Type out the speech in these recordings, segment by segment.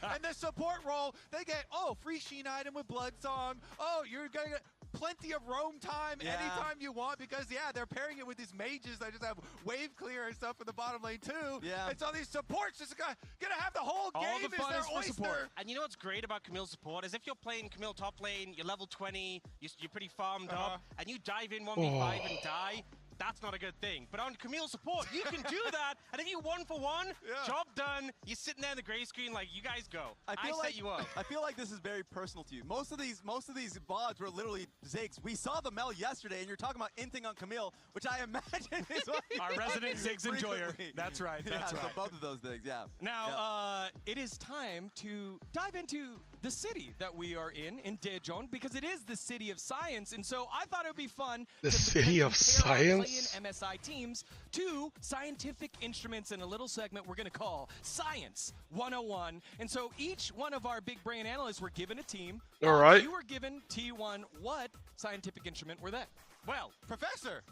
And the support role, they get, oh, free Sheen item with Blood Song. Oh, you're going to get plenty of roam time anytime you want because, yeah, they're pairing it with these mages that just have wave clear and stuff in the bottom lane, too. Yeah. And so these supports just going to have the whole game the is their oyster. support. And you know what's great about Camille's support is if you're playing Camille top lane, you're level 20, you're pretty farmed up, and you dive in 1v5 and die, that's not a good thing. But on Camille support, you can do that, and if you 1-for-1, job done, you're sitting there in the gray screen like, you guys go. I set you up. I feel like this is very personal to you. Most of these VODs were literally Ziggs. We saw the Mel yesterday, and you're talking about inting on Camille, which I imagine is what our resident Ziggs enjoyer. That's right. That's right. So both of those things, yeah. Now, it is time to dive into the city that we are in Daejeon, because it is the city of science, and so I thought it would be fun. The city of science? MSI teams to scientific instruments in a little segment we're going to call Science 101. And so each one of our big brain analysts were given a team. All right. You were given T1. What scientific instrument were they? Well, Professor.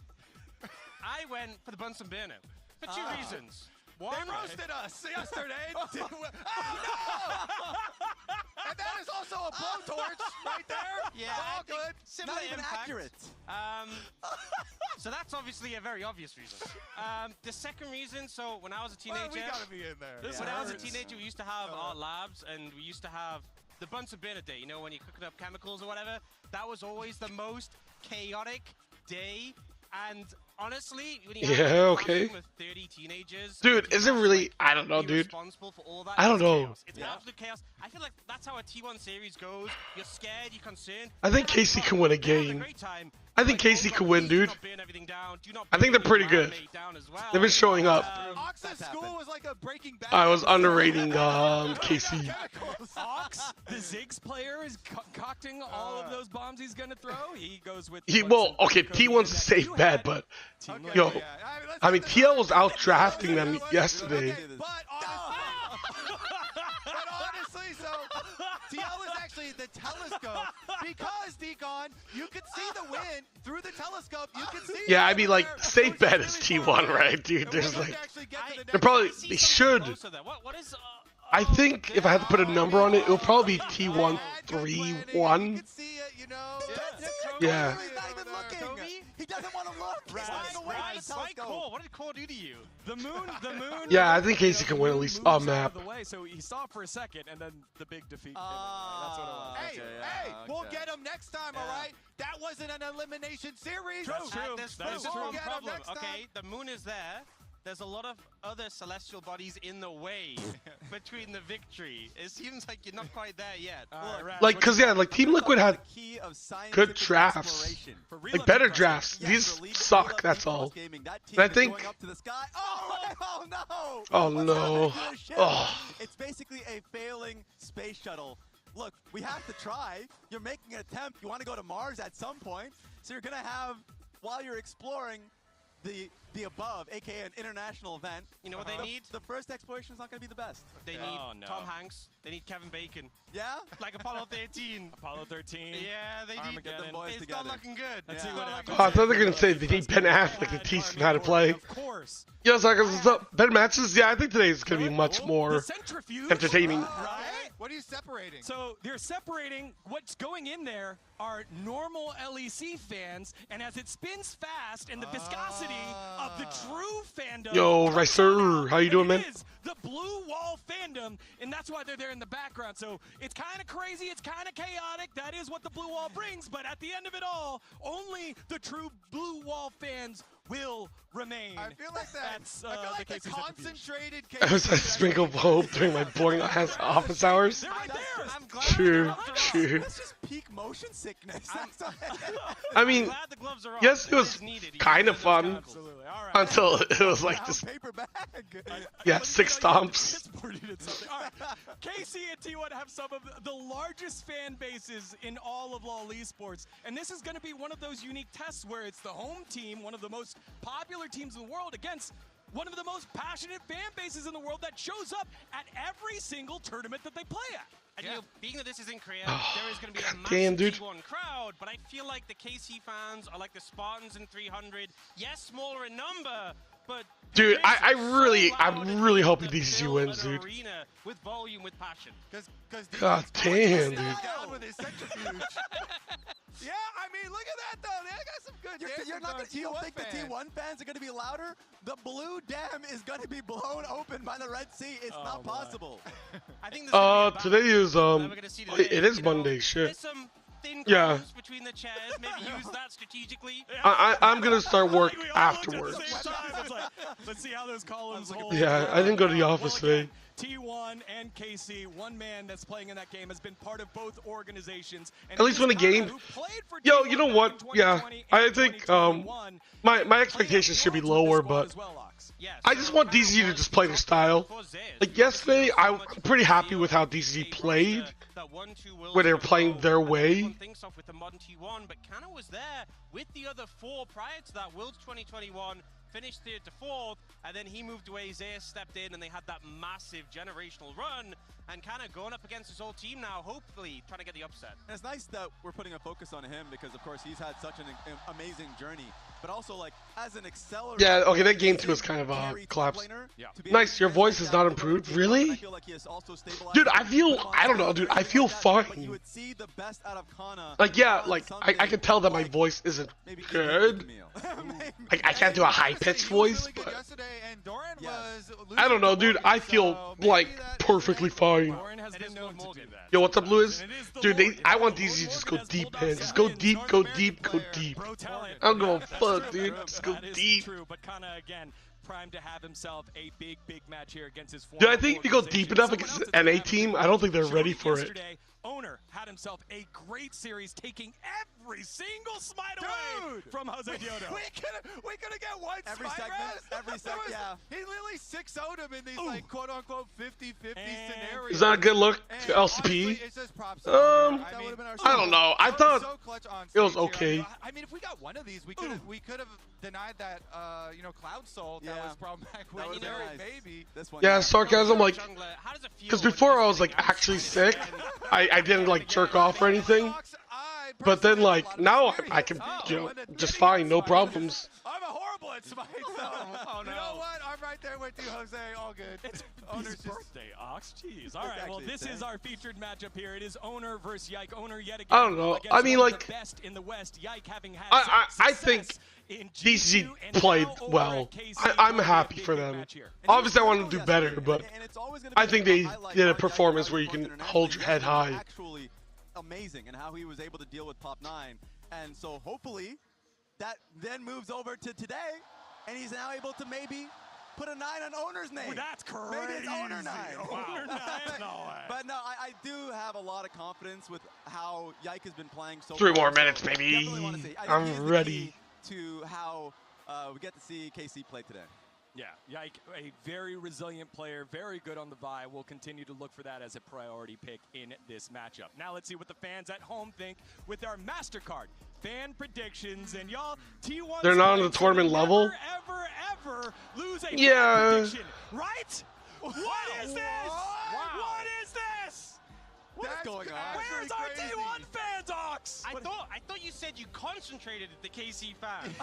I went for the Bunsen burner for two reasons. One, They roasted us yesterday. Oh, no! And that is also a blowtorch right there. Yeah, all good. Similar Not even impact. accurate. So that's obviously a very obvious reason. The second reason, so when I was a teenager, Well, we gotta be in there. when I was a teenager, we used to have our labs, and we used to have the Bunsen burner day. You know, when you're cooking up chemicals or whatever. That was always the most chaotic day. And honestly, when you have a classroom with 30 teenagers, Dude, is it really? I don't know, be dude. responsible for all that, I don't it's know. chaos. It's absolute chaos. I feel like that's how a T1 series goes. You're scared, you're concerned. I think Casey can win a game. I think Casey could win, dude. I think they're pretty good. They've been showing up. Ox's school was like a Breaking Bad. I was underrating Casey. Ox, the Ziggs player, is concocting all of those bombs he's going to throw. He goes with... Well, okay, T1's a safe bet, but... Yo, I mean, TL was out drafting them yesterday. But honestly, so TL is actually the telescope because, Deacon, you could see the wind through the telescope. You can see. Yeah, I mean, like, safe bet is T1, right, dude? There's like... They should. What is... I think if I had to put a number on it, it'll probably be T1 3-1. Yeah. He's not even looking. He doesn't want to look. He's flying away from the telescope. What did Core do to you? The moon. Yeah, I think Casey can win at least on map. So he saw for a second, and then the big defeat came in. That's what it was. Hey, we'll get him next time, all right? That wasn't an elimination series. True. That is We'll one get him problem. next time. Okay, the moon is there. There's a lot of other celestial bodies in the way between the victory. It seems like you're not quite there yet. Like, cause yeah, like Team Liquid had good drafts, like better drafts. These suck. That's all. And I think. Oh no. Oh. It's basically a failing space shuttle. Look, we have to try. You're making an attempt. You want to go to Mars at some point, so you're gonna have, while you're exploring, the above, aka an international event. You know what they need? The first exploration is not going to be the best. They need Tom Hanks. They need Kevin Bacon. Yeah? Like Apollo 13. Apollo 13. Yeah, they need Get them boys It's together. not looking good. Let's see what happens. Oh, I thought they were gonna say they need Ben Affleck to teach them how to play. Of course. Yo, Suckers, what's up? Better matches? Yeah, I think today is gonna be much more The centrifuge. entertaining. Right? What are you separating? So they're separating what's going in there are normal LEC fans, and as it spins fast and the viscosity of the true fandom. Yo, Ricer, how you doing, man? It is the blue wall fandom, and that's why they're there in the background. So it's kind of crazy, it's kind of chaotic. That is what the blue wall brings, but at the end of it all, only the true blue wall fans will remain. I feel like that. That's I feel like the the concentrated I was like sprinkle of hope during my boring office hours. They're right there. I'm glad. True. That's just peak motion sickness. I mean, Glad the gloves are off. yes, it was needed. kind of fun Absolutely. All right. until it was like just, Paper bag. yeah, 6 stomps. All right. KC and T1 have some of the largest fan bases in all of LoL esports, and this is going to be one of those unique tests where it's the home team, one of the most popular teams in the world, against one of the most passionate fan bases in the world that shows up at every single tournament that they play at. And you know, being that this is in Korea, there is going to be a damn, massive dude. T1 crowd, but I feel like the KC fans are like the Spartans in 300. Yes, smaller in number, But Dude, I'm really loud hoping enough to DCG fill wins, an dude. arena with volume, with passion. God damn, dude. Down with his centrifuge. Yeah, I mean, look at that though. They got some good. You're not gonna, you don't think the T1 fans are going to be louder? The blue dam is going to be blown open by the Red Sea. It's not possible. I think this Today is we're gonna see today, it is you know, Monday. Shit. There's some thin Yeah. columns between the chairs. Maybe use that strategically. I'm gonna start work We all looked at the afterwards. same time. It's like, let's see how those columns hold. Yeah, I didn't go to the office Well, again, today. T1 and KC, one man that's playing in that game, has been part of both organizations. And At least it is win a game. Kana, who played for Yo, T1 you know back what? in Yeah, 2020 I and think 2021. my expectations should be lower, but Yeah, I just want DCG to just play their style. Like yesterday, I'm pretty happy with how DCG played, where they were playing their way. Things off with the modern T1, but Kana was there with the other four prior to that. Worlds 2021 finished third to fourth, and then he moved away. Zayas stepped in, and they had that massive generational run. And kind of going up against his whole team now, hopefully trying to get the upset. And it's nice that we're putting a focus on him because, of course, he's had such an amazing journey. But also, like, as an accelerator. Yeah, okay, that game 2 is kind of collapsed. Nice, your voice is not improved, really? Dude, I don't know, dude, I feel fine. Like, yeah, like, I can tell that my voice isn't good. Like, I can't do a high-pitched voice, but I don't know, dude, I feel, like, perfectly fine. Yo, what's up, Lewis? Dude, I want DCG to just go deep, man. Just go deep, go deep, go deep. I don't give a fuck, dude. Just go deep. True, but Kana again primed to have himself a big match here against his former Dude, I think if you go deep enough against the NA team, I don't think they're ready for it. Owner had himself a great series, taking every single smite away from Jose Diodo. We could get one Every smite, segment, Raz. every segment, yeah. He literally 6-0'd him in these like quote unquote 50-50 scenarios. Is that a good look to LCP? It's just props. I don't know. I thought it was okay. I mean, if we got one of these, we could have denied that you know, Cloud Soul that was problematic with maybe. This one, Yeah, sarcasm, like, because before I was like actually sick, I didn't like jerk off or anything, but then like now I can, you know, just fine, no problems. I'm a horrible at smites, though. Oh, no. You know what? I'm right there with you, Jose. All good. It's Owner's birthday, Ox. Jeez. All right. Well, this is our featured matchup here. It is Owner versus Yike. Owner yet again. I don't know. I mean, like, the best in the West. Yike having had I think DCG played well. I'm happy for them. Obviously, I want them to do better, but I think they did a performance where you can hold your head high. Actually amazing, and how he was able to deal with Pop 9, and so hopefully that then moves over to today, and he's now able to maybe put a 9 on Owner's name. That's crazy. Maybe it's Owner 9. Wow. Owner 9? No way. But no, I do have a lot of confidence with how Yike has been playing so 3 far. more minutes, So baby. definitely wanna see. I think I'm he's the ready. key to how we get to see KC play today. Yeah, Yike, a very resilient player, very good on the Vi. We'll continue to look for that as a priority pick in this matchup. Now let's see what the fans at home think with our MasterCard fan predictions. And y'all, T1 They're not on the tournament level? Ever lose a fan prediction, right? What is this? Wow. What is this? What is going on? Where's our T1 fans, Ox? I thought you said you concentrated at the KC fans.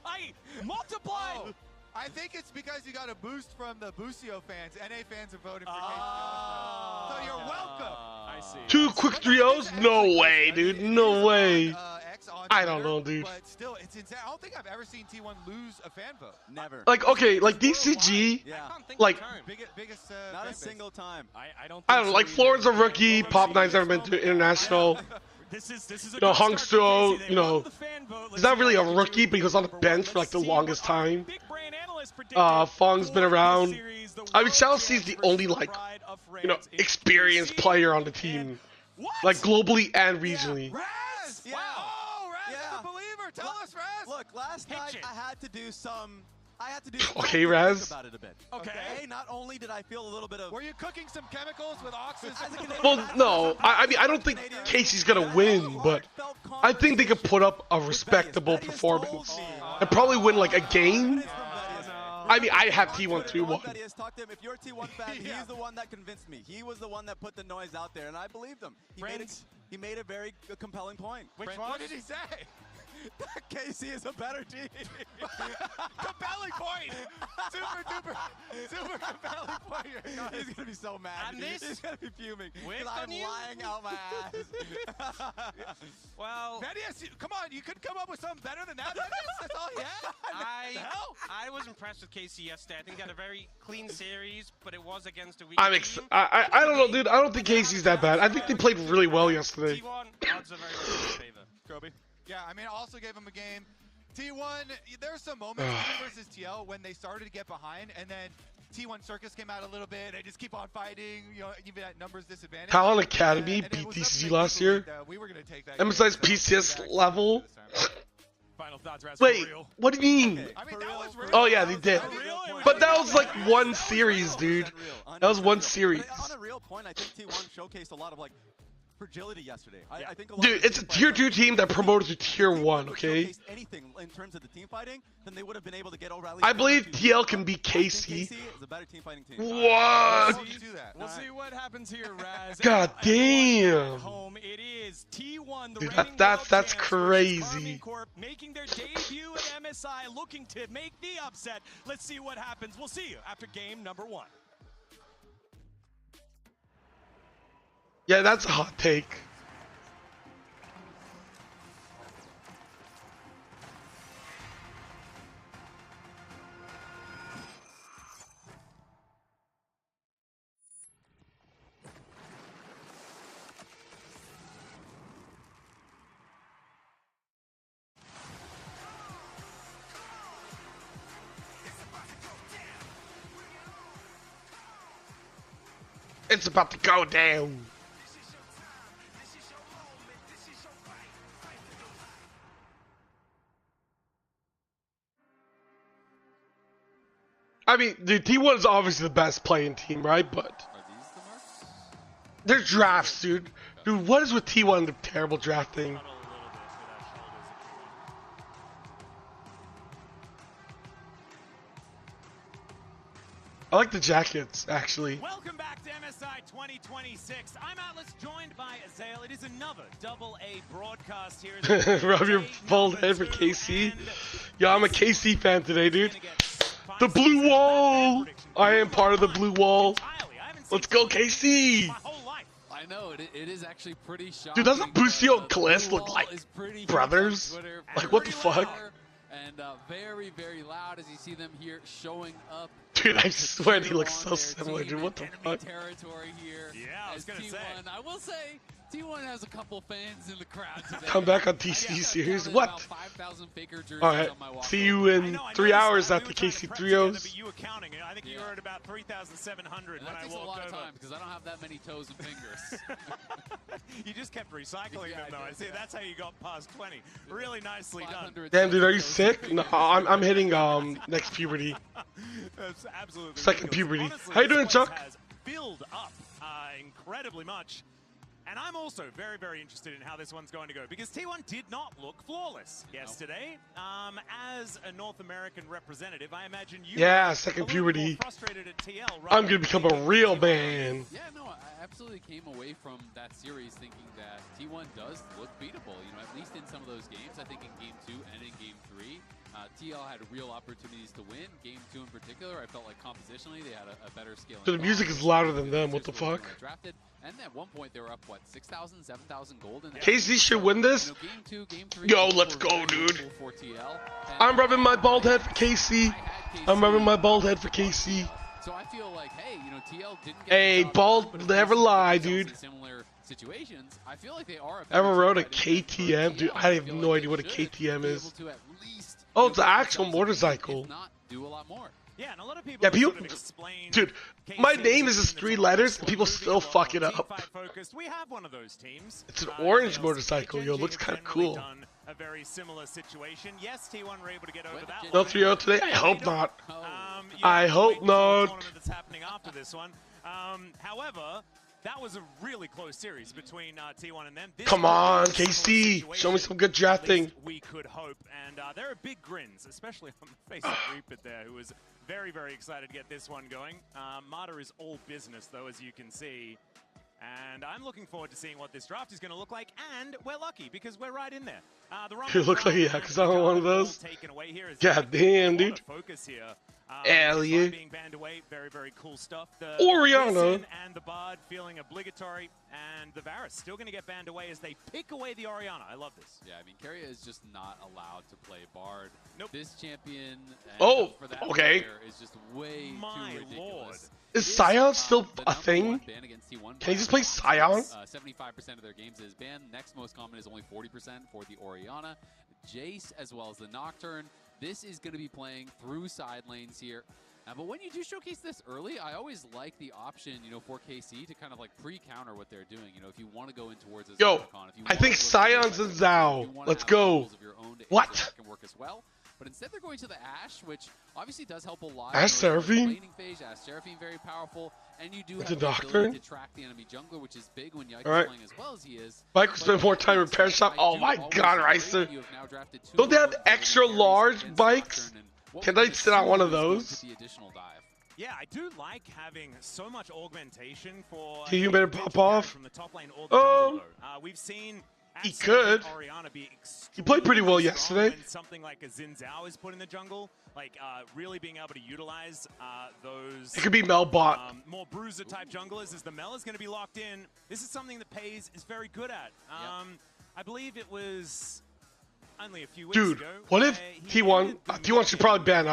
I multiplied. Oh, I think it's because you got a boost from the Busio fans. NA fans are voting for KC also. So you're welcome. I see. 2 quick 3-0s? No way, dude. No way. I don't know, dude. But still, it's insane. I don't think I've ever seen T1 lose a fan vote. Never. Like, okay, like DCG, Yeah. like, Biggest Not fan a base. single time. I don't I don't know, like, Florin's a rookie, Pop 9's never been to international. This is a You know, good start for Hongsuo, Casey. They you know, won the fan vote. Let's he's not see really how a they rookie, do but he was on the number bench one. for, like, the Let's see longest what our time. big brain analyst predicted Fong's been for this around. series, the I mean, world Chelsea's the champs only, versus like, Pride of you know, France in experienced KC. player on the And team. what? Like, globally and regionally. Raz! Yeah. Oh, Raz Yeah. is a believer. Tell us, Raz. Look, last night it. I had to do some Okay, Raz. about it a bit. Okay. Not only did I feel a little bit of Were you cooking some chemicals with Ox's? Well, no, I mean, I don't think Casey's gonna win, but I think they could put up a respectable performance and probably win like a game. I mean, I have T1 2-1. Talk to him. If you're a T1 fan, he's the one that convinced me. He was the one that put the noise out there, and I believed him. He made a very compelling point. What did he say? KC is a better team. Compelling point. Super compelling point. He's gonna be so mad. And this, he's gonna be fuming because on I'm you? lying out my ass. well, Medius, come on, you could come up with something better than that. Medius, that's all he had. I was impressed with KC yesterday. I think they had a very clean series, but it was against a weak team. I don't know, dude. I don't think KC's that bad. I think they played really well yesterday. T1, odds are very much in his favor. Kobe. Yeah, I mean, I also gave him a game. T1, there's some moments even versus TL when they started to get behind, and then T1 Circus came out a little bit. They just keep on fighting, you know, even at numbers disadvantage. Talon Academy beat DCG last year. We were gonna take that. MSI's PCS level. Final thoughts, Raz, Wait, for real. what do you mean? I mean, that was real. Oh yeah, they did. But that was like one series, dude. That was one series. On a real point, I think T1 showcased a lot of like fragility yesterday. I think a lot Dude, it's a tier 2 team that promoted to tier 1, okay? Anything in terms of the team fighting, then they would have been able to get over at least. I believe TL can beat KC. KC is a better team fighting team. What? We'll see what happens here, Raz. God damn. Home, it is T1, the Dude, reigning that's world champs crazy. versus Karmine Corp, making their debut at MSI, looking to make the upset. Let's see what happens. We'll see you after game number 1. Yeah, that's a hot take. It's about to go down. I mean, dude, T1 is obviously the best playing team, right? But Are these the marks? their drafts, dude. Dude, what is with T1 and the terrible drafting? I like the jackets, actually. Welcome back to MSI 2026. I'm Atlas, joined by Azael. It is another double-A broadcast here. Rub your bald head for KC. Yo, I'm a KC fan today, dude. The blue wall! I am part of the blue wall. Let's go, KC! I know, it is actually pretty shocking. Dude, doesn't Busio and The Kalis blue look wall like is pretty huge brothers? on Twitter. Like, what the fuck? And very, very loud as you see them here showing up. Dude, I swear he looks so similar, dude. What the fuck? Territory here. Yeah, I was gonna T1. say. I will say, T1 has a couple fans in the crowd today. Come back on TC series. Counted What? about 5,000 Faker jerseys Alright, on my walk see you over. in 3 hours at the KC 3Os. But you were counting. I think you were at about 3,700 And when that I takes a walked lot of over. time because I don't have that many toes and fingers. You just kept recycling Yeah, them, though. I I did, see. yeah. That's how you got past 20. Really nicely done. 500 Damn, dude, are you toes and sick? fingers. No, I'm hitting next puberty. That's absolutely Second ridiculous. puberty. Honestly, How you this doing, place Chuck? has filled up incredibly much. And I'm also very, very interested in how this one's going to go because T1 did not look flawless yesterday. As a North American representative, I imagine you Yeah, were second a little more puberty. frustrated at TL. I'm gonna become a real man. Yeah, no, I absolutely came away from that series thinking that T1 does look beatable. You know, at least in some of those games. I think in Game 2 and in Game 3, TL had real opportunities to win. Game 2 in particular, I felt like compositionally they had a better scale. Dude, the music is louder than them. What the fuck? Drafted, and at one point they were up what 6,000, 7,000 gold. And KC should win this. You know, Game 2, Game 3. Yo, both let's were go, very dude. useful for TL. I'm rubbing my bald head for KC. I'm rubbing my bald head for KC. So I feel like, hey, you know, TL didn't get Hey, the job bald done, but if never they see lie, themselves dude. in similar situations, I feel like they are a better Ever team rode a right in that KTM? first Dude, TL. I have feel no like idea what a they should KTM be is. able to at least, Oh, you it's know, an put actual themselves in the lead, motorcycle. If not, do a lot more. Yeah, and a lot of people, Yeah, people, sort of explain dude, KC my as a name is team just that's 3 all letters and about people moving still along, fuck it team up. fight focused. We have one of those teams. It's an orange They'll- motorcycle, yo, ENG looks have kinda generally cool. done a very similar situation. Yes, T1 were able to get over Well, that Jen- No one. 3-0 today? I hope not. Oh. You I have to hope wait until the not. tournament that's happening after this one. However, that was a really close series between T1 and them. This Come could be on, a similar KC. Show me situation, some good at drafting. least we could hope. And there are big grins, especially on the face of Reapit there, who was very, very excited to get this one going. Mata is all business, though, as you can see. And I'm looking forward to seeing what this draft is going to look like, and we're lucky because we're right in there. You look like, yeah, because I don't want one of those. God damn, dude. Focus here. Hell yeah. Being banned away, very, very cool stuff. The Orianna and the Bard feeling obligatory, and the Varus still going to get banned away as they pick away the Orianna. I love this. Yeah, I mean, Keria is just not allowed to play Bard. Nope. This champion, for that okay, is just way too ridiculous. Lord. Is Sion still a thing? Can you just play Sion? 75% of their games is banned. Next most common is only 40% for the Orianna. Jace as well as the Nocturne. This is going to be playing through side lanes here. But when you do showcase this early, I always like the option, for KC to kind of like pre-counter what they're doing. If you want to go in towards this Con, I think Sion's and Zhao. Let's go. What? That can work as well. But instead they're going to the Ashe, which obviously does help a lot. Ashe Seraphine? Ashe Seraphine very powerful. And you do have the ability to track the enemy jungler, which is big when Yike is playing as well as he is. Mike will spend more time in repair shop. Oh my god, Ricer. Don't they have extra large bikes? Can I sit on one of those? Yeah, I do like having so much augmentation for. Can you better pop off? From the top lane or the jungle, we've seen. He could. He played pretty well yesterday. When something like a Xin Zhao is put in the jungle, like really being able to utilize those. It could be Mel bot. More bruiser type junglers, as the Mel is going to be locked in. This is something that Pays is very good at. I believe it was only a few weeks ago. What if T1? T1 should probably ban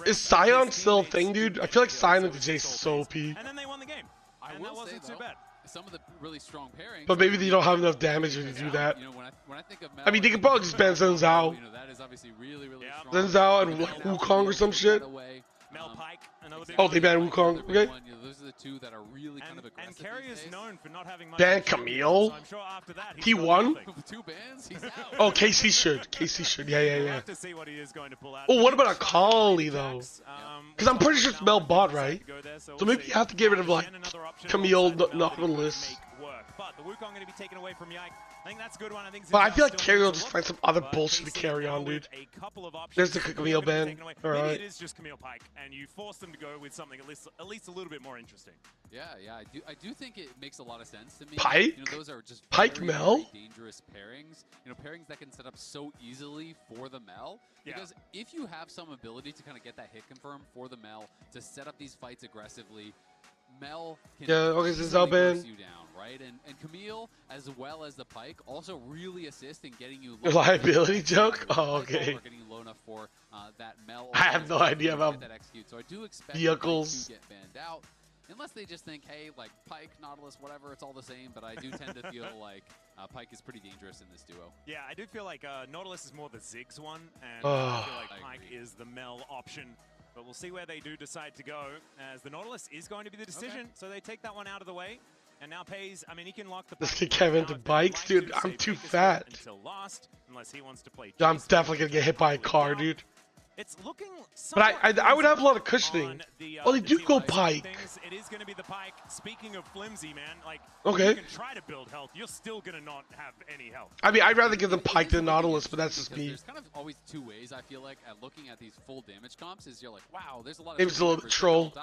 is Sion still a thing, dude? I feel like Sion and the Jace is so OP. And then they won the game. And that wasn't too bad. Some of the really strong pairings. But maybe they don't have enough damage to do that. When I think of Mel, I mean, they could probably just ban Xin Zhao. That is obviously really strong. Xin Zhao and like Wukong or some shit. Mel Pike, another big they banned Wukong. Okay. Those are the two that are really kind of aggressive. And Keria is known for not having much. Ban Camille. So I'm sure after that, T1. 2 bans. He's out. Oh, KC should. KC should. Yeah. We'll have to see what he is going to pull out. Oh, what about a Kali though? Because I'm pretty sure it's Mel bot, right? So maybe you have to get rid of like Camille, Nautilus. But the Wukong going to be taken away from Yike. I think that's a good one. But I feel like Keria will just find some other bullshit to carry on, dude. There's the Camille ban. Alright. It is just Camille Pike, and you force them to go with something at least a little bit more interesting. Yeah, I do think it makes a lot of sense to me. Pike? Those are just Pike Mel? very dangerous pairings. Pairings that can set up so easily for the Mel. Because if you have some ability to kind of get that hit confirmed for the Mel, to set up these fights aggressively, Mel can this is all been you down, right? And Camille, as well as the Pike, also really assist in getting you liability joke. Oh, okay. Getting you low enough for that Mel. I have no idea about that execute. So I do expect vehicles to get banned out, unless they just think, hey, like Pike, Nautilus, whatever, it's all the same. But I do tend to feel like Pike is pretty dangerous in this duo. Yeah, I do feel like Nautilus is more the Ziggs one, and I feel like Pike is the Mel option. But we'll see where they do decide to go, as the Nautilus is going to be the decision. So they take that one out of the way. And now Pays, I mean, he can lock the... Let's get Kevin to bikes, dude. I'm too fat. Until last, unless he wants to play. I'm definitely going to get hit by a car, dude. It's looking... But I would have a lot of cushioning. Well, they do go Pike. It is going to be the Pike. Speaking of flimsy, man, like, you can try to build health. You're still going to not have any health. I mean, I'd rather give them Pike than Nautilus, but that's just me. There's kind of always two ways, I feel like, at looking at these full damage comps, is you're like, wow, there's a lot of... Maybe it's a little bit troll.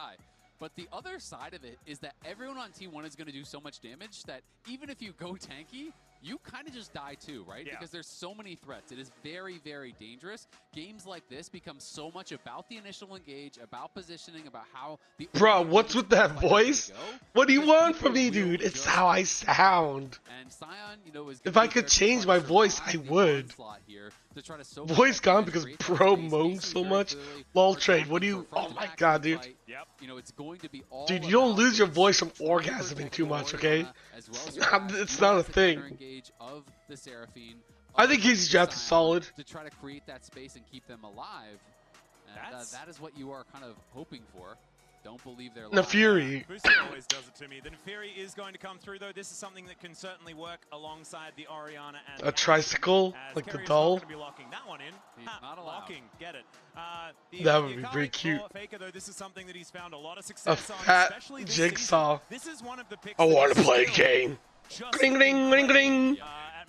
But the other side of it is that everyone on T1 is going to do so much damage that even if you go tanky, you kind of just die too, right? Yeah. Because there's so many threats. It is very, very dangerous. Games like this become so much about the initial engage, about positioning, about how the... Bro, what's with that voice? What do you want from me, dude? It's how I sound. And Sion, is... If I could change my voice, I would. Voice gone because Pro moans so much. Lol trade, what do you... Oh my god, dude. Yep. It's going to be all... Dude, you don't lose your voice from orgasming too much, okay? It's not a thing. Of the Seraphine, I think KC draft is solid. To try to create that space and keep them alive. And that is what you are kind of hoping for. Don't believe they're alive. Nefiri. Boosty always does it to me. The Nefiri is going to come through, though. This is something that can certainly work alongside the Orianna and a tricycle, like the doll. Not going to be locking that one in. He's not allowed. Locking, get it. That would be very cute. Faker, though, this is something that he's found a lot of A success on, fat especially this jigsaw. This is one of the picks I want to play a game. Gring, gring, gring, gring.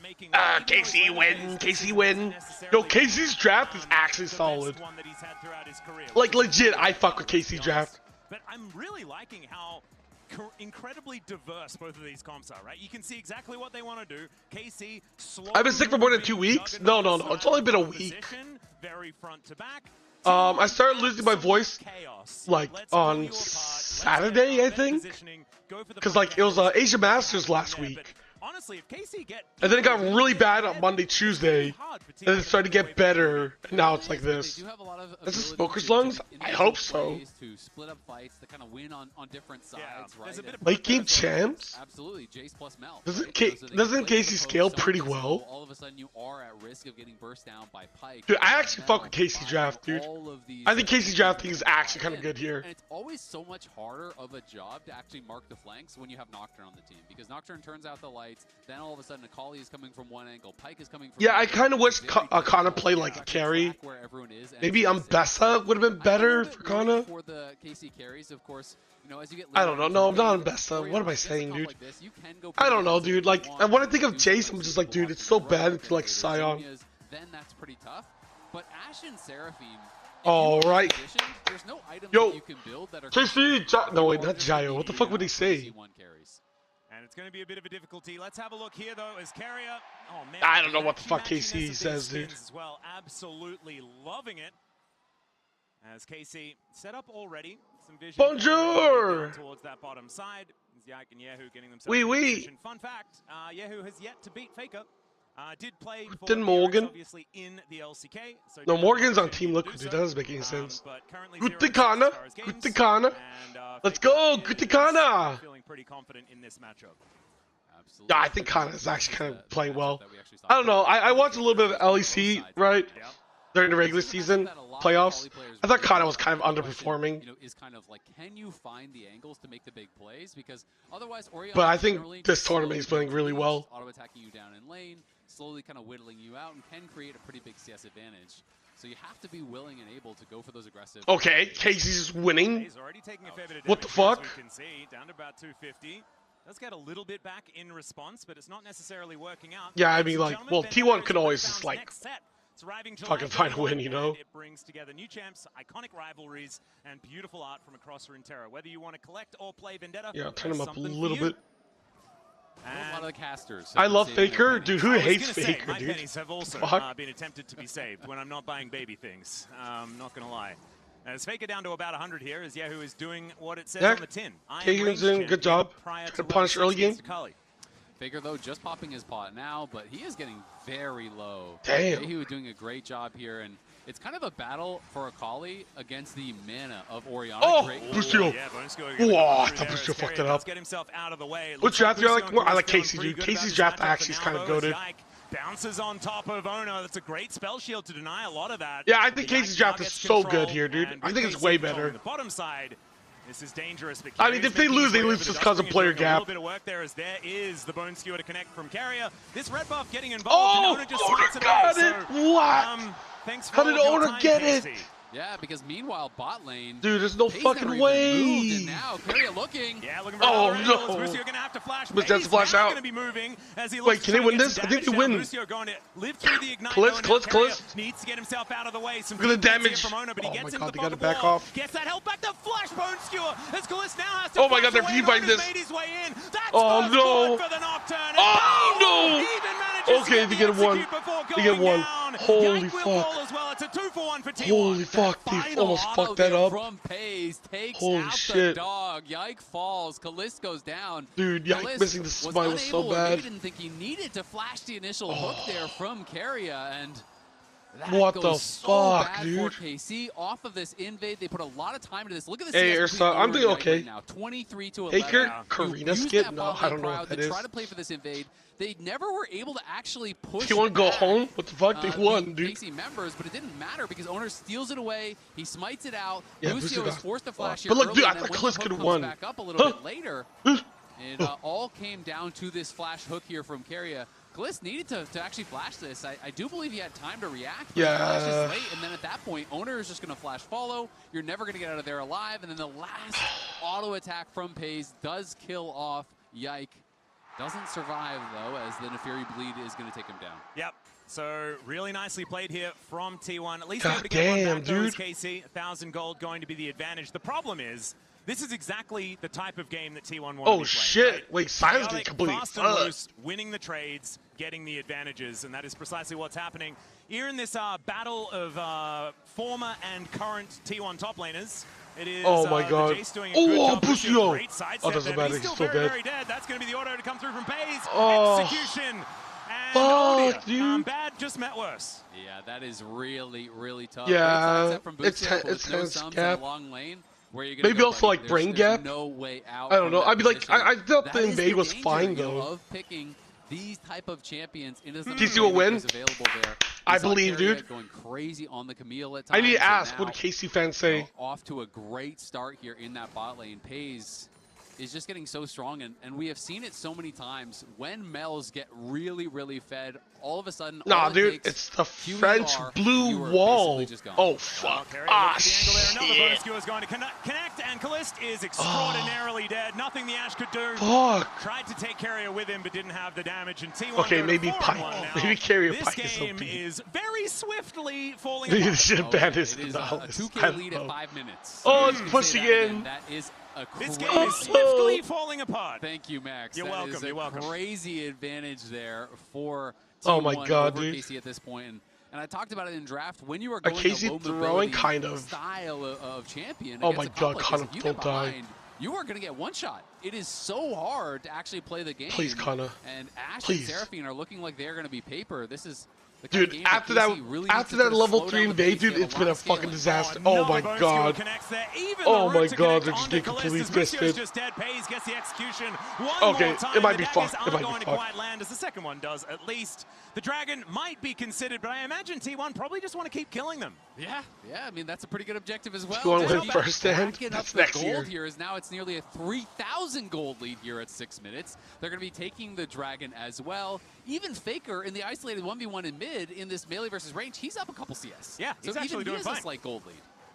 KC win, KC win. Yo, KC's draft is actually solid. Like, legit, I fuck with KC draft. But I'm really liking how incredibly diverse both of these comps are, right? You can see exactly what they want to do. KC, I've been sick for more than 2 weeks? No. It's only been a week. Very front to back. I started losing my voice like on Saturday, I think, because like it was Asia Masters last week. Honestly, if KC get and then it got really bad on Monday, Tuesday, and then it started to get better, and now it's like this. Is this Smoker's Lungs? I hope so. To split up fights, to kind of win on different sides, right? Late game champs? Absolutely, Jace plus Mel. Doesn't Casey scale pretty well? All of a sudden, you are at risk of getting burst down by Pyke. Dude, I actually fuck with Casey Draft, dude. I think Casey drafting is actually kind of good here. And it's always so much harder of a job to actually mark the flanks when you have Nocturne on the team, because Nocturne turns out the light. Then all of a sudden, Akali is coming from one angle. Pyke is coming from. Yeah, I kind of wish Kana played like a carry. Maybe Ambessa would have been better for Kana. For the KC carries, of course, you know, as you get. I don't know. No, I'm not Ambessa. What am I saying, dude? I don't know, dude. Like, when I think of Jace, I'm just like, dude, it's so bad to like Sion. Then that's pretty tough. But Ashe and Seraphine. All right. There's no items Yo, that you can build that are. JC, no wait, not Jayo. What the fuck would he say? And it's going to be a bit of a difficulty. Let's have a look here, though, as Carrier. Oh, man. I don't know what the fuck KC says, dude. As well, absolutely loving it. As KC set up already. Some vision. Bonjour! Towards that bottom side. Yike and Yehu getting themselves in position. Fun fact, Yehu has yet to beat Faker. Did play for Didn't Morgan? Obviously in the LCK. So no, Morgan's on Team Liquid, dude. That doesn't make any sense. Gute Kana. Gute Kana. Let's go, Gute Kana. Feeling pretty confident in this matchup. Yeah, I think Kana is actually kind of playing well. I don't know. I watched a little bit of LEC, right? During the regular season, playoffs. I thought Kana was kind of underperforming. You know, is kind of like, can you find the angles to make the big plays? Because otherwise, Orion. But I think this tournament is playing really well. Auto attacking you down in lane, slowly kind of whittling you out, and can create a pretty big CS advantage. So you have to be willing and able to go for those aggressive. Okay, Casey's winning. He's already taking a fair bit of what the fuck? We can see down to about 250. Does get a little bit back in response, but it's not necessarily working out. Yeah, I mean, like, well, T1 could always just like fucking find a win, you know. It brings together new champs, iconic rivalries, and beautiful art from across Runeterra. Whether you want to collect or play Vendetta, yeah, turn him up a little bit. A lot of the casters. I love Faker, dude. Who hates Faker, my dude? My pennies have also been attempted to be saved when I'm not buying baby things. Not gonna lie. As Faker down to about 100 here, as Yehu is doing what it says on the tin. Kagan's in, good job. Trying to punish early game. Faker, though, just popping his pot now, but he is getting very low. Damn. Yehu doing a great job here, and it's kind of a battle for Akali against the mana of Oriana. Oh, Busio. Whoa, I thought Busio fucked it up. What draft do you like more? I like Casey, dude. Casey's draft actually is kind of goated. Bounces on top of Ono. That's a great spell shield to deny a lot of that. Yeah, I think Casey's draft is so good here, dude. I think it's way better. The bottom side. This is dangerous. I mean, if they lose just because of player gap. A little bit of work there, as there is the Bone Skewer to connect from Carrier. This red buff getting involved. Oh, Ono got it. What? How did Ono get it? Yeah, because meanwhile, bot lane. Dude, there's no fucking way. And now, Carrier looking. Yeah, looking oh, no. Lucio gonna have to flash. But that's flash out. Gonna be moving as he wait, can they win this? I think they win. Lucio going to live through the ignite. Clitz. Needs to get himself out of the way. Some good damage. From Ono, but he gets my god, the they gotta back off. Gets that help back. The flash Bone Skewer. As Kalist now has to. Oh my god, they're feeding this. Oh no. Oh no. Okay, they get one. They get one. Holy fuck. Holy fuck, they almost fucked that up. From Pays takes holy out shit. The dog. Yike falls. Kalist goes down. Dude, Yike missing the smite was so bad. He didn't think he needed to flash the initial hook there from Carrier, and that what goes the so fuck, bad dude? for KC off of this invade. They put a lot of time into this. Look at this. Hey, Ursa, I'm doing okay. Right now, 23 to 11. Taker, Karina skip? No, I don't know what that is. Try to play for this invade. They never were able to actually push. They want to go home? What the fuck? They won, dude. KC members, but it didn't matter because Owner steals it away. He smites it out. Yeah, Lucio is forced to flash here. But look, early, dude, I and thought then Kliss could have won. Back up a little bit later. It all came down to this flash hook here from Carrier. Kliss needed to actually flash this. I do believe he had time to react. Yeah. Flashes late, and then at that point, Owner is just going to flash follow. You're never going to get out of there alive. And then the last auto attack from Pays does kill off Yike. Doesn't survive, though, as the Neferi Bleed is going to take him down. Yep. So really nicely played here from T1. At least God able to get one back, dude. KC. 1,000 gold going to be the advantage. The problem is this is exactly the type of game that T1 want Oh to be shit! playing, right? Wait, Sion's getting Chaotic, completely fast and fucked. loose, winning the trades, getting the advantages, and that is precisely what's happening here in this battle of former and current T1 top laners. It is, oh my god. Jace doing a good job. Busio! Great side Oh, step doesn't there, matter. but He's he's still very, dead. very dead. That's going to be the auto to come through from Pays. Oh. Execution. And Fuck, Odia. dude. Bad just met worse. Yeah, that is really, really tough. Yeah, from it's Busio, but it's with no hands sums cap. in a long lane. Where you're gonna Maybe go, also like there's brain gap. No way out. I don't know. From I'd be that like, position. I thought That the is invade was danger, fine you know, though. of picking these type of champions into some TC will win. available there. I We saw believe, Carrier dude. Going crazy on the Camille at times. I need to ask, now, what do KC fans say? you know, off to a great start here in that bot lane. Pays is just getting so strong, and we have seen it so many times. When Mels get really, really fed, all of a sudden, Nah, all it dude, takes, it's the QER, French you blue are wall. basically just gone. Oh, fuck. Another Shit. bonus skewer is going to connect, and Callist is extraordinarily dead. Nothing the Ashe could do. Fuck. Tried to take Carrier with him, but didn't have the damage. And T1 Okay, go to maybe 4-1 Pike. now. Maybe Carrier This Pike is game OP. is very swiftly falling They apart. should ban his It is a knowledge. 2K lead at 5 minutes. Oh, So it's you can pushing say that in. again. That is a This crazy. game is swiftly falling apart. Thank you, Max. You're That welcome, is a you're welcome. Crazy advantage there for T1 Oh my God, over dude. KC at this point. And I talked about it in draft. When you are going KC a low throwing mobility kind of. style of champion, Oh against my a God, complex, Connor, if you don't get die. behind, you are going to get one shot. It is so hard to actually play the game. Please, Connor. And Ashe Please. and Seraphine are looking like they're going to be paper. This is the kind of Dude, game after that that, KC really after needs to that sort of level slow 3 down the invade, pace. dude, They have it's a been lot a of fucking scaling. disaster. Oh my Another bonus god. skewer connects there. Even Oh the my route to god, connect they're just onto getting Callist completely as Busio's twisted. just dead. Pays gets the execution one Okay, more time. it might The be daggers fucked. It aren't might be going to fucked. quite land as the second one does, at least. The Dragon might be considered, but I imagine T1 probably just want to keep killing them. Yeah, I mean, that's a pretty good objective as well. T1 win Just first hand? racking up That's the next gold year. here is now it's nearly a 3,000 gold lead here at 6 minutes. They're going to be taking the Dragon as well. Even Faker in the isolated 1v1 in mid in this melee versus range, he's up a couple CS. Yeah, he's so actually even doing he has fine. a slight gold lead.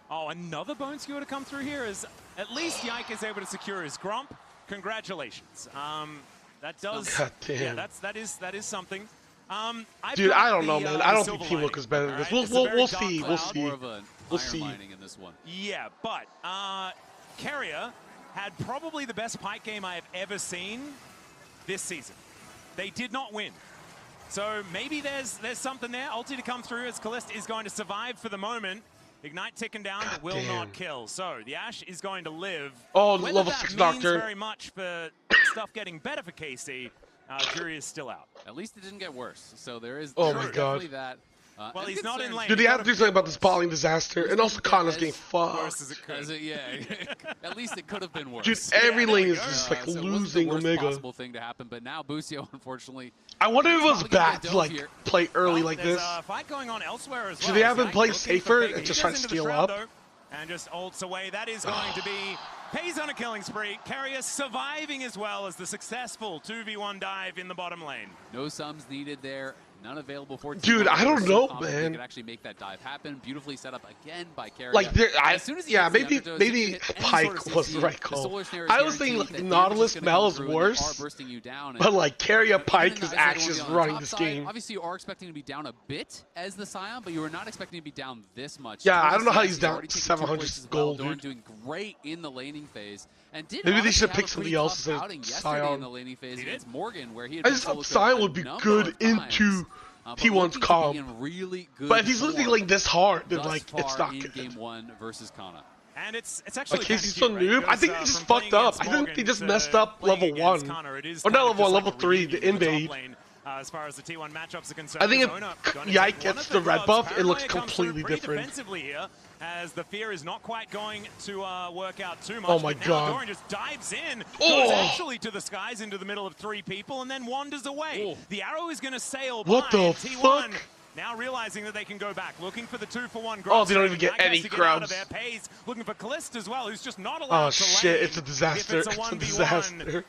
Oh, another bone skewer to come through here is at least Yike is able to secure his Grump. Congratulations. That does. God damn. Yeah, that is something. Dude, I don't know, man. I don't think Silver Teamwork Lining, is better than this. alright? It's a We'll very see. dark We'll cloud. see. More of an We'll iron see. mining in this one. Yeah, but Carrier had probably the best Pike game I have ever seen this season. They did not win. So maybe there's something there. Ulti to come through as Callist is going to survive for the moment. Ignite ticking down, but will not kill. So the Ashe is going to live. Oh, Whether level that 6 means Nocturne. very much for stuff getting better for KC, jury is still out. At least it didn't get worse. So there is Oh there my is God. definitely that. Well, and he's not in concerns. lane. Dude, they have to do something about this balling disaster. And also, Connor's getting Worse fucked. as it could. As it, yeah, at least it could have been worse. Dude, every there we lane is go. just like So it wasn't losing the worst Omega. possible thing to happen, but now Busio, unfortunately, I wonder if it was Probably gonna bad get to dove like here. play early Well, like there's this. a fight going on elsewhere as well. Should they have him Yike play looking for safer Faker. and He just goes try to into the steal shroud, up? though, and just ults away. That is going to be Pays on a killing spree. Carrier surviving as well as the successful 2v1 dive in the bottom lane. no sums needed there. None available for Dude, T1. I don't So know, confident man. They could actually make that dive happen. Beautifully set up again by Carrier. Like, As soon as he yeah, hits the maybe undertow, as soon as you maybe hit any Pike sort of was CC, the right the call. solar snare is I was thinking guaranteed like that damage is Nautilus gonna Mel come is through and they worse, are bursting you down. but like Carrier Even Pike in is the actually isolated just one on the running top this side, game. Obviously, you are expecting to be down a bit as the Scion, but you are not expecting to be down this much. Yeah, I don't know how He's he's down already taken 2 700 places as gold, well. Dorn dude. doing great in the laning phase. And did Maybe they should honestly pick have a somebody pretty else tough as a outing yesterday Scion. in the laning phase He against did. Morgan, where he had I been just thought solo Scion queued would a be number good of times, into but T1's looking to be comp. in really good But if he's losing form like this hard, then thus like it's far not in good. game 1 versus Kana. And it's actually Like kind Casey's of so cute, right? noob. I Because, think they just from fucked playing up. against I think they Morgan just to messed up playing level against 1. Connor, it is Or kind not of level 1, just level like a 3, reunion the in top invade. lane, as far as the T1 matchups are concerned. I think if Zona gonna Yike take one gets of the red gloves. buff, it looks Paranoia comes through completely pretty different. defensively here, as the fear is not quite going to work out too much. Oh my but now God. Doran just dives in, goes Oh. actually to the skies into the middle of 3 people, and then wanders away. Oh. The arrow is going to sail What by, the and T1 fuck? now realizing that they can go back, looking for the 2-for-1 grubs. Oh, they don't even get Yike has any to get out of grubs. there. Pays looking for Callist as well, who's just not allowed Oh to shit, lane it's a disaster. if it's a It's a 1v1. disaster.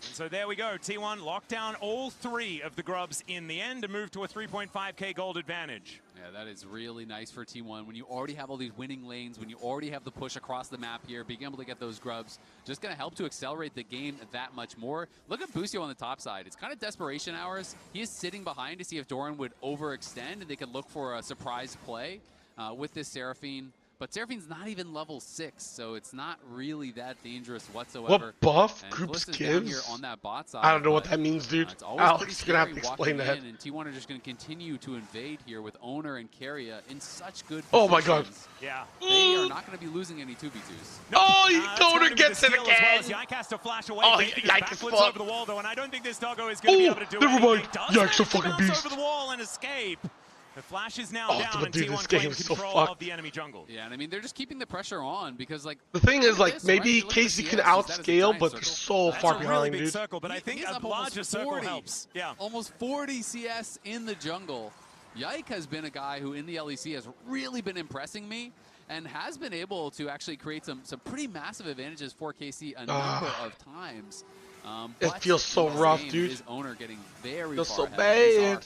And so there we go. T1 locked down all 3 of the grubs in the end to move to a 3.5k gold advantage. Yeah, that is really nice for T1. When you already have all these winning lanes, when you already have the push across the map here, being able to get those grubs, just going to help to accelerate the game that much more. Look at Busio on the top side. It's kind of desperation hours. He is sitting behind to see if Doran would overextend, and they could look for a surprise play with this Seraphine. But Seraphine's not even level 6, so it's not really that dangerous whatsoever. What buff and groups Callista's down here gives? on that bot side, I don't know what that means, dude. It's always Alex, you're gonna have to explain that. And T1 are just going to continue to invade here with Owner and Keria in such good positions. Oh my god. Yeah. They are not going to be losing any 2v2s. Oh, Owner gets it again. Yike has to flash away. Oh, Yike is flips fucked. over the wall, though, and I don't think this doggo is going to be able to do never mind. anything. Does Yike's a manage to fucking bounce beast. over the wall and escape. The flash is now down, but and dude, T1 this game claims is so control fucked. of the enemy jungle. Yeah, and I mean, they're just keeping the pressure on because, like, The thing is, like, this, maybe right? Look at the Casey can CS, that is a outscale, giant but they're circle. so That's far a really behind, big dude. circle, but I think He's a up almost larger circle 40. helps. Yeah. Almost 40 CS in the jungle. Yike has been a guy who in the LEC has really been impressing me and has been able to actually create some pretty massive advantages for KC a number of times. It feels so rough, dude. His Owner getting very Feels far so ahead. bad.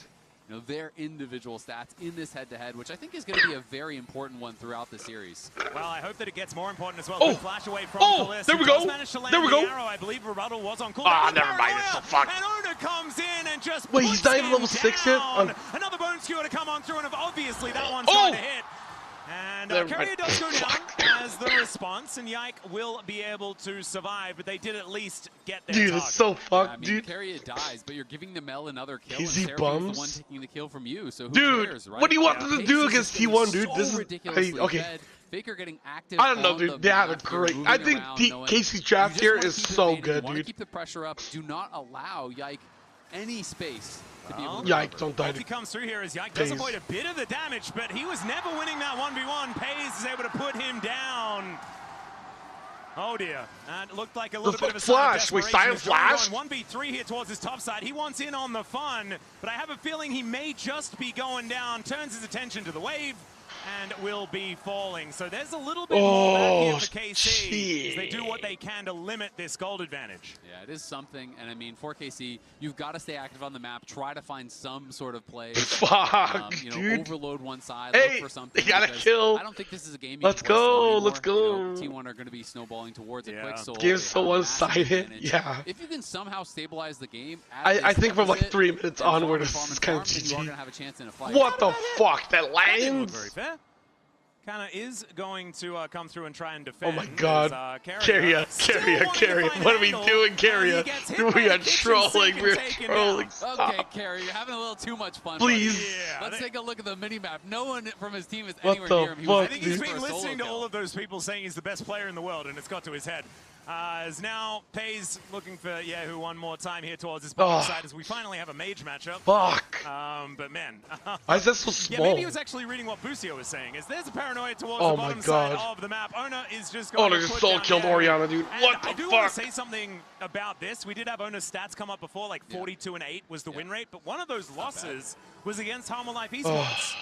You know, their individual stats in this head-to-head, which I think is going to be a very important one throughout the series. Well, I hope that it gets more important as well. Oh. Good flash away from Oh, there we go. There we go. The arrow. I believe rebuttal was on cooldown. Ah, never mind. It's so fucked. And Owner comes in and just Wait, he's puts not even him level 6 yet? down. Another bone skewer to come on through, and obviously that one's going to hit. And Keria does go down as the response, and Yike will be able to survive, but they did at least get their Dude, target. it's so fucked, I mean, dude. Keria dies, but you're giving the Mel another kill, Easy and Seraphine's bums. the one taking the kill from you, so who Dude, cares, right? what do you want them to Pace do is against just getting T1, dude? so This is ridiculously okay. fed. Faker getting active. I don't know, on dude. the Yeah, they're map here, great. moving I think around, knowing Casey's you draft just here wanna is keep so invading, good, you wanna dude. keep the pressure up. Do not allow Yike any space to be able to Yike, recover. don't die. He comes through here as Yike does avoid a bit of the damage, but he was never winning that 1v1. Playins is able to put him down. Oh dear, that looked like a little bit of a flash. Wait, silent flash? 1v3 here towards his top side. He wants in on the fun, but I have a feeling he may just be going down. Turns his attention to the wave and will be falling. So there's a little bit more back here for KC as they do what they can to limit this gold advantage. Yeah, it is something, and I mean, for KC, you've got to stay active on the map, try to find some sort of play. Fuck, you know, dude. overload one side, Hey, look for something. they gotta kill. I don't think this is a game. Let's go, let's go. go. You know, T1 are going to be snowballing towards a quick soul. Game's so one-sided, yeah. If you can somehow stabilize the game, I think from like 3 minutes onward, it's kind of you are going to GG. have a chance in a fight. What the fuck? That That didn't look lands? very fair. Kana is going to come through and try and defend. Oh my god. Keria. What are we doing, Keria? We are trolling. We're trolling. Stop. Okay, Keria, you're having a little too much fun. Please. buddy. Let's take a look at the mini-map. No one from his team is What anywhere the near him. He was fuck, I think he's dude? been for a solo listening to kill. all of those people saying he's the best player in the world, and it's got to his head. As now Pays looking for Yahoo one more time here towards his bottom side as we finally have a mage matchup. Fuck. But man. Why is that so Yeah, small? maybe he was actually reading what Busio was saying. Is there's a paranoia towards Oh the my bottom God. side of the map. Owner is just going Owner to just put soul down killed Yahoo. Oriana, dude. And What I the do want fuck? to say something about this. We did have Owner's stats come up before, like 42 and 8 was the win rate, but one of those losses was against Hanwha Life Esports.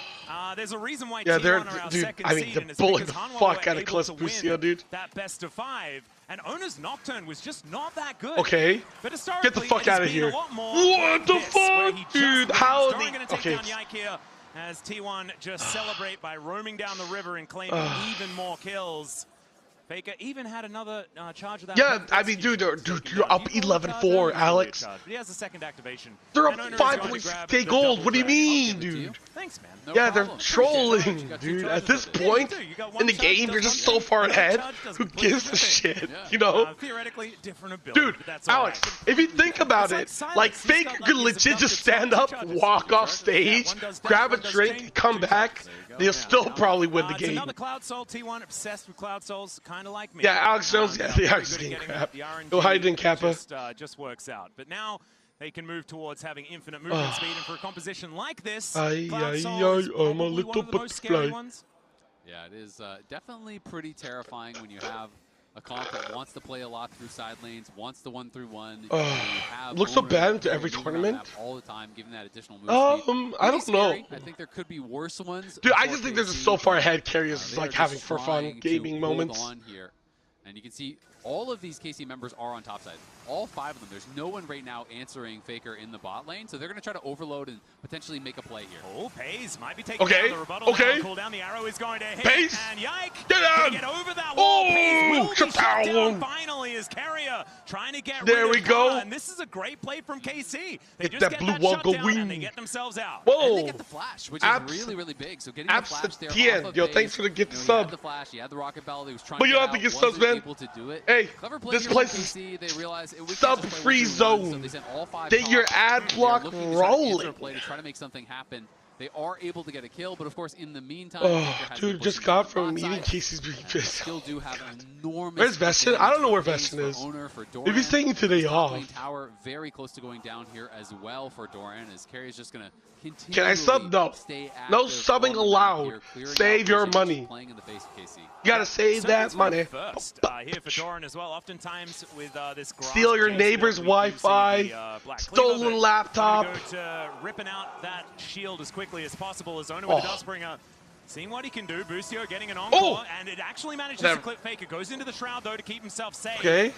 There's a reason why Yeah, T1 they're, are our dude, second I mean, seed, they're and it's bullying because the Hanwha fuck were out of able Clutch to Busio, win dude. that best of 5, and Owner's Nocturne was just not that good. Okay. But historically, Get the fuck it has out of been here. a lot more What the this, where fuck, he just dude? wins. How Doran the... gonna take Okay. down Yike here as T1 just celebrate by roaming down the river and claiming even more kills. Faker even had another charge of that. Yeah, I mean, dude, you're up 11-4, Alex. He has a second activation. They're And up Owner is going to 5.6k grab the gold. double What do you drag. mean, dude? Thanks, man. No Yeah, they're problem. trolling, You got 2 dude. charges At this with it. point You got one in the charge, game, does you're just one so thing. far Another ahead. charge does Who completely gives a different shit? Yeah. You know? Theoretically, different ability. Dude, but that's all Alex, right. if you think about like it, Silence. like He's Faker got, like, could his legit just abducted stand up, charges. walk off stage, One does dash, grab a one does drink, chain. come back. They'll still probably win the It's game. another Cloud Soul T1 obsessed with Cloud Souls, kind of like me. Yeah, Alex Jones, yeah, they are pretty good getting at getting crap. the RNG. Go hide in Kappa. Just works out. But now they can move towards having infinite movement speed, and for a composition like this, Cloud Soul is I'm a probably little one of the most scary butterfly. ones. Yeah, it is definitely pretty terrifying when you have a comp that wants to play a lot through side lanes, wants the 1-through-1. Looks so bad into every tournament. All the time, giving that additional move speed. I don't know. Scary. I think there could be worse ones. Dude, I for just think they're just KC, so far but, ahead. Carry is they like are having just for fun trying to gaming hold moments. on here. And you can see all of these KC members are on top side. All 5 of them. There's no one right now answering Faker in the bot lane, so they're going to try to overload and potentially make a play here. Oh, Paze might be taking down the rebuttal. Okay. Cool down. The arrow is going to hit. Paze. And yike! Get over that wall. Paze will be shut down down. finally as Carrier trying to get there rid we of go. Kama, and this is a great play from KC. They just that get blue that wall shut go down win. and they get themselves out. Whoa. And they get the flash, which is really, really big. So getting the flash there off of Yo, Paze, thanks for the gift you know, sub. He had the flash, he had the rocket bell, he was trying But to you get don't have to out, get subs, man. able to do it. Hey, Clever play this here place from is KC. They realized we can't just play sub-free 1v1, zone. so they sent all 5 Get your top. ad block They're looking to rolling. play to try to make something happen. They are able to get a kill, but of course, in the meantime, Oh, dude, just got from eating Casey's breakfast. Still do have an enormous. Where's Vestin? I don't know where Vestin is. Maybe he's taking today off. Tower very close to going down here as well for Doran, as Carrier's just gonna continue. Can I sub? No. No subbing allowed. Save your money. Playing in the face of KC. You gotta save that money. First, here for Doran as well. Oftentimes with this steal your neighbor's Wi-Fi. Stolen laptop. Go to ripping out that shield as quickly as possible. As Owner with the Dustbringer, seeing what he can do. Boostio getting an encore, and it actually manages to clip Faker. Goes into the shroud though to keep himself safe. Okay.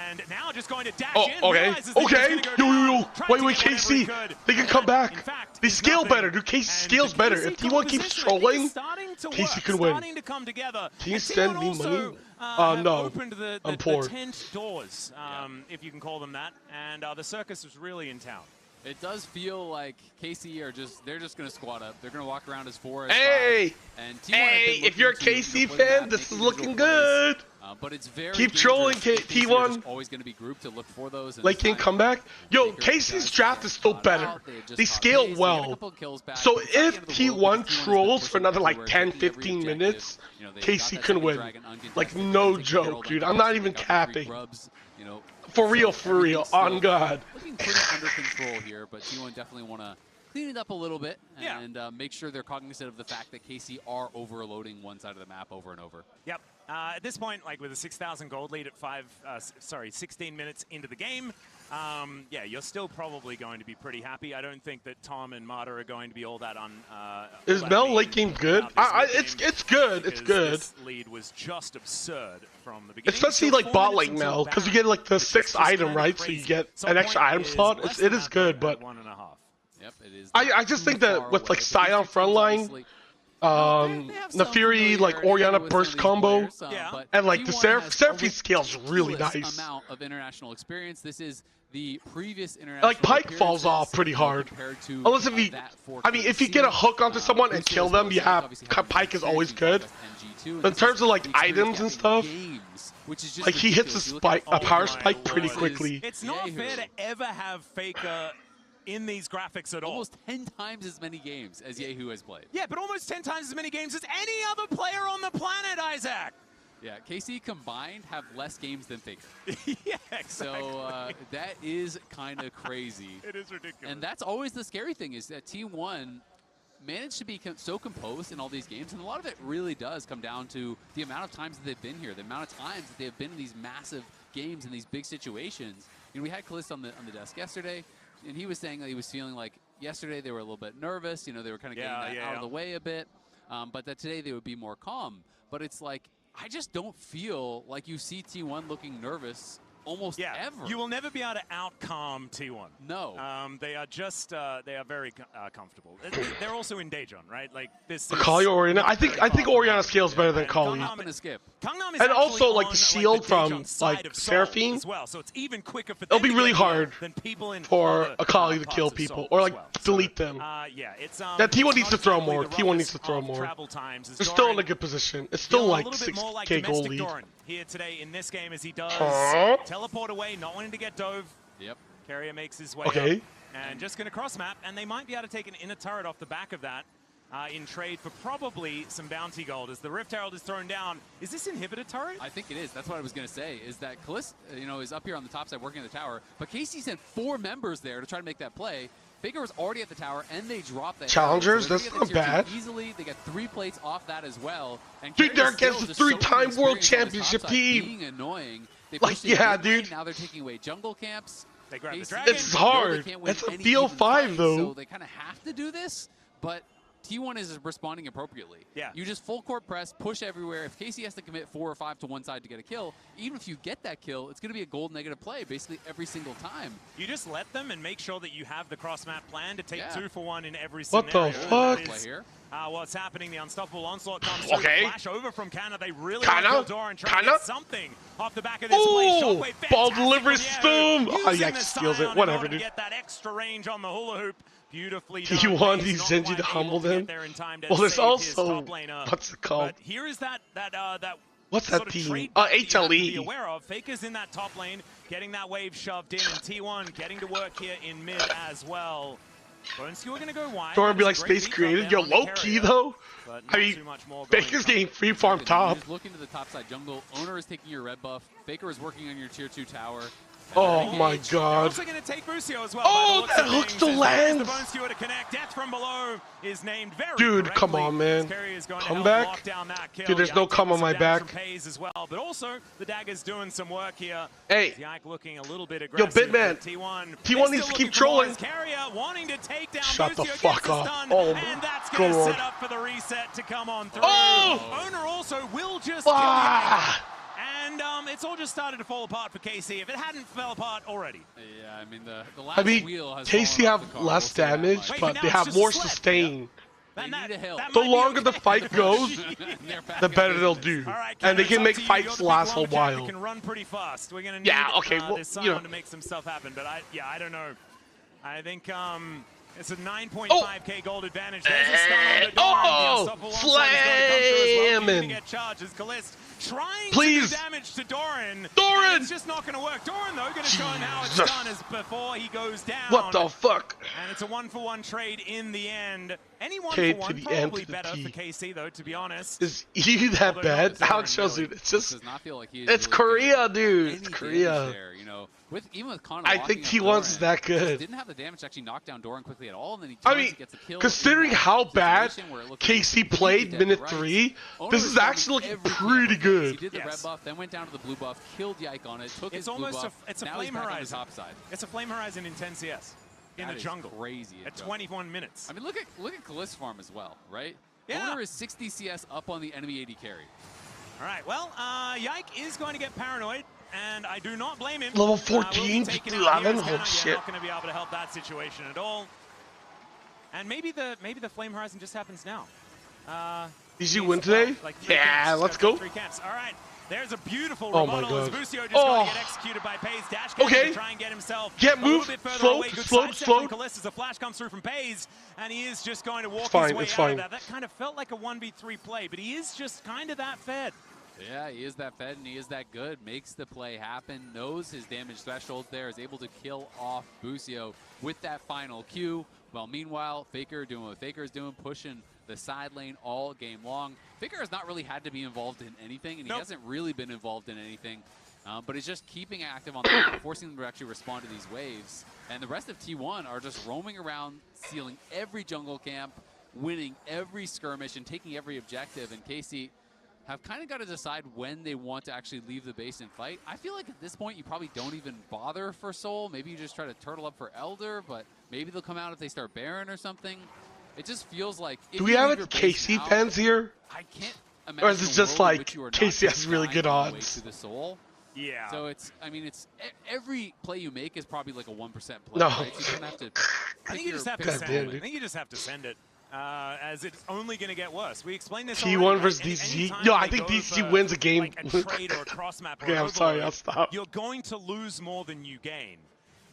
And now just going to dash in. Okay. Okay. Yo. Wait, KC. They can come back. They scale better, dude. KC scales better. If T1 keeps trolling, KC can win. Can you send me money? No. Opened the poor. tent doors, if you can call them that, and the circus was really in town. It does feel like KC are they're just going to squat up. They're going to walk around as 4 as 5. And T1 if you're a KC fan, this is looking good. But it's very keep trolling, T1. Always going to be grouped to look for those. Late game comeback. Yo, KC's draft is still better. They scale well. So if T1 trolls for another like 10, 15 minutes, KC can win. Like no joke, dude. I'm not even capping. For real, on God. Looking pretty under control here, but T1 definitely want to clean it up a little bit and make sure they're cognizant of the fact that KC are overloading one side of the map over and over. Yep. At this point, like with a 6,000 gold lead at 16 minutes into the game, yeah, you're still probably going to be pretty happy. I don't think that Tom and Marta are going to be all that on. Is Mel late game good? It's good. It's good. This lead was just absurd from the beginning. Especially like bot lane Mel, because you get like the 6th item, right? So you get an extra item slot. It is good, but. Yep, it is. I just think that with like Sion frontline, Nefiri, like Orianna burst combo, and like the Seraphine scale's really nice. Amount of international experience. This is the previous international. Like Pike falls off pretty hard. Unless if he, I mean, if you get a hook onto someone and kill them, yeah, Pike is always good. But in terms of like items and stuff, like he hits a power spike pretty quickly. It's not fair to ever have Faker in these graphics at all. Almost 10 times as many games as Yehu has played. Yeah, but almost 10 times as many games as any other player on the planet, Isaac. Yeah, KC combined have less games than Faker. Yeah, exactly. So that is kind of crazy. It is ridiculous. And that's always the scary thing, is that T1 managed to be so composed in all these games, and a lot of it really does come down to the amount of times that they've been here, the amount of times that they've been in these massive games in these big situations. You know, we had Calista on the desk yesterday, and he was saying that he was feeling like yesterday they were a little bit nervous. You know, they were kind of getting that out of the way a bit, but that today they would be more calm. But it's like, I just don't feel like you see T1 looking nervous almost ever. You will never be able to out-calm T1. No. They are just, they are very comfortable. They're also in Daejeon, right? Like this. Kali or Orianna? I think Orianna scales better than Kali. And also like the shield from like Seraphine as well, so it's even quicker for them. It'll be really hard for a Kali to kill people or like delete them. Yeah, it's that T1 needs to throw more. T1 needs to throw more. They're still in a good position. It's still like 6K gold lead. Here today in this game as he does teleport away, not wanting to get dove. Yep. Carrier makes his way up and just going to cross map, and they might be able to take an inner turret off the back of that in trade for probably some bounty gold as the Rift Herald is thrown down. Is this inhibitor turret? I think it is. That's what I was going to say, is that Calista, you know, is up here on the top side working the tower, but KC sent 4 members there to try to make that play. Faker was already at the tower, and they dropped that. Challengers, so that's not bad. Easily, they get 3 plates off that as well. And dude, they're against the 3-time world championship team. Being annoying. Like, yeah, dude. Now they're taking away jungle camps. They grab the dragon. It's hard. It's a BO5 though. So they kind of have to do this, but T1 is responding appropriately. Yeah. You just full court press, push everywhere. If KC has to commit 4 or 5 to one side to get a kill, even if you get that kill, it's going to be a gold negative play basically every single time. You just let them and make sure that you have the cross-map plan to take 2 for 1 in every What scenario. the fuck? What's happening? The unstoppable onslaught comes through. Okay. Flash over from Kana. They really Kana? want to kill Doran, trying to get something off the back of this play. Oh, Shockwave, ball fantastic delivery from stoom. Yahoo, Oh, using yeah, the steals Scion it. in Whatever, order to dude. get that extra range on the hula hoop. Beautifully done. He won. He's He not sent you quite to humble able get them. there in time to Well, there's save his also top laner. what's it called? But here is that What's sort that of team? trade back that you have to be HLE. aware of. Faker's in that top lane, getting that wave shoved in, and T1 getting to work here in mid as well. Boneskew are going to go wide. Doran be like space created. Yo, low key though. I mean, Faker's getting free farm top. Just look into the top side jungle. Owner is taking your red buff. Faker is working on your tier 2 tower. Oh my They're god. also going to take Busio as well. Oh, that hooks the lens. The Boneskewer to connect. Death from below is named very Dude, come correctly. on, man. Kerry is going to Come help back. lock down that kill. Dude, there's no Yike come on taking my some damage back. from Pays as well, but also the Dagger's doing some work here. Hey. Yike looking a little bit Yo, aggressive. Bitman. T1 needs to keep trolling. Carrier wanting to take down Shut the Busio, fuck gets up. Stun, Oh, and that's going to come on. set up for the reset to come on through. Oh! Owner also will just kill Yike. Ah. And it's all just started to fall apart for KC. If it hadn't fell apart already. Yeah, I mean, the last I mean, wheel has KC fallen have off the car, less we'll say that damage, much. Wait, but now they it's have just more a slip. sustain. They need a help. The might be longer the okay. fight goes, They're back the in better they'll business. do. All right, And they Cameron, can make it's up to you. fights You're the big last a lumberjack while. that can run pretty fast. We're gonna need Yeah, okay, well, this you Scion know. to make some stuff happen. But I don't know. I think it's a 9.5k gold advantage. There's a stun on the door. Oh, The unstoppable onside is gonna come through as well. He's slamming. gonna get charged as Kalist trying Please. to do damage to Doran. Doran! And it's just not gonna work. Doran though gonna show him how it's Jesus. done as before he goes down. What the fuck? And it's a 1-for-1 trade in the end. Any K 1-for-1 to the N probably to the better T. for KC though, to be honest. Is he that Although bad? not Doran, Alex shows really. you. It's just, Does not feel like he is it's really Korea, getting dude. any It's damage Korea. there, you know. Even with Kana I locking think up T1's is Doran, that good. Didn't have the damage to actually knock down Doran quickly at all, and then he I turns mean, and gets a kill. considering in that how bad situation where it looked like he KC was played completely dead minute to rights. 3, Owner this was is actually farming looking every pretty camp. good. He did the Yes. red buff, then went down to the blue buff, killed Yike on it, took his blue almost buff. it's a now Flame he's back on the Horizon. top side. It's a Flame Horizon in 10 CS in That the is jungle crazy at jungle. 21 minutes. I mean, look at Kalist farm as well, right? Yeah. Owner is 60 CS up on the enemy AD carry. All right, well, Yike is going to get paranoid, and I do not blame him. Level Will 14 be taken to out here 11? as Kana. Oh, Yeah, shit. not going to be able to help that situation at all. And maybe the Flame Horizon just happens now. Did you win today? Like 3 Yeah, camps, let's just got go. 3 camps. All right, there's a beautiful Oh my rebuttal as God. Busio just Oh. going to get executed by Pays. Dash Cannon Okay. to try and get himself Get a little moved, bit further float, away. Good float, sidestep float. from Kalist as a flash comes through from Pays, and he is just going to walk fine, his way it's out fine. of that. That kind of felt like a 1v3 play, but he is just kind of that fed. Yeah, he is that fed and he is that good. Makes the play happen, knows his damage threshold there, is able to kill off Busio with that final Q. Well, meanwhile, Faker doing what Faker is doing, pushing the side lane all game long. Faker has not really had to be involved in anything, and he hasn't really been involved in anything. But he's just keeping active on the map, forcing them to actually respond to these waves. And the rest of T1 are just roaming around, sealing every jungle camp, winning every skirmish, and taking every objective. And KC have kind of got to decide when they want to actually leave the base and fight. I feel like at this point you probably don't even bother for Soul. Maybe you just try to turtle up for Elder, but maybe they'll come out if they start Baron or something. It just feels like... Do we have any KC fans here? I can't imagine Or is it a just world in like which you are not KC has just really dying good on the way odds? to the Soul. Yeah. So it's, I mean, it's every play you make is probably like a 1% play. No. Right? So you don't have to. I think you just have to God send damn, it. I dude. think you just have to send it, as it's only going to get worse. We explained this T1 already, versus right? DCG. Anytime Yo, I they think go DCG for, wins a game. like a trade or a cross map or Okay, an I'm sorry, overload, I'll stop. You're going to lose more than you gain.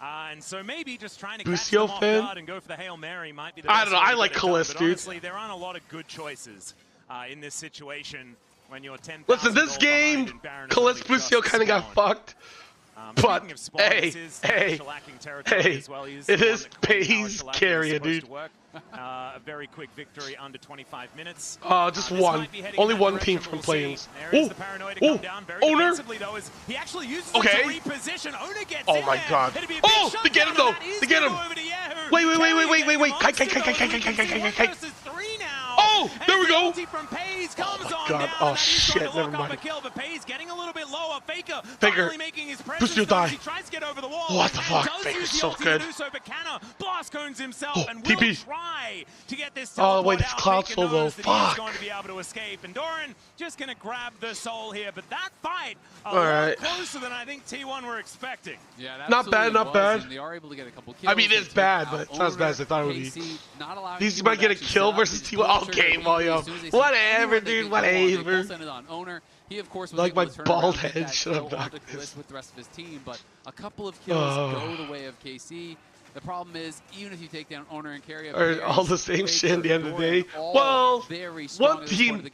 And so maybe just trying to Busio catch them off fan? guard and go for the Hail Mary might be the I best don't know, way I to like get it done. Kalist, But dude. honestly, there aren't a lot of good choices in this situation when you're 10,000 Listen, this gold game, behind and Baron is only Kalist just Busio kind of got spawned. fucked. Speaking But, of spawn, hey, this is hey, shellacking territory hey, as well. He's it the one is that Queen Tower Pays shellacking is carrier, supposed dude. to work. A very quick victory under 25 minutes. Just This one. might be heading Only in that one direction, team but from we'll see. Playins. There is Ooh, the paranoid to come ooh, down very Owner. defensively, though, as he actually uses Okay. it to reposition. Owner gets Oh in my there. God. It'd be a big Oh, shot they get him, down, though. and that is They get gonna him. go over to Yahoo. Wait, wait, wait, Kerry wait, wait, getting wait. the Kite, monster kite, kite, going. kite, We kite, can kite, see kite, one kite. versus 3 now. Oh, And there we the go. ulti from Pays comes my on God. down. Oh, That is shit, going to never lock up a mind. kill, but Pays getting a little bit lower. Faker Faker. finally making his presence Busio known as die. he tries to get over the wall. What the and fuck? does Faker's use the so ulti good. to do so, but Kana blocks fast cones himself and will TP. try to get this Oh, wait, teleport it's out. Cloud's Faker full though. knows that he is Fuck. going to be able to escape. And Doran just going to grab the soul here. But that fight, a All lot right. closer than I think T1 were expecting. Yeah, it Not bad, absolutely not was, bad. and they are able to get a couple kills. I mean, They it's take bad, out but it's not as bad as I thought it would be. KC not allowing These T1 might get a to kill set up. versus They just T1. pull Okay, trigger well, immediately yo. as soon as they see Whatever, anyone they dude, can go on, they whatever. full send it on Owner. He, of course, was Like able my to turn bald around and get head that shut kill up onto back. Kalist with the rest of his team, but a couple of kills go the way of KC. The problem is, even if you take down Owner and Carry, Or all the same shit at the end of the day. Well, one team,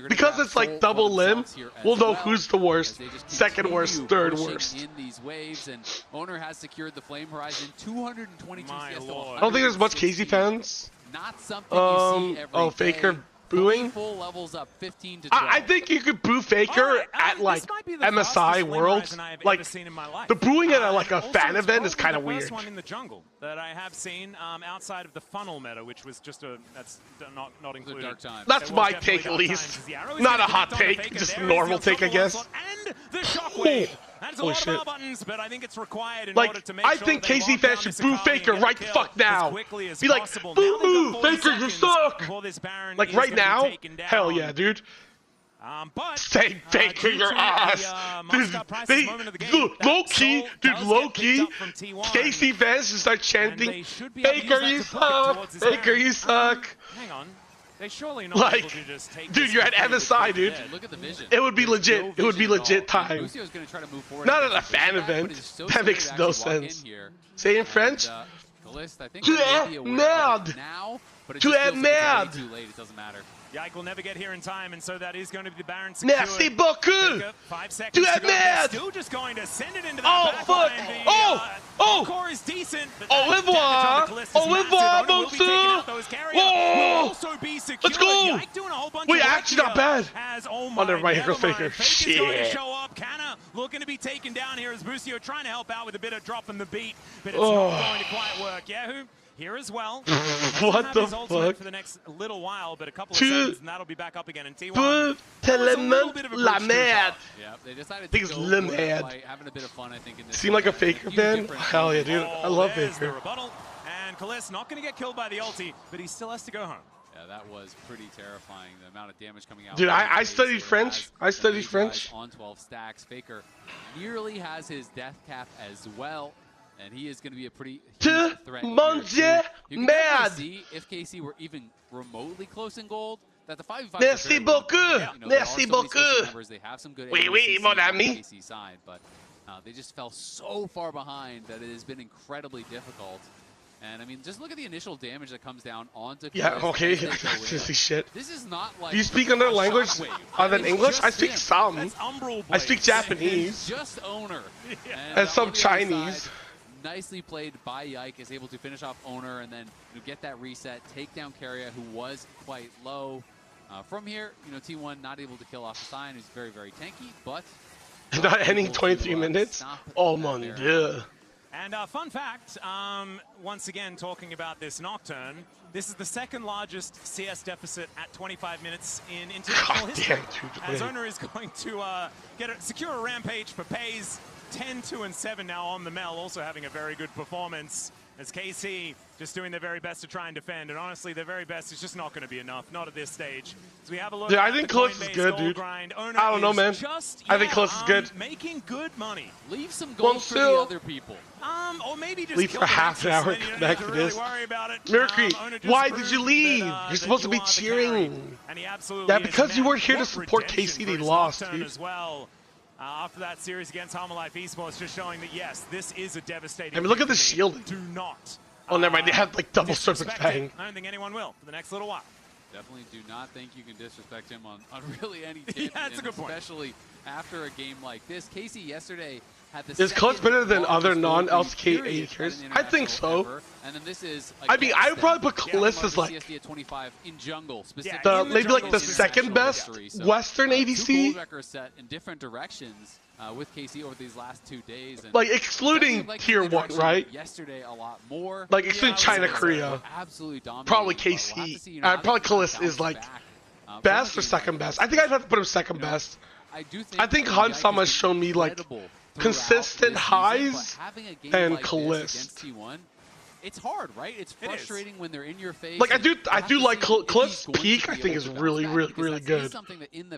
because it's like double limb, we'll know who's the worst, second worst, third worst. In these waves, and Owner has secured the Flame Horizon, 222 CS to I don't think there's much KZ fans. Not something you see every Faker day. booing. Full levels up 15 to 12. I think you could boo Faker at like MSI Worlds. Like the booing at like a fan event is kind of weird. The first one in the jungle that I have seen outside of the funnel meta, which was just that's not included. Dark time. That's my take at least. Not a hot take, just normal take, I guess. And the shockwave. That's a lot of R buttons, but I think it's required in order to make sure I think they KC lock fans down should boo Misakami Faker and get right the the kill fuck now. as quickly as Be like, possible. boo Now they've boo, got 40 Faker, you seconds suck. before this Baron Like is right gonna be now? taken down. Hell yeah, dude. But Say Faker due your to ass. the, Dude, Moscow Price's they, moment of the game, that low key, soul dude, does low get picked key, up from T1, KC fans just start and chanting, they should be able to use Faker, that you to book it suck. towards his Faker, Baron. you suck. Hang on. They surely not Like, able to just take dude, this you're at completely MSI, dude. Yeah, look at the vision. It would be There's legit. no It would be vision at legit all. And time. Lucio's gonna try to move forward Not and at a get fan the vision back, event. but it's so That scary makes to no actually walk in sense. here. Say in And, French? Kalist, I think Tu they may es be aware of merde. it now, but it Tu just es feels like it's merde. way too late. It doesn't matter. Yike will never get here in time, and so that is going to be the Baron secured. Merci beaucoup. Faker, 5 seconds Tu to es go. They're merde. still just going to send it into Oh, that fuck. backline. Oh. Core is decent, but Au that revoir. damage on the Kalist is Au revoir, massive. Owner will be taking monsieur. out those carrier. Whoa. Will also be secured. Let's go. Yike doing a whole bunch Wait, of work actually not here bad. As, oh never mind, here never goes Faker. mind. Faker's going to Shit. show up. Kana looking to be taken down here as Busio trying to help out with a bit of drop in the beat, but it's Oh. not going to quite work. Yahoo here as well. What the His ultimate fuck? for the next little while, but a couple of Tu seconds and that'll be back up again in T1. Peu That was a little tellement bit of a la bridge too merde. Yeah, they decided think to it's go Le for it Mad. by having a bit of fun, I think, in this Seem like a one. There's Faker few fan? different Hell yeah, things. dude. I love there's the Faker. rebuttal, and Kalist not going to get killed by the ulti, but he still has to go home. Yeah, that was pretty terrifying, the amount of damage coming out. Dude, from I KC studied French. as I studied the big French. guys on 12 stacks. Faker nearly has his death cap as well, and he is going to be a pretty huge threat Mon here, Dieu, too. You can definitely merde. see if KC were even remotely close in gold, that the 5v5 Merci beaucoup. Merci beaucoup. They have some good Oui, oui, ADCC mon on the ami. KC side, but they just fell so far behind that it has been incredibly difficult. And I mean, just look at the initial damage that comes down onto Yeah, Kalist okay. as they go in. Holy shit. This is not like Do you speak another language Shockwave. other than It's English? just I speak him. some. That's Umbral I speak Blades. Japanese. It's just Owner. And some on the other Chinese. side, nicely played by Yike, is able to finish off Owner and then get that reset, take down Carrier, who was quite low. From here, T1 not able to kill off the sign, who's very, very tanky, but Not ending able to, 23 minutes? stop Oh, that mon Baron. Dieu. And fun fact, once again talking about this Nocturne, this is the second largest CS deficit at 25 minutes in international God history. damn, dude. As Owner is going to secure a rampage for Pays 10, 2, and 7 now on the Mel, also having a very good performance. As KC just doing their very best to try and defend, and honestly, their very best is just not going to be enough, not at this stage. So we have a look Dude, I at think the Kalist is Coinbase good, gold dude. grind. Owner I don't know, is man. Just, I think Kalist is good. Making good money. Leave some gold for the other people. Or maybe just Leave kill for the half an Nexus, hour, and then you don't come have back to for really this. worry about it. Mercury, Owner just why did proved you leave? that, You're supposed to be you are the cheering. carry, and he absolutely Yeah, is. because you Man, weren't here to what support redemption KC, they for his lost, Nocturne dude. as well. After that series against Hama Life Esports, just showing that yes, this is a devastating. I mean, look at the victory. shielding. Do not. Oh, never mind. They have like double Serpent disrespect Fang. it. I don't think anyone will for the next little while. Definitely do not think you can disrespect him on really any tip. Yeah, that's a good point. Especially after a game like this. Casey yesterday had the Is Kalist better than other non-LCK AD carries? I think so. And then this is I mean, I would probably put Kalist as like CSD at 25 in jungle specifically. the in the maybe like jungle the is second best Western Two ADC, gold records set in different directions with KC over these last 2 days. And like excluding definitely like tier the 1, direction right? Yesterday a lot more. Like excluding China, Korea. Absolutely dominating. Probably but we'll have to KC. see, how Probably they can Kalist bounce is like back, from a best or game second like best. this. I think I'd have to put him second best. I think Hansama has shown me like consistent highs and Kalist. it's hard, right? It's frustrating when they're in your face. Like I do like Cliff's peak. I think is really good.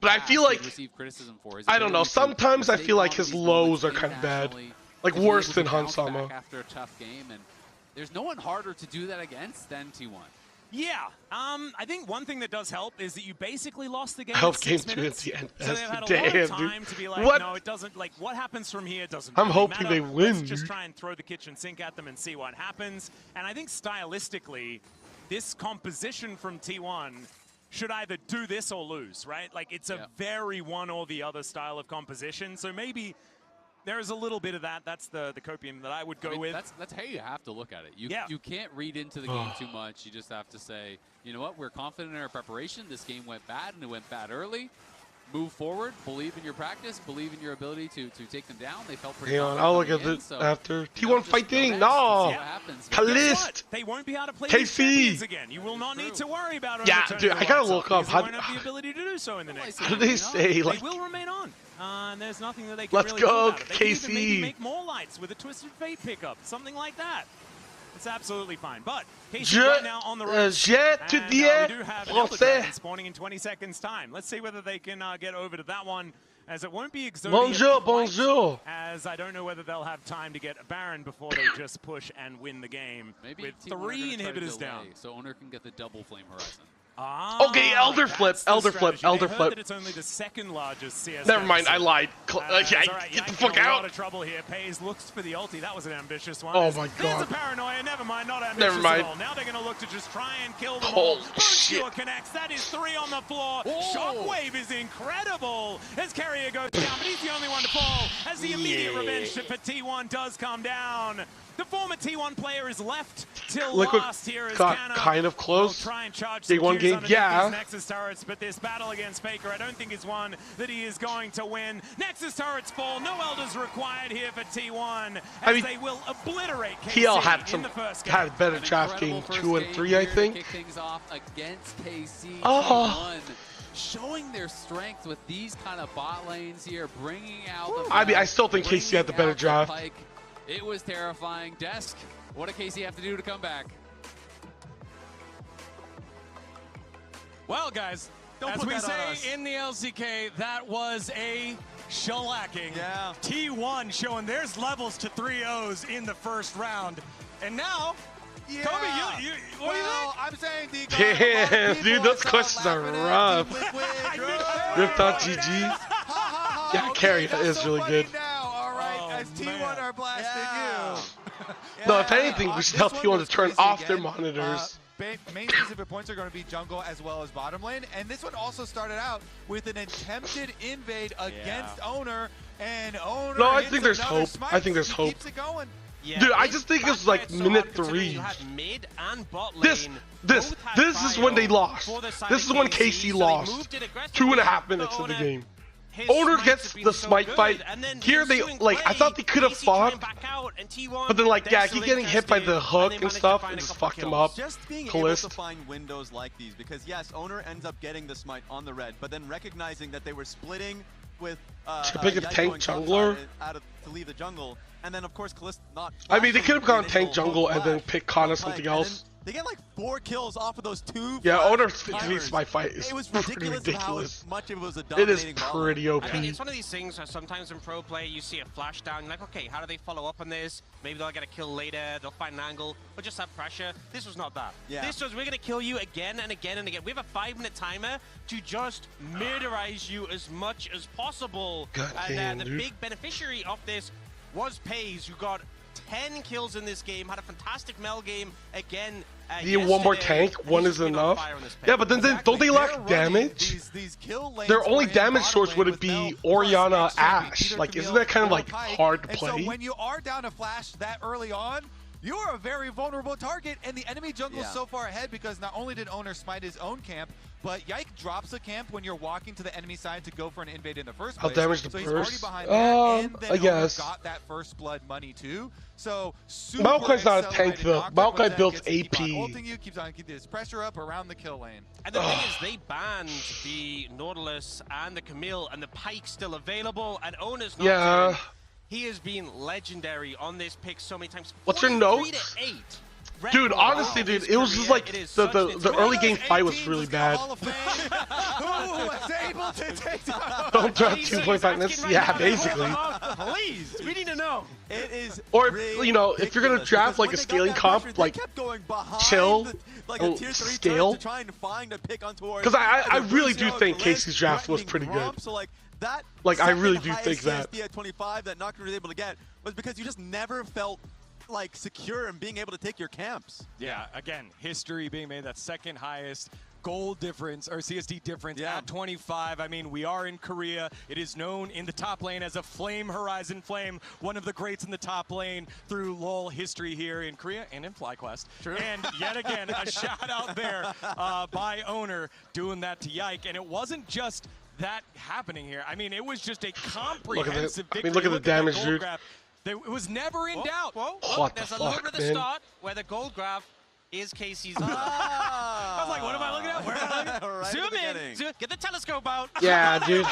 But I feel like I don't know. Sometimes I feel like his lows are kind of bad, like worse than Hansama. After a tough game, and there's no one harder to do that against than T1. Yeah, I think one thing that does help is that you basically lost the game. I hope in 6 game 2 minutes. at the end. So they've had a lot of time to be like, what? no, it doesn't. Like, what happens from here doesn't. I'm really hoping matter. they win. Let's just try and throw the kitchen sink at them and see what happens. And I think stylistically, this composition from T1 should either do this or lose, right? Like, it's a very one or the other style of composition. So maybe there is a little bit of that. That's the copium that I would go with. That's how you have to look at it. You can't read into the game too much. You just have to say, you know what, we're confident in our preparation. This game went bad, and it went bad early. Move forward. Believe in your practice. Believe in your ability to take them down. They felt pretty confident. I'll look at it after. T1 fighting. No. Kalist. They won't be able to play KC again. You will not need to worry about it. Yeah, dude, I gotta look up. They won't have the ability to do so in the next game. How do they say, like... They will remain on. And there's nothing that they can Let's really do go, about it. They can even maybe KC. make more lights with a Twisted Fate pickup. Something like that. It's absolutely fine. But KC right now on the road. Je te dis we do have an Elder Dragon français. spawning in 20 seconds time. Let's see whether they can get over to that one, as it won't be Exodia Bonjour, quite, bonjour. as I don't know whether they'll have time to get a Baron before they just push and win the game. Maybe with T1 3 are gonna try to inhibitors delay, down. so Owner can get the double Flame Horizon. Okay, Elder Flip, Elder Flip, Elder Flip. That it's only the second largest CS. Never mind, I lied. Right. Get the fuck out. A lot of trouble here. Pays looks for the ulti. That was an ambitious one. Oh my There's a god. paranoia. Never mind, not ambitious Never mind. at all. Now they're going to look to just try and kill them Holy all. shit. Bonjour connects. That is 3 on the floor. Shockwave is incredible as Carrier goes down, but he's the only one to fall as the immediate revenge for T1 does come down. The former T1 player is left till Liquid last here as got Canna kind of close. will try and charge Day some one Qs game, underneath yeah. these Nexus turrets, but this battle against Faker, I don't think is one that he is going to win. Nexus turrets fall. No Elders required here for T1, as they will obliterate KC TL had in the first game. had better draft game 2 and 3, I think. Kick things off against KC. Oh. T1 showing their strength with these kind of bot lanes here, bringing out the I mean, I still think KC had the better draft. Pike. It was terrifying. Desk, what did KC have to do to come back? Well, guys, as we say in the LCK, that was a shellacking. Yeah. T1 showing there's levels to 3-0s in the first round. And now, Yeah. Kobe, you what do you think? I'm saying Damn, dude, those questions are rough. Ripped out GG. Yeah, Carry is really good. Now, all right, as T1 are blasting you. No, if anything, we should help T1 to turn off their monitors. Main specific points are going to be jungle as well as bottom lane, and this one also started out with an attempted invade against Owner, and Owner. No, I think there's hope. Smite. I think there's He hope. keeps it going. Yeah, Dude, I just think it's like so minute hard considering 3. You had mid and bot This lane, is both had when they Cryo lost. for the side This of is when KC, KC so they lost. moved it aggressively, 2.5 but minutes of the Owner- game. his Owner smites gets have been the so smite good, fight. and then Here they, ensuing like, I play, thought they could have KC try and fought. back out, and T1, But then, like, yeah, desperately keep getting hit by the tested, hook they and managed to stuff find and a just couple fucked him kills. up. Just being Kalist. able to find windows like these, because yes, Owner ends up getting the smite on the red, but then recognizing that they were splitting with Should pick a Yike tank going jungler. to leave the jungle, and then of course Kalist not. I mean, they could have gone flashing tank the jungle initial and then flash pick Kana on something Pike, and else. then they get like 4 kills off of those 2. Yeah, flash Owner's timers. my fight is It was pretty ridiculous, how ridiculous. much it was a It is dominating ball. pretty OP. I mean, it's one of these things where sometimes in pro play, you see a flash down, you're like, okay, how do they follow up on this? Maybe they'll get a kill later, they'll find an angle, or just have pressure. This was not that. Yeah. This was, we're going to kill you again and again and again. We have a 5-minute timer to just murderize you as much as possible. God And damn, the dude. big beneficiary of this was Pays, who got 10 kills in this game, had a fantastic Mel game again. You need one more yesterday, tank, and one he's is been on enough. fire on this pick. Yeah, but then don't they lack damage? These kill lanes Their only for him damage bottom source lane would with it be Mel Orianna plus extra Ashe? Peter Like, Camille isn't that kind of or like Pike. hard to And play? so when you are down a flash that early on, you're a very vulnerable target, and the enemy jungle is so far ahead because not only did Owner smite his own camp, but Yike drops a camp when you're walking to the enemy side to go for an invade in the first place. I'll damage the so he's already burst. behind that, and then I guess. Owner got that first blood money too. So super Maokai's not a tank accelerated though. knockdown, Maokai which then builds gets to keep on AP. ulting you, keeps on keeping this pressure up around the kill lane. And the thing is, they banned the Nautilus and the Camille, and the Pike's still available, and Owner's not Yeah. doing. He has been legendary on this pick so many times. What's your 43 note? to 8. Dude, honestly, dude, it was just like the early game fight was really bad. Who was able to take down? Don't drop 2.5 minutes. Yeah, basically. Please, we need to know. It is Or, you know, if you're gonna draft like a scaling comp, like chill, scale. Because I really do think Casey's draft was pretty good. So like that, like I really do think that. At 25 that Nocturne was able to get was because you just never felt like secure in being able to take your camps. Yeah, again, history being made, that second highest goal difference or CSD difference at 25. I mean, we are in Korea. It is known in the top lane as a Flame Horizon Flame, one of the greats in the top lane through LoL history here in Korea and in FlyQuest. True. And yet again, a shout out there by Owner doing that to Yike. And it wasn't just that happening here. I mean, it was just a comprehensive victory. Look at the damage, dude. It was never in doubt. What There's the a little fuck, bit of the start where the gold graph is Casey's. I was like, what am I looking at? Where am I looking at? Right Zoom in. Get the telescope out. Yeah, dude.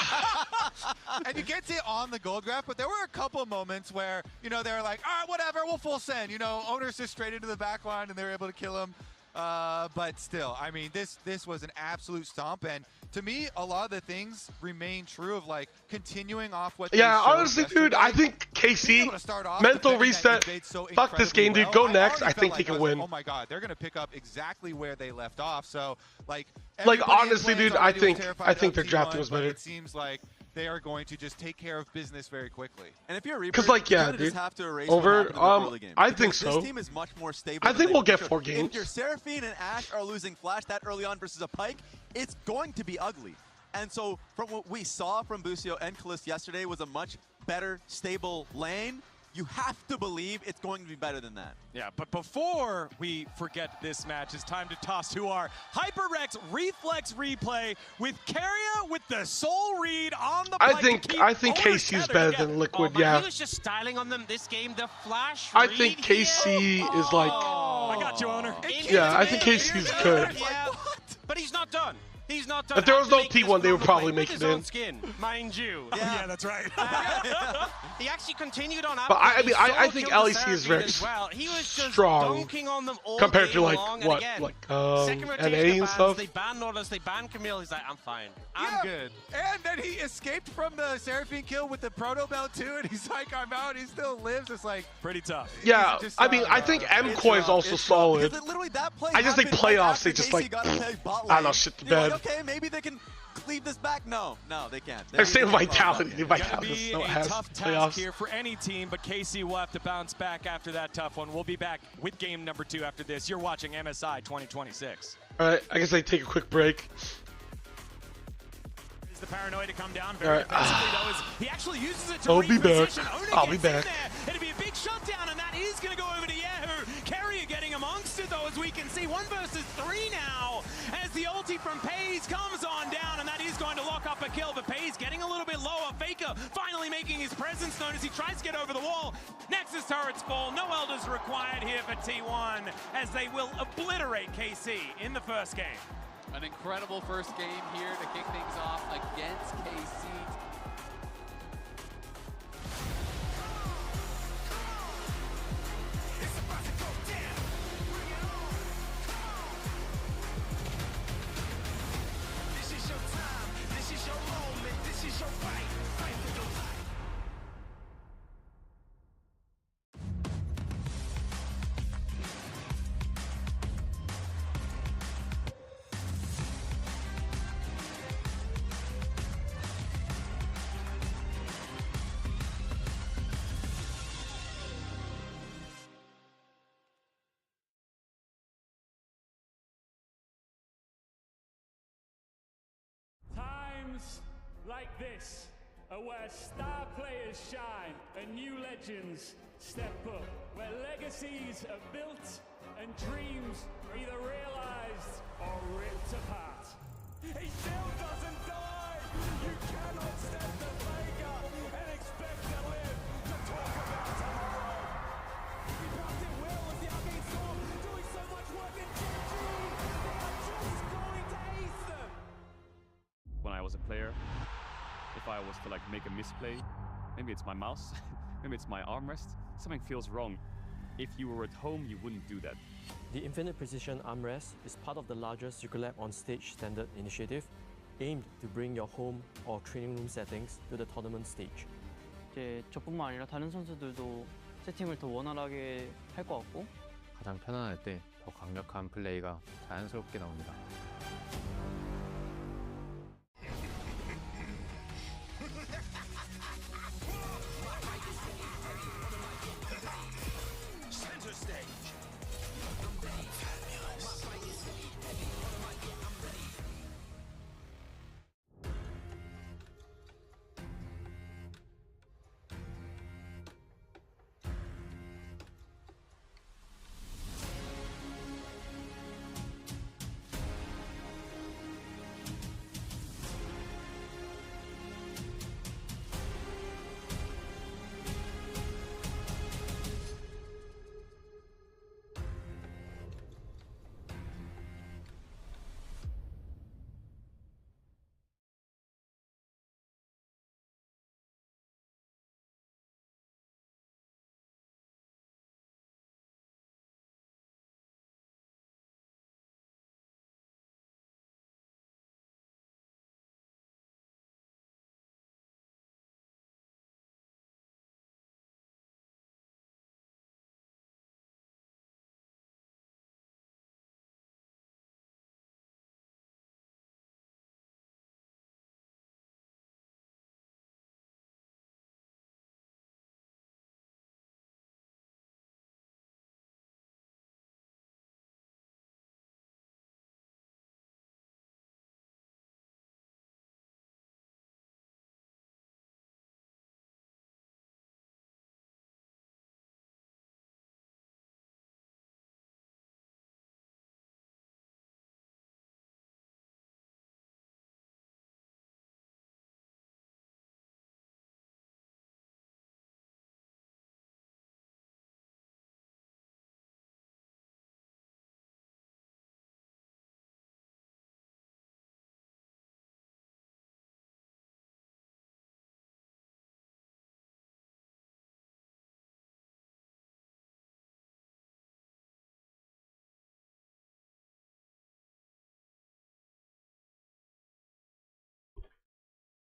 And you can't see it on the gold graph, but there were a couple moments where, you know, they were like, all right, whatever, we'll full send. You know, Owner's just straight into the back line, and they were able to kill him. But still, I mean, this was an absolute stomp, and to me, a lot of the things remain true of like continuing off what. Yeah, honestly, dude, I think KC mental reset. Fuck this game, dude. Go next. I think they can win. Oh my God, they're gonna pick up exactly where they left off. So like honestly, dude, I think their drafting was better. It seems like they are going to just take care of business very quickly. And if you're a Reaper, because like dude, over. I think so. This team is much more stable. I think we'll get 4 games. If your Seraphine and Ashe are losing Flash that early on versus a Pyke, it's going to be ugly. And so from what we saw from Busio and Kalist yesterday was a much better, stable lane. You have to believe it's going to be better than that. Yeah, but before we forget this match, it's time to toss to our HyperX Reflex replay with Keria with the soul read on the Pyke. I think KC's better than Liquid, yeah. He was just styling on them this game. The flash I think KC is like... I got you, Owner. Yeah, I think KC's good. Yeah, but he's not done. He's not done. If there was no T1, they would probably make it in. Skin, mind you. Yeah, that's right. He actually continued on. But I think LEC is very He was just strong on them all compared to like long. what, like NA and stuff. They banned Nautilus, they banned Camille. He's like, I'm fine. I'm good. And then he escaped from the Seraphine kill with the Proto Belt too, and he's like, I'm out. He still lives. It's like pretty tough. Yeah, I mean, I think MCoy is also solid. I just think playoffs, they just like, I don't know, shit the bed. Okay, maybe they can leave this back. No, they can't. I say Vitality. Vitality is so a tough task here for any team, but KC will have to bounce back after that tough one. We'll be back with game number 2 after this. You're watching MSI 2026. All right, I guess I take a quick break. The paranoia to come down very aggressively, though, as he actually uses it to I'll be back. I'll be back. It'll be a big shutdown, and that is going to go over to Yahoo. Keria getting amongst it, though, as we can see. 1 versus 3 now, as the ulti from Payze comes on down, and that is going to lock up a kill. But Payze getting a little bit lower. Faker finally making his presence known as he tries to get over the wall. Nexus turrets fall. No Elders required here for T1, as they will obliterate KC in the first game. An incredible first game here to kick things off against KC. This is your time, this is your moment, this is your fight. Fight for your life. Times like this are where star players shine and new legends step up, where legacies are built and dreams are either realized or ripped apart. He still doesn't die! You cannot step the Faker and expect to live to talk about tomorrow! He passed it well as the Arcane Storm doing so much work in DCG! They are just going to ace them! When I was a player, if I was to like make a misplay, maybe it's my mouse, maybe it's my armrest, something feels wrong. If you were at home, you wouldn't do that. The Infinite Precision Armrest is part of the larger Circulab on Stage standard initiative, aimed to bring your home or training room settings to the tournament stage. 이제 저뿐만 아니라 다른 선수들도 세팅을 더 원활하게 할 것 같고 가장 편안할 때 더 강력한 플레이가 자연스럽게 나옵니다.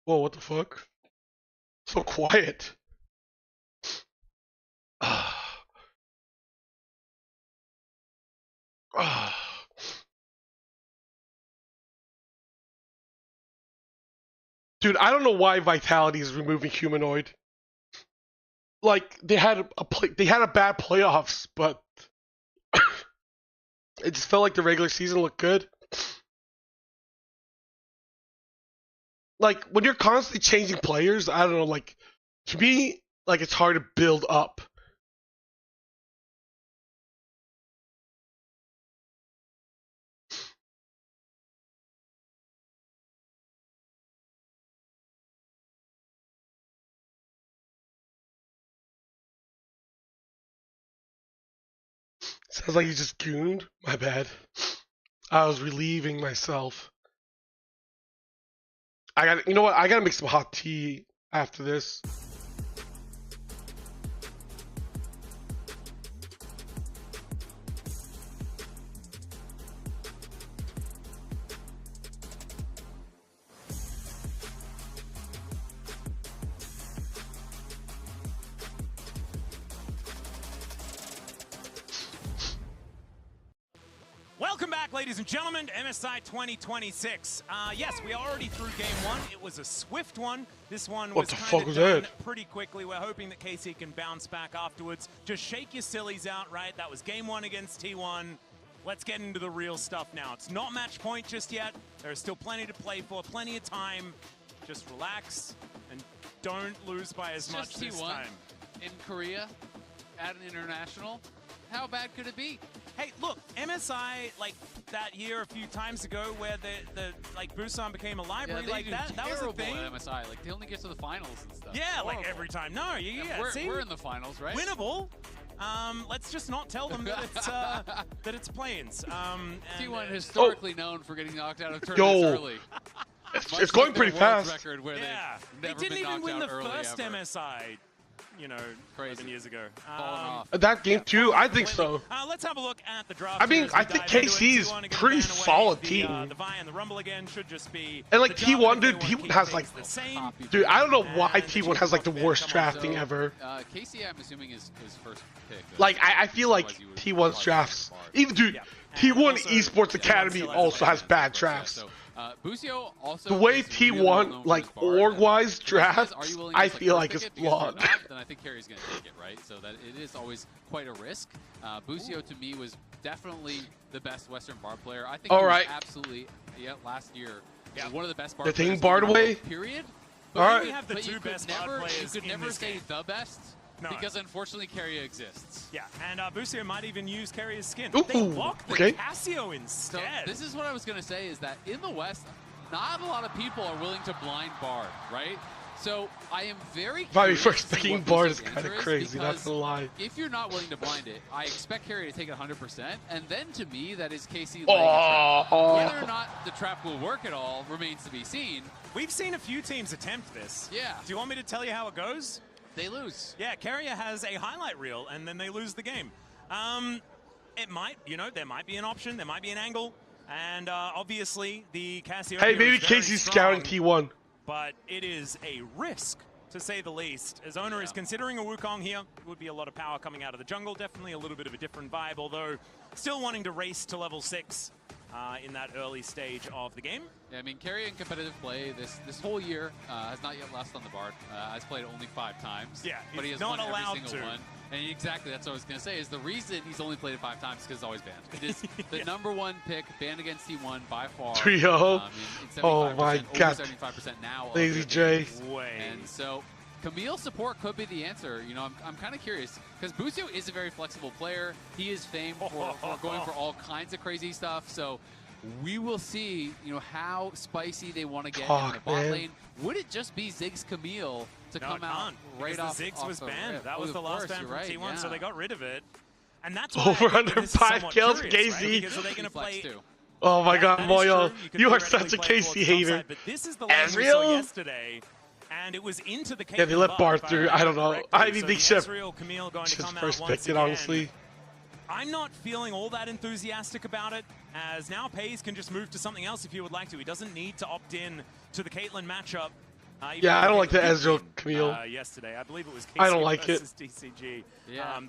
Whoa, what the fuck? So quiet. Dude, I don't know why Vitality is removing Humanoid. Like they had a bad playoffs, but it just felt like the regular season looked good. Like when you're constantly changing players, I don't know, like to me, like it's hard to build up. Sounds like you just gooned. My bad. I was relieving myself. You know what? I gotta make some hot tea after this. Welcome back, ladies and gentlemen, to MSI 2026. Yes, we are already through game one. It was a swift one. This one was kind of done pretty quickly. We're hoping that KC can bounce back afterwards. Just shake your sillies out, right? That was game one against T1. Let's get into the real stuff now. It's not match point just yet. There is still plenty to play for, plenty of time. Just relax and don't lose by as much this time. In Korea, at an international, how bad could it be? Hey, look, MSI, like that year a few times ago where the like Busan became a library, yeah, like that was a thing. At MSI, like they only get to the finals and stuff. Yeah, like every time. No, we're in the finals, right? Winnable. Let's just not tell them that it's that it's Playins. T1 historically known for getting knocked out of tournaments early. It's going pretty fast. Record where they didn't even win the first MSI. you know, Crazy. 11 years ago. That game too, I think so. Let's have a look at the draft. I mean, I think KC's pretty solid team. The Vi and the Rumble again should just be. And like T1, dude, T1 has like, dude, I don't know why T1 has like the worst drafting ever. KC, I'm assuming is his first pick. Like I feel like T1's drafts, even dude, T1 Esports Academy also has bad drafts. Busio also the way T1 like org-wise drafts, I feel like is flawed. Then I think Carrie's gonna take it, right? So that it is always quite a risk. Busio to me was definitely the best Western Bard player. I think he was absolutely last year one of the best Bard They're taking players Bard away. Period. All right. We have the two best Bard players. You could never say the best. No. Because unfortunately, Carrier exists. Yeah, and Busio might even use Carrier's skin. Ooh, they block the Casio instead. So this is what I was going to say, is that in the West, not a lot of people are willing to blind Bard, right? So I am very curious first picking Bard is kind of crazy, not gonna lie. If you're not willing to blind it, I expect Carrier to take it 100%, and then to me, that is KC laying a trap. Whether or not the trap will work at all remains to be seen. We've seen a few teams attempt this. Yeah. Do you want me to tell you how it goes? They lose. Yeah, Carrier has a highlight reel, and then they lose the game. It might, you know, there might be an option, there might be an angle, and obviously the Casio. Hey, maybe Casey's scouting T1. But it is a risk, to say the least. As Owner is considering a Wukong here, it would be a lot of power coming out of the jungle. Definitely a little bit of a different vibe, although still wanting to race to level 6 in that early stage of the game. Yeah, I mean, Carrier in competitive play this whole year has not yet lost on the Bard. Has played only 5 times. Yeah, but he has not won allowed every single one. And exactly, that's what I was going to say, is the reason he's only played it 5 times is because it's always banned. It is the #1 pick, banned against T1 by far. 3-0. Oh my god. 75% now. Lazy J. And so Camille support could be the answer. You know, I'm kind of curious, because Busio is a very flexible player. He is famed for going for all kinds of crazy stuff. So we will see, you know, how spicy they want to get in the bot lane. Would it just be Ziggs Camille to come out right off? The Ziggs was banned. That was the last ban from T1, so they got rid of it. And that's over under 5 kills, Casey. Right? So they're gonna play. Oh my god, Moyo, you are such a Casey hater. But this is the lane we saw yesterday, and it was into the yeah, they let Bard through. I don't know. I mean, they should just first picked it, honestly. I'm not feeling all that enthusiastic about it, as now Pays can just move to something else if he would like to. He doesn't need to opt in to the Caitlyn matchup. Yeah, I don't like the Ezreal Camille. Yesterday, I believe it was I don't like it. DCG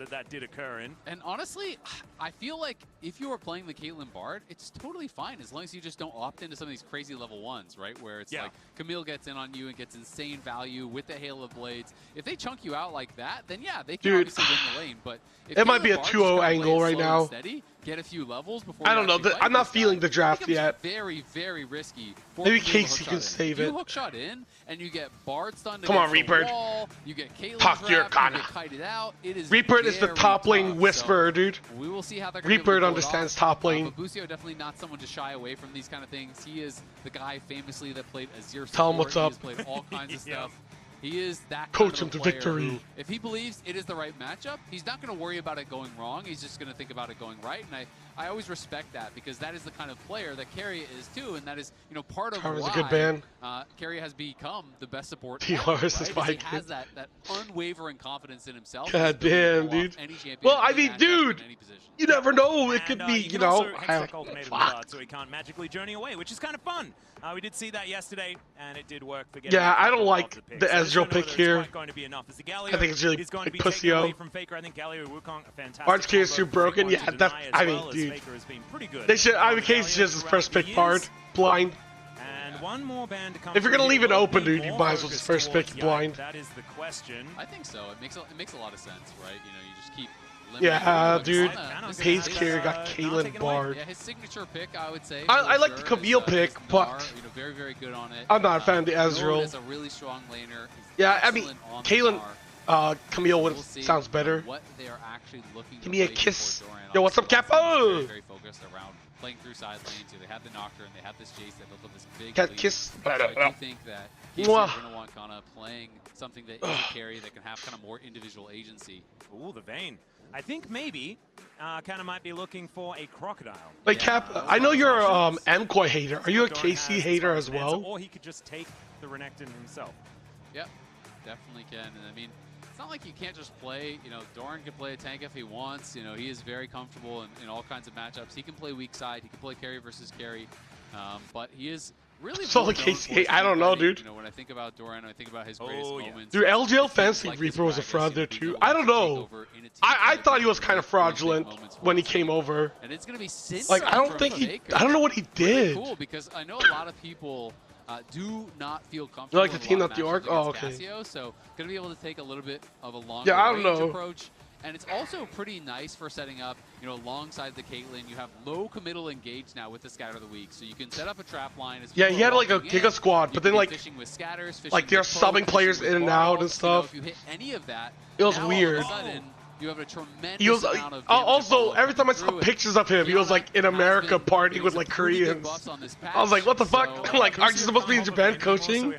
that did occur in. And honestly, I feel like if you are playing the Caitlyn Bard, it's totally fine as long as you just don't opt into some of these crazy level 1s, right? Where it's like Camille gets in on you and gets insane value with the Hail of Blades. If they chunk you out like that, then yeah, they can obviously win the lane. But if it might be a 2-0 angle right now. Steady, get a few levels before I don't know. I'm not feeling the draft yet. Very, very risky. Maybe Casey can save it. You hook shot in and you get Bard stunned. Come on, Reaper. You get Caitlyn talk to your Kana. Reaper is the top lane whisperer, dude. We will see how they're Reaper understands top lane. But Busio definitely not someone to shy away from these kind of things. He is the guy famously that played Azir support. Tell him what's up. He has played all kinds of stuff. He is that coach kind of him to player victory. Who, if he believes it is the right matchup, he's not going to worry about it going wrong. He's just going to think about it going right. And I always respect that, because that is the kind of player that Carrier is too, and that is, you know, part of Travis why a good ban. Carrier has become the best support. TLAW ever, versus right? He Viking. has that unwavering confidence in himself. God damn, dude. Well, I mean, dude, you never know. It could be, you know. So he can't magically journey away, which is kind of fun. We did see that yesterday, and it did work. For yeah, I don't like the Ezreal pick here. Going to be enough. As the I think it's really like pussy-o. From Faker. I think Galio Wukong, a fantastic Bard's case too broken. Yeah, that. I mean, dude. They should. I mean, Casey just his first pick Bard blind. And one more band to come. If you're gonna leave it open, dude, you might as well just first pick blind. That is the question. I think so. It makes a lot of sense, right? You know, you just keep. Yeah, dude. Pays Carrier got Caitlyn Bard. Yeah, his signature pick, I would say. I like the Camille pick, but you know, very, very good on it. I'm not a fan of the Ezreal. Is a really strong laner. Yeah, I mean, Caitlyn, Camille sounds better. What they are actually looking. Give me a kiss. Yo, what's up, Capo? Very focused around playing through side lanes. They have the Nocturne, they have this Jace that built up this big Cat lead. kiss. So I do think that he's going to want Kana playing something that is a carry that can have kind of more individual agency. Ooh, the Vayne. I think maybe Kana might be looking for a Crocodile. Wait, Cap, I know you're a MCoy hater. Are you a KC hater as well? Or he could just take the Renekton himself. Yep, definitely can. And I mean, not like you can't just play. You know, Doran can play a tank if he wants. You know, he is very comfortable in all kinds of matchups. He can play weak side. He can play carry versus carry. But he is really so like KC, I don't know, dude. You know, when I think about Doran, I think about his greatest moments. Dude, LGL Fantasy Reaper was a fraud there too. I don't know. I thought he was kind of fraudulent when he came over. And it's gonna be like I don't think he. I don't know what he did. Cool, because I know a lot of people do not feel comfortable. You like the team, not the org? Oh, okay. Casio, so gonna be able to take a little bit of a longer range approach. And it's also pretty nice for setting up, you know, alongside the Caitlyn. You have low committal engage now with the Scatter of the Week, so you can set up a trap line. As he had like a Giga squad, but then like, fishing with scatters, like they're subbing players in and out and stuff. You know, if you hit any of that, it was weird. All of a sudden, you have a tremendous amount of also, every time I saw pictures of him, he was like in America partying with like Koreans. I was like, what the fuck? Like, aren't you supposed to be in Japan coaching?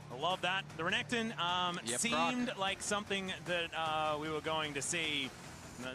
I love that. The Renekton seemed like something that we were going to see.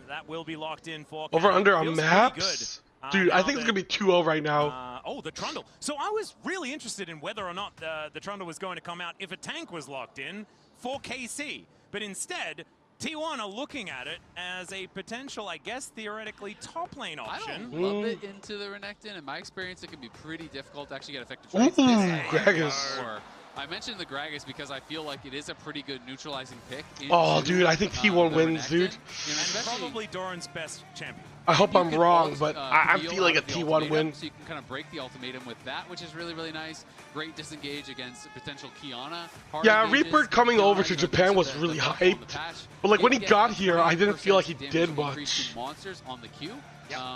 That will be locked in for over under on maps. Dude, I think it's gonna be 2-0 right now. Oh, the Trundle. So I was really interested in whether or not the Trundle was going to come out if a tank was locked in for KC, but instead T1 are looking at it as a potential, I guess, theoretically top lane option. I don't love it into the Renekton. In my experience, it can be pretty difficult to actually get effective trades. Gragas. I mentioned the Gragas because I feel like it is a pretty good neutralizing pick. Oh, dude, I think T1 wins, dude. And probably Doran's best champion. I hope I'm wrong, but I'm feeling a T1 win. So you can kind of break the ultimatum with that, which is really, really nice. Great disengage against potential Kiana. Yeah, Reaper coming over to Japan was really hyped. But like when he got here, I didn't feel like he did much. Monsters on the queue.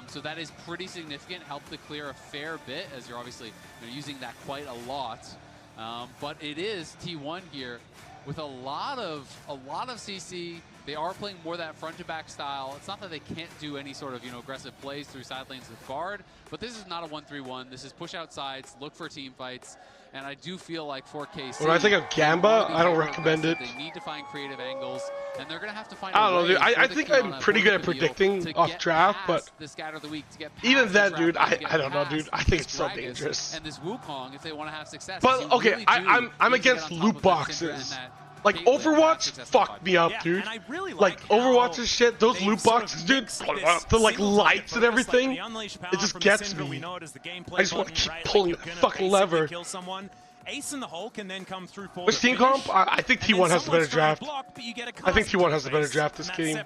So that is pretty significant. Helped to clear a fair bit, as you're obviously using that quite a lot. But it is T1 here with a lot of CC. They are playing more that front to back style. It's not that they can't do any sort of aggressive plays through side lanes with guard, but this is not a 1-3-1. This is push out sides, look for team fights, and I do feel like for KC, when I think of Gamba, I don't recommend it. They need to find creative angles, and they're gonna have to find. I don't know, dude. I think I'm pretty good at predicting off draft, but the scatter of the week to get even then, dude, I don't know, dude. I think it's so dangerous. And this Wukong, if they want to have success. But okay, I'm against loot boxes. Like Overwatch fucked me up, dude. Like Overwatch's shit, those loot boxes, dude, the like lights and everything, it just gets me. I just want to keep pulling that fucking lever. Ace in the hole can then come through for which team comp? I think T1 has the better draft. I think T1 has the better draft this game.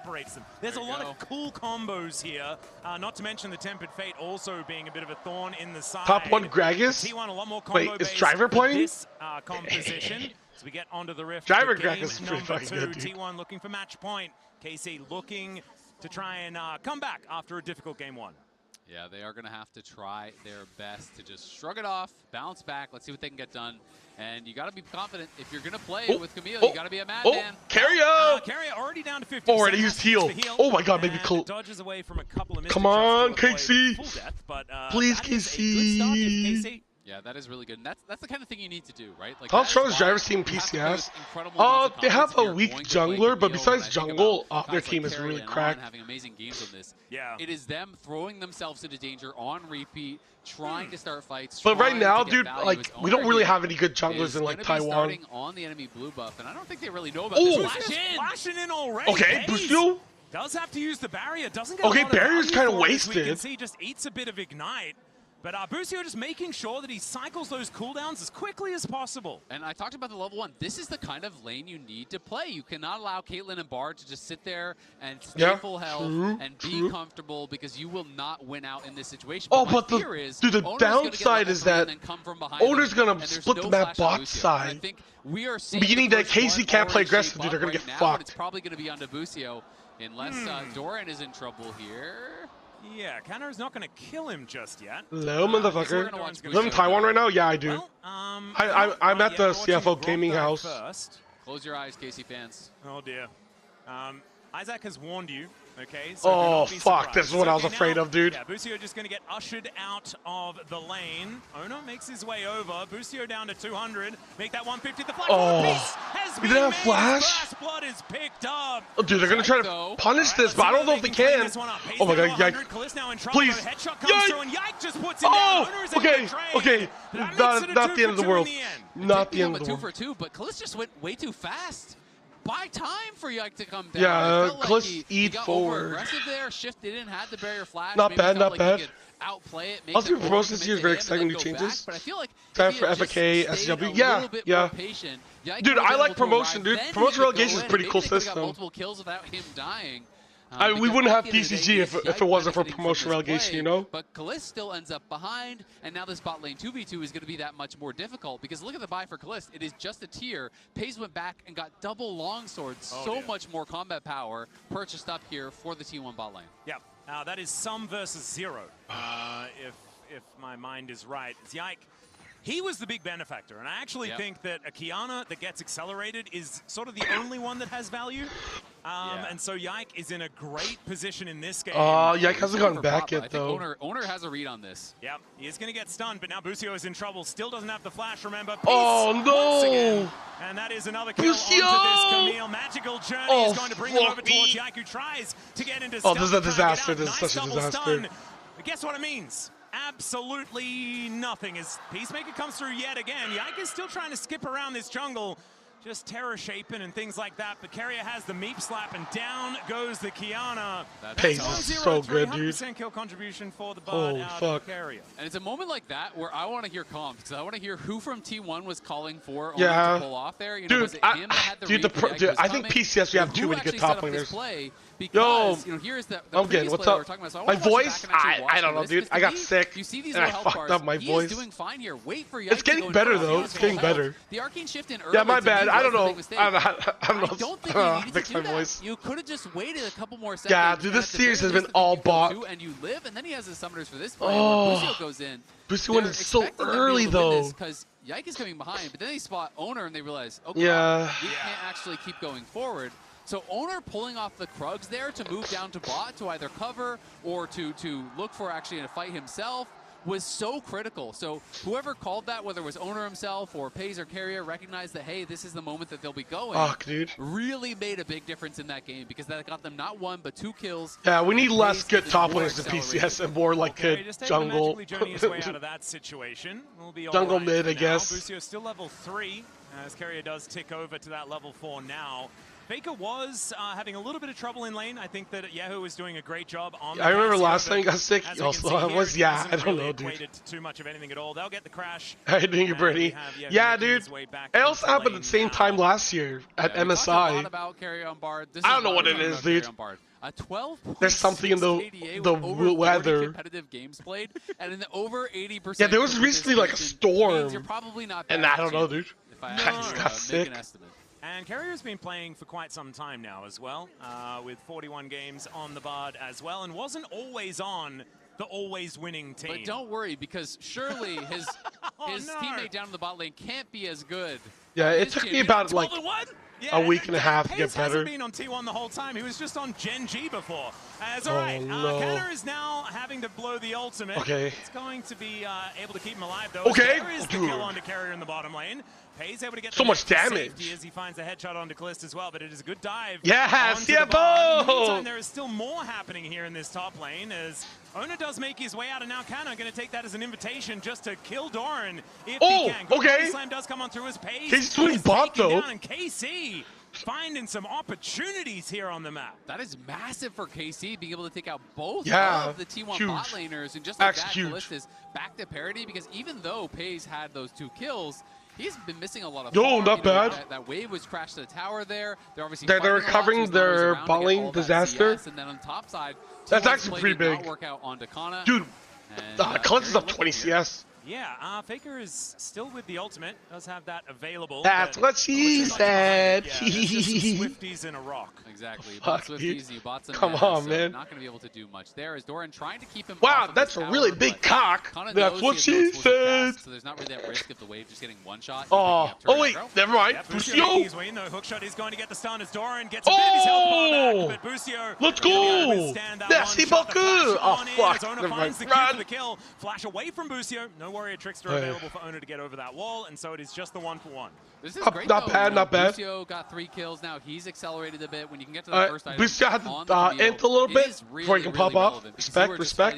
There's a lot of cool combos here, not to mention the Tempered Fate also being a bit of a thorn in the side. Top 1 Gragas? T1 a lot more wait, is Driver playing? This composition. So we get onto the rift. Driver Gragas is pretty fucking good, dude. T1 looking for match point. KC looking to try and come back after a difficult game 1. Yeah, they are going to have to try their best to just shrug it off, bounce back. Let's see what they can get done. And you got to be confident. If you're going to play with Camille, you got to be a madman. Carrier! Carrier already down to 50. Already used heal. Oh my god, maybe cool. Dodges away from a couple of come on, KC. Death, but, please, KC. Yeah, that is really good. And that's the kind of thing you need to do, right? Like, how strong is Driver's team PCS? They have a weak jungler, but besides jungle, their team is really cracked. Having amazing games on this. Yeah. It is them throwing themselves into danger on repeat, trying to start fights. But right now, dude, like we don't really have any good junglers in like Taiwan. Starting on the enemy blue buff, and I don't think they really know about this. Flashing in already. Okay, Busio does have to use the barrier. Doesn't get okay, barrier's kind of wasted. We can see just eats a bit of ignite. But Busio just making sure that he cycles those cooldowns as quickly as possible. And I talked about the level 1. This is the kind of lane you need to play. You cannot allow Caitlyn and Bard to just sit there and stay full health and be comfortable because you will not win out in this situation. But the downside is that Owner's going to split the map bot side. I think we are meaning that KC can't play aggressive, dude. They're going to get fucked. It's probably going to be on Busio unless Doran is in trouble here. Yeah, Kanner is not going to kill him just yet. Hello, motherfucker. You live in Taiwan right now? Yeah, I do. Well, I'm at the CFO gaming house. Close your eyes, KC fans. Oh, dear. Isaac has warned you, okay? So fuck, this is what I was afraid of, dude. Yeah, Busio just going to get ushered out of the lane. Ono makes his way over. Busio down to 200. Make that 150. The flash has been made. Flash? Last blood is picked up. Oh, dude, they're going to try to punish this, but I don't know if they can. Oh my god, Yike. Please. Yike! Okay. Not the end of the world. Not the end of the world. 2 for 2, but Kaliss just went way too fast. buy time for Yike to come down. Yeah, like he got forward. Aggressive there, shifted in, had the barrier flash. Not bad, not bad. Outplay it. Also, promotion this year is very exciting, new changes. But I feel like time for FAK, SCW. Yeah. Dude, I like promotion, dude. Promotion relegation is a pretty cool system. Multiple kills without him dying. We wouldn't have DCG if it wasn't for promotion relegation, you know? But Kalist still ends up behind, and now this bot lane 2v2 is going to be that much more difficult, because look at the buy for Kalist. It is just a tier. Pays went back and got double longswords. Much more combat power purchased up here for the T1 bot lane. Yeah, that is some versus zero, if my mind is right. Yike, he was the big benefactor, and I actually think that a Kiana that gets accelerated is sort of the only one that has value. And so Yike is in a great position in this game. Yike hasn't gotten back yet, though. Owner has a read on this. Yep, he is going to get stunned, but now Busio is in trouble. Still doesn't have the flash, remember. Peace no! Again. And that is another kill onto this Camille. Magical Journey is going to bring him over towards Yike, who tries to get into this is a disaster. This is such a disaster. Stun. But guess what it means? Absolutely nothing as Peacemaker comes through yet again. Yike is still trying to skip around this jungle, just terror shaping and things like that. But Carrier has the meep slap, and down goes the Kiana. Pace is so good, dude. 100% kill contribution for the bot out of Carrier. And it's a moment like that where I want to hear comms, because I want to hear who from T1 was calling for Owner to pull off there. You know, was it him that had the read, I think PCS we have too many good top laners. Because, you know, here's the I'm getting, what's up? My voice? I don't know, dude. I got sick, and I fucked up my voice. Doing fine here. Wait for it's getting better, though. It's getting better. The arcane shift in early. Yeah, my bad. I don't know. I don't think you needed to do that. You could have just waited a couple more seconds. Yeah, dude, this series has been all bought. And you live, and then he has his summoners for this play. Busio goes in. Busio went in so early, though. Because Yike is coming behind, but then they spot Owner, and they realize, okay, we can't actually keep going forward. So Owner pulling off the Krugs there to move down to bot to either cover or to look for actually a fight himself was so critical. So whoever called that, whether it was Owner himself or Pays or Carrier, recognized that, hey, this is the moment that they'll be going. Fuck, dude. Really made a big difference in that game, because that got them not one, but 2 kills. Yeah, we need less good top laners in PCS and more like good jungle. Out of that situation. We'll be jungle mid, I guess. Busio still level 3, as Carrier does tick over to that level 4 now. Faker was having a little bit of trouble in lane. I think that Yahoo was doing a great job on the I remember last time he got sick. I don't know, dude. Too much of anything at all. They'll get the crash. I think you're pretty. Yeah, dude. It also happened at the same time last year at MSI. A lot about Carrier on Bard. I don't know what it is, dude. A 12. There's something in the weather. Competitive games played, and in the over 80%. Yeah, there was recently like a storm. You're probably not and I don't know, dude. If I got sick. And Carrier's been playing for quite some time now as well, with 41 games on the Bard as well, and wasn't always on the always winning team. But don't worry, because surely his teammate down in the bot lane can't be as good. Yeah, it took me about like a week and a half to get better. He hasn't been on T1 the whole time. He was just on Gen G before. Alright, Canner is now having to blow the ultimate. Okay. It's going to be able to keep him alive, though. Okay. There is the kill onto Carrier in the bottom lane. Pays able to get so much damage as he finds a headshot onto Kalist as well, but it is a good dive. Yeah, CFO! In the meantime, there is still more happening here in this top lane as Owner does make his way out, and now Canner going to take that as an invitation just to kill Doran if he can. Okay. Slam does come on through his Pays. He's doing bot though. And KC finding some opportunities here on the map. That is massive for KC, being able to take out both of the T1 bot laners, and just like that, Kalist is back to parity, because even though Pays had those 2 kills, he's been missing a lot of farm. Not bad. That wave was crashed to the tower there. They're obviously recovering their bot lane disaster. And then on top side, that's actually pretty big. Work out onto Kana. Dude, Kana's is up 20 CS. Yeah, Faker is still with the ultimate. Does have that available. That's what she said. Yeah, Swifties in a rock. Exactly. Swifties, you bought some. Come on, man. Not going to be able to do much there. Is Doran trying to keep him? Wow, that's a really big cock. That's what she said. So there's not really that risk of the wave just getting one shot. Oh wait, never mind. Busio. The hookshot is going to get the stun as Doran gets a bit of his health back, but Busio. Let's go. Merci beaucoup. Oh fuck. Owner finds the kill for the kill. Flash away from Busio. No Warrior Trickster available for Owner to get over that wall, and so it is just the 1-for-1. This is great, not bad, not bad. Busio got 3 kills now. He's accelerated a bit. When you can get to the first item, Busio had to int a little bit before he can pop off. Respect.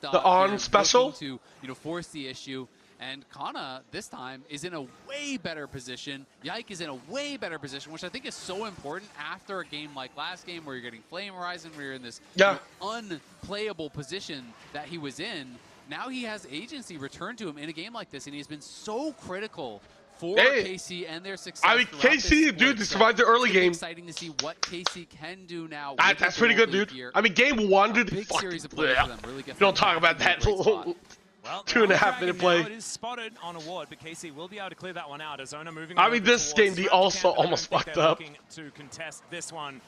The on special to force the issue. And Kana, this time, is in a way better position. Yike is in a way better position, which I think is so important after a game like last game where you're getting Flame Horizon, where you're in this unplayable position that he was in. Now he has agency returned to him in a game like this, and he's been so critical for KC and their success. I mean, KC, dude, they survived the early game. Exciting to see what KC can do now. That's pretty good, dude. I mean, game one, dude. Big series of plays for them. Really get don't talk about that. Well, 2.5 minute play. It is spotted on a ward, but KC will be able to clear that one out as Ona moving. I mean, this game, they also almost fucked up. To contest this one.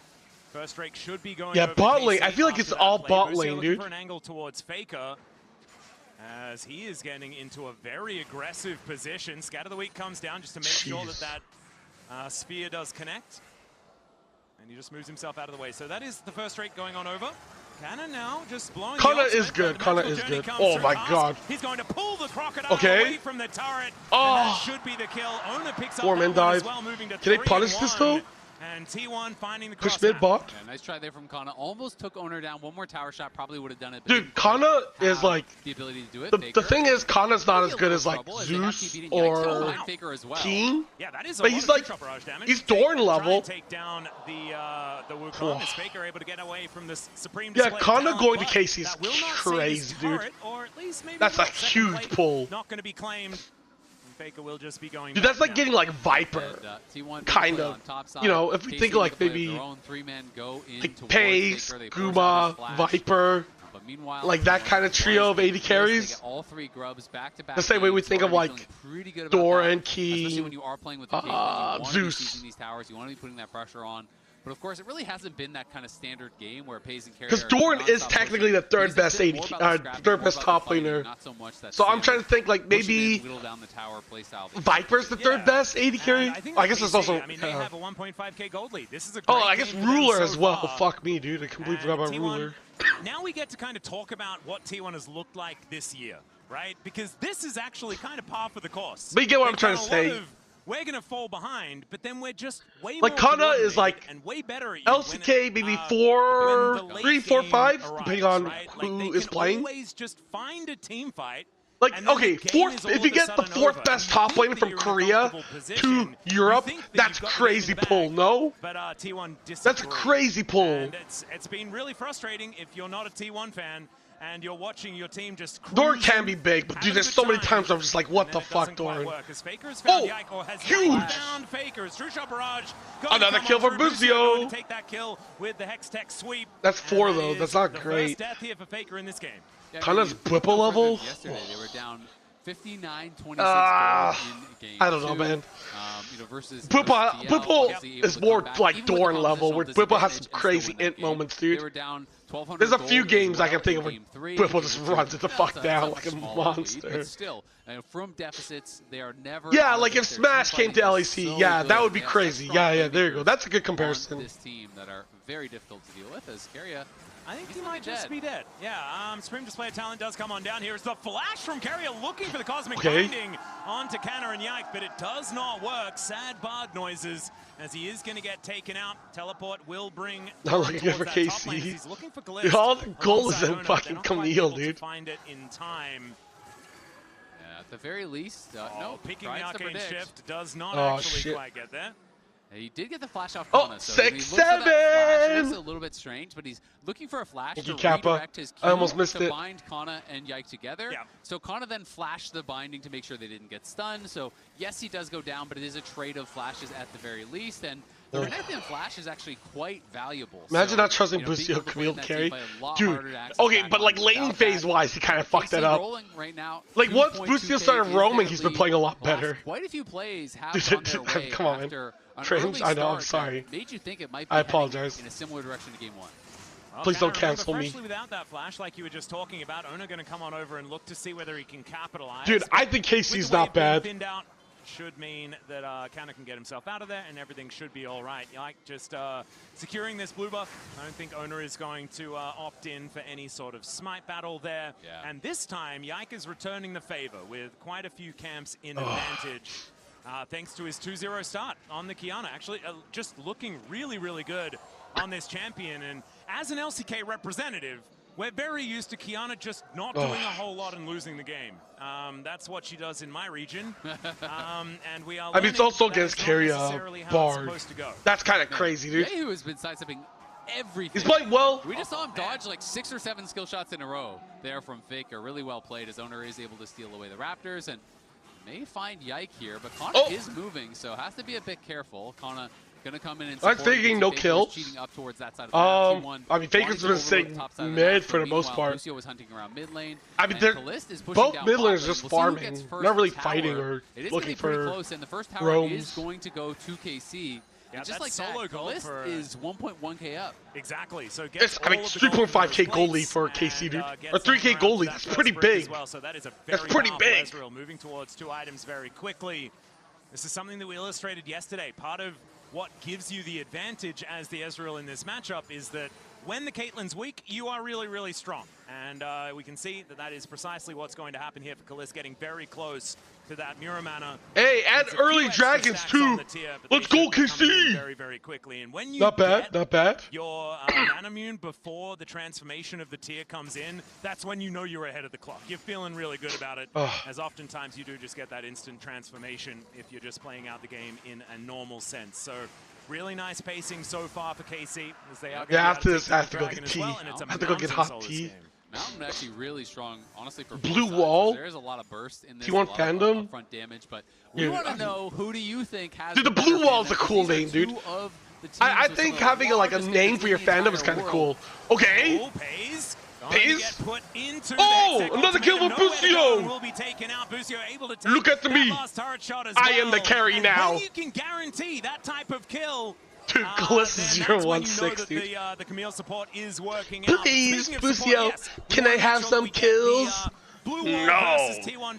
First Drake should be going. Yeah, over bot KC lane. I feel like it's all bot lane, dude. For an angle towards Faker, as he is getting into a very aggressive position. Scatter the Weak comes down just to make sure that sphere does connect, and he just moves himself out of the way. So that is the first Drake going on over. Cannon now just blowing. Kana is good. Kana is good. Oh my god. He's going to pull the crocodile away from the turret. Oh. And that should be the kill. Ona picks up 4 men died. as well, moving to Can they punish this though? And T1 finding the push mid bot. Yeah, nice try there from Kana. Almost took Owner down. One more tower shot probably would have done it. Dude, Kana is like the ability to do it. The thing is, Kana's not as good as like Zeus or Keen. Yeah, that is but he's like he's Dorn level. Take down the Wukong. Is Faker able to get away from this supreme? Yeah, Kana going to KC is crazy, dude. That's a huge pull. Not going to be claimed. Faker will just be going. Dude, that's like getting like Viper, kind of. You know, if we think like maybe like Pace, Guma, Viper, like that kind of trio of 80 carries. The same way we think of like Dora and Key, Zeus. You want to be putting that pressure on. But of course, it really hasn't been that kind of standard game where Pays and Carry. Because Dorn is technically the third best AD, third best top laner. So I'm trying to think like maybe Viper's the third best AD carry. I guess it's also. I mean, they have a 1.5k gold lead. This is a. I guess Ruler as well. Fuck me, dude. I completely forgot about Ruler. Now we get to kind of talk about what T1 has looked like this year, right? Because this is actually kind of par for the course. But you get what I'm trying to say. We're gonna fall behind, but then we're just way like more Kana is like and way better at LCK maybe 3, 4, 5, depending on who is playing. Always just find a team fight. Like okay, if you get the fourth best top lane from Korea to Europe, that's crazy pull. No, but T1 that's a crazy pull. And it's been really frustrating if you're not a T1 fan. And you're watching your team just Dorn can be big, but dude, there's so many times I'm just like, what the fuck, Dorn? Huge! Another kill for Buzio! Take that kill with the Hextech sweep. That's 4 though, that's not great. Death here for Faker in this game. Kana's Blippo level? Yesterday they were down 59-26 in game. I don't know, man. You know, versus Blippo is more like Dorn level, where Blippo has some crazy int moments, dude. They were down There's a few games I can think of where Blippo just runs it the fuck down like a monster. But still, from deficits, they are never. Yeah, like if Smash came to LEC, yeah, that would be crazy. Yeah, there you go. That's a good comparison. This team that are very difficult to deal with as Carrier. I think he might just be dead. Yeah, Supreme Display Talent does come on down here. It's the flash from Carrier looking for the Cosmic Binding onto Canna and Yike, but it does not work. Sad bard noises as he is going to get taken out. Teleport will bring. Not looking for KC. He's looking for Glyph. All the goals in fucking Camille, dude. Find it in time. Yeah, at the very least, no. Picking the Arcane Shift does not actually quite get there. He did get the flash off Kana, so 6-7! It looks a little bit strange, but he's looking for a flash to redirect his Q to bind Kana and Yike together. Yeah. So Kana then flashed the binding to make sure they didn't get stunned. So yes, he does go down, but it is a trade of flashes at the very least. And the Renekton flash is actually quite valuable. Imagine not trusting Buzio Camille carry. Dude, okay, but like laning phase wise, he kind of fucked that up. Right now, like once Buzio started roaming, he's been playing a lot better. Quite a few plays have gone their way come on, man. Trims, I know, I'm sorry. Made you think it might be I apologize. In a similar direction to game 1. Well, please don't cancel me. Especially without that flash, like you were just talking about, Ona going to come on over and look to see whether he can capitalize. Dude, I think KC's not bad. Out should mean that Canna can get himself out of there and everything should be all right. Like just securing this blue buff. I don't think Ona is going to opt in for any sort of smite battle there. Yeah. And this time, Yike is returning the favor with quite a few camps in advantage. Thanks to his 2-0 start on the Kiana. Actually, just looking really, really good on this champion. And as an LCK representative, we're very used to Kiana just not doing a whole lot and losing the game. That's what she does in my region. And we are. I mean, it's also against Carrier Bard. Go. That's kind of crazy, dude. Yehu has been sidestepping everything. He's playing well. We just saw him dodge like 6 or 7 skill shots in a row there from Faker. Really well played. His owner is able to steal away the Raptors and may find Yike here, but Kana is moving, so has to be a bit careful. Kana gonna come in and I'm thinking no kills. Up towards that side of I mean, Faker's been sitting mid for the most part. Lucio was hunting around mid lane. I mean, both mid lanes just farming, not really fighting or looking for close, and the first tower is going to go to KC. Yeah, and just like solo that, Kalist is 1.1k up. Exactly. So I mean, it's 3.5k goal lead for KC, dude. Or 3k goal lead. That's pretty big. Well, so that is a That's pretty big. Ezreal moving towards 2 items very quickly. This is something that we illustrated yesterday. Part of what gives you the advantage as the Ezreal in this matchup is that when the Caitlyn's weak, you are really, really strong. And we can see that that is precisely what's going to happen here for Kalist, getting very close to that Muramana. Hey, and early dragons too. Let's go, KC. Very, very quickly. And when you not bad. Your Manamune before the transformation of the tier comes in, that's when you know you're ahead of the clock. You're feeling really good about it, as oftentimes you do just get that instant transformation if you're just playing out the game in a normal sense. So really nice pacing so far for KC as they are. Yeah, after this, I have to go get tea. I have to go get hot tea. Mountain actually really strong, honestly, for blue wall. There is a lot of burst in this. T1 fandom. Front damage, but we want to know, who do you think has? Dude, the blue wall is a cool name, dude. I think having like a name for your fandom is kind of cool. Okay. Pays. Oh, another kill for Busio. Look at me. I am the carry now. When you can guarantee that type of kill. Dude, Kalist is 0-1-6, dude. The Camille support is working Please, Busio, can I have some kills? No,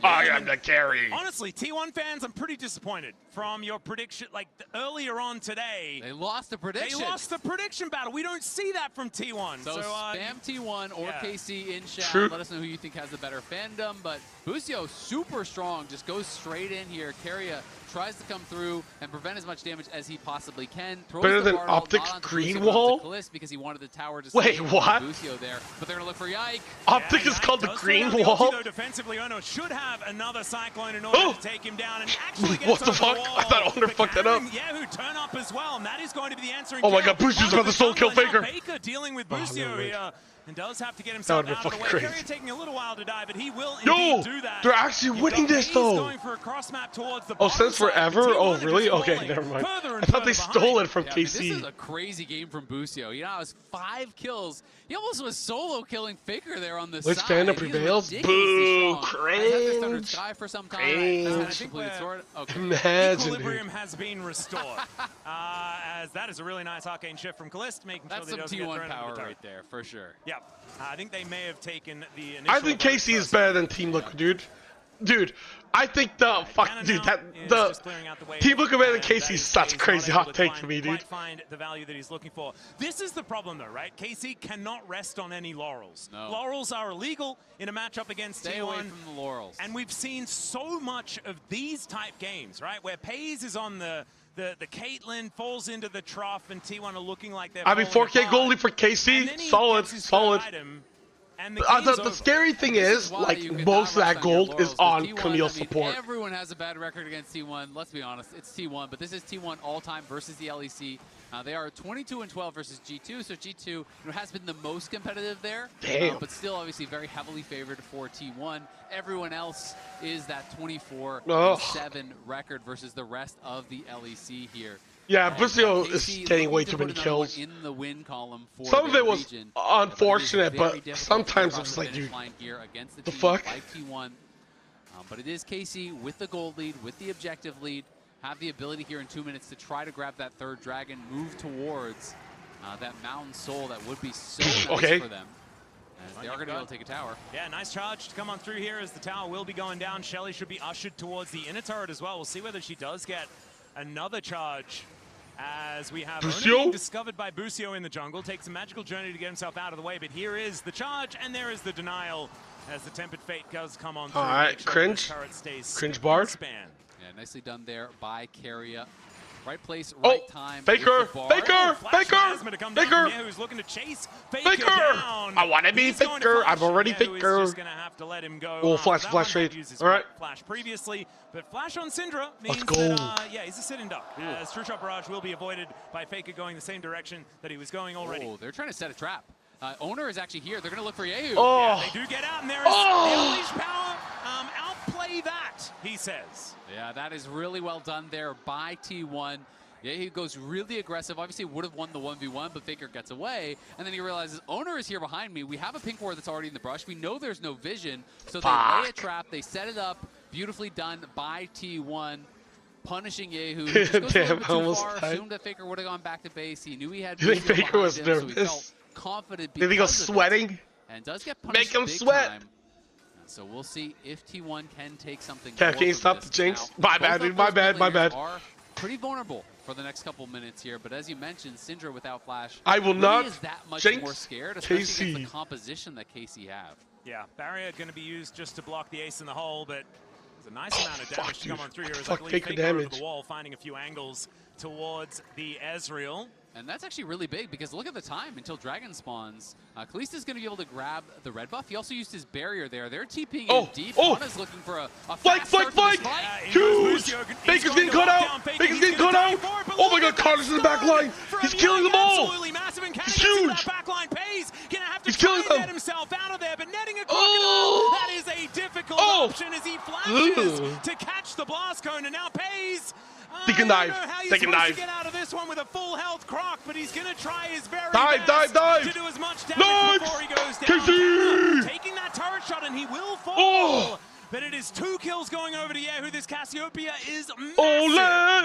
I am the carry. Honestly, T1 fans, I'm pretty disappointed from your prediction. Like earlier on today, they lost the prediction. They lost the prediction battle. We don't see that from T1. So spam T1 or KC in chat. Let us know who you think has the better fandom. But Busio, super strong, just goes straight in here. Carrier tries to come through and prevent as much damage as he possibly can. Better than Optic's green wall? Because he wanted the tower to wait, what? Busio there, but they're gonna look for Yike. Optic is called the green wall? Defensively, Ono should have another Cyclone in order to take him down and actually get what the fuck? I thought Ono fucked that up. Yeah, who turn up as well, and that is going to be the answering. Oh my god, Busio's about to soul kill Faker. Faker dealing with Busio here. And does have to get himself out of the way. Crazy. Carrier taking a little while to die, but he will indeed do that. They're actually winning this though. Going for a cross map towards the since forever? Oh, really? Okay, never mind. I thought they stole it from KC. I mean, this is a crazy game from Busio. You know, it was 5 kills. He almost was solo killing Faker there on the side. Which fandom prevails? Boo, cringe. Sky for some time. Imagine, equilibrium has been restored. As that is a really nice arcane shift from Kalist, making sure they don't get thrown power right there, for sure. Yeah, I think they may have taken the initial. I think KC is better than Team Liquid, dude. Dude, I think the Team Liquid better than KC is such a crazy hot take for me, dude. Find the value that he's looking for. This is the problem, though, right? KC cannot rest on any laurels. No. Laurels are illegal in a matchup against T1. Stay away from the laurels. And we've seen so much of these type games, right, where Pays is on the Caitlyn, falls into the trough, and T1 are looking like they're. I mean, 4K goalie for KC, solid. And the scary thing is, like, most of that gold is on Camille's support. Everyone has a bad record against T1. Let's be honest, it's T1, but this is T1 all-time versus the LEC. They are 22-12 versus G2, so G2 has been the most competitive there. Damn. But still, obviously, very heavily favored for T1. Everyone else is that 24-7 record versus the rest of the LEC here. Yeah, Busio is getting way too many kills. In the win column for some of it was unfortunate, but sometimes it's like, dude, the fuck? T1. But it is KC with the gold lead, with the objective lead. Have the ability here in 2 minutes to try to grab that third dragon, move towards that mountain soul that would be so nice for them. As they are going to be able to take a tower. Yeah, nice charge to come on through here as the tower will be going down. Shelly should be ushered towards the inner turret as well. We'll see whether she does get another charge as we have only being discovered by Busio in the jungle. Takes a magical journey to get himself out of the way, but here is the charge and there is the denial as the Tempered Fate does come on through. Alright, cringe. Cringe Bard. Yeah, nicely done there by Carrier. Right place, right time. Faker! Faker! Faker! Faker! Who's looking to chase Faker! down. I want to be Faker. I'm already Faker. Just gonna have to let him go. Oh, flash fade. All right. Flash previously, but flash on Syndra means that yeah, he's a sitting duck. As True Shot Barrage will be avoided by Faker going the same direction that he was going already. Oh, they're trying to set a trap. Owner is actually here. They're going to look for Yehu. Oh. Yeah, they do get out, and there is the Unleashed Power. Outplay that, he says. Yeah, that is really well done there by T1. Yehu goes really aggressive. Obviously would have won the 1v1, but Faker gets away. And then he realizes, Owner is here behind me. We have a pink ward that's already in the brush. We know there's no vision. So they lay a trap. They set it up. Beautifully done by T1. Punishing Yehu. Damn, almost died. Assumed that Faker would have gone back to base. He knew he had. You think Faker was him, nervous? So he felt confident. Did he go sweating? And does get punished. Make him sweat. Time. So we'll see if T1 can take something. Kev, can you stop the jinx? My bad, dude. My bad. My bad. Are pretty vulnerable for the next couple minutes here, but as you mentioned, Syndra without flash. I will not is that much jinx more scared, especially KC. against the composition that KC have. Yeah, barrier going to be used just to block the ace in the hole, but there's a nice amount of damage to come on through here. As I believe Faker over the wall, finding a few angles towards the Ezreal. And that's actually really big because look at the time until Dragon spawns. Kalista's going to be able to grab the red buff. He also used his barrier there. They're TPing in deep. Ana's looking for a flank. Huge! Baker's getting cut out. Baker's getting cut out. Oh my god, Carlos in the back line. He's killing them all. He's huge. He's killing them. Himself out of there, but netting a crocodile, that is a difficult option as he flashes to catch the blast cone, and now pays. Take a knife. Take a knife. Get out of this one with a full health croc, but he's gonna try his very best to do as much damage before he goes down. KC! Taking that turret shot, and he will fall. But it is 2 kills going over to Yehu. This Cassiopeia is massive. Ole,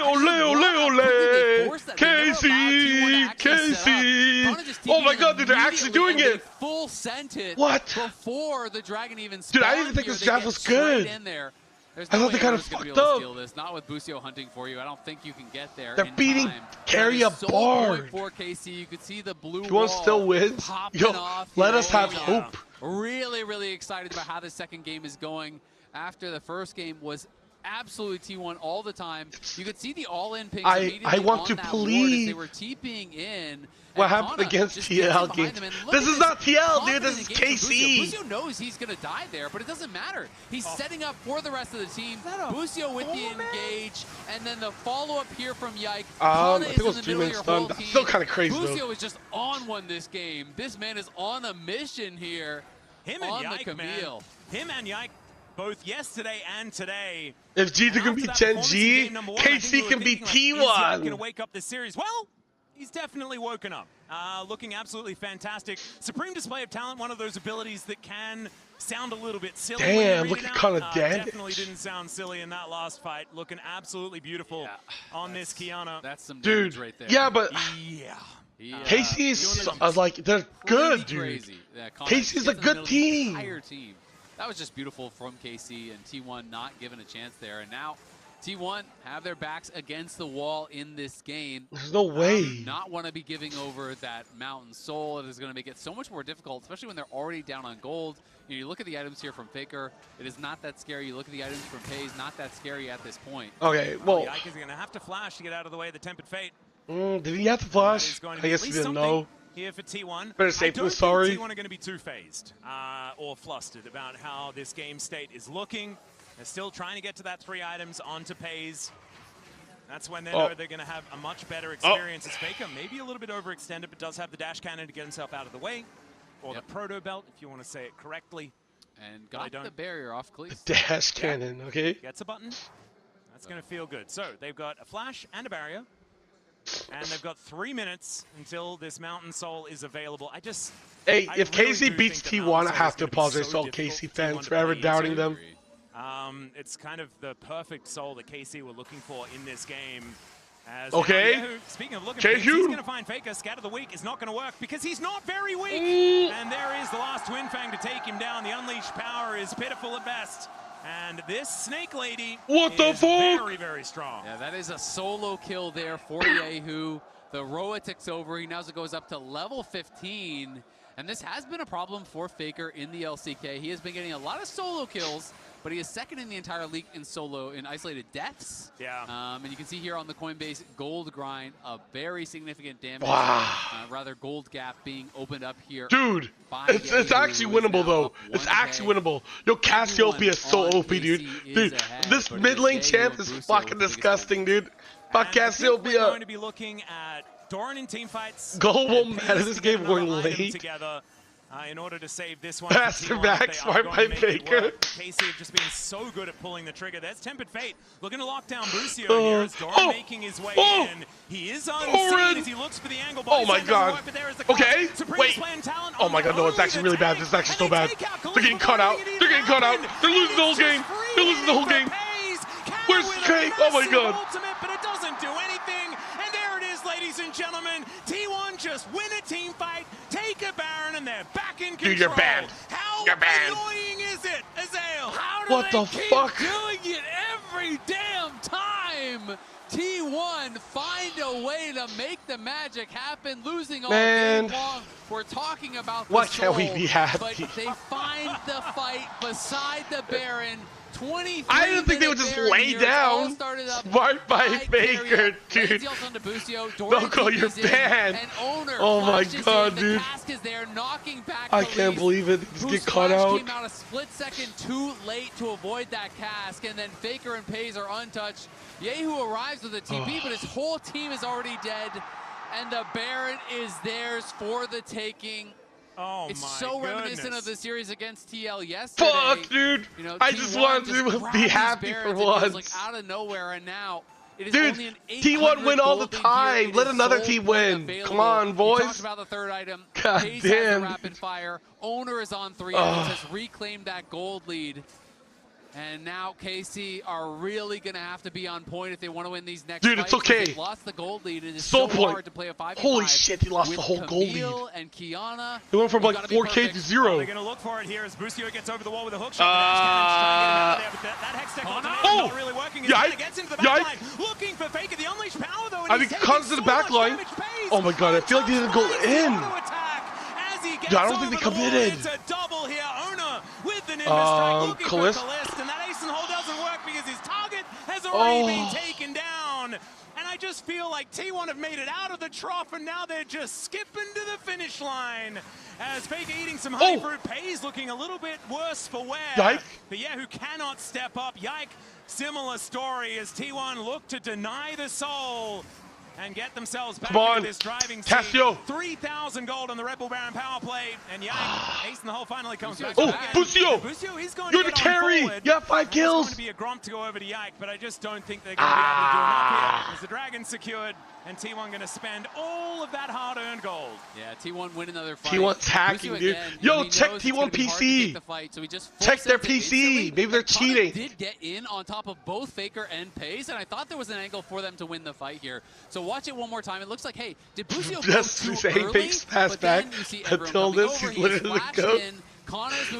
ole, ole, ole. KC, KC. Oh my god, dude, they're actually doing it. Full sent it. What? Before the dragon even Dude, spawned. I didn't even think this draft was good. In there. There's I no thought they kind of fucked up. Not with Busio hunting for you. I don't think you can get there. They're beating carry a Bard. For KC, you could see the blue If one still wins, yo, let us have hope. Really, really excited about how the second game is going. After the first game was absolutely T1 all the time. You could see the all-in pings immediately. I want to plead. They were TPing in. What happened against TL game? This is not TL, dude. This is KC. Busio knows he's going to die there, but it doesn't matter. He's setting up for the rest of the team. Busio with the engage, and then the follow-up here from Yike. I think it was 3 minutes done. That's still kind of crazy, Busio is just on one this game. This man is on a mission here. Him and Yike, man. Him and Yike. Both yesterday and today. If G2 can beat Gen G, KC can beat T1. Going to wake up this series. Well, he's definitely woken up. Looking absolutely fantastic. Supreme display of talent, one of those abilities that can sound a little bit silly. Damn, look at kind of damage. Definitely didn't sound silly in that last fight. Looking absolutely beautiful on this Kiana. That's some damage right there. Yeah, but KC is like, they're good, dude. Crazy. KC's a good team. That was just beautiful from KC, and T1 not given a chance there. And now T1 have their backs against the wall in this game. There's no way. Not want to be giving over that Mountain Soul. It is going to make it so much more difficult, especially when they're already down on gold. You look at the items here from Faker. It is not that scary. You look at the items from Pays, not that scary at this point. Okay, well. Yike is going to have to flash to get out of the way of the Tempered Fate. Did he have to flash? I guess he didn't know. Here for T1. Better safe than sorry. T1 are going to be too phased or flustered about how this game state is looking. They're still trying to get to that 3 items onto Pays. That's when they know they're going to have a much better experience as Faker. Maybe a little bit overextended, but does have the dash cannon to get himself out of the way. Or the proto belt, if you want to say it correctly. And got the barrier off, Cleese. The dash cannon, okay. Gets a button. That's going to feel good. So they've got a flash and a barrier. And they've got 3 minutes until this Mountain Soul is available. Hey, if KC beats T1, I have to apologize to all KC fans for ever doubting them. It's kind of the perfect soul that KC were looking for in this game. As speaking of looking for he's going to find Faker. Scatter the Weak is not going to work because he's not very weak. And there is the last Twin Fang to take him down. The Unleashed Power is pitiful at best. And this Snake Lady is very, very strong. Yeah, that is a solo kill there for Yehu. The Roa ticks over. He now goes up to level 15. And this has been a problem for Faker in the LCK. He has been getting a lot of solo kills, but he is second in the entire league in solo in isolated deaths. Yeah. And you can see here on the Coinbase gold grind a very significant damage, rather gold gap being opened up here. Dude, it's actually winnable though. It's actually winnable. Yo, Cassiopeia is so OP, dude. Dude, this mid lane champ is fucking disgusting, dude. Fuck Cassiopeia. We're going to be looking at Doran in team fights. Go home out of this game going late. Together. In order to save this one, Master Max, smart by Faker. Casey have just been so good at pulling the trigger. There's Tempered Fate looking to lock down Busio here as Doran making his way in. He is unseen as he looks for the angle. Oh my god. Okay, wait. Oh my god, no, it's actually really bad. This is actually so bad. They're getting cut out. They're getting cut out. They're losing the whole game. They're losing the whole game. Where's K? Oh my god. But it doesn't do anything. And there it is, ladies and gentlemen. T1 just win a team fight, take a Baron, and they're back in control. Dude, you're banned. How you're banned. annoying is it, Azael? How do what they the keep fuck? doing it every damn time? T1 find a way to make the magic happen, losing all game long. We're talking about the Why can't we be happy? But they find the fight beside the Baron. I didn't think they would just lay down. Smart by Faker, dude. Loco, you're banned. Oh my god, dude. I can't believe it. Just get caught out. Came out a split second too late to avoid that cask, and then Faker and Pays are untouched. Yehu arrives with a TP, but his whole team is already dead, and the Baron is theirs for the taking. Oh it's my so goodness. reminiscent of the series against TL yesterday. Fuck, dude. You know, I just want to be happy for once. Like out of nowhere, and now it is dude, only an T1 win all the time. Let another team win. Come on, boys. Talked about the third item. God Hayes damn. has the rapid fire. Owner is on 3 items, has reclaimed that gold lead. And now KC are really going to have to be on point if they want to win these next Dude, fights. it's okay. They lost the gold lead. It is Soul so point. hard to play a 5v5. Holy shit, he lost the whole gold lead. And Kiana, they went from like 4K to 0. They're going to look for it here as Busio gets over the wall with a hook shot. That Hex Tech not really working. It gets into the back line. Looking for Faker. The unleashed power though. I think it comes to the back line. Oh my god, I feel like they didn't go in. Dude, I don't think they committed. It's a double here. Owner with the Nimbus strike looking for Kalist, and that ace and hold doesn't work because his target has already been taken down. And I just feel like T1 have made it out of the trough, and now they're just skipping to the finish line. As Faker eating some honey fruit, Pays looking a little bit worse for wear. Yike. But yeah, who cannot step up. Yike, similar story as T1 look to deny the soul and get themselves back into this driving seat. 3,000 gold on the Red Bull Baron power play, and Yike, ace in the hole finally comes back. Busio! Busio, he's going You're to the carry! You got 5 kills! It's going to be a Gromp to go over to Yike, but I just don't think they're going to be able to do enough here. As the Dragon secured, and T1 going to spend all of that hard-earned gold. Yeah, T1 win another fight. T1's hacking, dude. Yo, check T1 PC. Check their PC. Maybe they're cheating. Did get in on top of both Faker and Pays, and I thought there was an angle for them to win the fight here. So watch it one more time. It looks like, hey, did Busio go too early? Fakes pass back until this. He's literally the GOAT.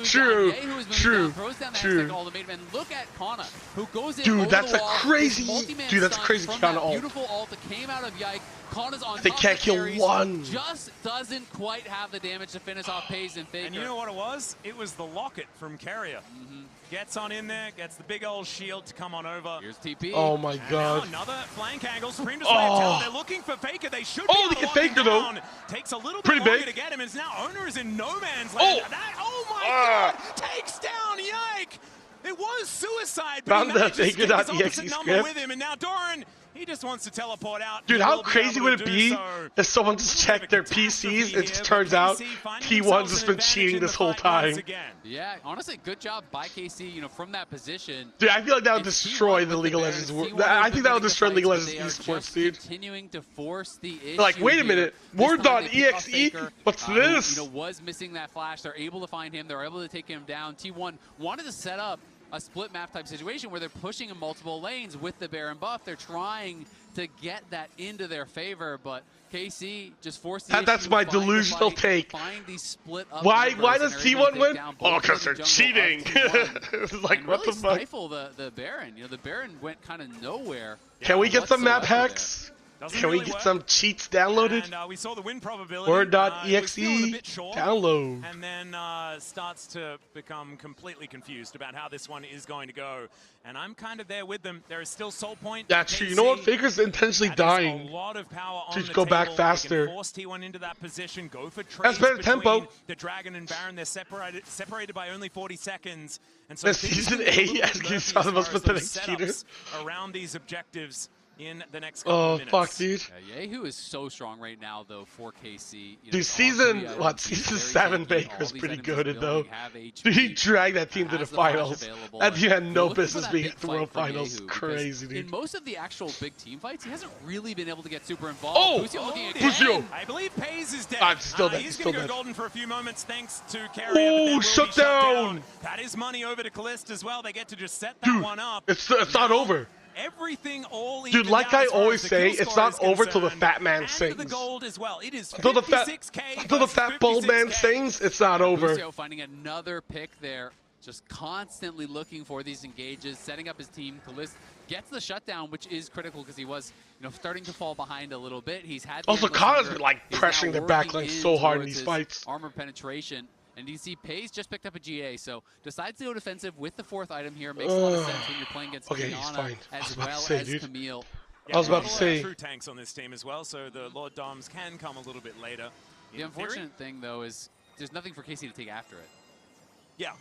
True. And look at Kana, who goes in. Dude, that's a crazy. Dude, that's a crazy Kana ult. Beautiful ult that came out of Yike. Kana's on they can't kill one. Just doesn't quite have the damage to finish off Pays and Faker. And you know what it was? It was the locket from Carrier. Gets on in there, gets the big old shield to come on over. Here's TP. Oh my god. Another flank angle. Supreme Display of Talent. They're looking for Faker. They should be they get Faker though. Takes a little Pretty bit longer big. to get him. And now Owner is in no man's land. Oh my god. Takes down Yike. It was suicide, but found he managed to stick his Faker.exe number with him. And now Doran, he just wants to teleport out. Dude, how crazy would it be if someone just checked their PCs and it just turns out T1's just been cheating this whole time? Yeah, honestly, good job by KC, you know, from that position. Dude, I feel like that would destroy the League of Legends. I think that would destroy League of Legends esports, dude. Continuing to force the issue. Like, wait a minute, Ward.exe? What's this? You know, was missing that flash. They're able to find him. They're able to take him down. T1 wanted to set up a split map type situation where they're pushing in multiple lanes with the Baron buff. They're trying to get that into their favor, but KC just forced the That's my delusional take. Why does T1 win? Oh, because they're cheating. It's like, what the fuck? Stifle the Baron. You know, the Baron went kind of nowhere. Can we get some map hacks? Can we get some cheats downloaded? And we saw the win probability. Word.exe short, download. and then starts to become completely confused about how this one is going to go. And I'm kind of there with them. There is still Soul Point. Yeah, true. You know what? Faker's intentionally dying a lot of power on to the go table. back faster. They can force T1 into that position. Go for trades. That's better between tempo. The Dragon and Baron. They're separated by only 40 seconds. And so the season 8 as you saw the most pathetic cheaters around these objectives in the next couple of minutes. Fuck, dude. Yeah, Yehu is so strong right now, though, for KC. You know, dude, season 7 Baker's pretty good, though. Dude, he dragged that team to the finals. That dude had no business being at the World Finals. Crazy, dude. In most of the actual big team fights, he hasn't really been able to get super involved. Busio! I believe Pays is dead. I'm still dead. He's going to go golden for a few moments thanks to Carrier. Oh, shut down! That is money over to Callista as well. They get to just set that one up. It's not over. Everything all dude, like I always say, it's not over till the fat man sings. The gold as well. It is until the fat bald man sings, it's not over. Busio finding another pick there, just constantly looking for these engages, setting up his team. Callista gets the shutdown, which is critical because he was, starting to fall behind a little bit. He's had also Kana's been like pressuring their backline so hard in these fights. Armor penetration. And you see Pays just picked up a GA, so decides to go defensive with the 4th item here. Makes a lot of sense when you're playing against Kiana as well as Camille. I was about to say. True tanks on this team as well, so the Lord Doms can come a little bit later. The unfortunate thing, though, is there's nothing for KC to take after it. Yeah.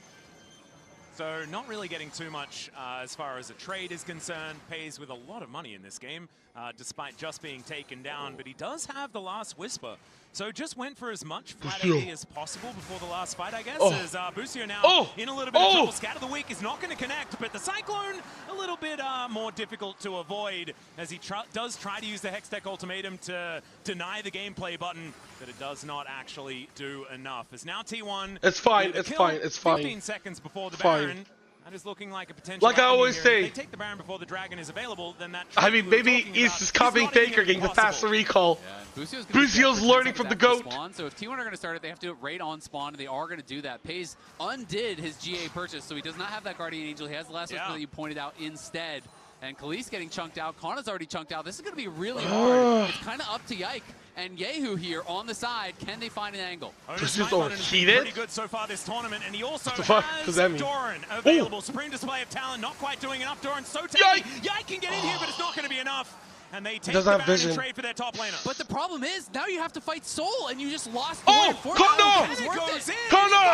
So not really getting too much as far as a trade is concerned. Pays with a lot of money in this game, despite just being taken down. But he does have the last Whisper. So just went for as much flat AD as possible before the last fight, I guess. As Busio now in a little bit of trouble. Scatter the Weak is not going to connect, but the Cyclone a little bit more difficult to avoid as he does try to use the Hextech Ultimatum to deny the gameplay button, but it does not actually do enough. As now T1... It's fine, it's fine, it's fine. 15 seconds before the Baron. That is looking like a potential. Like I always say, if they take the Baron before the Dragon is available, then that. I mean, maybe he's just copying Faker, getting the faster recall. Yeah, Busio's learning from the GOAT. So if T1 are going to start it, they have to do it right on spawn, and they are going to do that. Pays undid his GA purchase, so he does not have that Guardian Angel. He has the last one that you pointed out instead. And Khalees getting chunked out. Kana's already chunked out. This is going to be really hard. It's kind of up to Yike and Yehu here on the side. Can they find an angle? This is overheated. Pretty good so far this tournament, and he also has Doran available. Ooh. Supreme display of talent, not quite doing enough. Doran so tanky. Yike can get in here, but it's not going to be enough. And they take the Baron and trade for their top laner. But the problem is, now you have to fight Soul, and you just lost Kana!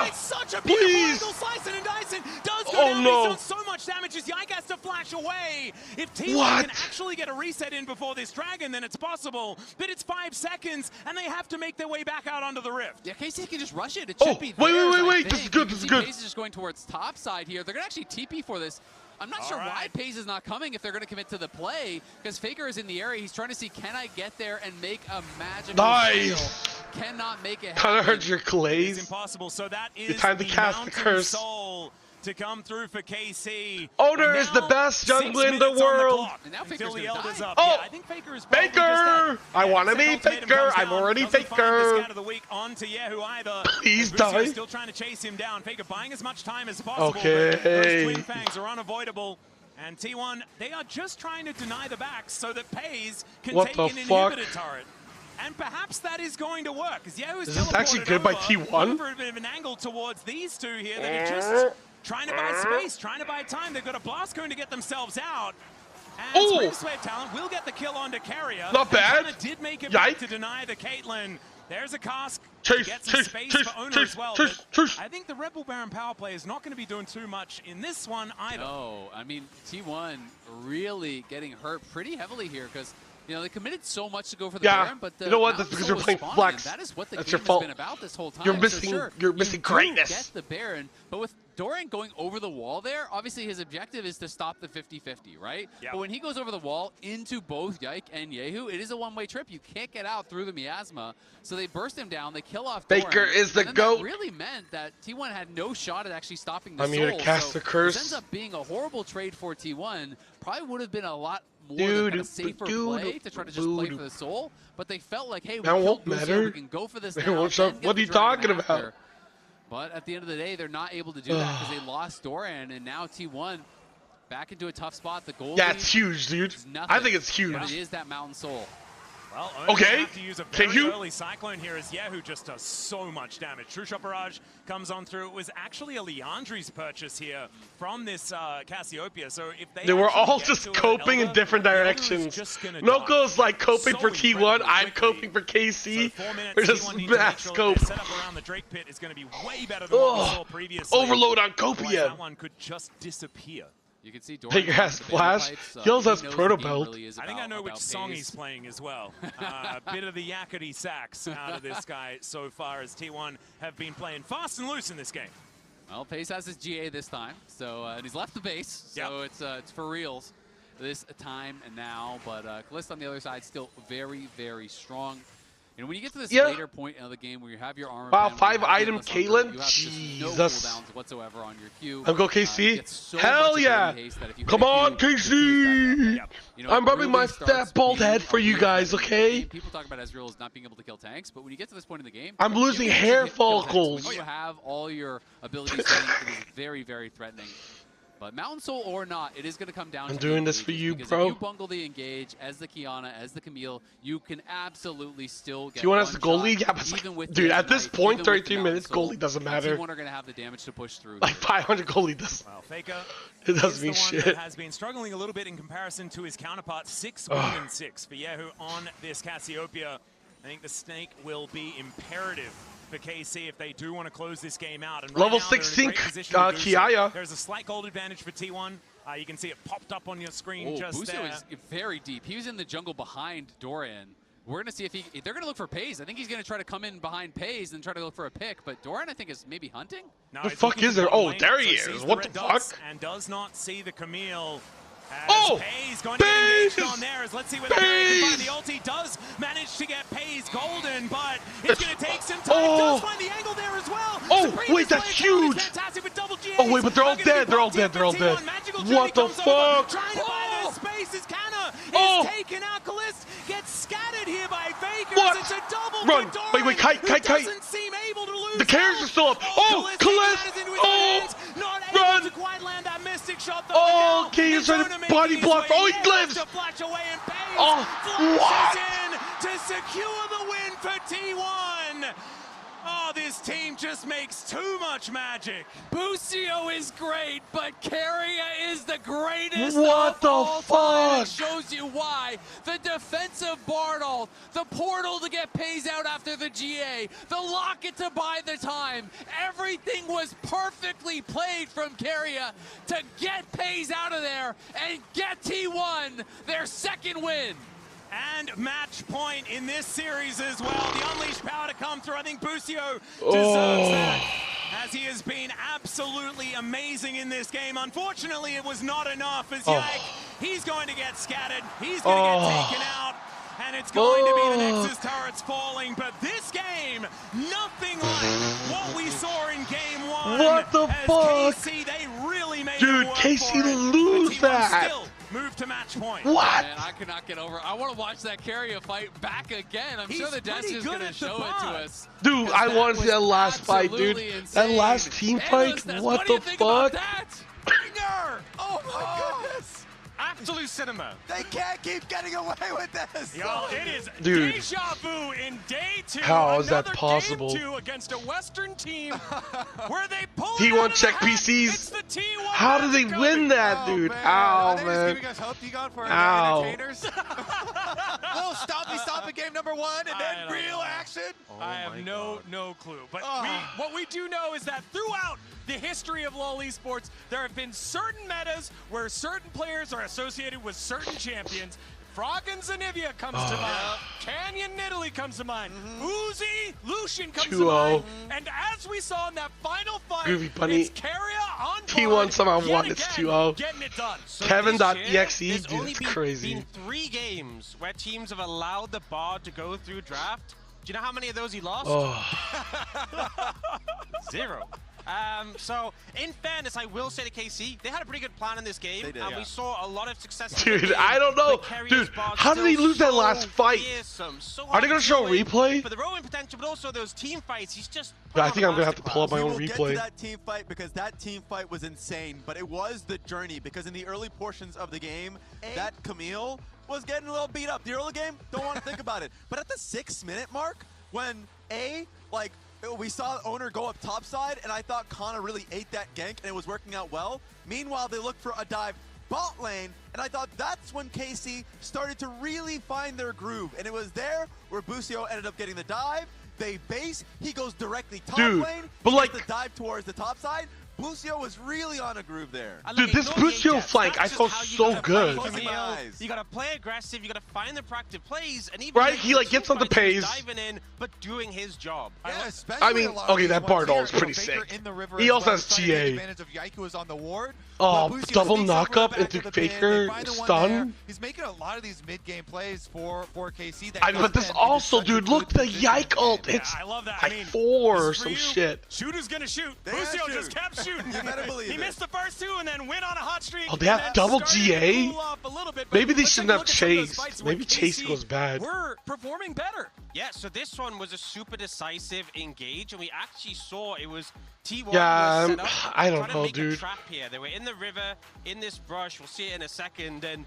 It's such a beautiful angle. Slicing and dicing does go down. He's done so much damage as Yike has to flash away. If T1 can actually get a reset in before this Dragon, then it's possible. But it's 5 seconds, and they have to make their way back out onto the Rift. Yeah, KC can just rush it. It should be wait. This is good, this is good. Pays is just going towards top side here. They're going to actually TP for this. I'm not sure why Pays is not coming if they're going to commit to the play, because Faker is in the area. He's trying to see, can I get there and make a magical steal? Cannot make it happen. Kind of hurt your glaze. It's impossible. So that is time to cast the curse. Soul to come through for KC. Oner is the best jungler in the world. And now Faker's the Elder's up. Oh, yeah, I think Faker is Faker! I want to be Faker. I'm already Faker. Out of the week onto Yehu either. Please die. Still trying to chase him down. Faker buying as much time as possible. Okay. But those Twin Fangs are unavoidable. And T1, they are just trying to deny the backs so that Pays can take an inhibitor turret. And perhaps that is going to work. Because Yehu is actually good by T1. For a bit of an angle towards these two here that are just trying to buy space, trying to buy time. They've got a blast cone to get themselves out. And Supreme Display of Talent will get the kill onto Carrier. Not bad. And did make it back to deny the Caitlyn. There's a cask. Get some space for Oner as well. I think the Rebel Baron power play is not going to be doing too much in this one either. No, I mean, T1 really getting hurt pretty heavily here because, they committed so much to go for the Baron, but the you know what? That's because you're playing Flex. That is what the That's game your fault. has been about this whole time. You're missing greatness. Get the Baron, but with Doran going over the wall there, obviously his objective is to stop the 50-50, right? But when he goes over the wall into both Yike and Yehu, it is a one-way trip. You can't get out through the miasma. So they burst him down, they kill off Doran. Faker is the GOAT. That really meant that T1 had no shot at actually stopping the I'm here to cast the curse. This ends up being a horrible trade for T1. Probably would have been a lot more than a safer play to try to just play for the soul. But they felt like, hey, we killed Busio, we can go for this now. What are you talking about? But at the end of the day, they're not able to do that because they lost Doran, and now T1 back into a tough spot. The goal. Yeah, it's huge, dude. I think it's huge. But it is that Mountain Soul. Well, only Okay, have to use a thank very you. early Cyclone here as Yahoo just does so much damage. True Shot Barrage comes on through. It was actually a Leandri's purchase here from this Cassiopeia. So if they were actually all get just to coping in Elder, different the Elder is directions. just gonna Noko's die like coping so for T1, incredibly I'm quickly. coping for KC. So 4 minutes, We're just T1 need to make mass sure scope. that their setup around the Drake pit is going to be way better than what we saw previously. Overload on Otherwise, Copium. that one could just disappear. You can see Take your ass splash. He also has Proto Belt. I think I know which song he's playing as well. A bit of the yakety sax out of this guy so far as T1 have been playing fast and loose in this game. Well, Pace has his GA this time, so and he's left the base, so it's for reals this time and now. But Kalista on the other side still very, very strong. And when you get to this later point of the game where you have your armor, wow, pen, 5-item Caitlyn, you have just no Jesus. cooldowns whatsoever on your Q. I'm go KC. So Hell yeah! Come on, KC! I'm rubbing my fat bald head for you guys, okay? People talk about Ezreal as not being able to kill tanks, but when you get to this point in the game, I'm losing hair follicles. When you have all your abilities, it is very, very threatening. But Mountain Soul or not, it is going to come down to doing this for you, bro. If you bungle the engage as the Kiana, as the Camille, you can absolutely still get T1 has the goal league? Yeah, but dude, at this point, 33 minutes, goal league doesn't matter. T1 are going to have the damage to push through. Like 500 goal league does. Well, Faker it doesn't mean is the one shit. that has been struggling a little bit in comparison to his counterpart. 6-1-6 for Yahoo on this Cassiopeia. I think the Snake will be imperative for KC if they do want to close this game out. And right Level now, 16 they're in a great position to do so. Kiaya. There's a slight gold advantage for T1. You can see it popped up on your screen just Busio there. is very deep. He was in the jungle behind Doran. We're going to see if they're going to look for Paze. I think he's going to try to come in behind Paze and try to look for a pick. But Doran, I think, is maybe hunting. No, the fuck is there? Oh, there he is. What the fuck? And does not see the Camille. Oh, Paze going to get engaged on there. Let's see where the can find the ulti. Does manage to get Paze golden, but it's going to take some time. Does find the angle there as well. Oh, wait, that's huge. Oh, wait, but they're all dead. They're all dead. They're all dead. What the fuck? Trying to buy the space as Canna is taken out. Kalist gets scattered here by Faker. What? It's a double Run. Wait, Kite. doesn't seem able to lose. The carriers are still up. Oh, Kalist. Oh, run. To quite land that mystic shot though. Oh, okay, he's trying to body block. Oh, he lives. Oh, what? In to secure the win for T1. Oh, this team just makes too much magic. Busio is great, but Keria is the greatest What of the all time. It fuck? shows you why. The defensive Bardolph, the portal to get Paze out after the GA, the locket to buy the time. Everything was perfectly played from Keria to get Paze out of there and get T1 their second win. And match point in this series as well. The unleashed power to come through. I think Busio deserves that, as he has been absolutely amazing in this game. Unfortunately, it was not enough as Yak, he's going to get scattered. He's going to get taken out. And it's going to be the Nexus turrets falling. But this game, nothing like what we saw in game one. What the fuck? KC, they really made Dude, it work KC for it. lose But T1 that. still move to match point. What? Man, I cannot get over. I want to watch that Keria fight back again. I'm sure He's the desk pretty is good going to at the show it to bar. us. Dude, I want to see that last fight, dude. That last team fight? What the fuck? Oh my goodness! Absolute cinema. They can't keep getting away with this. Yo, it is Dude. deja vu in day 2. How is that Another possible? Game 2 against a Western team where they pull it T1 out of check the hat. PCs. It's the T1 How did they win that, dude? Ow, Are they just man. giving us hope, T-Gon, for Ow. entertainers? Little stop in game number 1 and then real action? I have no clue. But what we do know is that throughout the history of LoL esports, there have been certain metas where certain players are associated with certain champions. Frog and Zanivia comes to mind. Canyon Nidalee comes to mind. Uzi, Lucian comes to mind. And as we saw in that final fight, Groovy Bunny. it's Keria on T1 somehow yet won. It's again, 2-0. getting it done. So Kevin.exe, there's dude, only it's crazy. been 3 games where teams have allowed the bard to go through draft. Do you know how many of those he lost? 0. So, in fairness, I will say to KC, they had a pretty good plan in this game, and we saw a lot of success. Dude, I don't know. Dude, how did he lose that last fight? Are they going to show a replay? For the Rowan potential, but also those team fights, he's just... I think I'm going to have to pull up my own We'll replay. get to that team fight because that team fight was insane, but it was the journey because in the early portions of the game, that Camille was getting a little beat up. The early game, don't want to think about it. But at the 6-minute mark, when we saw Owner go up topside, and I thought Kana really ate that gank, and it was working out well. Meanwhile, they looked for a dive bot lane, and I thought that's when KC started to really find their groove. And it was there where Busio ended up getting the dive. They base, he goes directly top lane, but like the dive towards the top side. Busio was really on a groove there. Dude, this Busio flank, I felt so good. You gotta play aggressive, you gotta find the proactive plays, and even right, he like gets on the pace, diving in, but doing his job. Yeah, I mean, okay, that Bardol is pretty sick. He also has GA. Oh, double knock up into Faker stun. He's making a lot of these mid-game plays for KC. But this also, dude, look, the Yike ult. It's I love that. like 4 or some shit. Shooter's gonna shoot. Busio just kept shooting. You better believe he missed the first 2 and then went on a hot streak. Oh, they have double GA? Bit, maybe they shouldn't have Chase. Maybe Chase goes bad. We're performing better. Yeah, so this one was a super decisive engage, and we actually saw it was T1 yeah, was set up, I don't know, trying to make dude. A trap here. They were in the river, in this brush. We'll see it in a second, and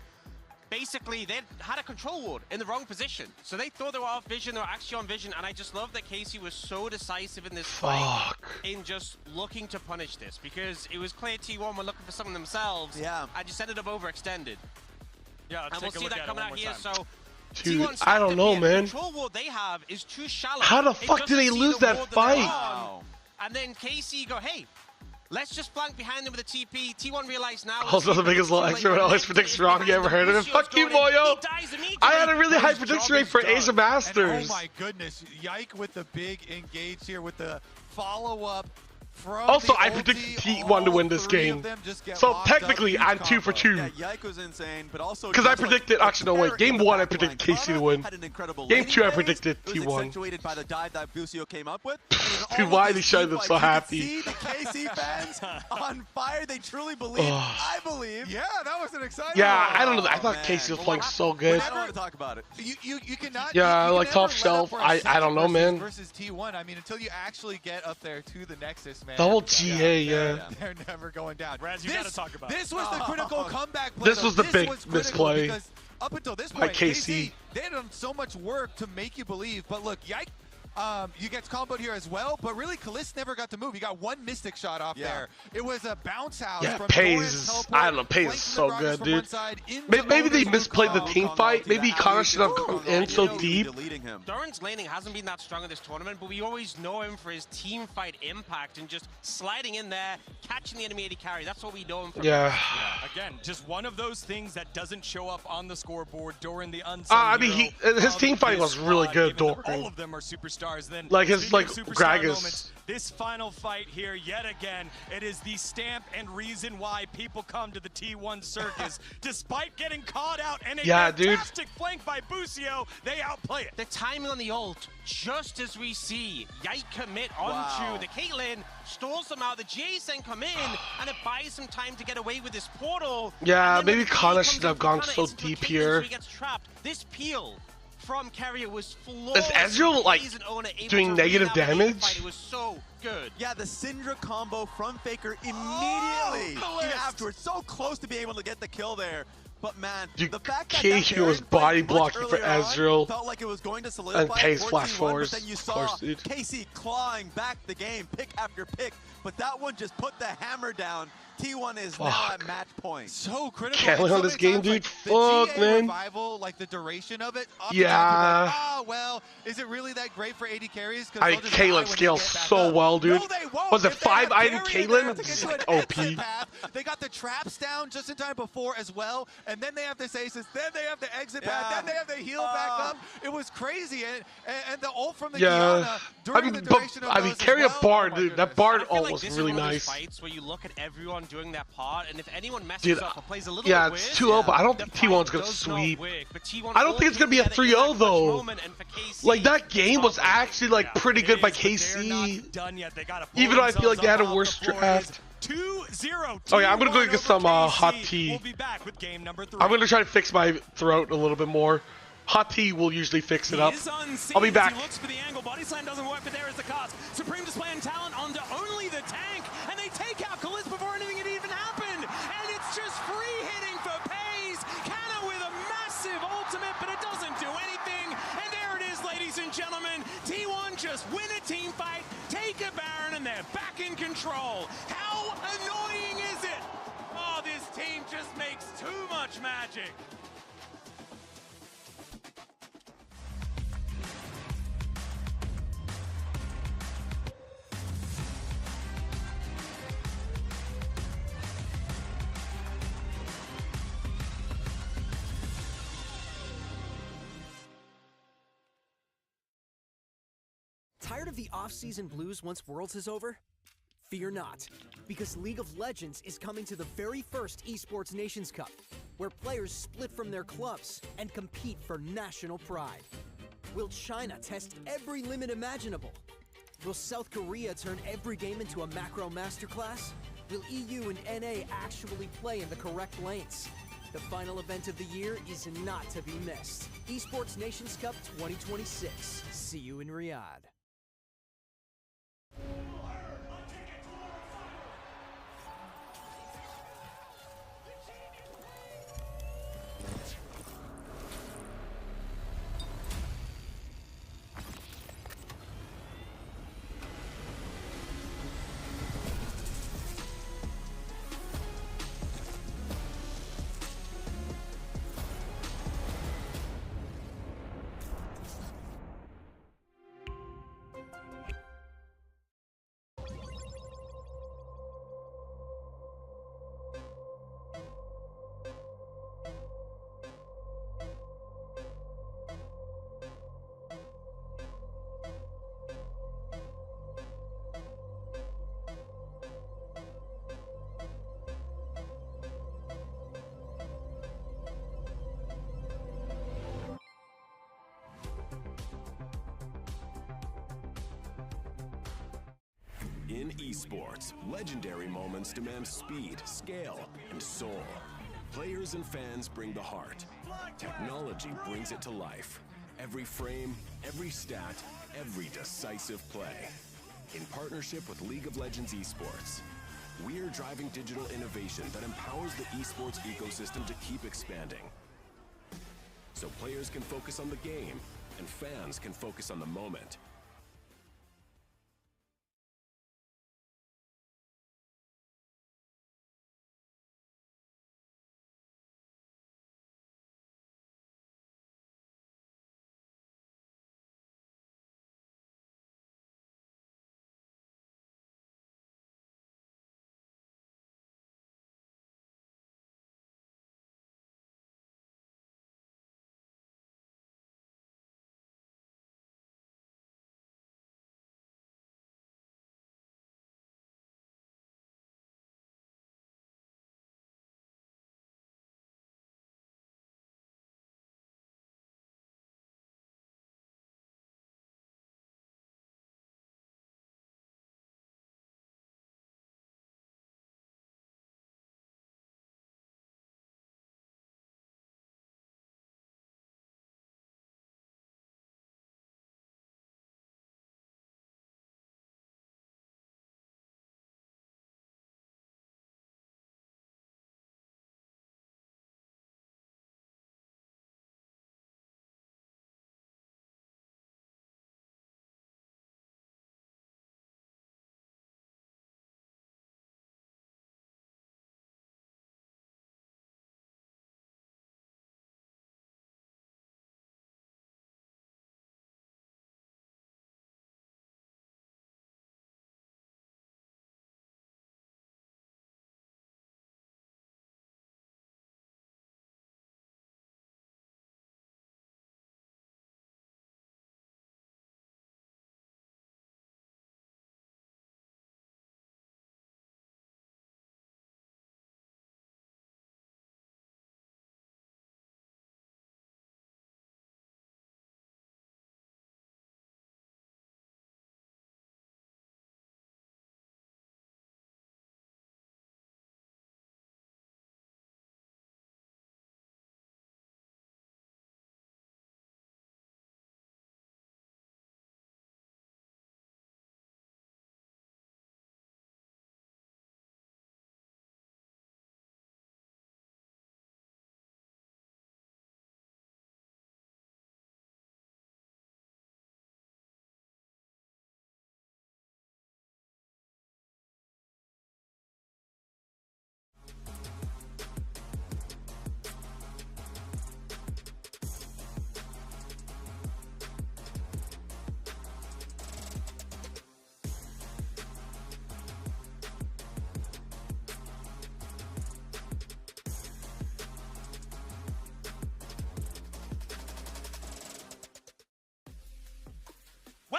basically they had a control ward in the wrong position. So they thought they were off vision, they were actually on vision, and I just love that KC was so decisive in this fight in just looking to punish this, because it was clear T1 were looking for something themselves. Yeah. I just ended up overextended. Yeah, and we'll see that coming out here. So dude, I don't know, man. The control ward they have is too shallow. How the fuck did they lose that fight? Wow. And then KC go, hey, let's just flank behind them with a TP. T1 realized now. Also, the biggest little extra always predicts wrong. You ever heard of it? Fuck you, Moyo. I had a really high prediction rate for Ace of Masters. And oh my goodness, Yike with the big engage here with the follow-up. Also, I predicted T1 to win this game. So technically, I'm 2 for 2. Yeah, Yike was insane, but also because I predicted, actually, no, wait. Game 1, I predicted KC to win. Game 2, I predicted T1. It was accentuated by the dive that Busio came up with. Dude, why are they showing them so happy? See the KC fans on fire. They truly believe. I believe. Yeah, that was an exciting. Yeah, I don't know. I thought KC was playing so good. I don't want to talk about it. You cannot. Yeah, like top shelf. I don't know, man. Versus T1. I mean, until you actually get up there to the Nexus, man. Double GA, yeah. They're never going down. Raz, you gotta talk about this was the critical comeback play. This was the big misplay. Because up until this point, KC, they had done so much work to make you believe. But look, Yike, you get comboed here as well. But really, Kalist never got to move. He got one Mystic shot off there. It was a bounce house. Yeah, from Payze. I don't know. Payze is so good, dude. Maybe they misplayed the team fight. Maybe Connor should have gone in so deep. Doran's laning hasn't been that strong in this tournament, but we always know him for his team fight impact and just sliding in there, catching the enemy AD carry. That's what we know him for. Yeah. Again, just one of those things that doesn't show up on the scoreboard. Doran, the unsung I mean, his team fight was really good, Doran. All of them are superstars. Then, like his Gragas. Moments, this final fight here, yet again, it is the stamp and reason why people come to the T1 circus. Despite getting caught out and a fantastic flank by Busio, they outplay it. The timing on the ult, just as we see Yike commit onto the Caitlyn, stalls them out, the Jays then come in, and it buys them time to get away with this portal. Yeah, maybe Kana should have gone so deep here. So he gets trapped. This peel from Carrier was flawless. Is Ezreal like doing negative damage? It was so good. Yeah, the Syndra combo from Faker immediately afterwards. So close to being able to get the kill there. But man, dude, the fact that KC was body blocking for Ezreal felt like it was going to solidify and Payze flash forwards. But then you saw KC clawing back the game, pick after pick. But that one just put the hammer down. T1 is now at match point. So critical. Can't win on this game, dude. Like, fuck, man. Revival, like the duration of it. Yeah. Like, oh, well, is it really that great for AD carries? Caitlyn scales so well, dude. No, they won't. Was it 5-item Caitlyn? OP. They got the traps down just in time before as well, and then they have this aces, then they have the exit path, then they have the heal back up. It was crazy, and the ult from the Kiana during the duration of those carry a Bard, dude. That Bard ult was really nice. Fights where you look at everyone doing that part, and if anyone messes up or plays a little bit weird, it's 2-0, but I don't think T1's gonna sweep. I don't think it's gonna be a 3-0 though. Like that game was actually like pretty good by KC. Even though I feel like they had a worse draft. 2-0. Okay, I'm gonna go get some hot tea. I'm gonna try to fix my throat a little bit more. Hot tea will usually fix it up. I'll be back. Looks for the angle. Body slam doesn't work, but there is the cost. Supreme displaying talent onto only the tank, and they take out Kalist before anything had even happened. And it's just free hitting for Payze. Kana with a massive ult just win a team fight, take a Baron, and they're back in control. How annoying is it? Oh, this team just makes too much magic. Tired of the off-season blues once Worlds is over? Fear not, because League of Legends is coming to the very first Esports Nations Cup, where players split from their clubs and compete for national pride. Will China test every limit imaginable? Will South Korea turn every game into a macro masterclass? Will EU and NA actually play in the correct lanes? The final event of the year is not to be missed. Esports Nations Cup 2026. See you in Riyadh. In esports, legendary moments demand speed, scale, and soul. Players and fans bring the heart. Technology brings it to life. Every frame, every stat, every decisive play. In partnership with League of Legends Esports, we're driving digital innovation that empowers the esports ecosystem to keep expanding. So players can focus on the game, and fans can focus on the moment.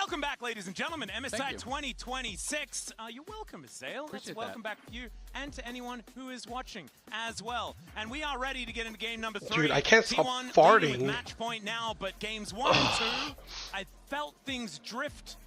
Welcome back, ladies and gentlemen. MSI 2026. You're welcome, Azael. Welcome back to you and to anyone who is watching as well. And we are ready to get into game number 3. Dude, I can't stop T1 farting. With match point now, but games 1 and 2, I felt things drift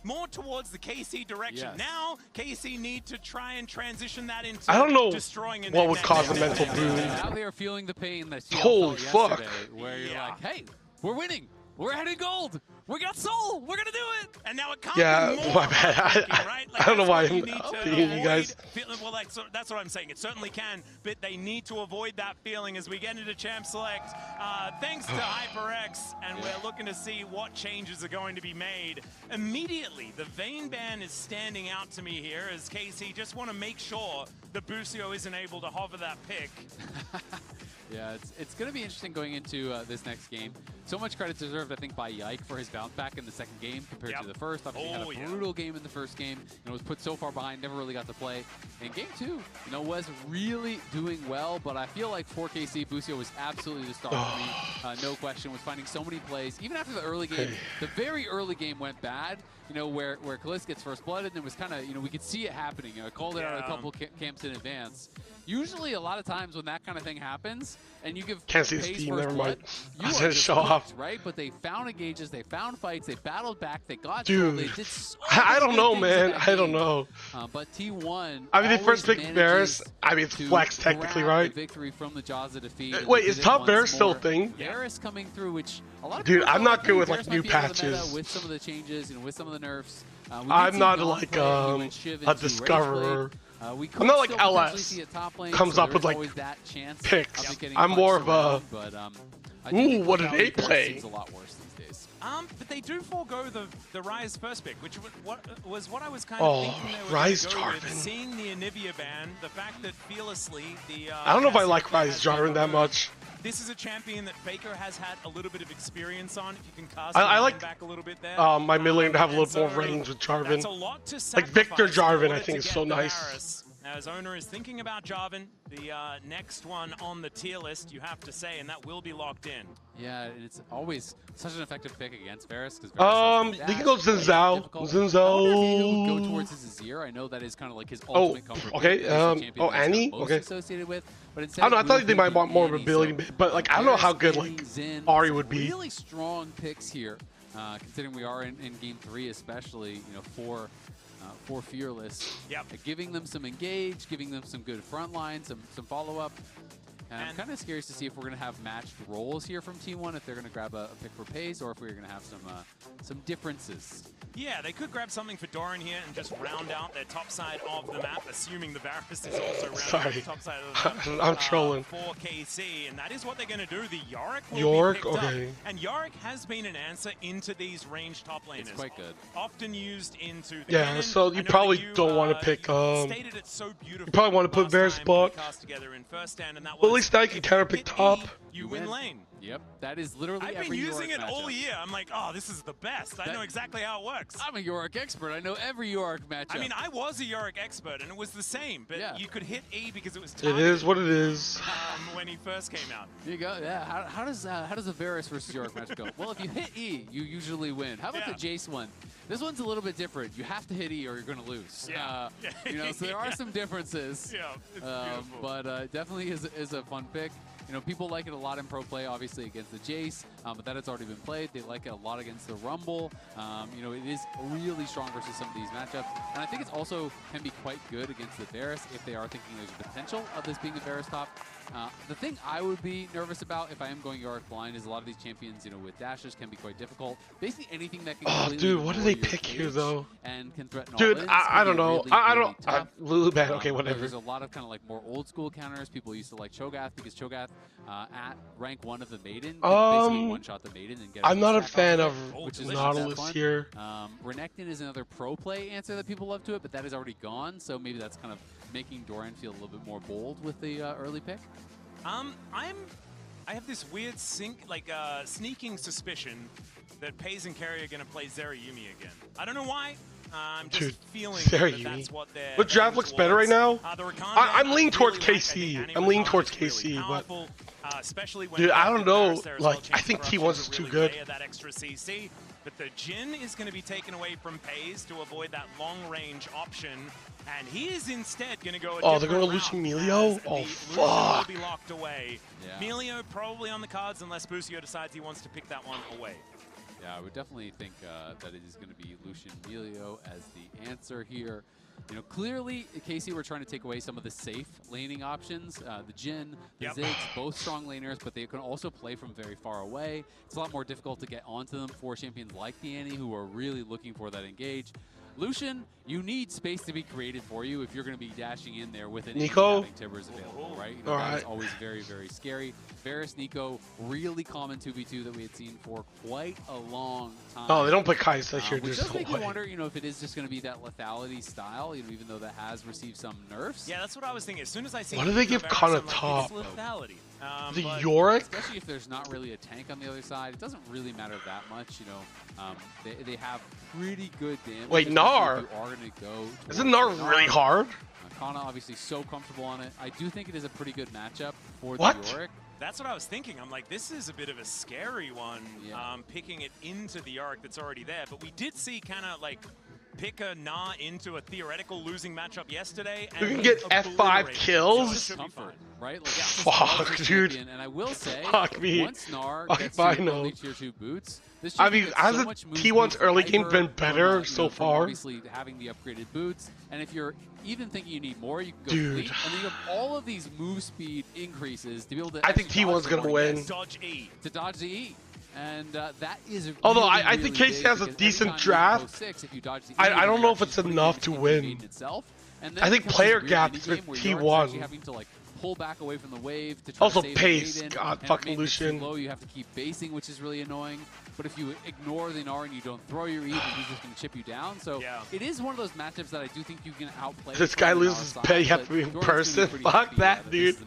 more towards the KC direction. Yes. Now, KC need to try and transition that into I don't know destroying what would cause a mental boom. Now they are feeling the pain that CL Holy felt fuck. yesterday, where you're like, hey, we're winning. We're heading gold. We got soul. We're going to do it. And now it can't Yeah, be more my bad. right? I don't know why I'm being you guys. Well, that's what I'm saying. It certainly can, but they need to avoid that feeling as we get into Champ Select. Thanks to HyperX, and we're looking to see what changes are going to be made. Immediately, the Vayne ban is standing out to me here as KC just want to make sure the Busio isn't able to hover that pick. Yeah, it's going to be interesting going into this next game. So much credit deserved, I think, by Yike for his bounce back in the second game compared to the first. Obviously, had a brutal game in the first game. Was put so far behind, never really got to play. And game 2, was really doing well, but I feel like 4KC Busio was absolutely the star for me. No question, was finding so many plays. Even after the early game, the very early game went bad. Where Kalisk gets first blooded, and it was kind of, we could see it happening. I called it out a couple camps in advance. Usually, a lot of times when that kind of thing happens, and you give Can't see the Pace Steam, first never blood, mind. you I was are gonna just show off. hooked, right? But they found engages, they found fights, they battled back, they got Dude, they did so I don't many know, things in man. that I don't game. know. But T1. I mean, they first always picked Varus. I mean, it's to flex technically, grab right? The victory from the jaws of defeat. and Wait, they is did it top once Varus still a more. thing? Varus coming through, which a lot of Dude, people I'm feel not good with Varus like might new be out of the meta patches. with some of the changes, with some of the nerfs. I'm not like a discoverer. I'm not like LS. Comes up with like picks. I'm more of a. Ooh, what did they play? A lot worse these days. But they do forego the Ryze first pick, which was what I was kind of thinking they were Ryze going to go with. Jarvan. Seeing the Anivia ban, the fact that fearlessly the I don't know if I like Ryze Jarvan that much. This is a champion that Faker has had a little bit of experience on. If you can cast I like back a little bit there. my mid lane to have a little more range with Jarvan. That's a lot to Like Victor sacrifice in Jarvan, order I think to is so get the nice. Varus. Now, his owner is thinking about Jarvan, the next one on the tier list, you have to say, and that will be locked in. Yeah, and it's always such an effective pick against Varus. You can go Zinzao. Zinzao. Go towards his Azir. I know that is kind of like his ultimate comfort. Okay. Annie. Okay. Associated with, but I don't know. I thought they might want more of ability, but like I don't know how good like Ari would be. Really strong picks here, considering we are in game 3, especially for Fearless. Giving them some engage, giving them some good front line, some follow-up. And I'm kind of curious to see if we're going to have matched roles here from T1, if they're going to grab a pick for Pace, or if we're going to have some differences. Yeah, they could grab something for Doran here and just round out their top side of the map, assuming the Varus is also rounding out the top side of the map. I'm trolling. For KC, and that is what they're going to do. The Yorick will be picked okay. up. And Yorick has been an answer into these ranged top laners. It's quite good. Often used into the Yeah, cannon. so you probably don't want to pick. Stated it so You probably want to put Varus block. Well, at least I can counter pick top. You win lane. Yep, that is literally I've been using it all year. I'm like, oh, this is the best. I know exactly how it works. I'm a Yorick expert. I know every Yorick matchup. I mean, I was a Yorick expert, and it was the same, but you could hit E because it was It targeted, is what it is. when he first came out. There you go. Yeah. How does a Varus versus Yorick match go? Well, if you hit E, you usually win. How about the Jace one? This one's a little bit different. You have to hit E or you're going to lose. Yeah. So there are some differences. Yeah, it's beautiful. But definitely is a fun pick. People like it a lot in pro play, obviously against the Jace, but that has already been played. They like it a lot against the Rumble. It is really strong versus some of these matchups. And I think it's also can be quite good against the Varus if they are thinking there's a potential of this being a Varus top. The thing I would be nervous about if I am going Yorick blind is a lot of these champions, with dashes can be quite difficult. Basically anything that can dude, what do they pick here though? And can threaten dude, all I don't know. Really, I really don't. Lulu bad. Okay, whatever. There's a lot of kind of like more old school counters. People used to like Cho'Gath because Cho'Gath at rank 1 of the Maiden can basically one-shot the Maiden and get. I'm not a fan of Nautilus here. Renekton is another pro play answer that people love to it, but that is already gone. So maybe that's kind of making Doran feel a little bit more bold with the early pick. I have this weird sneaking suspicion that Paze and Carry are going to play Zerayumi again. I don't know why. I'm just feeling that that's what they're. But draft looks better right now. I'm leaning towards KC. I'm leaning towards KC, but especially when dude, I don't know. Like, I think T1's is too good. That extra CC. but the Jin is going to be taken away from Pays to avoid that long-range option, and he is instead going to go. Oh, they're going to lose Melio? Oh, fuck. Will be locked away. Yeah. Melio probably on the cards unless Busio decides he wants to pick that one away. Yeah, I would definitely think that it is going to be Lucian Melio as the answer here. You know, clearly, KC were trying to take away some of the safe laning options. The Jin, the Ziggs, both strong laners, but they can also play from very far away. It's a lot more difficult to get onto them for champions like the Annie, who are really looking for that engage. Lucian, you need space to be created for you if you're going to be dashing in there with an Nico having Tibbers available, right? You know, that is always very, very scary. Varus, Nico, really common 2v2 that we had seen for quite a long time. Oh, they don't play Kai'Sa here. Which does make you wonder, you know, if it is just going to be that lethality style, you know, even though that has received some nerfs. Yeah, that's what I was thinking. As soon as I see, why do they give Kana top? Lethality. The Yorick? Especially if there's not really a tank on the other side, it doesn't really matter that much, you know. They have pretty good damage. Wait, Gnar? Isn't Gnar really hard? Kana obviously so comfortable on it. I do think it is a pretty good matchup for the Yorick. That's what I was thinking. I'm like, this is a bit of a scary one, picking it into the Yorick that's already there. But we did see kind of like pick a Gnar into a theoretical losing matchup yesterday. And you can get F5 kills? Comfort, right? Like, fuck, dude. And I will say, fuck me. once Gnar gets to tier 2 boots, I mean, hasn't T1's early game been better so far? Obviously, having the upgraded boots, and if you're even thinking you need more, you can go fleet, and then you have all of these move speed increases to be able to. I think T1's gonna win. Dodge E. To dodge the E. And that is although really, I think KC has a decent draft. I don't know if it's enough to win. I think player gaps with T1. Having to like pull back away from the wave to try also to save pace. Maiden, God, fucking Lucian. Low, you have to keep basing, which is really annoying. But if you ignore the Gnar and you don't throw your E, then he's just going to chip you down. So it is one of those matchups that I do think you can outplay. This guy loses pay, you have to be in person. Fuck that, dude.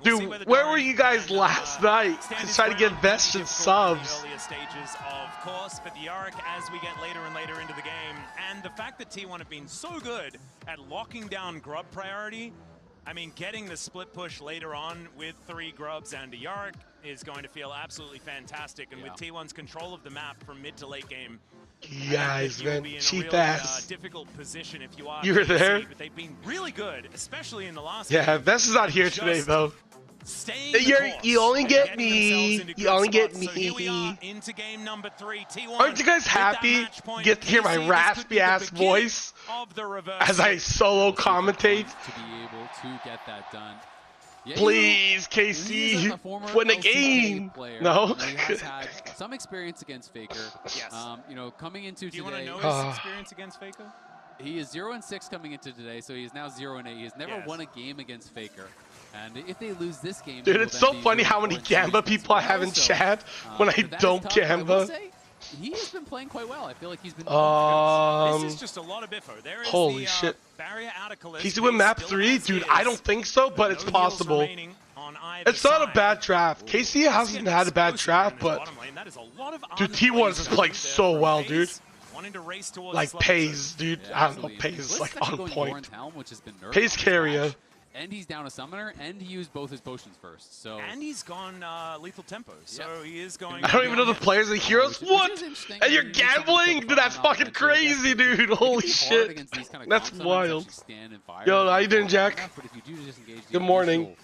Dude, where were you guys last night? Just trying to get best in subs. Earlier stages, of course, but the Yorick as we get later and later into the game, and the fact that T1 have been so good at locking down grub priority, I mean, getting the split push later on with 3 grubs and a Yorick is going to feel absolutely fantastic, and with T1's control of the map from mid to late game, guys, man, cheap ass. Difficult position if you are. You were there, but they've been really good, especially in the last. Yeah, Vest is not here today though. You only get me. You only get me. So here we are into game number 3. T1. Aren't you guys happy? Get to hear my raspy ass voice as I solo commentate. To be able to get that done. Yeah, please, KC, win a game. No. He has had some experience against Faker. Yes. You know, coming into today. Do you want to know his experience against Faker? He is 0-6 coming into today, so he is now 0-8. He has never won a game against Faker. And if they lose this game, dude, it's so funny how many Gamba people I have in chat when I don't Gamba. He has been playing quite well. I feel like he's been. This is just a lot of biffo. There is holy shit. Barrier out of Callisto. He's doing map 3, dude. I don't think so, but it's possible. It's not a bad draft. KC hasn't had a bad draft, but dude, T1 is playing so well, dude. Like Pays, dude. I don't know, Pays is like on point. Pays carrier. And he's down a summoner, and he used both his potions first. So and he's gone lethal tempo, so he is going. I don't even know the players and heroes. What? And you're gambling? Dude, that's fucking crazy, dude. Holy shit. That's wild. Yo, how you doing, Jack? Good morning.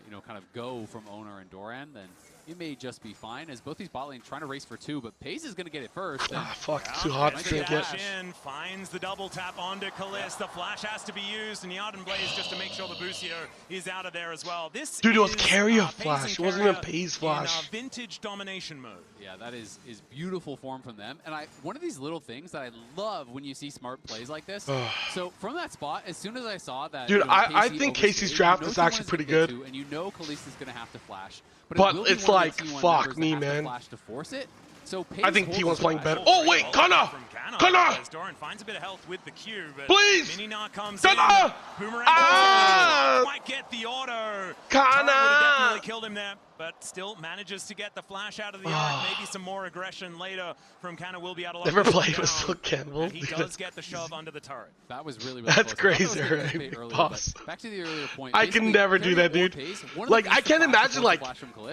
You know, kind of go from Owner and Doran, then it may just be fine, as both these bot lanes trying to race for 2, but Pays is going to get it first. Fuck, it's too hot to drink it. Finds the double tap onto Kalist. The flash has to be used, and the Ardent Blaze just to make sure the Busio is out of there as well. This dude, it was carrier flash. It wasn't even Pays flash. Vintage domination mode. Yeah, that is beautiful form from them. And one of these little things that I love when you see smart plays like this. So from that spot, as soon as I saw that, dude, I think Casey's draft is actually pretty good. And you know Kalist is going to have to flash. But it's like, fuck me, man. To force it. So I think T1's playing better. Oh, wait, Kana! Kana! Doran finds a bit of health with the Q, but please! Mini-Gnar comes Kana! in. Boomerang might get the auto. Kana! Definitely killed nailed him there, but still manages to get the flash out of the arc. Maybe some more aggression later from Kana will be able to never played with Silk Cannibal. He does get the shove under the turret. That was really That's close. crazy, right? Boss. Back to the earlier point. I can never do that, dude. Like, I can't imagine, like,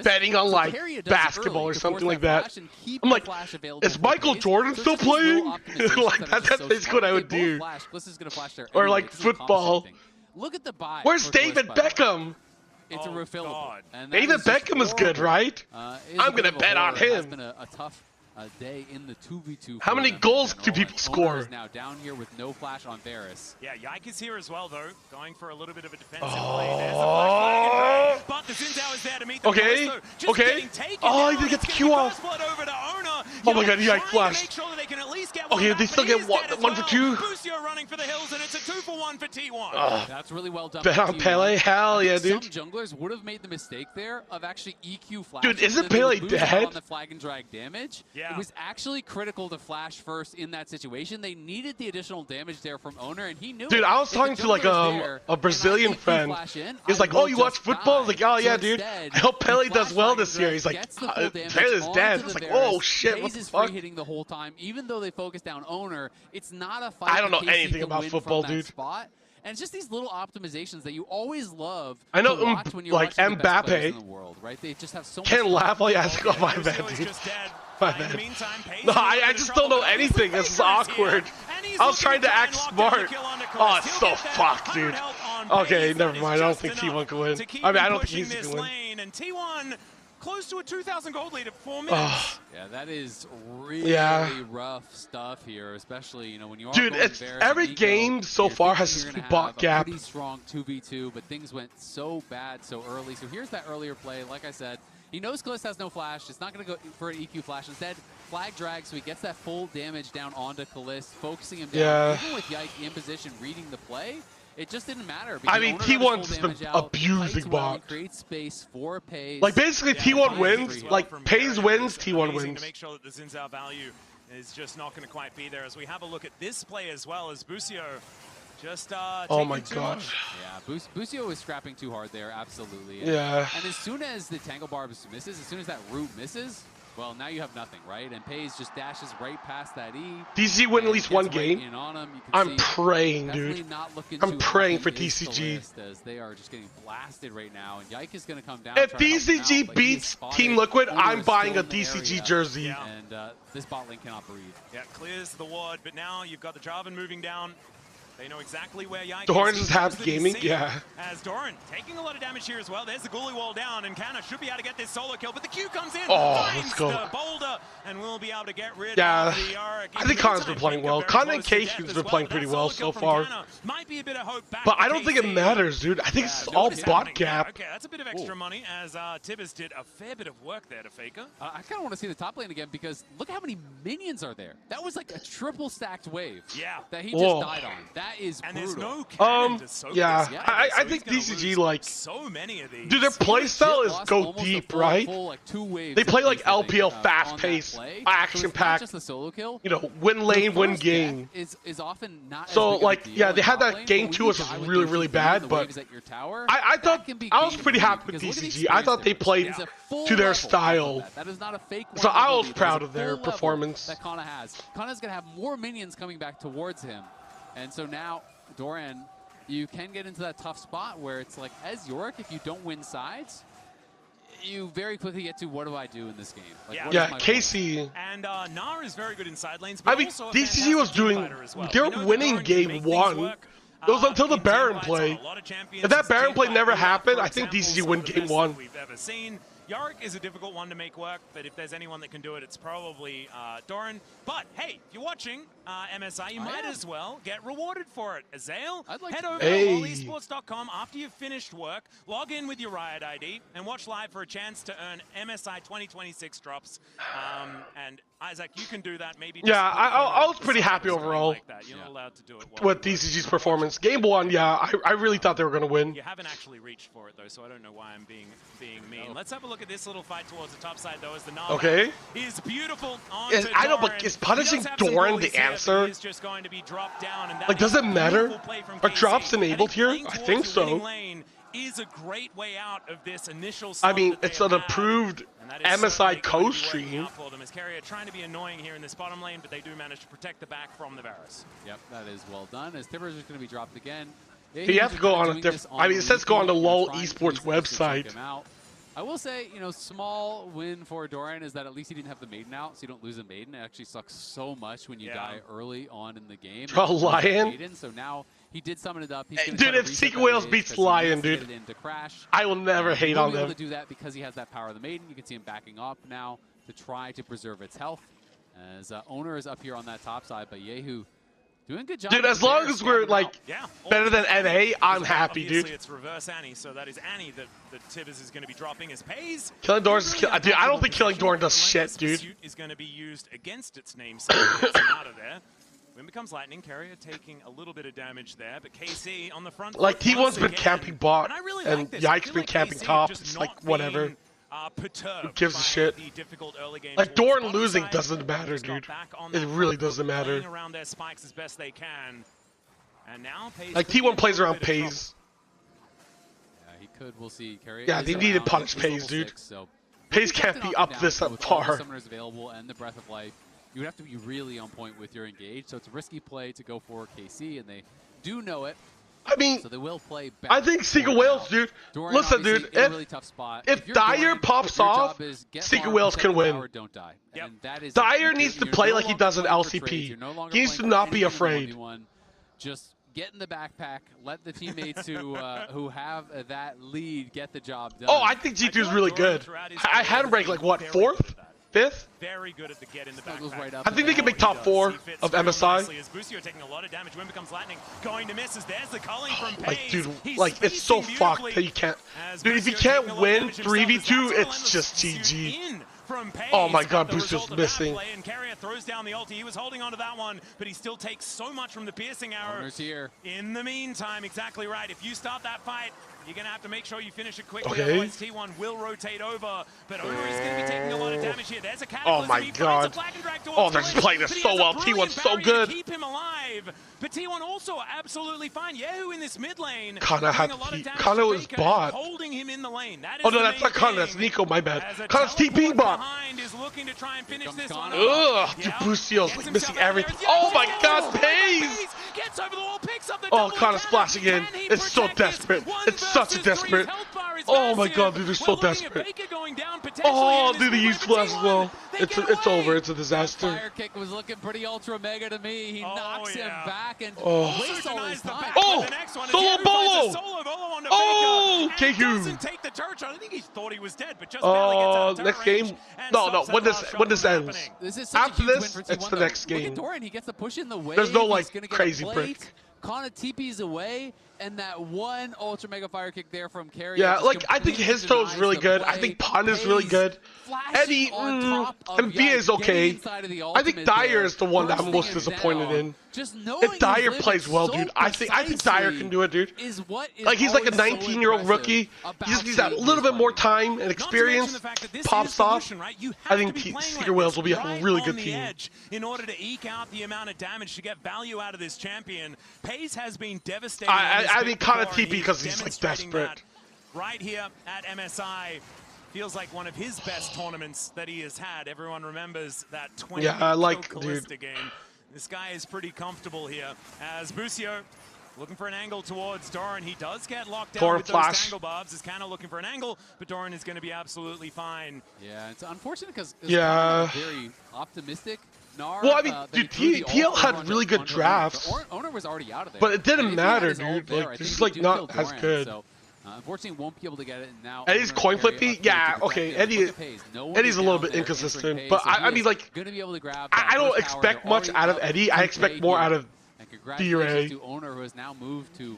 betting on, like, basketball or something like that. I'm like, is Michael Jordan still playing? Like, that's basically what I would do. Or, like, football. Look at the buy. Where's David Beckham? It's a refillable. David Beckham is good, right? I'm going to bet on him. It's been a tough day in the 2v2. How many goals do people score? Now down here with no flash on Varus. Yeah, Yike is here as well, though, going for a little bit of a defensive play. There's the flag, but the Xin is there to meet the okay, okay. Oh, he didn't get the Q off. Oh my god, he like flashed. Okay, they still get one for two. Busio running for the hills, and it's a 2-for-1 for T1. That's really well done. Bet on Pele? Hell yeah, dude. Some junglers would have made the mistake there of actually EQ flashing. Dude, isn't Pele dead? On the flag and drag damage. Yeah. It was actually critical to flash first in that situation. They needed the additional damage there from Owner, and he knew dude, it. I was talking to like a Brazilian friend. He's like, oh, you watch football? I was like, oh yeah, dude. I hope Pele does well this year. He's like, Pele's dead. It's like, oh shit, what the fuck? Free hitting the whole time, even though they focus down Owner. It's not a fight. I don't know anything about football, dude. Spot. And it's just these little optimizations that you always love. I know, to watch when you're like Mbappe in the world, right? They just have so can't much laugh while you ask. Oh my bad, dude. My bad. No, I just don't know anything. This is awkward. I was trying to act smart. Oh, it's so fucked, dude. Okay, never mind. I don't think T1 can win. I mean, I don't think he's can win. And T1 close to a 2,000 gold lead at 4 minutes. Yeah, that is really rough stuff here, especially, you know, when you are dude, it's every game so far has this bot gap. Pretty strong 2v2, but things went so bad so early. So here's that earlier play. Like I said, he knows Kalista has no flash. It's not going to go for an EQ flash. Instead, flag drag, so he gets that full damage down onto Kalista, focusing him down. Yeah. Even with Yike in position, reading the play, it just didn't matter. I mean, T1's just been abusing bot. Create space for Pays. Like, basically, T1 wins. Like, Pays wins, T1 wins. To make sure that the Xin Zhao value is just not going to quite be there. As we have a look at this play as well, as Busio just oh my gosh. Yeah, Busio was scrapping too hard there, absolutely. Yeah. And as soon as the Tangle Barbs misses, as soon as that root misses, well, now you have nothing, right? And Pays just dashes right past that E. DCG win at least one game. I'm praying, dude. I'm praying for DCG. As they are just getting blasted right now, and Yike is going to come down. If DCG beats Team Liquid, I'm buying a DCG jersey. Yeah. And this bot lane cannot breathe. Yeah, clears the ward, but now you've got the Jarvan moving down. They know exactly where Yike Doran is half gaming, yeah. As Doran taking a lot of damage here as well. There's the Gully wall down, and Kana should be able to get this solo kill, but the Q comes in, finds the boulder, and will be able to get rid of the Yara. I think Kana's been playing well. Kana and Casey's been playing pretty well so far. Might be a bit of hope back but I don't think it matters, dude. I think it's all bot gap. Okay, that's a bit of extra money, as Tibbers did a fair bit of work there to Faker. I kind of want to see the top lane again, because look how many minions are there. That was like a triple stacked wave that he just died on. That is and brutal. There's no cannon to soak yeah, this I think DCG, like, so many of these. dude, their playstyle is go deep, right? They play like LPL fast-paced, action-packed, just the solo kill. you know, win lane, win game. Is often not so, like, yeah, they had that game 2 which was really, really bad, but I thought, I was pretty happy with DCG. I thought they played to their style. That is not a fake so I was proud of their performance. That Kana has. Kana's going to have more minions coming back towards him. And so now, Doran, you can get into that tough spot where it's like, as Yorick, if you don't win sides, you very quickly get to, what do I do in this game? Like, yeah, Casey. And Nara is very good in side lanes. I mean, DCG was doing, they were winning game 1. It was until the Baron play. If that Baron play never happened, I think DCG win game 1. We've ever seen. Yorick is a difficult one to make work, but if there's anyone that can do it, it's probably Doran. But hey, if you're watching MSI, you might as well get rewarded for it. Azael, head over to allesports.com after you've finished work, log in with your Riot ID, and watch live for a chance to earn MSI 2026 drops. And Isaac, you can do that maybe. Yeah, I was pretty happy overall like that. You're not allowed to do it with DCG's performance. Game 1, yeah, I really thought they were going to win. You haven't actually reached for it, though, so I don't know why I'm being mean. Let's have a look at this little fight towards the top side, though, as the Nala is beautiful. I know, but is punishing Doran the answer? Just going to be dropped down, and like, does it matter? Are drops enabled here? I think so. is a great way out of this initial I mean, it's an approved MSI CoStream. For them as Carrier trying to be annoying here in this bottom lane, but they do manage to protect the back from the Varus. Yep, that is well done. As Tibbers is going to be dropped again. You have to go on a different. I mean, it says go on the LoL Esports website. I will say, you know, small win for Doran is that at least he didn't have the Maiden out, so you don't lose a Maiden. It actually sucks so much when you die early on in the game. Draw Lion. Maiden, so now he did summon it up. He's Dude, if Secret Whales beats Lion, dude, I will never hate on them. He'll be able to do that because he has that power of the Maiden. You can see him backing up now to try to preserve its health. As Owner is up here on that top side, but Yehu doing a good job. Dude, as long as we're like better than NA, I'm happy, dude. It's reverse Annie, so that is Annie that Tibbers is going to be dropping as Pays. Killing Doran is dude, I don't think killing Doran does shit, dude. Is going to be used against its namesake. Gets him out of there. When becomes Lightning, Carrier taking a little bit of damage there, but KC on the front. Like T1's been camping bot, and Yike's been camping top. It's like whatever. Who gives a shit? Like Doran losing doesn't matter, dude. It really doesn't matter. Around their spikes as best they can. And now like T1 plays around Pays. Yeah, he could. We'll see. Carrier yeah, they need to punish Pays, dude. 6, so Pays can't be up this far. Summoners available and the Breath of Life. You would have to be really on point with your engage, so it's a risky play to go for KC, and they do know it. I mean, so they will play back. I think Secret Whales, dude. Doran listen, dude. In a really tough spot. If Dyer pops off, Secret Whales can win. Power, don't die. And that is Dyer needs to play like he does in LCP. He needs to not be afraid. Just get in the backpack. Let the teammates who have that lead get the job done. Oh, I think G2 is really good. I had him rank like what, 4th? 5th? Very good at the get in the backpack. Right I think they can make top 4 of MSI. As Busio taking a lot of damage. When becomes Lightning going to miss as there's the culling from Pays. Like, dude, like it's so fucked that you can't. Dude, if you can't win 3v2, it's just GG. Oh my god, Busio's missing. And Carrier throws down the ulti. He was holding on to that one, but he still takes so much from the piercing arrow. Owner's here. In the meantime, exactly right. If you start that fight, you're going to have to make sure you finish it quickly, okay. Otherwise T1 will rotate over. But Owner is going to be taking a lot of damage here. There's a cataclysm. Oh my god. Oh, they're just playing this so well. T1's so good. Keep him alive. But T1 also absolutely fine. Yehu in this mid lane. Kana had Kana was bot. Holding him in the lane. That is oh no, that's not Kana. That's Nico. My bad. Kana's TP bot. Is looking to try and finish this one. Ugh, dude, Busio's like missing everything. Oh my god, Pays! Gets over the wall, picks up the oh, Kana's splashing in. It's so desperate. It's such a desperate. Oh my god, dude, they're so desperate. Oh, dude, he used flash as well. It's over. It's a disaster. Fire kick was looking pretty ultra mega to me. He knocks him back and wastes all his time. Oh, solo bolo. Oh, KQ. Doesn't take the torch. I think he thought he was dead, but just barely gets out of next game. No, when this ends. After this, it's the next game. Look at Doran. He gets the push in the way. There's no like crazy brick. Kana TP's away, and that one ultra mega fire kick there from Carrier. Yeah, like I think his toe is really good. I think Pun is really good. Eddie and VA is okay. I think Dyer is the one that I'm most disappointed in. If Dyer plays well, dude, I think Dyer can do it, dude. Like he's like a 19-year-old rookie. He just needs that little bit more time and experience. Pops off. I think Secret Whales will be a really good team. In order to eke out the amount of damage to get value out of this champion, Pays has been devastating. I think Kana TP because he's like desperate. Right here at MSI. Feels like one of his best tournaments that he has had. Everyone remembers that 20 Kalista game. This guy is pretty comfortable here. As Busio looking for an angle towards Doran. He does get locked down with those tangle bobs. Is kind of looking for an angle, but Doran is going to be absolutely fine. Yeah, it's unfortunate because very optimistic. Nar, well, I mean, dude, TL had really good drafts. Owner was already out of there. But it didn't matter, dude. Like, this is like not as good. So, unfortunately, won't be able to get it now. Eddie's coin flippy? Yeah, okay. Eddie's a little bit inconsistent. But I mean, like, I don't expect much out of Eddie. I expect more out of D-Ray. To Owner, who has now moved to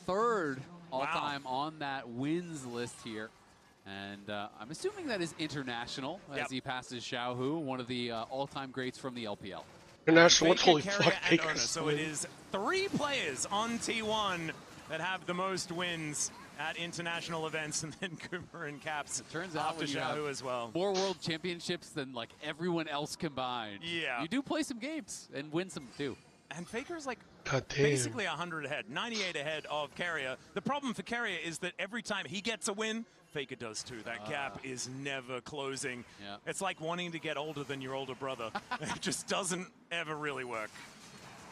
third all-time on that wins list here. And I'm assuming that is international as he passes Xiaohu, one of the all-time greats from the LPL. International, what's holy fuck Baker? So it is 3 players on T1 that have the most wins at international events, and then Cooper and Caps. It turns out when you have as well. More world championships than like everyone else combined. Yeah. You do play some games and win some too. And Faker's like God damn. basically 100 ahead, 98 ahead of Carrier. The problem for Carrier is that every time he gets a win, Faker does too. That gap is never closing. Yeah. It's like wanting to get older than your older brother. It just doesn't ever really work.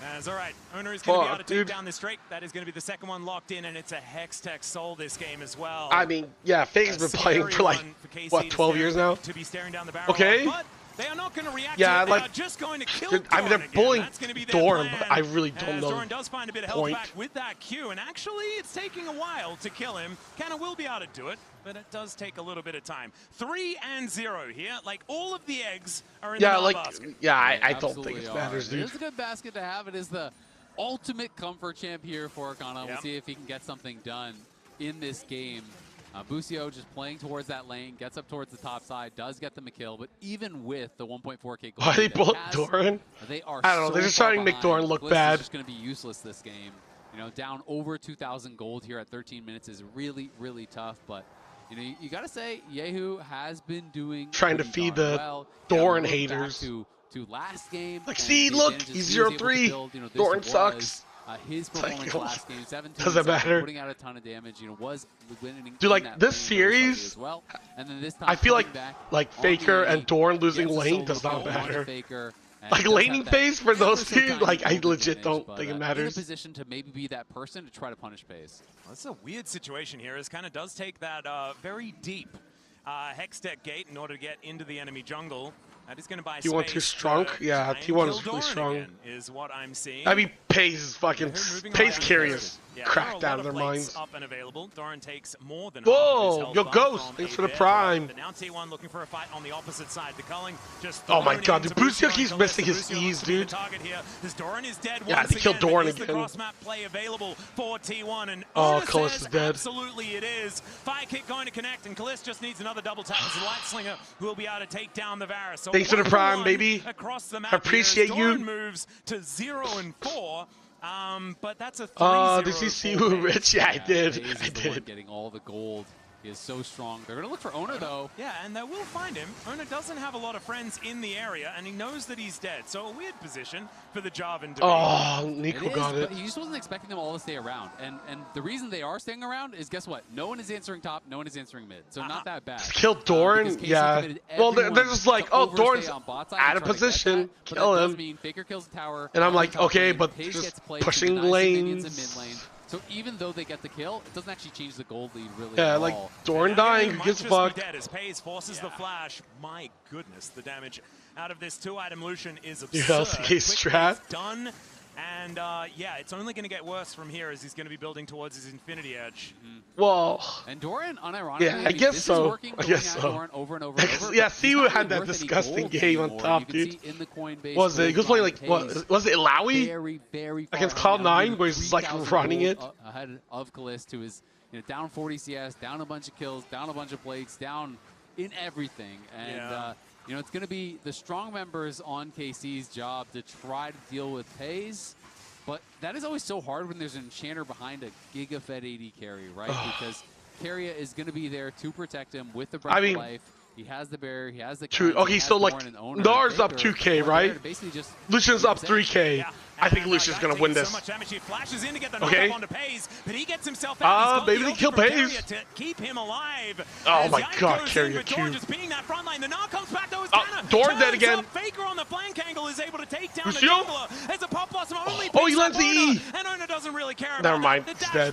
As all right, Owner is going to be able to take down this streak. That is going to be the second one locked in, and it's a Hextech Soul this game as well. I mean, yeah, Fake's been playing for like, what, 12 years now? To be staring down the barrel. Okay. But they are not going to react yeah, to it. like, they are just going to kill I mean, they're Doran bullying again. That's going to be their Doran, plan. but I really don't know. Doran does find a bit of health back with that Q, and actually it's taking a while to kill him. Canna will be able to do it, but it does take a little bit of time. 3 and 0 here. Like, all of the eggs are in the basket. Yeah, I don't think it matters, dude. It is a good basket to have. It is the ultimate comfort champ here for Kana. We'll see if he can get something done in this game. Busio just playing towards that lane, gets up towards the top side, does get them a kill, but even with the 1.4K gold, why they both Doran? They are I don't know. They're just trying to make Doran look bad. Is just going to be useless this game. You know, down over 2,000 gold here at 13 minutes is really, really tough. But you know, you got to say, Yehu has been doing trying to feed the Doran haters. To last game, like, see, look, he's 0-3. Doran sucks. His performance last game, 17 doesn't matter. Putting out a ton of damage, you know, was winning. Dude, like this series, as well. And then this time I feel like Faker and Doran losing lane does not matter. Like laning phase for those two, like I legit don't think it matters. In a position to maybe be that person to try to punish Pace. Well, that's a weird situation here. It kind of does take that very deep Hextech gate in order to get into the enemy jungle. That is going to buy space. T1 too strong? Yeah, T1 is really strong. Is what I'm seeing. I mean, Pace is fucking Pace carriers. Cracked out of their minds. Up and available. Doran takes more than whoa, yo, Ghost, thanks for the prime. Now T1 looking for a fight on the opposite side. The culling just oh my god, dude, Busio keeps missing his E's, dude. Target here. This Doran is dead yeah, they killed Doran again. The cross-map play available for T1, and oh, Kallis is dead. Absolutely it is. Fire kick going to connect, and Kallis just needs another double tap. It's a light slinger who will be able to take down the Varus. So thanks for the prime, baby. Across the map I appreciate you. Doran moves to 0 and 4. But that's a 3-0. Did you see who Rich? Yeah, I did. I did. Getting all the gold. He is so strong. They're going to look for Ona, though. Yeah, and they will find him. Ona doesn't have a lot of friends in the area, and he knows that he's dead. So a weird position for the Jarvan to be. Oh, Nico got it. He just wasn't expecting them all to stay around. And the reason they are staying around is, guess what? No one is answering top, no one is answering mid. So not that bad. Kill Doran? Yeah. Well, they're just like, oh, Doran's out of position. Kill him. Faker kills the tower. And I'm like, okay, but just pushing lanes. So even though they get the kill, it doesn't actually change the gold lead really at all. Like Doran dying, who gives a fuck? Dead as Pace forces the flash. My goodness, the damage out of this 2-item Lucian is absurd. Yeah, LCK strat. Done. And yeah, it's only going to get worse from here as he's going to be building towards his Infinity Edge. Well, and Doran, unironically, yeah, I guess so. I guess so. Over and over and over. Yeah, Siwu had that disgusting game on top, dude. Was it? He was playing like what? Was it Ilaoi? Very against Cloud9, where he's like running it ahead of Kalist, who is down 40 CS, down a bunch of kills, down a bunch of plates, down in everything, and. You know, it's going to be the strong members on KC's job to try to deal with Paze, but that is always so hard when there's an enchanter behind a giga-fed AD carry, right? Because Carrier is going to be there to protect him with the breath of life. He has the barrier, he has the okay, so like Nar's up 2K, right? Lucian's up 3K. Yeah. I think Lucian's gonna win this. Okay. Maybe they kill Paze. To keep him alive. Oh my god, Carrier Q. Doran dead again. Faker on the flank angle is able to take down the jungler. As a pop blossom only he lands the E. And Ona doesn't really care about never mind, that. it's dead.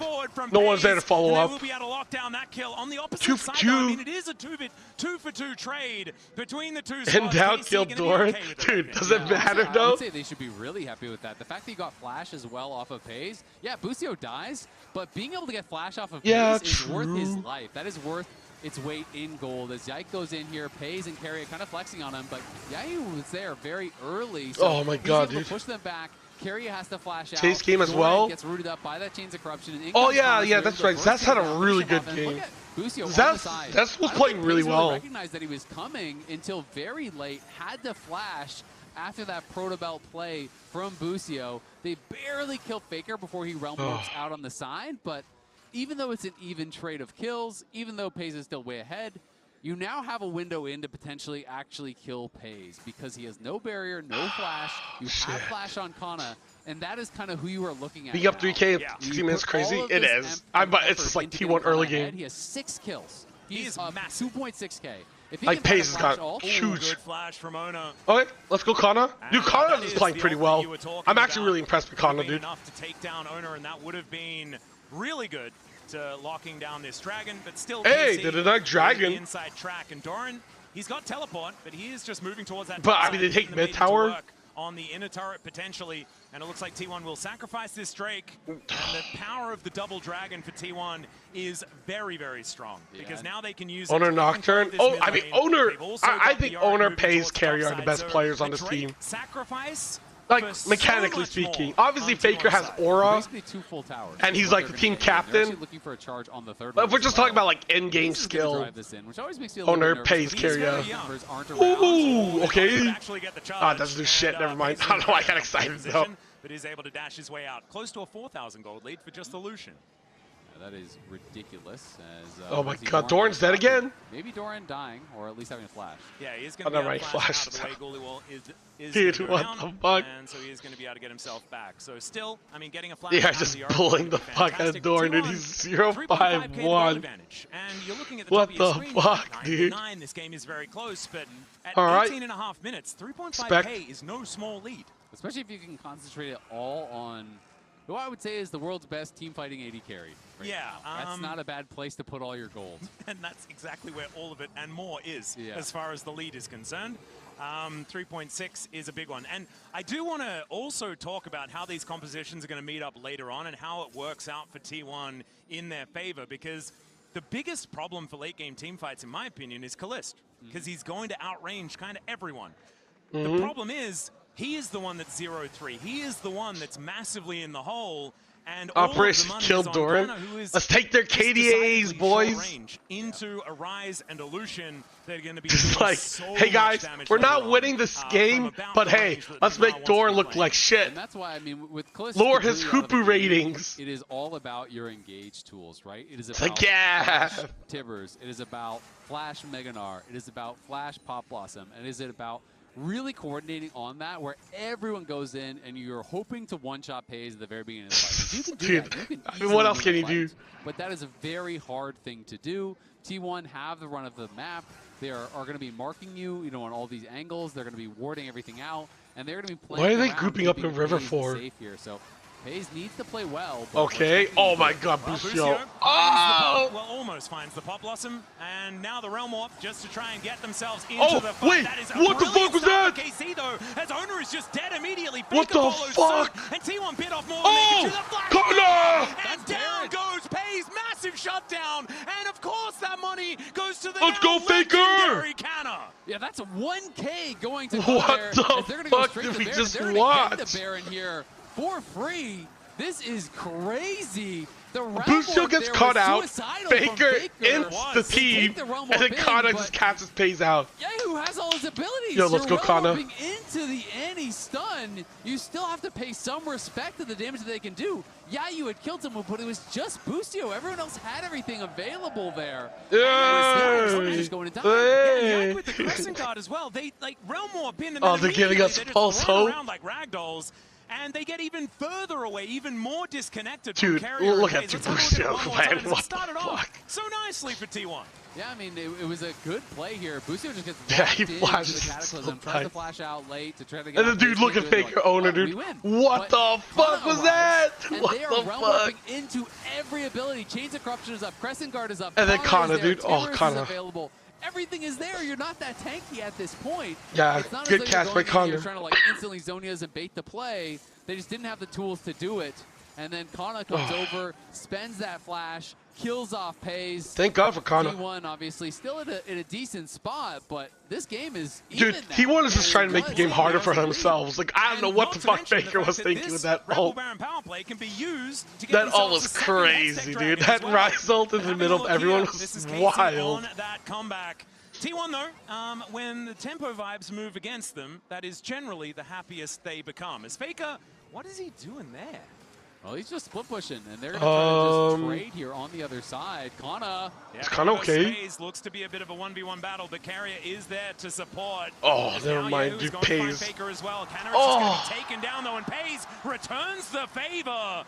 No one's there to follow up. Will be able to lock down that kill on the opposite side. I mean, it is a 2-for-2 trade between the two. And now kill Doran. Dude, does it matter though? I would say they should be really happy with that. The fact that he got flash as well off of Paze. Yeah, Busio dies, but being able to get flash off of Paze is worth his life. That is worth its weight in gold. As Yike goes in here, Paze and Carrier kind of flexing on him, but Yayu was there very early. So oh my god, dude. Push them back. Carrier has to flash out. Chase game as well. Gets rooted up by that Chains of Corruption. Oh yeah, that's right. Zaz had a really good game. Zaz was playing really well. Recognized that he was coming until very late. Had to flash after that Proto Belt play from Busio. They barely killed Faker before he realm warps out on the side, but even though it's an even trade of kills, even though Paze is still way ahead, you now have a window in to potentially actually kill Paze because he has no barrier, no flash. You have flash on Kana. And that is kind of who you are looking at. Being up 3K in 60 minutes crazy? It is. But it's just like T1 early game. He has 6 kills. He is massive. 2.6K. If he like Pace has got huge. Good flash from Ona. Okay, let's go Kana. Dude, Kana is playing pretty well. I'm actually really impressed with Kana, dude. Enough to take down Ona, and that would have been really good to locking down this dragon, but still. Hey, did a nice dragon. Inside track, and Doran, he's got teleport, but he is just moving towards that. But I mean, they take mid tower. On the inner turret potentially, and it looks like T1 will sacrifice this Drake, and the power of the double dragon for T1 is very, very strong, because now they can use Owner Nocturne. Oh, I mean, Owner, I think Owner, Pace, Carry are the best players on this team. Sacrifice, like, mechanically speaking. Obviously, Faker has aura, basically 2 full towers. and he's like the team captain. Looking for a charge on the third but if we're just talking about like end-game skill, Owner, Pace, Carry. Ooh, okay. Ah, doesn't do shit. Never mind. I don't know why I got excited though. But is able to dash his way out, close to a 4,000 gold lead for just the Lucian. That is ridiculous. As, oh my god, Doran's dead again? Maybe Doran dying, or at least having a flash. Yeah, he's going to be able to flash out of the way. Gulliwall is dude, what down, the fuck? and so he is going to be able to get himself back. So still, I mean, getting a flash yeah, out just of the pulling the fuck out of Doran, dude. He's 0-5-1. And you're looking at the what top the of your screen, fuck, dude? 9, this game is very close, but at all 18.5 minutes, 3.5k is no small lead. Especially if you can concentrate it all on who I would say is the world's best team fighting AD carry. Right now. That's not a bad place to put all your gold. And that's exactly where all of it and more is, as far as the lead is concerned. 3.6 is a big one. And I do want to also talk about how these compositions are going to meet up later on and how it works out for T1 in their favor, because the biggest problem for late game team fights, in my opinion, is Kalist, because he's going to outrange kind of everyone. The problem is, he is the one that's 0-3. He is the one that's massively in the hole. And Operation Kill Doran. Let's take their KDAs, boys. Into a Rise and a Lucian, they're going to be just like, hey guys, we're not winning this game, but hey, let's make Doran look like shit. And that's why, I mean, with Kalist, lower his Hoopu ratings. It is all about your engage tools, right? It is about like, yeah. Flash Tibbers. It is about Flash Meganar. It is about Flash Pop Blossom. And it is about really coordinating on that, where everyone goes in and you're hoping to one-shot Paze at the very beginning of the fight. You can do dude, that. You can I mean, what else can you do? But that is a very hard thing to do. T1 have the run of the map. They are going to be marking you, on all these angles. They're going to be warding everything out, and they're going to be playing. Why are they grouping up in River for? Safe here, so Paze needs to play well. Okay. Oh my god, Busio. Oh! Well, almost finds the Pop Blossom, and now the Realm Warp just to try and get themselves into the fight. Wait, that is what the fuck was that? KC though, as Owner is just dead immediately. What the fuck? And T1 bit off more. And down goes Paze, massive shutdown, and of course that money goes to the Let's go Faker! Yeah, that's a 1K going to what the fuck did we just watch? The Baron here for free. This is crazy. Busio gets caught out, Faker ints the team, and then Kana just catches Paze out. Yahu has all his abilities. Yo, let's go Kana. Into the anti-stun, you still have to pay some respect to the damage that they can do. Yeah, you had killed him, but it was just Busio. Everyone else had everything available there. Just going to die. Yeah, with the Crescent Guard as well. They like Realm Warp in, and then they're giving us false hope. Around like ragdolls. And they get even further away, even more disconnected Dude, from Carrier. Look at Busio, man. What the fuck? So nicely for T1. Yeah, I mean, it was a good play here. Busio just gets he flashes into the Cataclysm, tries to flash out late to try to get. And then, dude, look at Faker Owner, dude. What the fuck was that? And what they are the fuck? Into every ability. Chains of Corruption is up, Crescent Guard is up, and then Kana, dude. Oh, Kana. Available. Everything is there. You're not that tanky at this point. Yeah, it's not good catch by Kana. You're trying to like instantly Zonias and bait the play. They just didn't have the tools to do it. And then Kana comes over, spends that flash, kills off Paze. Thank God for Kana. T1 obviously still in a decent spot, but this game is dude, T1 is just trying to make the game harder for themselves. Like, I don't know what the fuck Faker was thinking with that ult. That ult was crazy, dude. That Rise ult in the middle of everyone was wild. That comeback. T1 though, when the tempo vibes move against them, that is generally the happiest they become. As Faker, what is he doing there? Well, he's just split pushing, and they're going to try to just trade here on the other side. Kana. It's kind of okay. Space looks to be a bit of a 1v1 battle, but Carrier is there to support. Oh, never mind, dude. Pays. Faker as well. Kana is going to be taken down, though, and Pays returns the favor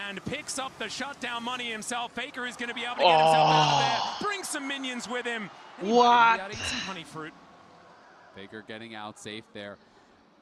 and picks up the shutdown money himself. Faker is going to be able to get himself out of there, bring some minions with him. What? Eat some honey fruit. Faker getting out safe there.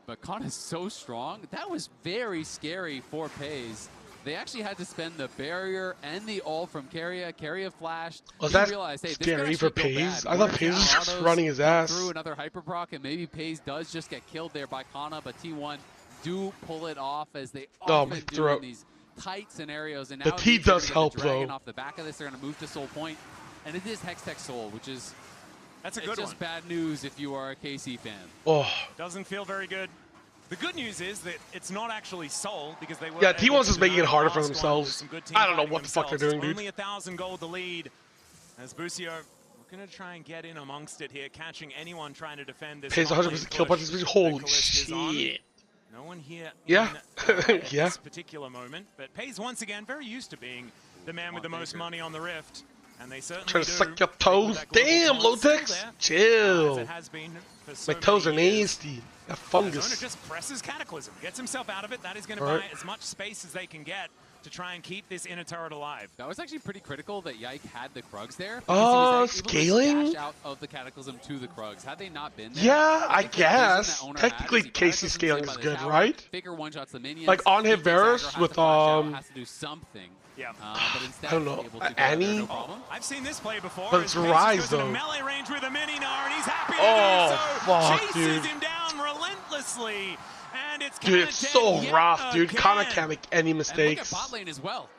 But Kana's so strong. That was very scary for Pays. They actually had to spend the barrier and the ult from Carrier. Carrier flashed. Was that realized, hey, scary for Pays? I thought Pays was just running his ass. Through another hyperproc, and maybe Pays does just get killed there by Kana, but T1 do pull it off as they often do in these tight scenarios. And now the T does help, though. Off the back of this, they're going to move to Soul Point, and it is Hextech Soul, which is That's a good one. It's just bad news if you are a KC fan. Oh. Doesn't feel very good. The good news is that it's not actually Soul because they were. Yeah, T1's just making it harder for themselves. I don't know what the fuck they're doing, dude. Only 1,000 gold the lead. As Busio going to try and get in amongst it here, catching anyone trying to defend this. Pays 100% kill participation. Holy shit. No one here yeah. in yeah. this particular moment, but Pays once again very used to being the man with the most money on the Rift. And they certainly trying to suck your toes. Damn, Lotex. Chill. My toes are nasty. Got fungus. Zona just presses Cataclysm, gets himself out of it. That is going to buy as much space as they can get to try and keep this inner turret alive. That was actually pretty critical that Yike had the Krugs there. Scaling? Out of the Cataclysm to the Krugs. Had they not been there, yeah, I guess. Technically, KC scaling is good, right? Faker one-shots the minions. Like on hit Varus with has to do something. Yeah. But instead, I don't know. Annie? I've seen this play before. But it's Rise, though. Melee range with a mini Gnar, and he's happy to do so. Fuck, Chases dude. him down relentlessly. And it's dude, it's so rough, dude. Kana can't make any mistakes. And look at bot lane as well.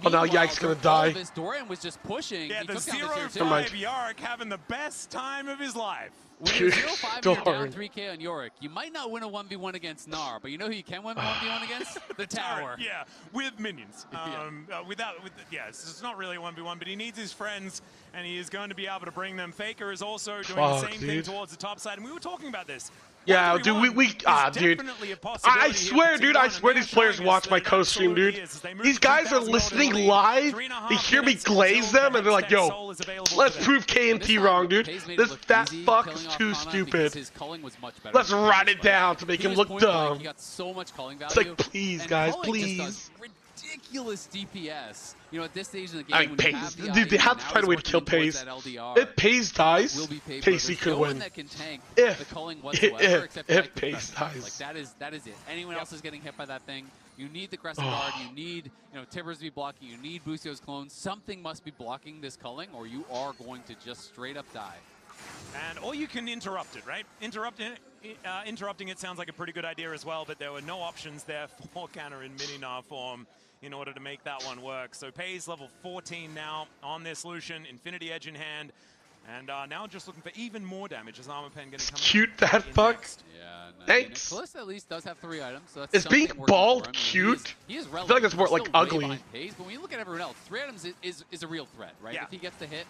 Oh, now Yike's gonna die. Dorian was just pushing. Yeah, he the took 0-5 Yorick having the best time of his life. When you're 0-5 and you're down 3k on Yorick, you might not win a 1v1 against Gnar, but you know who you can win a 1v1 against? The tower. Yeah, with minions. It's not really a 1v1, but he needs his friends, and he is going to be able to bring them. Faker is also doing the same thing towards the top side, and we were talking about this. Yeah, dude, dude. I swear, dude, I swear these players watch my CoStream, dude. These guys are listening live, they hear me glaze them, and they're like, yo, let's prove KNT wrong, dude. This fat fuck is too stupid. Let's write it down to make him look dumb. It's like, please, guys, please. Ridiculous DPS. You know, at this stage in the game, I mean, Pays, dude, they have to find a way to kill Pays. If Pays dies, KC could win. If Pays dies. Like, that is it. Anyone else is getting hit by that thing. You need the Crescent Guard, you need, Tibbers to be blocking, you need Busio's clone. Something must be blocking this culling, or you are going to just straight up die. Or you can interrupt it, right? Interrupting it sounds like a pretty good idea as well, but there were no options there for Canner in mini-Gnar form in order to make that one work. So Pays level 14 now on this Lucian, Infinity Edge in hand, and now just looking for even more damage as Armor Pen going to come cute, that fuck. Yeah, thanks. Kalista at least does have 3 items, so that's is being bald cute? He is I feel like it's more like ugly. Pays, but when you look at everyone else, 3 items is a real threat, right? Yeah. If he gets the hit,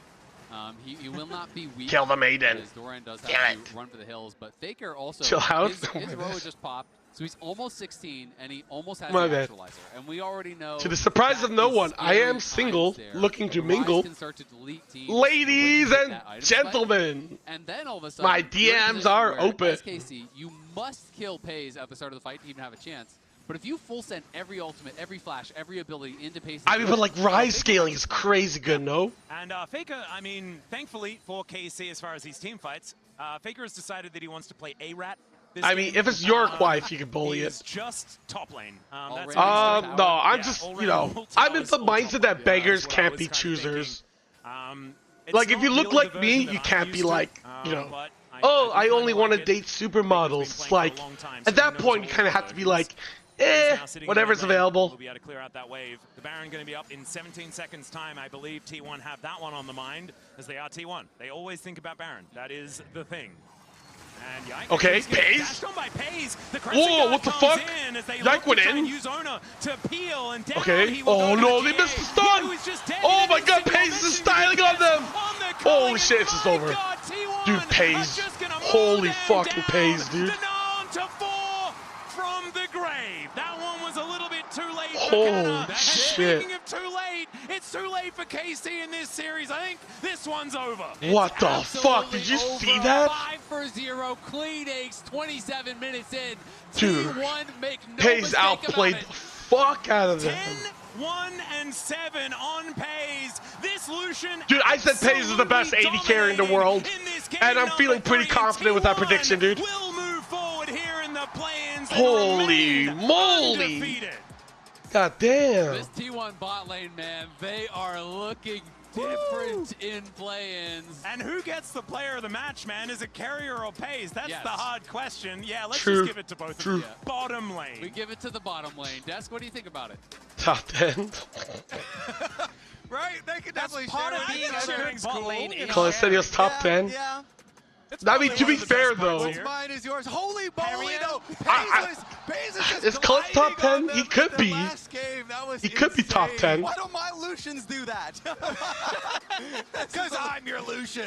he will not be weak. Kill the maiden. Dorian does have to run for the hills, but Faker also, chill out. His row just popped, so he's almost 16, and he almost has My the bad. actualizer. And we already know. To the surprise of no one, I am single, looking to mingle. Ladies and gentlemen, and then all of a sudden, my DMs are open. SKC, you must kill Pays at the start of the fight to even have a chance. But if you full send every ultimate, every flash, every ability into Pays, I mean, but like Rise scaling is crazy good, no? And Faker, I mean, thankfully for KC as far as these team fights, Faker has decided that he wants to play A-Rat. I mean, if it's your wife, you can bully it. Just top lane. No, I'm just, I'm in the mindset that beggars can't be choosers. Like, if you look like me, you can't be like, oh, I only want to date supermodels. Like, at that point, you kind of have to be like, whatever's available. We'll be able to clear out that wave. The Baron going to be up in 17 seconds time. I believe T1 have that one on the mind, as they are T1. They always think about Baron. That is the thing. And Yike, okay, Pays. Whoa, what the fuck? Yike went in. Okay. Oh no, they missed the stun. Oh my god, Pays is styling on them. Holy shit, it's just over. Dude, Pays. Holy fucking Pays, dude. Holy shit. Speaking of too late, it's too late for KC in this series. I think this one's over. What the fuck? Did you see that? 5-0, clean ace, 27 minutes in. Dude, T1 make no Paze mistake outplayed about it. the fuck out of them. 10-1-7 on Paze. This Lucian. Dude, I said Paze is the best AD carry in the world, and I'm feeling pretty confident with that prediction, dude. Will move forward here in the play-ins. Holy moly! God damn. This T1 bot lane, man, they are looking different in play-ins. And who gets the player of the match, man? Is it Carrier or Paze? That's the hard question. Yeah, let's True. just give it to both of you. Bottom lane. We give it to the bottom lane. Desk, what do you think about it? Top 10. Right? They could definitely part share of being it. sharing bot lane. Cole said he was top 10. Yeah. I mean, to be fair, though. What's mine is yours. Holy moly, though. Paze is Is Cole top 10? He could be. He could be top 10. Why don't my Lucians do that? Because I'm your Lucian.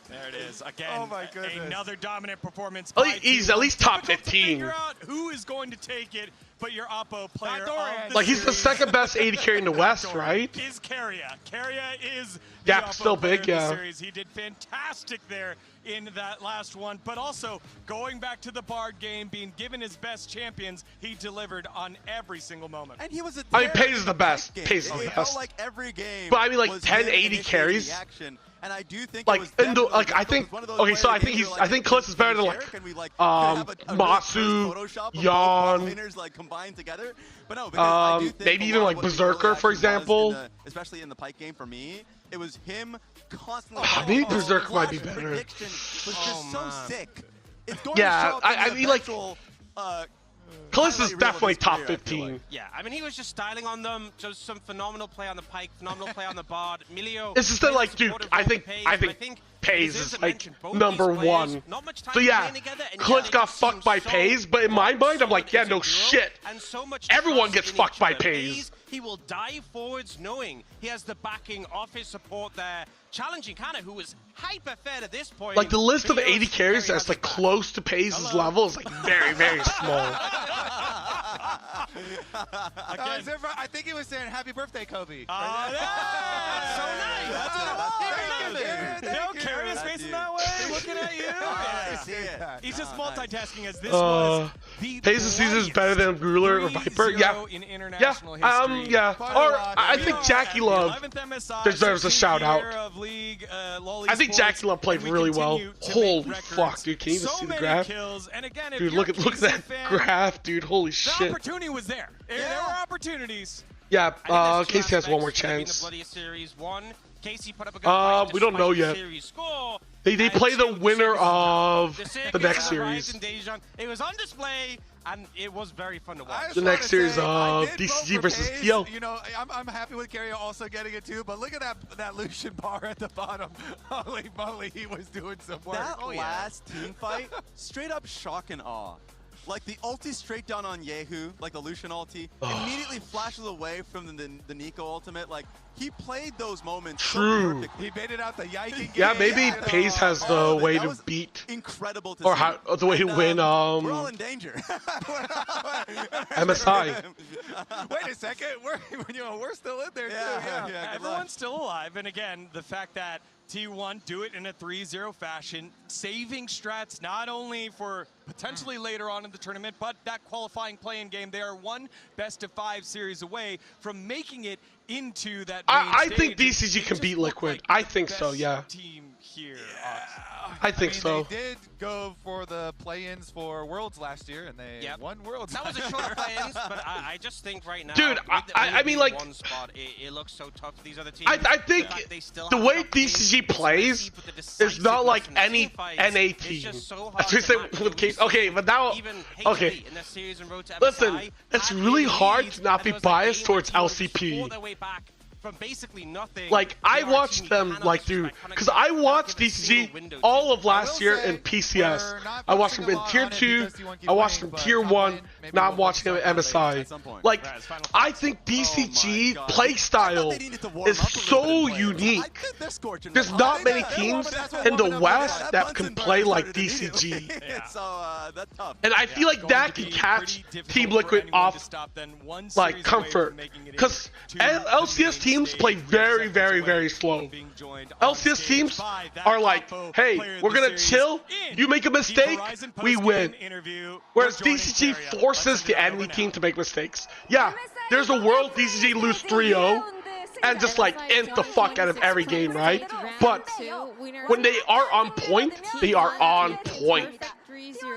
There it is. Again, Oh my goodness. another dominant performance. Oh, by he's T1. at least top Difficult to 15. Figure out who is going to take it, but your Oppo player of the Like, he's the series second best AD carry in the West, right? is Carrier. Carrier is the Yeah, Oppo still player big, of the yeah. series. He did fantastic there in that last one, but also going back to the Bard game, being given his best champions, he delivered on every single moment. And he was a I mean, Paze is the best. Paze is the It felt best. like every game. But I mean, like, was 10 him 80 initiating carries. the action. And I do think Like, it was and definitely like, I think, one of those okay, so I players think where he's, like, I think Klitz is better than, like, Eric and we, like, could have a really Masu, close Photoshop of both Yon, laners, like, combined together. But no, because I do think maybe a even, lot like, of what he Berserker, really for actually was example. especially in the Pike game for me, it was him constantly. Maybe Berserker might be Flash better. prediction was just so sick. It's going Yeah, to show up I in the mean, like, eventual, Klitz is highlight reel of definitely his top career, I feel 15. like. Yeah, I mean, he was just styling on them. Just some phenomenal play on the Pike, phenomenal play on the Bard. Milio. It's just that, like, dude, I think Paze is, like, number one. So yeah, Klitz got fucked by Paze, but in my mind, I'm like, yeah, no shit. Everyone gets fucked by Paze. He will dive forwards knowing he has the backing of his support there, challenging Kana, who was hyper fed at this point. Like, the list of 80 carries that's, like, close to Paze's level is, like, very, very small. I think he was saying happy birthday, Kobe. So nice. Carrier's facing that way, looking at you. I see it. He's just multitasking as this was the Paze's season is better than Gruler or Viper. Yeah. in international history. Yeah. Or I think Jackie Love deserves a shout out. I think Jackie Love played really well. Holy fuck, dude! Can you even see the graph? Dude, look at that graph, dude. Holy The shit. opportunity was there. There were opportunities. Yeah, Casey has one more chance. We don't know yet. They play the winner of the next series. It was on display, and it was very fun to watch. The next series of DCG versus TL. You know, I'm happy with Carrier also getting it too, but look at that Lucian bar at the bottom. Holy moly, he was doing some work. That last team fight, straight up shock and awe. Like the ulti straight down on Yehu, like the Lucian ulti, immediately flashes away from the Nico ultimate. Like he played those moments. True. So perfectly. He made it out the Yiking game. Yeah, maybe Paze has the way to beat. Incredible to or see. how the way to win. We're all in danger. MSI. Wait a second, we're still in there too. Yeah. Everyone's still alive, and again, the fact that T1 do it in a 3-0 fashion, saving strats not only for potentially later on in the tournament, but that qualifying play-in game. They are one best-of-5 series away from making it into that main I think stage. DCG can beat Liquid. I think so, yeah. Team here. I think so. They did go for the play-ins for Worlds last year, and they won Worlds. That was a short play-ins, but I just think right now, dude, I mean, like, one spot, it looks so tough for these other teams. I think the way DCG plays is not like any NA team. That's what I say with Case. Okay, but now, okay. Listen, it's really hard to not be biased towards LCP. from basically nothing. Like, I watched them, like, do, because I watched DCG all of last year in PCS. I watched them in Tier 2, I watched them Tier 1, now I'm watching them in MSI. Like, I think DCG playstyle is so unique. There's not many teams in the West that can play like DCG. And I feel like that can catch Team Liquid off, like, comfort. Because LCS teams play very, very, very slow. LCS teams are like, hey, we're going to chill. You make a mistake, we win. Whereas DCG forces the enemy team to make mistakes. Yeah, there's a world DCG lose 3-0 and just like int the fuck out of every game, right? But when they are on point, they are on point.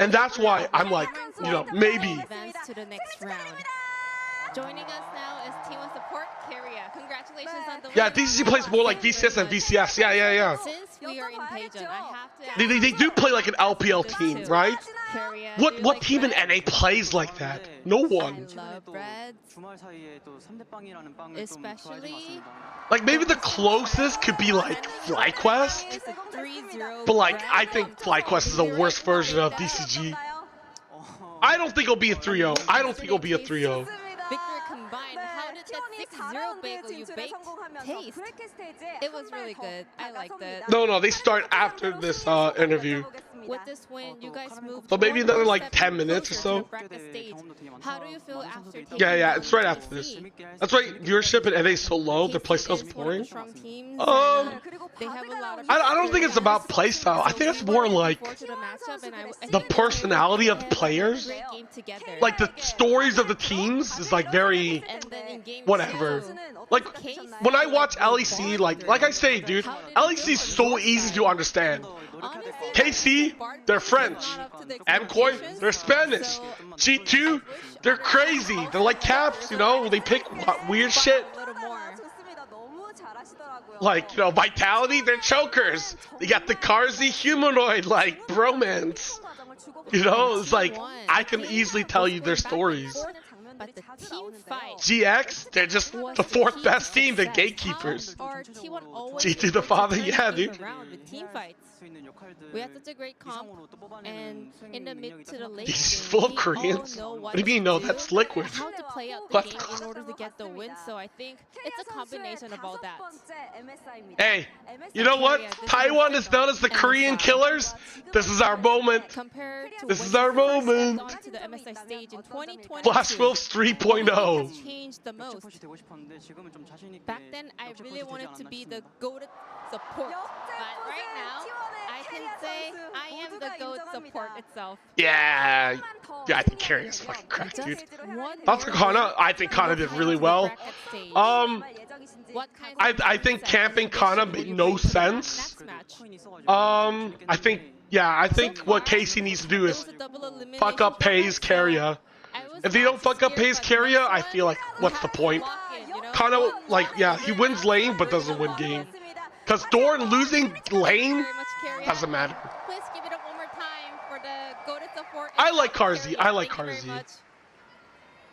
And that's why I'm like, you know, maybe. To the next round. Joining us now is T1 support Carrier. Congratulations on the win. Yeah, DCG plays more like VCS than VCS. Yeah. Since we are in Pageon, I have to ask They do play like an LPL team, right? What team in NA plays like that? No one. I love Reds. Especially like maybe the closest could be like FlyQuest. But like I think FlyQuest is the worst version of DCG. I don't think it'll be a 3-0. I don't think it'll be a 3-0. Victory combined. How did that 6-0 bagel you baked taste? It was really good. I liked it. No, they start after this interview. With this win, you guys moved. So maybe another like 10 minutes or so. How do you feel after taking Yeah, it's right after this. That's why viewership in NA is so low. Their playstyle's boring. I don't think it's about playstyle. I think it's more like the personality of the players. Like the stories of the teams is like very whatever. Like when I watch LEC, like I say, dude, LEC is so easy to understand. KC, they're French. MCoy, they're Spanish. G2, they're crazy. They're like Caps, you know, they pick weird shit. Like, you know, Vitality, they're chokers. They got the Karzi humanoid, like, bromance. You know, it's like, I can easily tell you their stories. But the team fight. GX, they're just the fourth best team, the gatekeepers. G2 the father, yeah, dude. Team fights. We had such a great comp, and in the mid to the late These full Koreans? What do you mean, no, that's Liquid. How to play out the game in order to get the win, so I think it's a combination of all that. Hey, you know what? Taiwan is known as the Korean killers. This is our moment. This is our moment. Flash Wolves 3.0. Changed the most. Back then, I really wanted to be the goated support, but right now, I can say I am the GOAT support itself. Yeah, I think Carry is fucking crack, dude. That's Kana. I think Kana did really well. I think camping Kana made no sense. I think what Casey needs to do is fuck up Pays Carrier. If they don't fuck up Pays Carrier, I feel like what's the point? Kana, like, yeah, he wins lane but doesn't win game. Because Dorn losing lane doesn't matter. Please give it up one more time for the goated support. I like Karzi.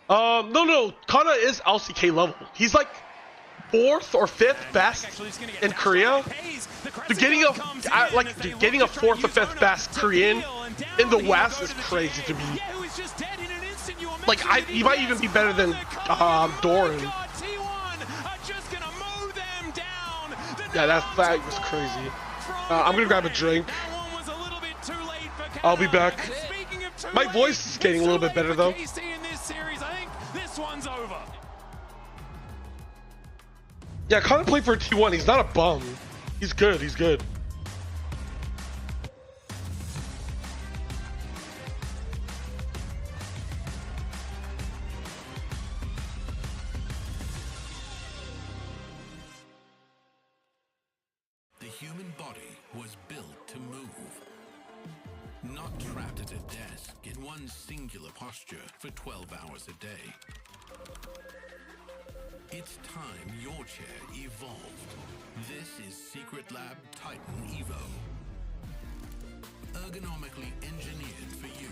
No, Kana is LCK level. He's like 4th or 5th best in Korea. Getting a 4th or 5th best Korean in the West is crazy to me. Like he might even be better than Doran. Yeah, that was crazy. I'm gonna grab a drink. I'll be back. My voice is getting a little bit better though. Yeah, Connor played for T1. He's not a bum. He's good. He's good. The human body was built to move. Not trapped at a desk in one singular posture for 12 hours a day. It's time your chair evolved. This is Secret Lab Titan Evo. Ergonomically engineered for you,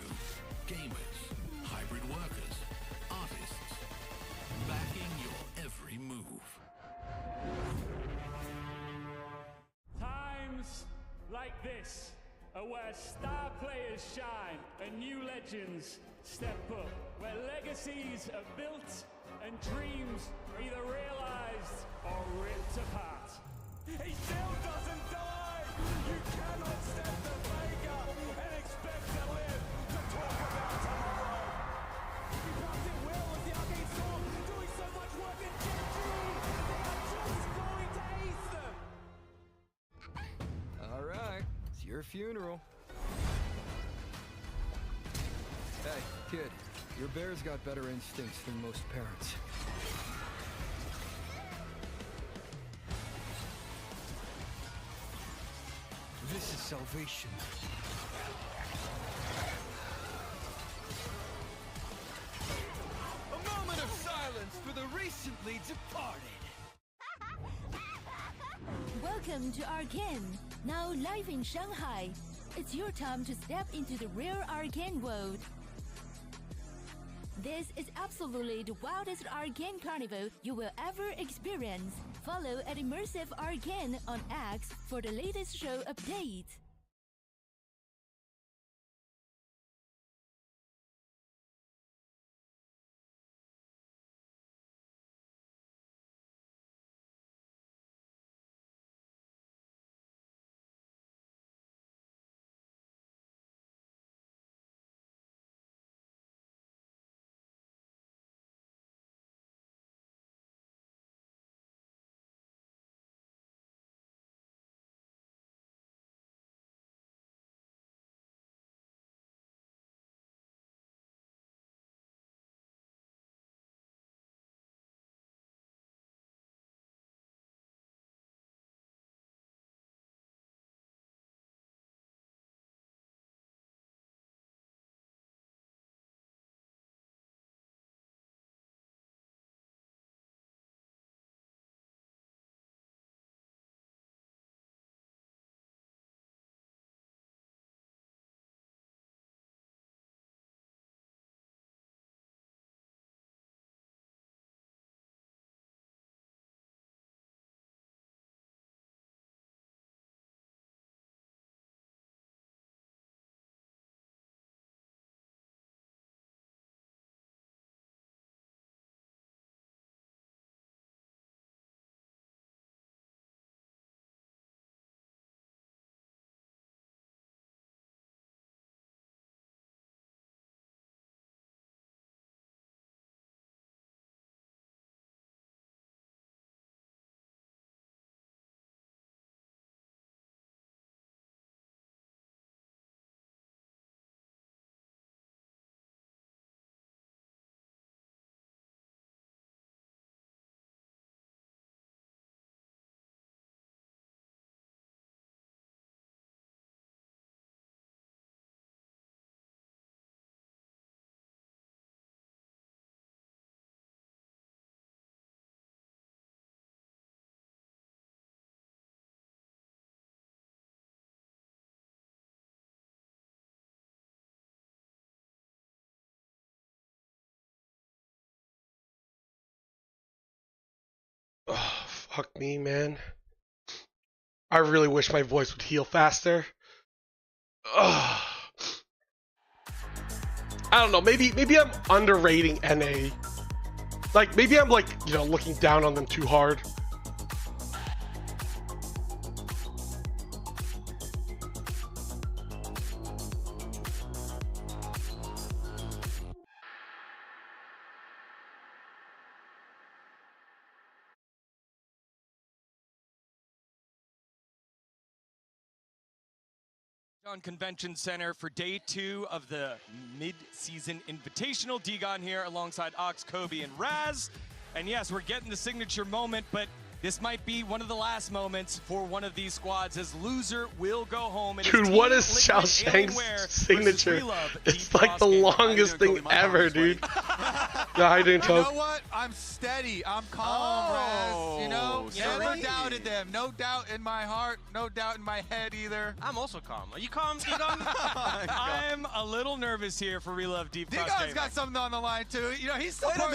gamers, hybrid workers, artists, backing your every move. this are where star players shine and new legends step up, where legacies are built and dreams are either realized or ripped apart. He still doesn't die! You cannot step the Vega and expect to live to talk about tomorrow! He blocks it well with the arcane sword, doing so much work in Gen 3! They are just going to ace them! Alright, it's your funeral. Hey, kid, your bear's got better instincts than most parents. This is salvation. A moment of silence for the recently departed! Welcome to Arcane, now live in Shanghai. It's your time to step into the rare Arcane world. This is absolutely the wildest Arcane carnival you will ever experience. Follow at Immersive Arcane on X for the latest show update. Oh, fuck me, man. I really wish my voice would heal faster. Ugh. I don't know, maybe I'm underrating NA. Like, maybe I'm like, you know, looking down on them too hard. On Convention Center for day 2 of the mid-season invitational. Degon here alongside Ox, Kobe, and Raz. And yes, we're getting the signature moment, but this might be one of the last moments for one of these squads, as loser will go home. Dude, what is Xiao Shang's signature? It's like the longest thing ever, dude. Yeah, how you doing, Toad? You know what? I'm steady. I'm calm, Raz. You know, never doubted them. No doubt in my heart. No doubt in my head either. I'm also calm. Are you calm, D-Gon? I'm a little nervous here for Relove Deep Cross Gaming. D-Gon's got something on the line, too. You know, he's still NA.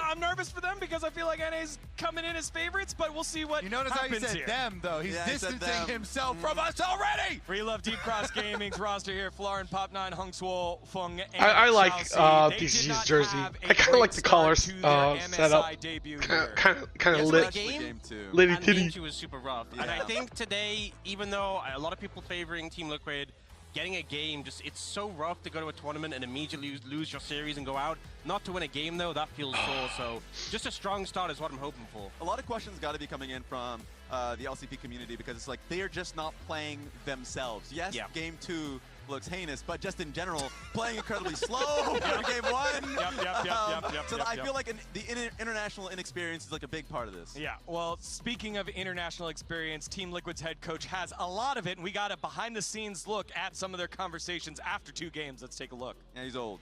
I'm nervous for them because I feel like NA's coming in as favorites, but we'll see what You notice how happens he said here. them, though. He's distancing himself from us already. Relove Deep Cross Gaming's roster here. Florin, Pop9, Hung Swole, Fung, and I like DCG's jersey. I kind of like the colors setup. Kind of lit. Lady and titty. Game 2 was super rough. And I think today, even though a lot of people favoring Team Liquid, getting a game, it's so rough to go to a tournament and immediately lose your series and go out. Not to win a game, though, that feels sore. So just a strong start is what I'm hoping for. A lot of questions got to be coming in from the LCP community because it's like they're just not playing themselves. Yes, Game 2 looks heinous, but just in general, playing incredibly slow for Game 1. So I feel like the international inexperience is like a big part of this. Yeah, well, speaking of international experience, Team Liquid's head coach has a lot of it, and we got a behind-the-scenes look at some of their conversations after 2 games. Let's take a look. Yeah, he's old.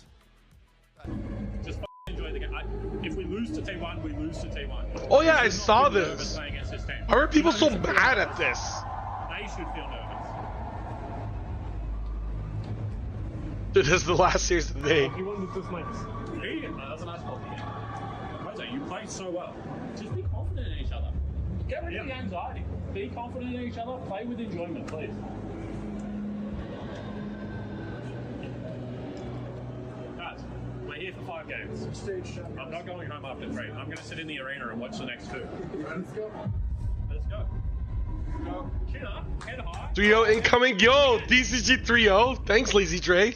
Just enjoy the game. If we lose to T1, we lose to T1. Oh yeah, I saw this. Why are people so mad at this? They should feel nervous. Dude, this is the last series of the day. You wanted to make that's a nice compliment. Jose, you played so well. Just be confident in each other. Get rid of the anxiety. Be confident in each other. Play with enjoyment, please. Guys, we're here for 5 games. I'm not going home after 3. I'm going to sit in the arena and watch the next 2. Let's go. Let's go. Chin up, head high. 3-0 incoming. Yo, DCG 3-0. Thanks, Lazy Dre.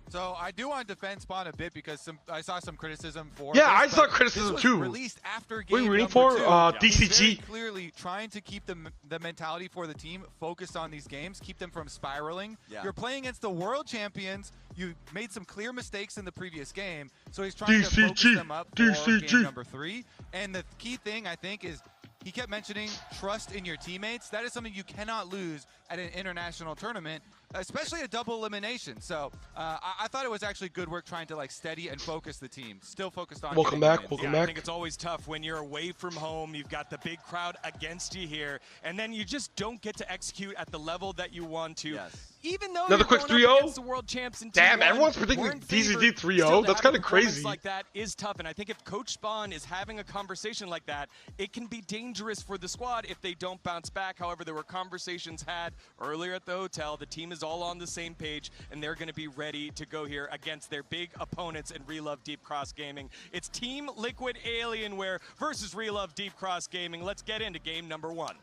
So I do want to defend Spawn a bit because I saw some criticism for. Yeah, I this, saw criticism this was too. Released after game What are you rooting number for? 2. DCG. He's very clearly trying to keep the mentality for the team focused on these games, keep them from spiraling. Yeah. You're playing against the world champions. You made some clear mistakes in the previous game, so he's trying to focus them up for game number 3. And the key thing I think is he kept mentioning trust in your teammates. That is something you cannot lose at an international tournament, especially a double elimination. So I thought it was actually good work trying to like steady and focus the team. Still focused on. Welcome back. I think it's always tough when you're away from home. You've got the big crowd against you here, and then you just don't get to execute at the level that you want to. Yes. Even though Another you're quick going up 3-0. against the world champs in Damn, T1, everyone's predicting we're in DCG favor. 3-0. Still, That's to kind have of a performance crazy. like that is tough, and I think if Coach Spawn is having a conversation like that, it can be dangerous for the squad if they don't bounce back. However, there were conversations had earlier at the hotel. The team is all on the same page, and they're going to be ready to go here against their big opponents in Relove Deep Cross Gaming. It's Team Liquid Alienware versus Relove Deep Cross Gaming. Let's get into game number 1.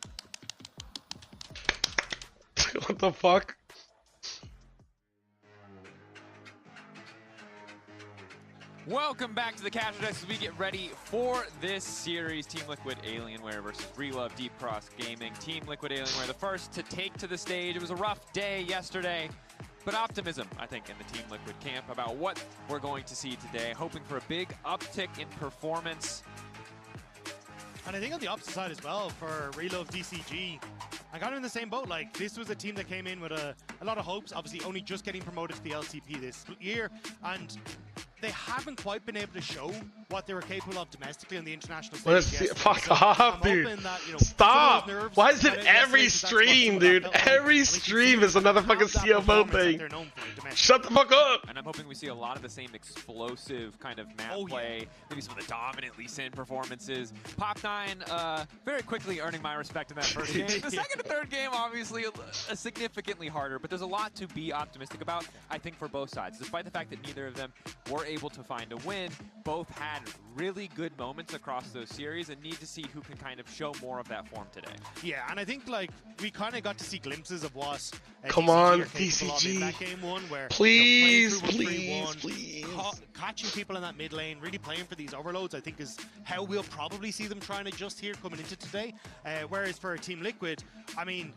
What the fuck? Welcome back to the Capture Desk as we get ready for this series. Team Liquid Alienware versus Relove Deep Cross Gaming. Team Liquid Alienware, the first to take to the stage. It was a rough day yesterday, but optimism, I think, in the Team Liquid camp about what we're going to see today. Hoping for a big uptick in performance. And I think on the opposite side as well for Relove DCG, I got in the same boat. Like, this was a team that came in with a lot of hopes, obviously only just getting promoted to the LCP this year, and they haven't quite been able to show what they were capable of domestically on the international stage. Let's see. Fuck off, dude. Stop. Why is it every stream, dude? Every stream is another fucking CFO thing. Shut the fuck up. And I'm hoping we see a lot of the same explosive kind of map play, maybe some of the dominant Lee Sin performances. Pop9 very quickly earning my respect in that first game. The second and third game, obviously, significantly harder, but there's a lot to be optimistic about, I think, for both sides. Despite the fact that neither of them were able to find a win, both had really good moments across those series and need to see who can kind of show more of that form today. Yeah, and I think like we kind of got to see glimpses of what come on, DCG in that game 1 where please, catching people in that mid lane, really playing for these overloads, I think is how we'll probably see them trying to adjust here coming into today. Whereas for Team Liquid, I mean,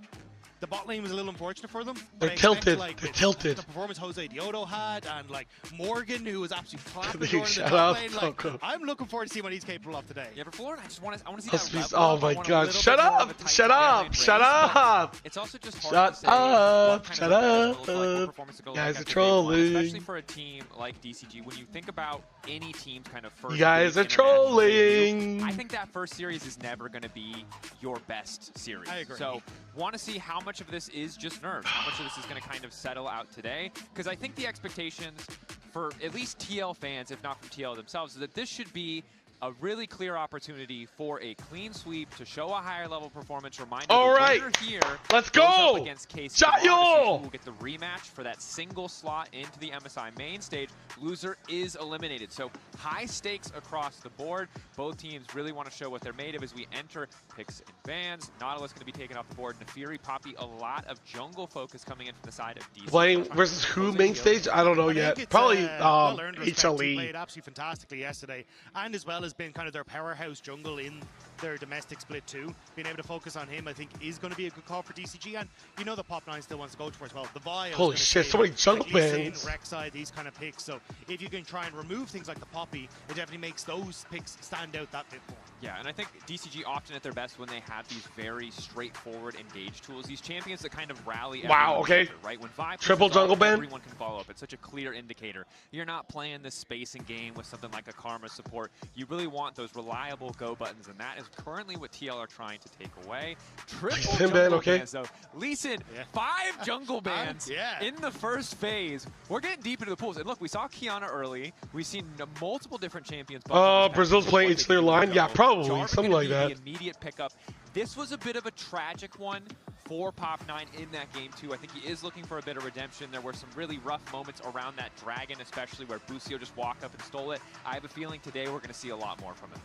the bot lane was a little unfortunate for them. They're tilted. They're tilted. The performance Jose Diodo had, and like Morgan, who was absolutely clapping Dude, during the shut top up. lane. Like, I'm looking forward to see what he's capable of today. Yeah, for Florida, I want to see that level Oh up. my I want a god, little shut bit more of up! a tight Shut top-lane up! race, Shut but up! It's also just hard Shut to say what kind shut of up! event will look like, what performance will go You guys like are after day one, trolling. especially for a team like DCG. When you think about any team's kind of first You guys big are international debut, trolling. I think that first series is never going to be your best series. I agree. So, want to see how much of this is just nerves, how much of this is going to kind of settle out today, because I think the expectations for at least TL fans, if not from TL themselves, is that this should be a really clear opportunity for a clean sweep to show a higher level performance. Reminder, All the right, winner here let's goes go. up against KC. Jayo! Will get the rematch for that single slot into the MSI main stage. Loser is eliminated. So high stakes across the board. Both teams really want to show what they're made of as we enter picks and bans. Nautilus going to be taken off the board. Nefiri, Poppy, a lot of jungle focus coming in from the side of DC. Playing versus who main stage? I don't know yet. Probably well-earned respect. He HLE. played absolutely fantastically yesterday, and as well as been kind of their powerhouse jungle in their domestic split too. Being able to focus on him, I think, is going to be a good call for DCG. And you know the Pop9 still wants to go towards well. The Vi. Holy shit! So many jungle bans. Rek'Sai, these kind of picks. So if you can try and remove things like the Poppy, it definitely makes those picks stand out that bit more. Yeah, and I think DCG often at their best when they have these very straightforward engage tools. These champions that kind of rally. Wow. Okay. Together, right? When Vi Triple jungle ban. Everyone can follow up. It's such a clear indicator. You're not playing this spacing game with something like a Karma support. You really want those reliable go buttons, and that is currently what TL are trying to take away. Triple jungle bans, though. Lee Sin, 5 jungle bans in the first phase. We're getting deep into the pools. And look, we saw Kiana early. We've seen multiple different champions. Brazil's playing each clear line. Yeah, probably something like that. The immediate pickup. This was a bit of a tragic one for Pop9 in that game too. I think he is looking for a bit of redemption. There were some really rough moments around that dragon, especially where Busio just walked up and stole it. I have a feeling today we're going to see a lot more from him.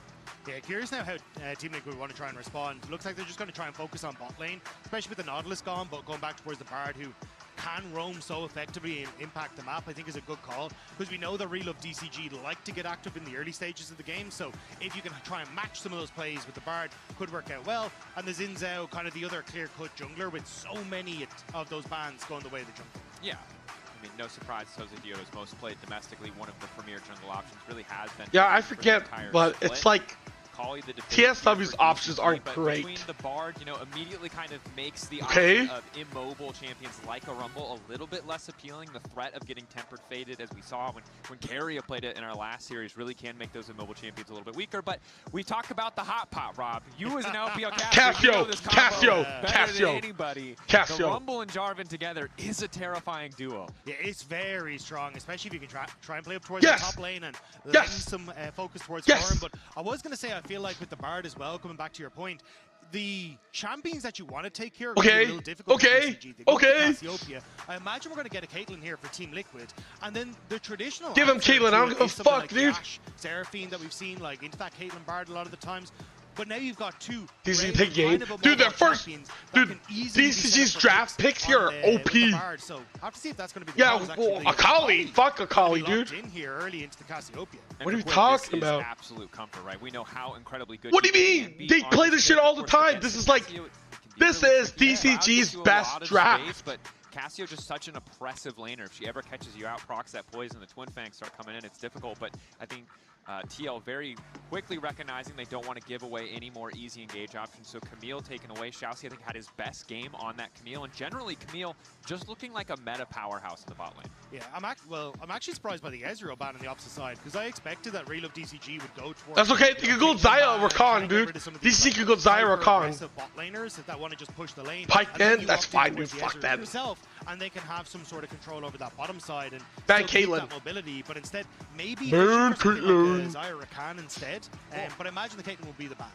Yeah, curious now how Team Liquid would want to try and respond. Looks like they're just going to try and focus on bot lane, especially with the Nautilus gone, but going back towards the Bard, who can roam so effectively and impact the map, I think is a good call, because we know the Real of DCG like to get active in the early stages of the game, so if you can try and match some of those plays with the Bard, could work out well. And the Xin Zhao, kind of the other clear-cut jungler, with so many of those bans going the way of the jungle. Yeah. I mean, no surprise, Jose Diodo's most played domestically, one of the premier jungle options, really has been. Yeah, I forget, but it's like TSW's options aren't great. Between the Bard, you know, immediately kind of makes the option of immobile champions like a Rumble a little bit less appealing. The threat of getting tempered faded, as we saw when Carrier played it in our last series, really can make those immobile champions a little bit weaker. But we talked about the hot pot, Rob. You as an LPL caster, you know this combo better than anybody. The Rumble and Jarvan together is a terrifying duo. Yeah, it's very strong, especially if you can try and play up towards the top lane and lend some focus towards farm. But I was going to say, I feel like with the Bard as well, coming back to your point, the champions that you want to take here are going to be a little difficult for DCG. They go to Cassiopeia. I imagine we're going to get a Caitlyn here for Team Liquid, and then the traditional. Give him Caitlyn. I don't give a fuck, like dude. Ashe, Seraphine that we've seen like into that Caitlyn Bard a lot of the times. But now you've got two. DCG take game. Dude, their first. Dude, DCG's draft picks here are OP. So I have to see if that's going to be the Akali. Fuck Akali, dude. In here early into the Cassiopeia. What are you talking about? Absolute comfort, right? We know how incredibly good. What do you mean? They play this shit all the time. This is like. This is DCG's best draft. But Cassio just such an oppressive laner. If she ever catches you out, procs that poison, the Twin Fangs start coming in. It's difficult, but I think TL very quickly recognizing they don't want to give away any more easy engage options. So Camille taken away. Shousey, I think, had his best game on that Camille. And generally, Camille just looking like a meta powerhouse in the bot lane. Yeah, I'm actually surprised by the Ezreal ban on the opposite side, because I expected that Real of DCG would go towards. That's okay. You can go Xayah or Rakan, dude. DCG could go Xayah or Rakan. Bot laners that want to just push the lane. Pike then? That's fine, dude. Fuck that. And they can have some sort of control over that bottom side and ban Caitlyn. That mobility, but instead maybe Xayah Rakan instead. But I imagine the Caitlyn will be the ban.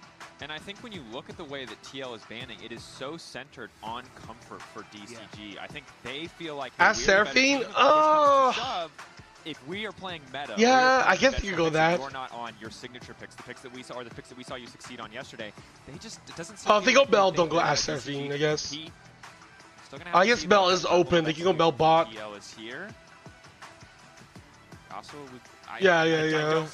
And I think when you look at the way that TL is banning, it is so centered on comfort for DCG. I think they feel like as Seraphine, if we are playing meta, I guess you could go that. You're not on your signature picks, the picks that we saw, or the picks that we saw you succeed on yesterday. They just it doesn't. Oh, if they go Bell, don't go as Seraphine, I guess. I guess Bell is open. They can go Bell bot. TL is here. Also, Yeah. No.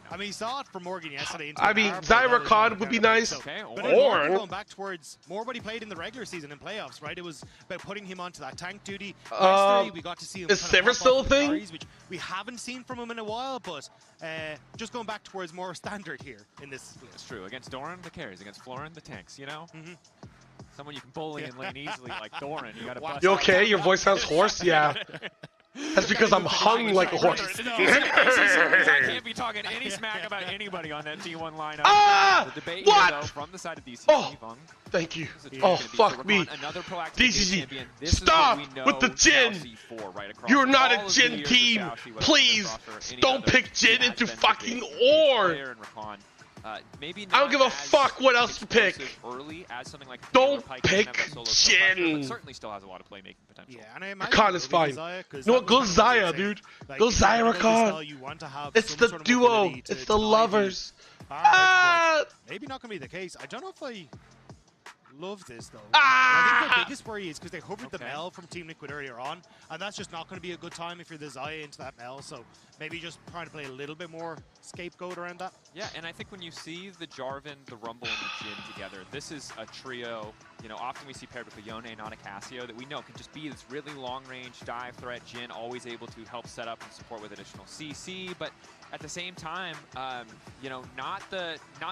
I mean, you saw it from Morgan yesterday. I mean, Zyra Khan would be nice. Okay, or going back towards more what he played in the regular season and playoffs, right? It was about putting him onto that tank duty. Yesterday, we got to see him. Is Sivir still a thing? Which we haven't seen from him in a while, but just going back towards more standard here in this split. It's true. Against Doran, the carries. Against Florin, the tanks. You know. Someone you can bully and lane easily like Doran. You gotta bust. You okay? Your voice sounds hoarse. Yeah. That's because I'm hung like a horse. I can't be talking any smack about anybody on that T1 lineup. The debate what? Here, though, from the side of DCG. Oh, thank you. Oh, fuck me. DCG, stop with the Jin. You're not a Jin team. Please, don't pick Jin into fucking Ornn. I don't give a fuck what else to pick. Don't pick Jin. Certainly still has a lot of playmaking potential. Yeah, and I Rakan is fine. No, go Xayah, dude. Go Xayah Rakan. It's the duo. It's the lovers. Maybe not going to be the case. I don't know if I love this, though. I think the biggest worry is because they hovered the Mel from Team Liquid earlier on, and that's just not going to be a good time if you're the Xayah into that Mel, so maybe just trying to play a little bit more scapegoat around that. Yeah, and I think when you see the Jarvan, the Rumble, and the Jin together, this is a trio, you know, often we see paired with a Yone, not a Cassio, that we know can just be this really long-range dive threat. Jin always able to help set up and support with additional CC, but at the same time, you know, not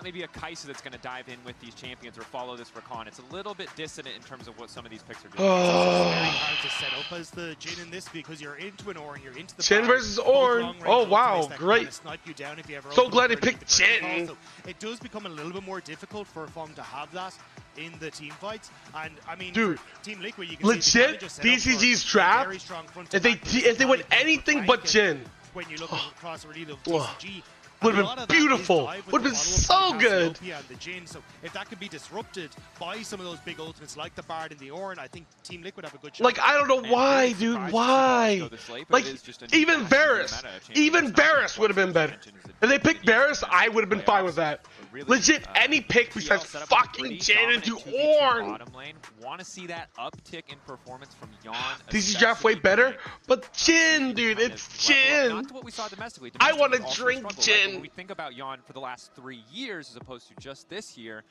maybe a Kai'Sa that's going to dive in with these champions or follow this Rakan. It's a little bit dissonant in terms of what some of these picks are doing. It's very hard to set up as the Jin in this because you're into an Ornn, you're into the Jin versus Ornn. Oh wow, great. So glad he picked Jin. So it does become a little bit more difficult for Fong to have that in the team fights, and I mean, dude, Team Liquid, you can legit DCG's trap. If they went anything but Jin, when you look across really the DCG, would have been beautiful. Would have been so good. The Jin. So if that could be disrupted by some of those big ultimates like the Bard and the Ornn, I think Team Liquid have a good shot. Like, I don't know why, dude. Why? Like, even Varus would have been better. If they picked Varus, I would have been fine with that. Legit, any pick besides fucking Jin into Ornn. Want to see that uptick in performance from Yon. DCG draft way better, but Jin, dude, it's Jin. Not to what we saw domestically. I want to drink Jin. Right? When we think about Yon for the last 3 years, as opposed to just this year,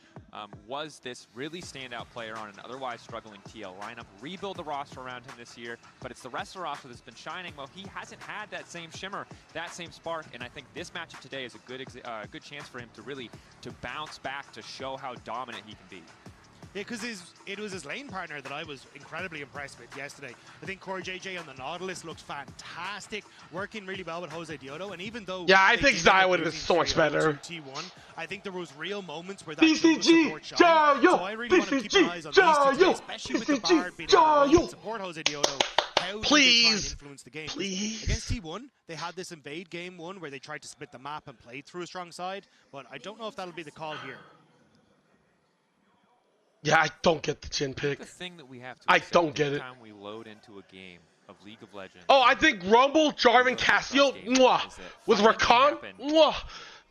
was this really standout player on an otherwise struggling TL lineup? Rebuild the roster around him this year, but it's the rest of the roster that's been shining. Well, he hasn't had that same shimmer, that same spark, and I think this matchup today is a good chance for him to really bounce back, to show how dominant he can be. Yeah, because it was his lane partner that I was incredibly impressed with yesterday. I think Core JJ on the Nautilus looked fantastic, working really well with Jose Diodo, and even though I think Xayah would have been so much better. T1, I think there was real moments where that DCG, so I really want to keep an eye on these two, especially with the Bard being able to support Jose Diodo. How do they try and influence the game? Against T1, they had this invade game one where they tried to split the map and play through a strong side, but I don't know if that'll be the call here. Yeah, I don't get the Jin pick. The thing that we have to I don't get it. Time we load into a game of League of Legends. Oh, I think Rumble, Jarvan, Cassio, with Rakan,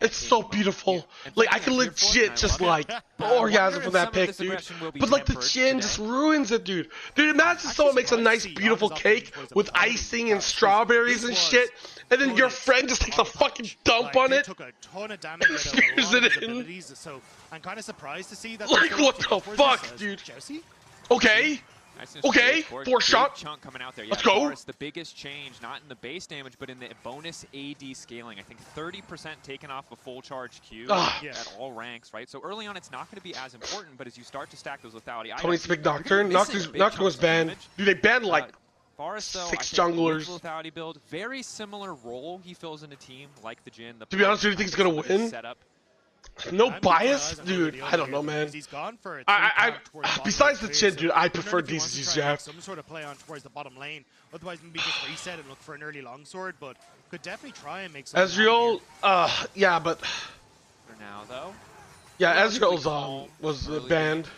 it's so beautiful. Like, I can legit just like orgasm from that pick, dude. But like the Jin just ruins it, dude. Dude, imagine someone makes a nice, beautiful cake with icing and strawberries and shit, and then your friend just takes a fucking dump on it. Took a ton of damage and spears it in. So I'm kind of surprised to see that. Like, what the fuck, dude? Okay. Okay, 4-shot. Chunk coming out there. Yeah, let's go. The biggest change, not in the base damage, but in the bonus AD scaling. I think 30% taken off a full charge Q at all ranks, right? So early on, it's not going to be as important, but as you start to stack those lethality items, Tony's big Nocturne. Nocturne was banned. Dude, they banned like Forest, though, 6 junglers. Lethality build, very similar role he fills in a team like the Jin. To be honest, do you think he's going to win? Setup. No bias? Dude, I don't know, man. He's gone for it. Besides the Jin, dude, I prefer DCG's draft. Some sort of play on towards the bottom lane. Otherwise, maybe just reset and look for an early longsword, but could definitely try and make something. Ezreal, yeah, but... For now, though. Yeah, Ezreal's was banned.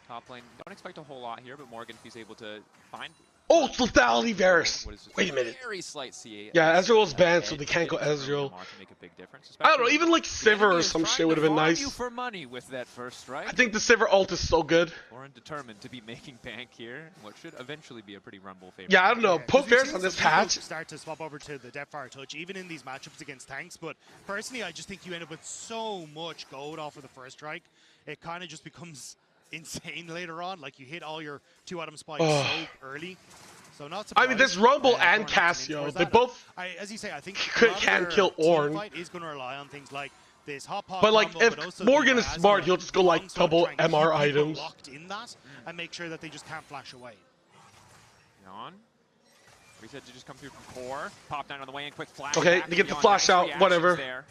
Top lane, don't expect a whole lot here, but Morgan, if he's able to find Oh, it's lethality Varus. Wait a minute. Very slight CA. Yeah, Ezreal's banned, so they can't go Ezreal. I don't know, even like Sivir or some shit would have been nice. You for money with that first strike. I think the Sivir ult is so good. Lauren determined to be making bank here, what should eventually be a pretty rumble favorite. Yeah, I don't know. Poke Varus on this patch. Start to swap over to the Deathfire Touch, even in these matchups against tanks. But personally, I just think you end up with so much gold off of the first strike. It kind of just becomes insane later on. Like you hit all your 2-item spikes so early. So not surprised. I mean, this Rumble and Cassio, they both as you say, I think can kill Ornn. Fight is going to rely on things like this hop hop. But like, if Morgan is smart, he'll just go like double MR items. Locked in that and make sure that they just can't flash away. Yawn. Reset to just come through from core. Pop 9 on the way in, quick flash. Okay, they get the flash out, whatever. There.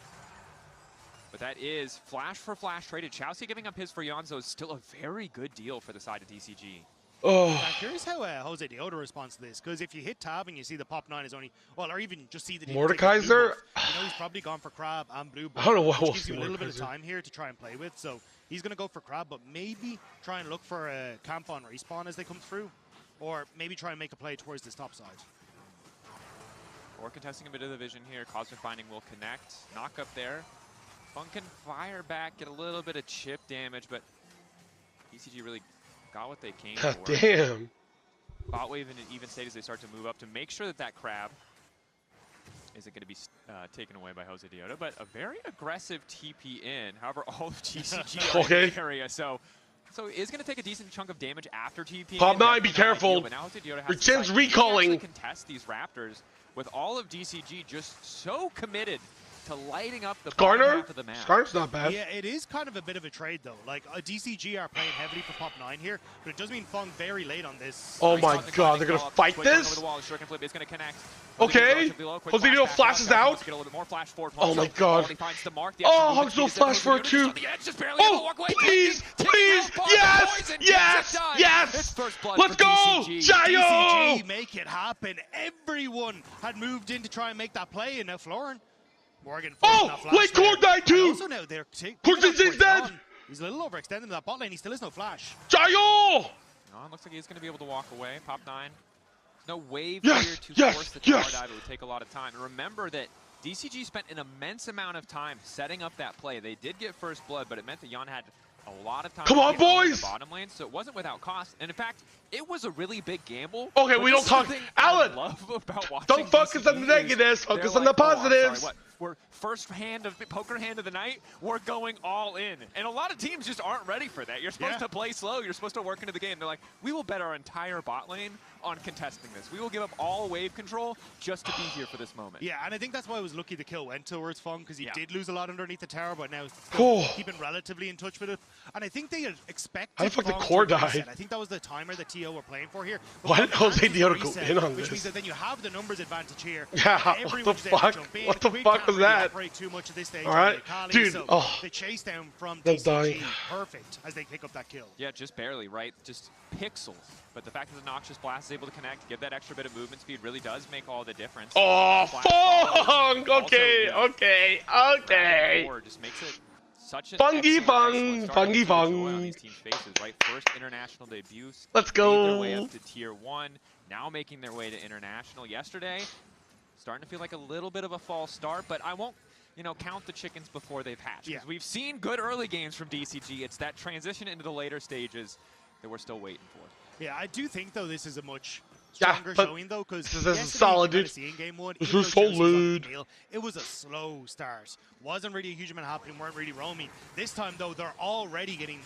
But that is flash for flash traded. Chelsea giving up his for Yonzo is still a very good deal for the side of DCG. Oh. I'm curious how Jose Deoda responds to this, because if you hit tab and you see the pop 9 is only, well, or even just see the Mordekaiser, he's probably gone for Crab and Blue Buff, I don't know what which will gives see you a little bit of Mordekaiser. time here to try and play with. So he's going to go for Crab, but maybe try and look for a camp on respawn as they come through, or maybe try and make a play towards this top side. Or contesting a bit of the vision here. Cosmic Binding will connect. Knock up there. Funk can fire back, get a little bit of chip damage, but DCG really got what they came God for. damn. Bot wave in an even state as they start to move up to make sure that that crab isn't going to be taken away by Jose Deoda, but a very aggressive TP in. However, all of DCG are in the area, so is going to take a decent chunk of damage after TP. Pop 9, be careful. Your chin's recalling. Contest these Raptors with all of DCG just so committed to lighting up the Garner? bottom half of the map. Garner's not bad. Yeah, it is kind of a bit of a trade, though. Like, DCG are playing heavily for Pop 9 here, but it does mean Fung very late on this. Oh my god, they're going to fight this? Okay. Jose Deoda flashes out. Oh my god. Oh, Hug's flash for it too. Oh, please, please, yes, yes, yes. Let's go, Jayo. DCG make it happen. Everyone had moved in to try and make that play, and now Florin. Morgan wait, Core died too! Also now they're Cortex dead! He's a little overextended in that bot lane, he still has no flash. Jayo! No, it looks like he's going to be able to walk away. Pop 9. No wave here to force the tower dive. It would take a lot of time. And remember that DCG spent an immense amount of time setting up that play. They did get first blood, but it meant that Jan had a lot of time Come on, to get boys! the bottom lane, so it wasn't without cost. And in fact, it was a really big gamble. Okay, we don't talk. Alan! Don't focus on the negatives, focus on the positives. We're first hand of poker hand of the night. We're going all in, and a lot of teams just aren't ready for that. You're supposed to play slow. You're supposed to work into the game. They're like, we will bet our entire bot lane on contesting this. We will give up all wave control just to be here for this moment. Yeah, and I think that's why I was lucky the kill went towards Fung, because he did lose a lot underneath the tower, but now keeping relatively in touch with it. And I think they had expected. How the fuck the core died? I think that was the timer that TO were playing for here. Why did Jose Deoda go in on which this? means that then you have the numbers advantage here. Yeah, what the fuck? What the fuck was that? Too much at this stage. All right, dude. So the chase down from DCG, perfect as they pick up that kill. Yeah, just barely, right? Just pixels. But the fact that the Noxious Blast is able to connect, give that extra bit of movement speed really does make all the difference. Oh, Fung! Okay, okay, okay. Just makes it such an fungy fung. These teams' faces, right? First international debut. Let's Made their go. way up to tier 1. Now making their way to international. Yesterday, starting to feel like a little bit of a false start, but I won't, count the chickens before they've hatched. Because we've seen good early games from DCG. It's that transition into the later stages that we're still waiting for. Yeah, I do think, though, this is a much stronger showing, though, because this is solid, dude. In game 1, this is solid. It was a slow start. Wasn't really a huge amount happening, weren't really roaming. This time, though, they're already getting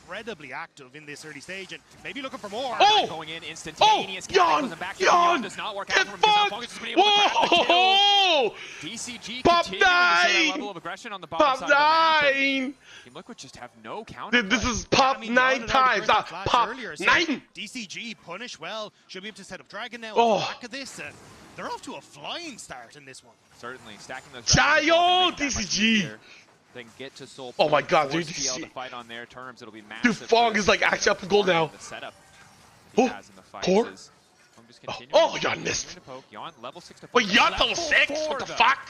incredibly active in this early stage, and maybe looking for more. Oh! Going in instantaneous. Jan does not work out for him. Whoa! DCG Pop continuing to show that level of aggression on the bottom side of the map. Team Liquid just have no counter. This is Pop 9 times. Pop earlier, 9. DCG punish well. Should be able to set up Dragon now. Oh. On the back of this, they're off to a flying start in this one. Certainly stacking those. Jayo, DCG. Then get to Soul. Oh my god, dude. To fight on their terms. It'll be massive. Dude, Fong is like actually up in gold now. The setup Core? Oh, Jan missed. Level 6 to Wait, Jan level 6? What the fuck?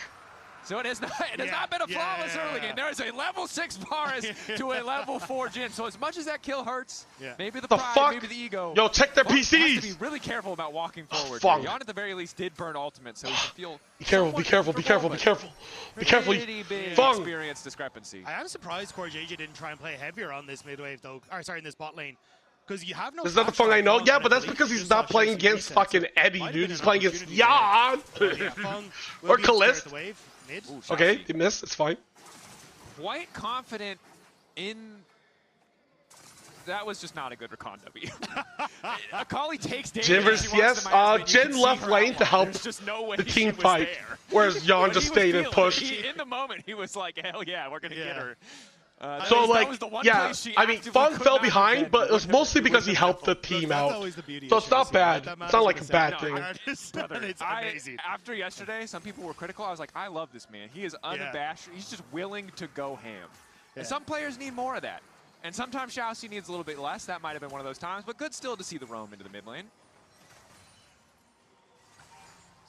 So it has not been a flawless early game. There is a level 6 Varus to a level 4 Jhin. So as much as that kill hurts, maybe the pride, maybe the ego. Yo, check their PCs. Has to be really careful about walking forward. Fuck. Yon at the very least did burn ultimate, so he can feel. Be careful, be careful, be careful, be careful. Be careful. Pretty big Fung. experience discrepancy. I am surprised CoreJJ didn't try and play heavier on this mid wave though. Or sorry, in this bot lane. Because you have no. Is that the Fung I know? Yeah, but that's because he's not playing against fucking Eddie, dude. He's playing against Yon. Or Kalist. Okay, they missed. It's fine. Quite confident in. That was just not a good recon W. Akali takes damage. Jhin versus yes. Jhin left lane to help the team fight, whereas Yon just stayed and pushed. In the moment, he was like, "Hell yeah, we're gonna get her." So like, yeah, I mean, Fung fell behind, but it was mostly because he helped the team out. So it's not bad. It's not like a bad thing. It's amazing. After yesterday, some people were critical. I was like, I love this man. He is unabashed. He's just willing to go ham. And some players need more of that. And sometimes Xiaoxi needs a little bit less. That might have been one of those times, but good still to see the roam into the mid lane.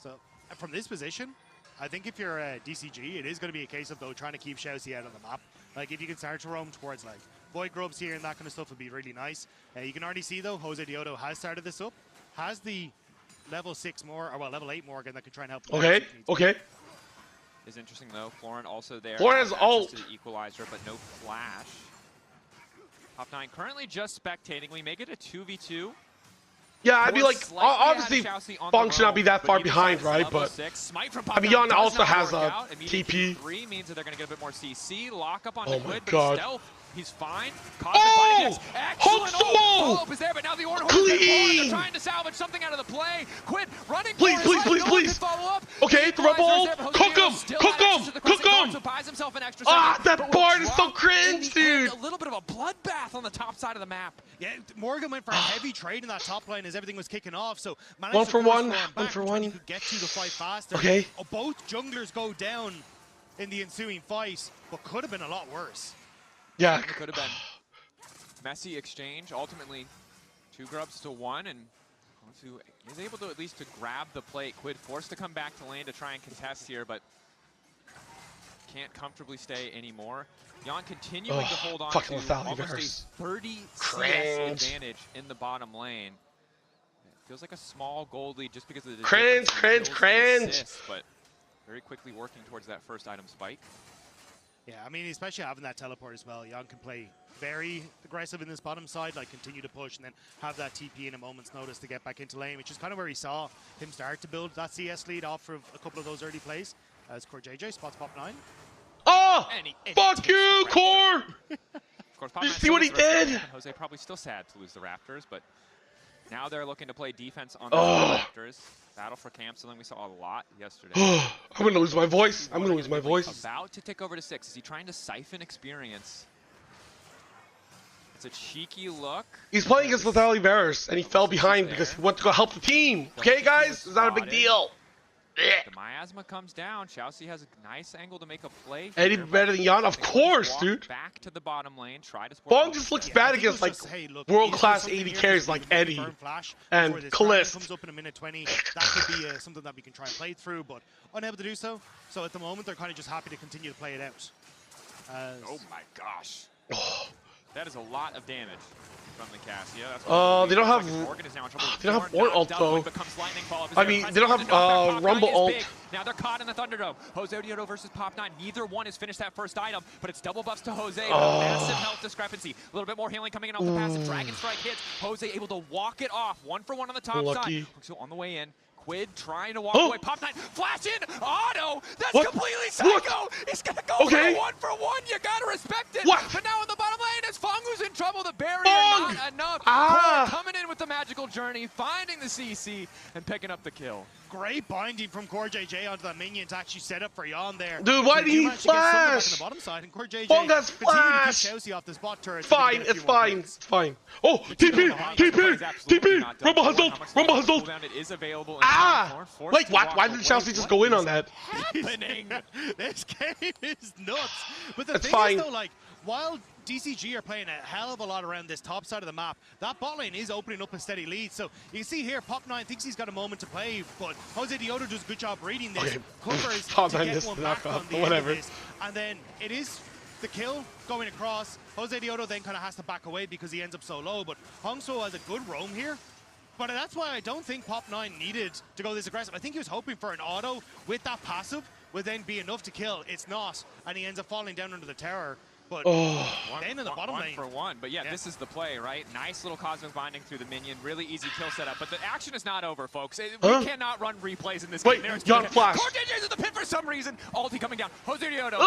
So from this position, I think if you're DCG, it is going to be a case of though trying to keep Xiaoxi out on the map. Like if you can start to roam towards like Void Grubs here and that kind of stuff would be really nice. You can already see though, Jose Diodo has started this up, has the level 6 more, or well, level 8 Morgan that can try and help. Okay, okay. Is interesting though. Florent also there. Florent has ult. To the equalizer, but no flash. Top 9 currently just spectating. We make it a 2v2. Yeah, I mean, like, obviously, Fung should not be that far behind, right? But, I mean, Yon also has a TP. 3 means that they're going to get a bit more CC. Lock up on Oh the my Quid, but God. stealth, he's fine. Oh! Excellent Hope is there, but now the Ornn Clean! they're trying to salvage something out of the play. Quid running Please, for please, please, please. Okay, the Rebel ult. Cook him! Cook him! Cook him! Buys himself an extra Ah, second, that Bard is so cringe, dude! A little bit of a bloodbath on the top side of the map. Yeah, Morgan went for a heavy trade in that top line as everything was kicking off. So One for one. One for one. Could get to the fight faster. Okay. Both junglers go down in the ensuing fight, but could have been a lot worse. Yeah. It could have been messy exchange. Ultimately, 2 grubs to 1, and Konsu is able to at least to grab the plate. Quid forced to come back to lane to try and contest here, but can't comfortably stay anymore. Yon continuing to hold on to almost a 30 CS advantage in the bottom lane. It feels like a small gold lead just because of the cringe, but very quickly working towards that first item spike. Yeah, I mean, especially having that teleport as well. Yon can play very aggressive in this bottom side, like continue to push and then have that TP in a moment's notice to get back into lane, which is kind of where he saw him start to build that CS lead off of a couple of those early plays. As CoreJJ spots Pop 9. Oh! Fuck you, Core! Of course, you see what he did? Jose probably still sad to lose the Raptors, but now they're looking to play defense on the Raptors. Battle for camp, something we saw a lot yesterday. I'm gonna lose my voice. I'm gonna lose my voice. About to tick over to 6. Is he trying to siphon experience? It's a cheeky look. He's playing against Lethality Varus, and he fell behind because he went to go help the team. Okay, guys? It's not a big deal. The miasma comes down. Xiaoxi has a nice angle to make a play. Eddie better than Yon? Of course, dude. Back to the bottom lane. Try to Fung just looks bad against like world-class AD carries like Eddie and Kalist. Comes up in a minute 20. That could be something that we can try and play through, but unable to do so. So at the moment, they're kind of just happy to continue to play it out. Oh my gosh. That is a lot of damage from the cast. Yeah, that's they don't have Ornn ult though. I mean, they don't have Rumble ult. Now they're caught in the Thunderdome. Jose Diodo versus Pop 9. Neither one has finished that first item, but it's double buffs to Jose. Massive health discrepancy. A little bit more healing coming in off the passive. Dragon Strike hits. Jose able to walk it off. 1 for 1 on the top side. So on the way in, Quid trying to walk away. Pop 9, flash in, auto. That's completely psycho. He's gonna go for 1 for 1. You gotta respect it. But now in the bottom lane, it's Fung who's in trouble. The barrier not enough. Coming in with the magical journey, finding the CC and picking up the kill. Great binding from CoreJJ onto that minion to actually set up for Yon there. Dude, why did he flash? Fung has flash. Fine, it's fine. It's fine. Oh, TP, TP, TP. Rumble has ult. Rumble has ult. Wait, what? Why did Xiaoxi just go in on that? Happening. This game is nuts. But the thing is though, like, while DCG are playing a hell of a lot around this top side of the map. That bot lane is opening up a steady lead. So you can see here, Pop9 thinks he's got a moment to play, but Jose Diodo does a good job reading this. Covers to get one back on the end of this. And then it is the kill going across. Jose Diodo then kind of has to back away because he ends up so low. But Hongso has a good roam here. But that's why I don't think Pop9 needed to go this aggressive. I think he was hoping for an auto with that passive would then be enough to kill. It's not, and he ends up falling down under the tower. But then in the bottom lane. 1 for 1. But yeah, this is the play, right? Nice little Cosmic Binding through the minion. Really easy kill setup. But the action is not over, folks. We cannot run replays in this game. Wait, John Flash. Cortez in the pit for some reason. Ulti coming down. Jose Diodo.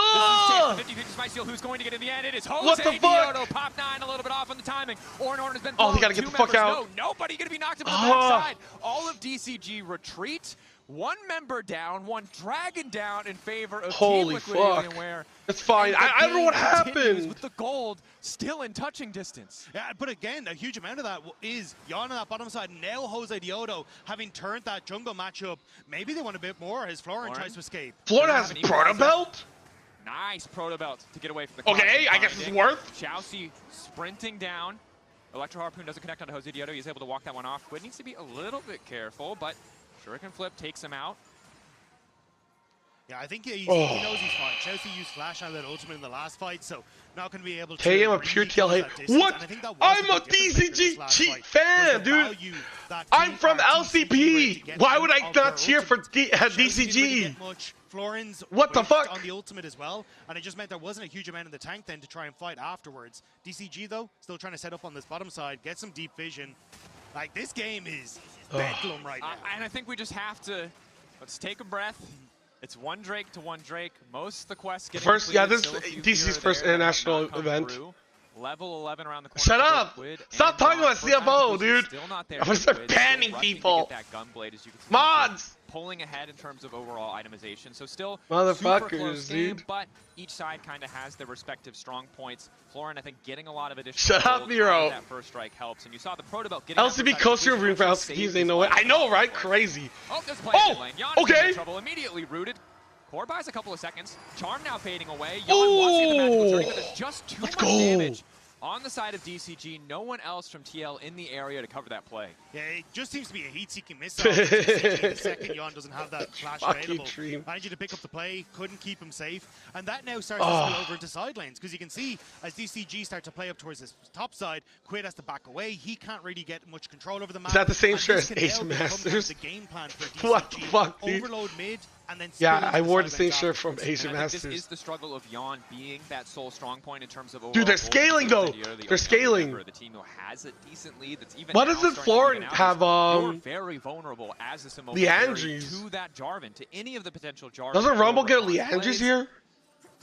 This is 50-50 Spice Seal. Who's going to get in the end? It is Jose Diodo. Pop9 a little bit off on the timing. Orn has been blown. They gotta get the fuck out. No, nobody going to be knocked up on the backside. All of DCG retreat. 1 member down, 1 dragon down in favor of Team Liquid Alienware. That's fine. I don't know what happened. With the gold still in touching distance. Yeah, but again, a huge amount of that is Yon on that bottom side. Now Jose Diodo having turned that jungle matchup. Maybe they want a bit more as Florin tries to escape. Florin has Proto Belt? Nice Proto Belt to get away from the Okay, I guess it's worth. Chelsea sprinting down. Electro Harpoon doesn't connect onto Jose Diodo. He's able to walk that one off. Quid needs to be a little bit careful, but Shuriken Flip takes him out. Yeah, I think he knows he's fine. Chelsea used Flash on that ultimate in the last fight, so not going to be able to pay him a pure TL hate. What? I'm a DCG cheat fan, dude. I'm from LCP. Why would I not cheer for DCG? Florin's what the fuck? On the ultimate as well, and it just meant there wasn't a huge amount in the tank then to try and fight afterwards. DCG though, still trying to set up on this bottom side, get some deep vision. Like, this game is bedlam right now. And I think we just have to, let's take a breath. It's 1 Drake to 1 Drake. Most of the quests getting first, yeah, this is DC's first international event. Level 11 around the corner. Shut up! Stop talking about CFO, dude! I'm gonna start banning people. Mods! Pulling ahead in terms of overall itemization, so still motherfuckers, dude. But each side kind of has their respective strong points. Florin, I think, getting a lot of additional. Shut up, Miro. That first strike helps, and you saw the Proto Belt getting LCB CoStream room for LCPs. They know it. I know, right? Crazy. Oh, there's Playins lane. Yon okay. Trouble immediately rooted. Core buys a couple of seconds. Charm now fading away. Yon was in the magical journey, but there's just too much damage. On the side of DCG, no one else from TL in the area to cover that play. Yeah, it just seems to be a heat-seeking missile. The second Yon doesn't have that flash available. Managed to pick up the play, couldn't keep him safe. And that now starts to spill over into side lanes, because you can see as DCG start to play up towards this top side, Quid has to back away. He can't really get much control over the map. Is that the same shirt as Ace Masters? The game plan for DCG. What the fuck, dude? Overload mid, and then yeah, I wore the same shirt from Asian Masters. This is the struggle of Yon being that sole strong point in terms of overall. Dude, they're scaling though. They're scaling. The team who has a decent lead that's even. Why doesn't Florin have You're very vulnerable as a Simoke to that Jarvan, to any of the potential Jarvan. Doesn't Rumble get Leandris here?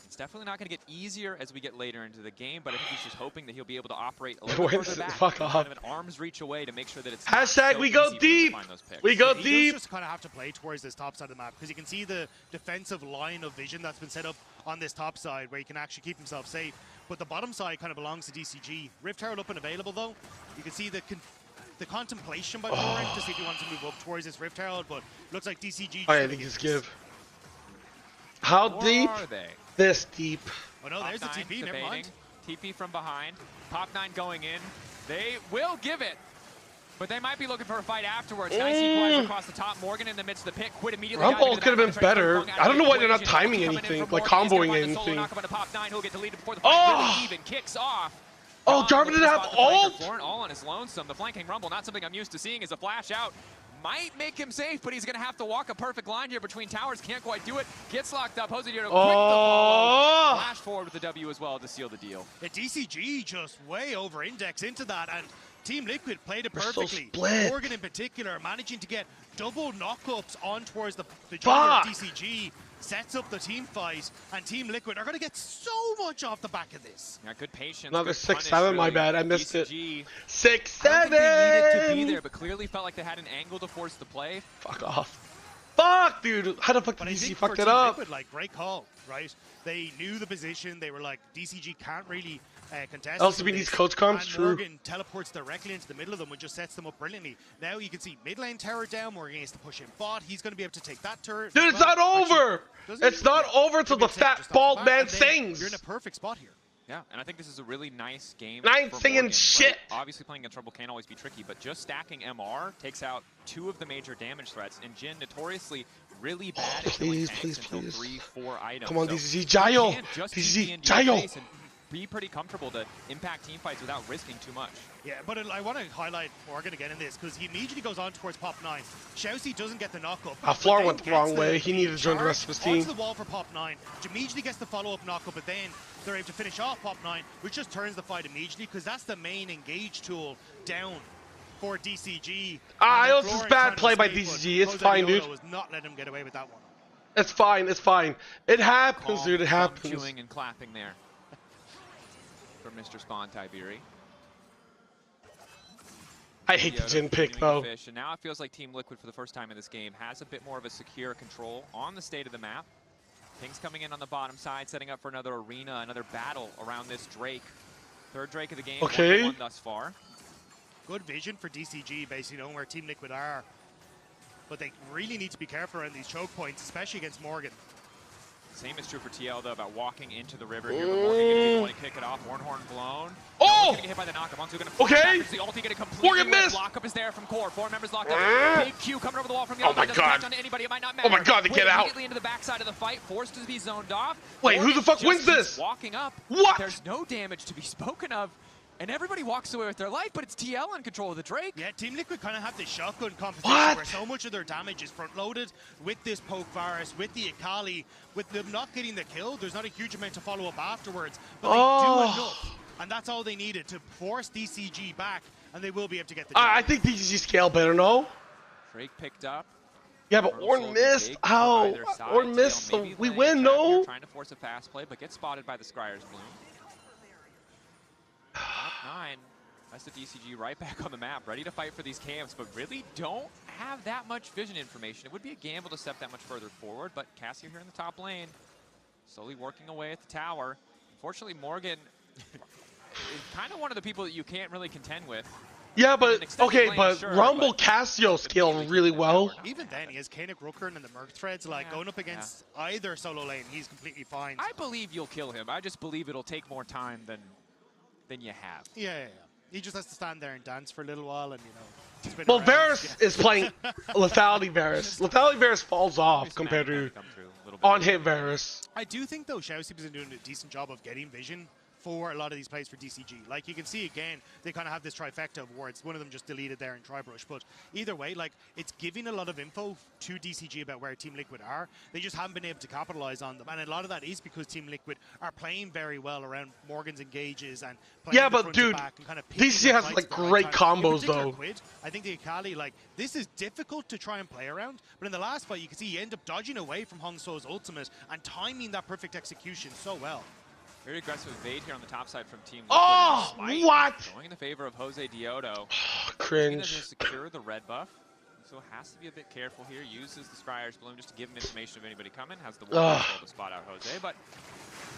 It's definitely not going to get easier as we get later into the game, but I think he's just hoping that he'll be able to operate a little further back, kind of an arm's reach away to make sure that it's hashtag we go deep. We go deep. He just kind of have to play towards this top side of the map because you can see the defensive line of vision that's been set up on this top side where he can actually keep himself safe. But the bottom side kind of belongs to DCG. Rift Herald up and available though. You can see the contemplation by Florin to see if he wants to move up towards this Rift Herald, but looks like DCG. I think he's give. How deep? Are they? This deep. Oh no, there's the TP, never mind. TP from behind. Pop9 going in. They will give it. But they might be looking for a fight afterwards. Nice equalizer across the top. Morgan in the midst of the pit. Quid immediately. Rumble could have been better. I don't know why they're not timing anything, like comboing anything. Oh! Even kicks off. Oh, Jarvan didn't have ult? Florin all on his lonesome. The flanking Rumble, not something I'm used to seeing, is a flash out. Might make him safe, but he's going to have to walk a perfect line here between towers. Can't quite do it. Gets locked up. Jose Diodo quick to follow. Flash forward with the W as well to seal the deal. The DCG just way over-index into that, and Team Liquid played it perfectly. So Morgan in particular managing to get double knockups on towards the jungler of DCG. Sets up the team fight, and Team Liquid are going to get so much off the back of this. Yeah, good patience. Another 6-7, really. My bad. I missed DCG, it. 6-7! I don't think they needed to be there, but clearly felt like they had an angle to force the play. Fuck off. Fuck, dude. How the fuck did DC fuck that up? Liquid, like, great call, right? They knew the position. They were like, DCG can't really contest. LCB needs coach comps, true. Morgan teleports directly into the middle of them and just sets them up brilliantly. Now you can see mid lane tower down. Morgan has to push in bot. He's going to be able to take that turret. Dude, it's not over. It's not over till the fat bald man sings. You're in a perfect spot here. Yeah, and I think this is a really nice game. I ain't for saying Morgan, shit. Right? Obviously, playing against Rebel can always be tricky, but just stacking MR takes out 2 of the major damage threats. And Jin, notoriously really bad at killing tanks until 3-4 items. Come on, so DCG, Jayo! DCG, Jayo! And be pretty comfortable to impact team fights without risking too much. Yeah, but I want to highlight Morgan again in this because he immediately goes on towards Pop 9. Shousey doesn't get the knock-up. Floor went the wrong way. He needed to join the rest of his team. Onto the wall for Pop 9. Immediately gets the follow-up knock-up, but then they're able to finish off Pop 9, which just turns the fight immediately because that's the main engage tool down for DCG. It was just bad play by DCG. It's fine, dude. Was not letting him get away with that one. It's fine. It's fine. It happens, dude. It happens. Chewing and clapping there for Mr. Spawn Tiberi. I hate the Jin pick, though. And now it feels like Team Liquid, for the first time in this game, has a bit more of a secure control on the state of the map. Things coming in on the bottom side, setting up for another arena, another battle around this Drake. 3rd Drake of the game, okay. 1-1 thus far. Good vision for DCG, basically knowing where Team Liquid are. But they really need to be careful around these choke points, especially against Morgan. Same is true for TL, though, about walking into the river here. But Morgan going to be the one to kick it off. Warnhorn blown. Oh! Going to get hit by the knockup. Onto going to okay. The ulti going to completely miss. Lockup is there from Core. 4 members locked up. Big Q coming over the wall from the oh my god. Onto anybody. It might not matter. Oh my god, they get out. Immediately into the backside of the fight, forced to be zoned off. Wait, Morgan who the fuck wins this? Walking up. What? There's no damage to be spoken of. And everybody walks away with their life, but it's TL in control of the Drake. Yeah, Team Liquid kind of have this shotgun composition where so much of their damage is front-loaded with this Poke Virus, with the Akali. With them not getting the kill, there's not a huge amount to follow up afterwards. But they do enough, and that's all they needed to force DCG back, and they will be able to get the I think DCG scale better, no? Drake picked up. Yeah, but Ornn missed. How? Ornn missed, so we win, no? Trying to force a fast play, but gets spotted by the Scryer's Bloom. Top 9, that's the DCG right back on the map, ready to fight for these camps, but really don't have that much vision information. It would be a gamble to step that much further forward, but Cassio here in the top lane, slowly working away at the tower. Unfortunately, Morgan is kind of one of the people that you can't really contend with. Yeah, but, okay, lane, but sure, Rumble but Cassio scaled really well. Even then, he has Kanik Rookern and the Merc Threads, like, going up against either solo lane, he's completely fine. I believe you'll kill him. I just believe it'll take more time than you have. Yeah. He just has to stand there and dance for a little while and, Well, Varus is playing Lethality Varus. Lethality Varus falls off compared to on-hit Varus. I do think, though, Shousey has been doing a decent job of getting vision for a lot of these plays for DCG. Like, you can see, again, they kind of have this trifecta of wards. One of them just deleted there in Tribrush. But either way, like, it's giving a lot of info to DCG about where Team Liquid are. They just haven't been able to capitalize on them. And a lot of that is because Team Liquid are playing very well around Morgan's engages and playing but dude, kind of DCG has, like, great combos, though. Quid, I think the Akali, like, this is difficult to try and play around. But in the last fight, you can see he ended up dodging away from Hong So's ultimate and timing that perfect execution so well. Very aggressive evade here on the top side from Team Liquid. Oh, what? Going in the favor of Jose Diodo. Cringe. To secure the red buff. So has to be a bit careful here. Uses the Scryer's Bloom just to give him information of anybody coming. Has the one to spot out Jose, but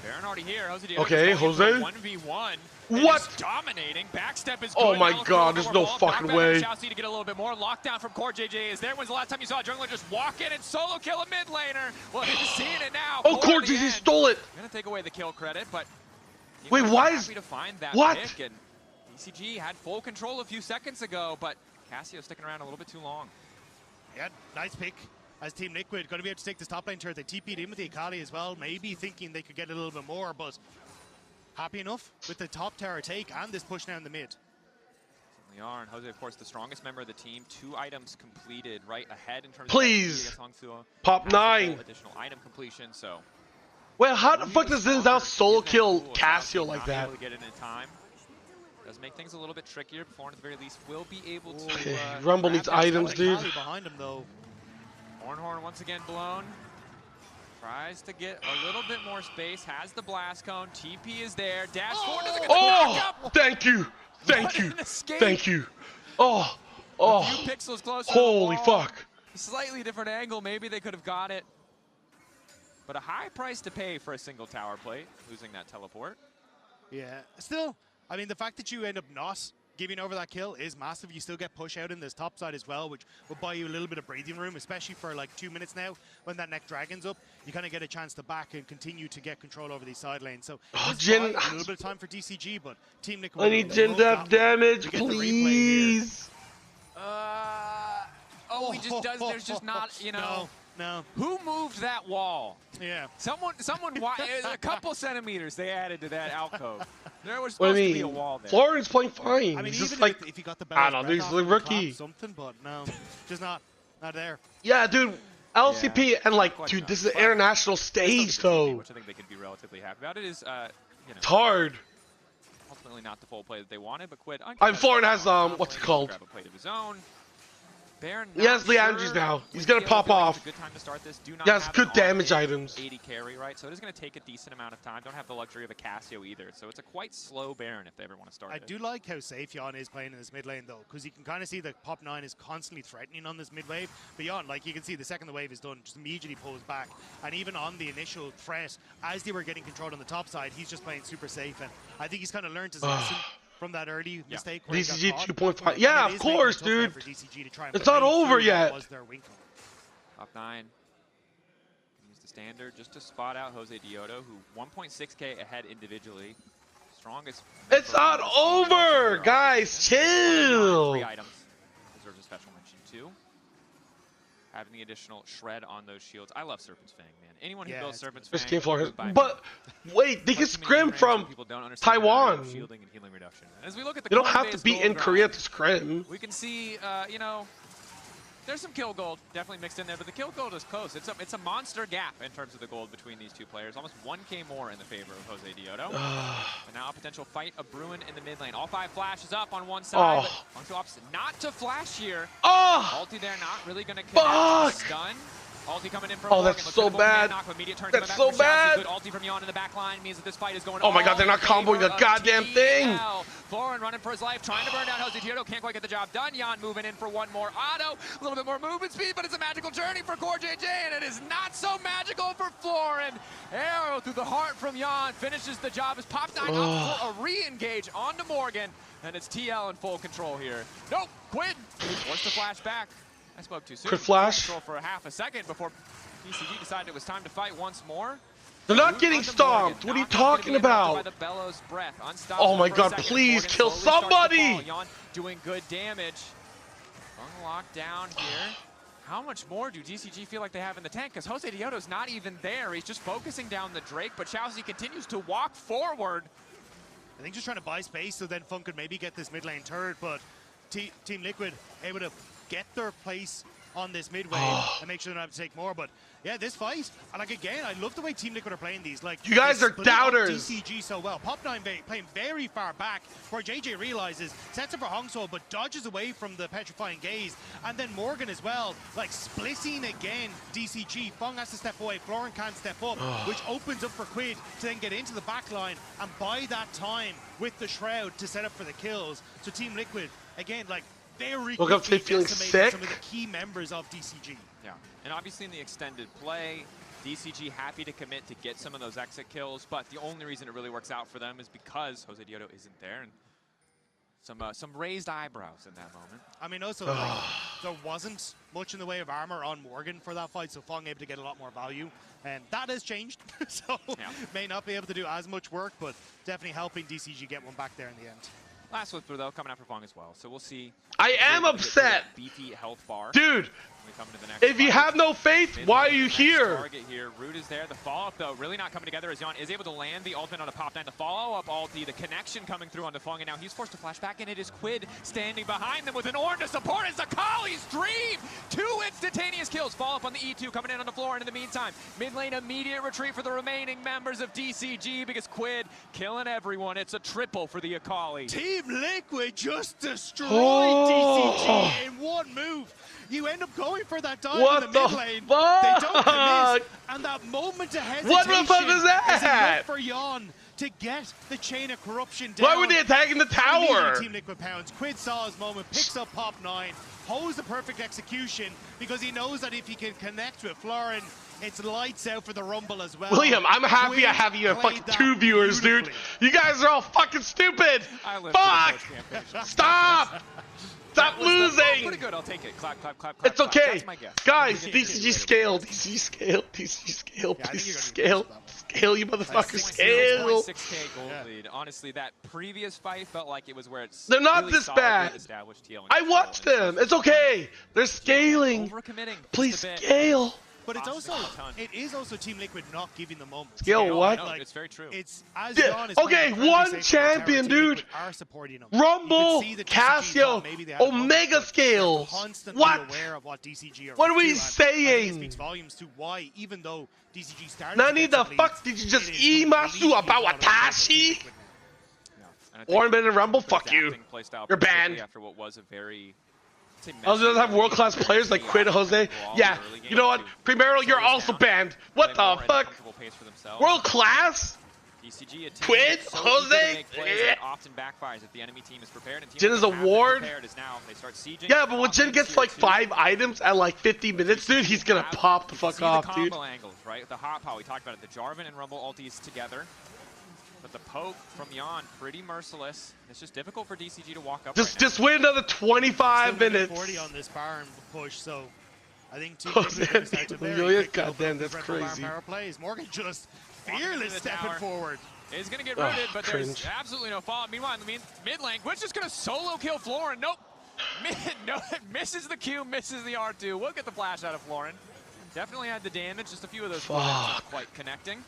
Baron already here. Jose Diodo. Okay, Jose. 1v1. What? Dominating. Backstep is good. Oh my god, there's no fucking way. Shousey to get a little bit more. Lockdown from Core JJ is there. When's the last time you saw a jungler just walk in and solo kill a mid laner? Well, he's seeing it now. Oh, Core JJ stole it. Gonna take away the kill credit, but wait, why is to find that what? Pick, and DCG had full control a few seconds ago, but Cassio sticking around a little bit too long. Yeah, nice pick. As Team Liquid going to be able to take this top lane turret. They TP'd in with the Akali as well, maybe thinking they could get a little bit more, but happy enough with the top tower take and this push down the mid. Certainly are, and Jose, of course, the strongest member of the team. 2 items completed right ahead in terms of Pop 9. Additional item completion, so. Well, how the fuck does Zinzao solo kill Cassio like that? Able to get it in time. Does make things a little bit trickier. Before, at the very least, will be able to. Okay. Rumble needs items, dude. Behind him, though. Ornhorn once again blown. Tries to get a little bit more space. Has the blast cone. TP is there. Dash forward. Oh! Thank you. Thank you. Thank you. Oh. A few pixels closer. Holy fuck. Slightly different angle. Maybe they could have got it. But a high price to pay for a single tower plate, losing that teleport. Yeah. Still, I mean, the fact that you end up not giving over that kill is massive. You still get push out in this top side as well, which will buy you a little bit of breathing room, especially for like 2 minutes now. When that next dragon's up, you kind of get a chance to back and continue to get control over these side lanes. So Jin, a little bit of time for DCG, but Team Liquid. I need Jin to have damage, please. Oh, he just does. There's just not, you know. No. Who moved that wall? Yeah. Someone, a couple centimeters they added to that alcove. There was supposed to be a wall there. Florin's playing fine. I mean, he's even just like, if he got the I don't know, he's the rookie. Something, but no, just not there. Yeah, dude. LCP and like, dude, this is an international stage though. Which I think they could be relatively happy about. It is, you know, it's hard. Ultimately, not the full play that they wanted, but Quid. Florin has what's it called? Grab a plate of his own. Baron, he has Leandries now. He's gonna pop off. Good time to start this. Do not he has good damage items. 80 carry, right? So it is going to take a decent amount of time. Don't have the luxury of a Casio either. So it's a quite slow Baron if they ever want to start it. I do like how safe Jan is playing in this mid lane though, because you can kind of see that Pop 9 is constantly threatening on this mid wave. But Jan, like you can see, the second the wave is done, just immediately pulls back. And even on the initial threat, as they were getting controlled on the top side, he's just playing super safe. And I think he's kind of learned his lesson from that early mistake. DCG 2.5. Yeah, of course, dude. It's not over yet. Top 9. Use the standard just to spot out Jose Dioto, who 1.6k ahead individually. Strongest. It's not over, guys. Chill. 3 items. Deserves a special mention too. Having the additional shred on those shields. I love Serpent's Fang, man. Anyone who builds Serpent's Fang. But wait, they can scrim from Taiwan. Shielding and healing reduction. As we look at the you don't have to be in Korea to scrim. We can see, you know, there's some kill gold definitely mixed in there, but the kill gold is close. It's a monster gap in terms of the gold between these two players. Almost 1k more in the favor of Jose Dioto. And now a potential fight of Bruin in the mid lane. All 5 flashes up on one side, but onto opposite. Not to flash here. Ulti there, not really going to connect. Stun. Ulti coming in from Morgan. That's so bad. That's so bad. Good ulti from Jan in the back line means that this fight is going oh my god, they're not comboing the goddamn thing. Florin running for his life, trying to burn down Jose Dioto. Can't quite get the job done. Jan moving in for one more auto. A little bit more movement speed, but it's a magical journey for Core JJ, and it is not so magical for Florin. Arrow through the heart from Jan finishes the job as Pop 9 up for a re-engage onto Morgan, and it's TL in full control here. Nope, Quid forced to flash back. I spoke too soon. Quick flash. For a half a second before DCG decided it was time to fight once more. They're not getting stomped. What are you talking about? Oh my god, please kill somebody! Jan doing good damage. Locked down here. How much more do DCG feel like they have in the tank? Because Jose Dioto's not even there. He's just focusing down the Drake, but Chelsea continues to walk forward. I think just trying to buy space so then Funk could maybe get this mid lane turret, but Team Liquid able to get their place on this mid wave and make sure they don't have to take more. But yeah, this fight, and like again, I love the way Team Liquid are playing these. Like you guys are doubters. DCG so well. Pop 9 playing very far back, where JJ realizes, sets up for Hongso, but dodges away from the petrifying gaze. And then Morgan as well, like splitting again. DCG, Fong has to step away, Florin can't step up, which opens up for Quid to then get into the back line and buy that time with the Shroud to set up for the kills. So Team Liquid, again, like very quickly feeling sick. Some of the key members of DCG. Yeah, and obviously in the extended play, DCG happy to commit to get some of those exit kills, but the only reason it really works out for them is because Jose Dioto isn't there, and some raised eyebrows in that moment. I mean, also like, there wasn't much in the way of armor on Morgan for that fight, so Fong able to get a lot more value, and that has changed. So may not be able to do as much work, but definitely helping DCG get one back there in the end. Last Whisper, though, coming out for Fong as well. So we'll see. I am upset. Beefy health bar. Dude, if you have no faith, why are you here? Target here. Root is there. The follow-up, though, really not coming together as Jan is able to land the ultimate on a Pop 9. The follow-up ulti, the connection coming through on the Fong, and now he's forced to flash back, and it is Quid standing behind them with an Ornn to support as Akali's dream. 2 instantaneous kills. Follow-up on the E2 coming in on the floor, and in the meantime, mid lane immediate retreat for the remaining members of DCG because Quid killing everyone. It's a triple for the Akali. Team Liquid just destroyed DCG in one move. You end up going for that dive in the mid lane. Fuck? They don't commit, and that moment of hesitation what the fuck is that? enough for Jan to get the chain of corruption down. Why were they attacking the tower? Team Liquid pounds. Quid saw his moment, picks up Pop 9, holds the perfect execution because he knows that if he can connect with Florin, it's lights out for the Rumble as well. William, I'm happy Quid I have you fucking played 2 viewers, dude. You guys are all fucking stupid. Fuck! Stop! Stop losing! Pretty good, I'll take it. Clap, clap, clap, clap. It's okay. That's my guess. Guys, DCG scale, DCG scale, DCG scale, please scale. Scale, you motherfucker, scale. 6K gold lead. Honestly, that previous fight felt like it was where it's They're not really this bad. established TL. I watched them. It's okay. They're scaling. Please scale. But it's also, it is also Team Liquid not giving the moment. Scale what? Like, it's very true. It's as Yeah, Jan is okay, playing one incredibly safe champion, on the tower, Team dude. Liquid are supporting him. Rumble, You could see that DCG Casio, thought maybe they had a moment, Omega but scales. they're constantly What? aware of what DCG are What up are we to, and I think saying? it speaks volumes to why, even though DCG started. Nani the fuck did you just emasu about Watashi? Ornament and Rumble, fuck you. You're banned. After what was a very I was gonna have world-class players like Quid, Jose. Yeah, you know what? Primero, you're also banned. What the fuck? World-class? DCG, Quid, Jose. Often backfires if the enemy team is prepared. And Jin is a ward. They start sieging. Yeah, but when Jin gets like 5 items at like 50 minutes, dude, he's gonna pop the fuck off, dude. Combo angles, right? The hot power we talked about it. The Jarvan and Rumble ultis together. But the poke from Jan, pretty merciless. It's just difficult for DCG to walk up. Just wait another 25 minutes. 40 on this Baron push, so I think Team Oh, Liquid going to start to very quickly goddamn, that's open up the crazy. power play. Is Morgan just fearless stepping forward? Is going to get rooted, but there's cringe. absolutely no follow-up. Meanwhile, in the mid lane, Gwyn's just going to solo kill Florin. Nope. No, misses the Q, misses the R2. We'll get the flash out of Florin. Definitely had the damage. Just a few of those bullets not quite connecting.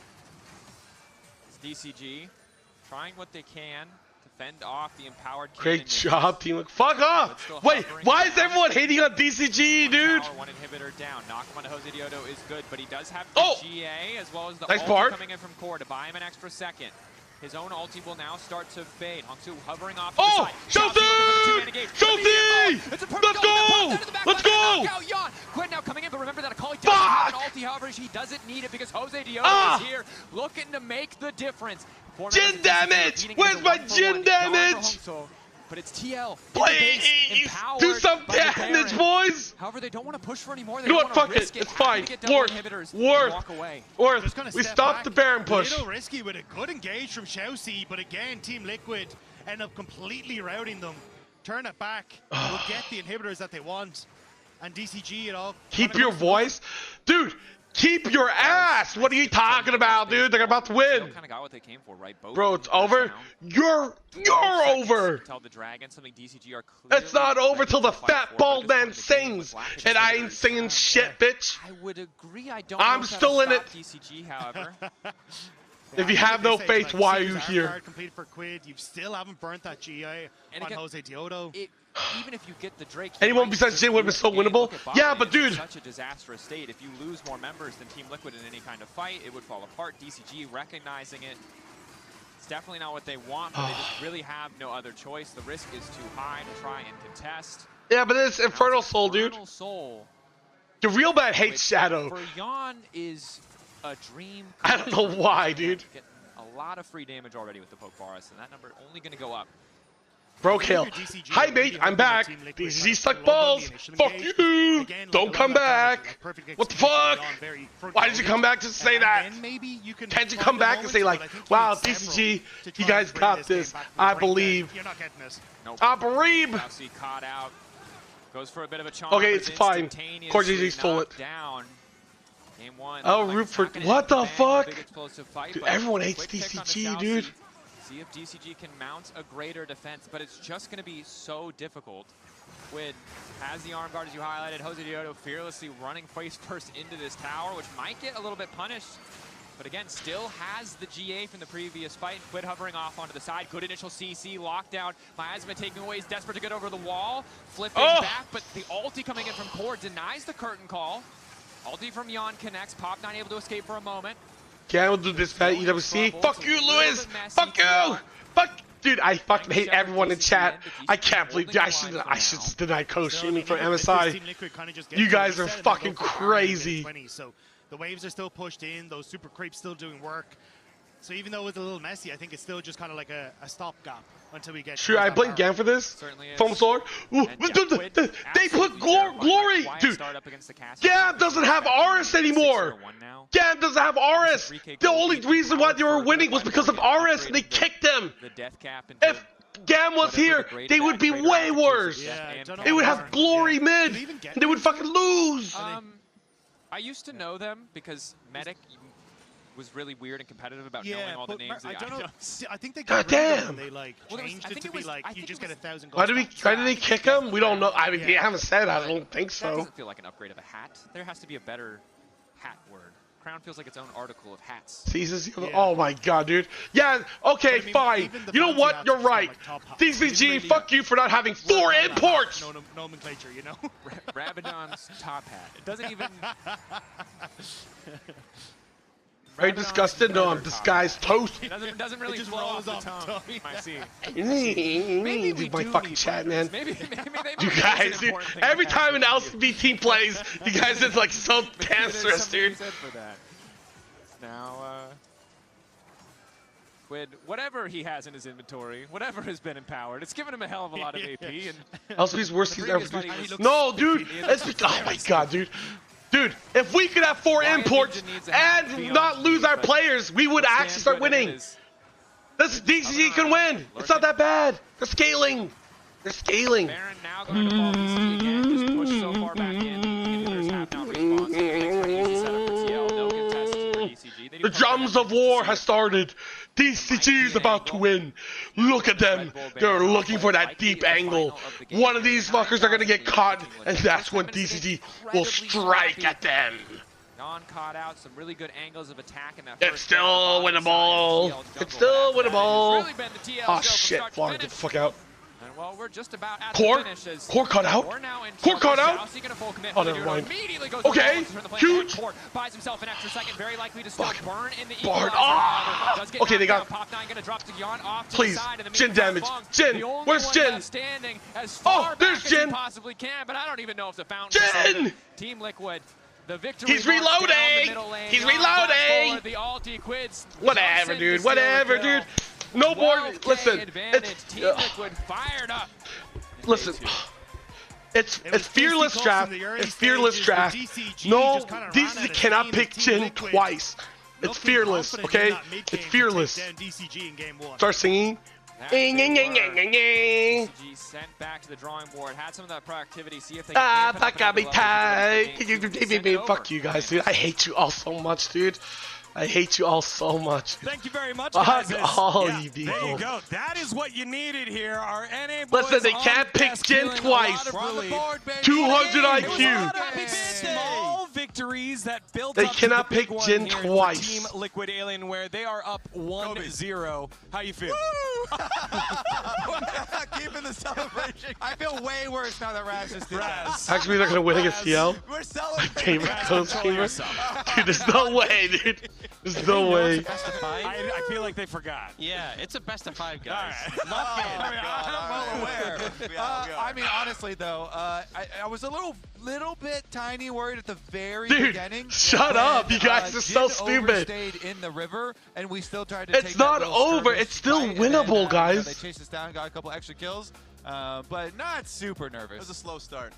It's DCG trying what they can to fend off the empowered. Great job, team. Fuck off! Wait, why is everyone hating on DCG, dude? One inhibitor down. Knockman to Jose Diodo is good, but he does have the GA as well as the nice ulti part. coming in from core to buy him an extra second. His own ulti will now start to fade. Hongsu hovering off to the side. Chelsea! Chelsea! Let's go! Let's go! Quinn now coming in, but remember that Akali doesn't have an ulti. However, he doesn't need it because Jose Diodo is here looking to make the difference. Jin damage! Where's my Jin damage? But it's TL. Please! Do some damage, boys! However, they don't want to push for any more. You know what? Fuck it. It's fine. Worth. We stopped the Baron push. A little risky with a good engage from Chelsea, but again, Team Liquid end up completely routing them. Turn it back. Will get the inhibitors that they want. And DCG, it all. Keep your voice. Dude! Keep your ass! What are you talking about, dude? They're about to win. Kind of got what they came for, right? Bro, it's over. You're over. Tell the Dragon something DCG are it's not over till the fat bald man sings, and I ain't singing shit, bitch. I would agree. I'm still in it. DCG, however. If you have no faith, why are you here? Completed for Quid. You still haven't burnt that GA on Jose Diodo. Even if you get the Drake, anyone besides Jin would have been so winnable. Yeah, but dude, such a disastrous state. If you lose more members than Team Liquid in any kind of fight, it would fall apart. DCG recognizing it. It's definitely not what they want, but they just really have no other choice. The risk is too high to try and contest. Yeah, but it's Infernal Soul, dude. Infernal Soul. The real bad hates Shadow. For Jan is a dream. I don't know why, dude. Get a lot of free damage already with the Poke Forest, and that number only going to go up. Bro kill. Hi mate, I'm back. DCG suck balls. Fuck you. Don't come back. What the fuck? Why did you come back to say that? Can't you come back and say like, wow, DCG, you guys got this. I believe. I believe. Caught out. Goes for a bit of a chomp. Okay, it's fine. Of course, DCG stole it. Game one. Oh, root for what the fuck? Dude, everyone hates DCG, dude. See if DCG can mount a greater defense, but it's just going to be so difficult. Quid has the arm guard, as you highlighted. Jose Diodo fearlessly running face first into this tower, which might get a little bit punished. But again, still has the GA from the previous fight. Quid hovering off onto the side. Good initial CC, lockdown. Miasma taking away. He's desperate to get over the wall. Flipping back, but the ulti coming in from Core denies the curtain call. Ulti from Jan connects. Pop not able to escape for a moment. Okay, I will do this at EWC. Fuck you, Lewis! Fuck you! Fuck, dude, I fucking hate everyone in chat. I can't believe, dude, I should deny CoStreaming from MSI. You guys are fucking crazy. So the waves are still pushed in, those super creeps still doing work. So even though it was a little messy, I think it's still just kind of like a stopgap until we get. Should I blame Gam for this? Certainly is. Foam Sword? Ooh, they put glory! Dude, Gam doesn't have RS anymore! Gam doesn't have RS! The only reason why they were winning was because of RS, and they kicked them! If Gam was here, they would be way worse! They would have glory mid, and they would fucking lose! I used to know them because Medic was really weird and competitive about knowing all the names of the items. I think they got rid of them. They like changed it to be like you just get 1,000 gold. Why did they kick him? We don't know. I mean, they haven't said. I don't think so. That doesn't feel like an upgrade of a hat. There has to be a better hat word. Crown feels like its own article of hats. Oh my god, dude. Yeah, okay, fine. You know what? You're right. DCG, fuck you for not having 4 imports! Nomenclature, you know? Rabadon's top hat. It doesn't even... Are you disgusted? No, I'm disguised toast. It doesn't really blow off the tongue. I see. Maybe my fucking chat, man. You guys, dude, every time an LCB team plays, you guys is like so cancerous, dude. Now, Quid, whatever he has in his inventory, whatever has been empowered, it's given him a hell of a lot of AP. And LCB's worst he's ever done. No, dude. Oh my god, dude. Dude, if we could have 4 imports and not lose our players, we would actually start winning. This DCG can win. It's not that bad. They're scaling. They're scaling. Baron now going to fall DCG again, just pushed so far back in. There's half now response. Easy setup for TL, no contests for DCG. The drums of war has started. DCG is about to win. Look at them. They're looking for that deep angle. One of these fuckers are going to get caught, and that's when DCG will strike at them. Non caught out, some really good angles of attack in that. It's still winnable. It's still winnable. Oh shit, Florida, get the fuck out. And well, we're just about at Core? the finish as Core cut out? Core cut out? Oh, never mind. Okay, huge. Buys himself an extra second, very likely to still burn in the Bard. Ah! Okay, they got. Please, Jin damage. Jin, where's Jin? Oh, there's Jin. Possibly can, but I don't even know if the fountain. Jin. Team Liquid. The victory. He's reloading. He's reloading. The ulti Quids. Whatever, dude. Whatever, dude. No more. Listen, listen. It's fearless draft. It's fearless draft. No, DCG cannot pick Jin twice. It's fearless, okay? It's fearless. Start singing. DCG sent back to the drawing board. Had some of that proactivity. See if they can. Fuck you guys, dude. I hate you all so much, dude. I hate you all so much. Thank you very much, guys. All you people. There you go. That is what you needed here. Our NA boys. Listen, they can't pick Jin twice. 200 IQ. Small victories that built they up cannot to the pick Jin twice. Team Liquid Alienware. They are up 1-0. How you feel? Keeping the celebration. I feel way worse now that Raz is doing that. Actually, they're going to win against TL. We're celebrating. My favorite CoStreamer. Dude, there's no way, dude. There's no way. I feel like they forgot. Yeah, it's a best of 5, guys. I'm well aware. I mean, honestly, though, I was a little bit tiny worried at the very beginning. Shut up. You guys are so stupid. Stayed in the river, and we still tried to take It's not over. It's still winnable, guys. They chased us down, got a couple extra kills. But not super nervous. It was a slow start.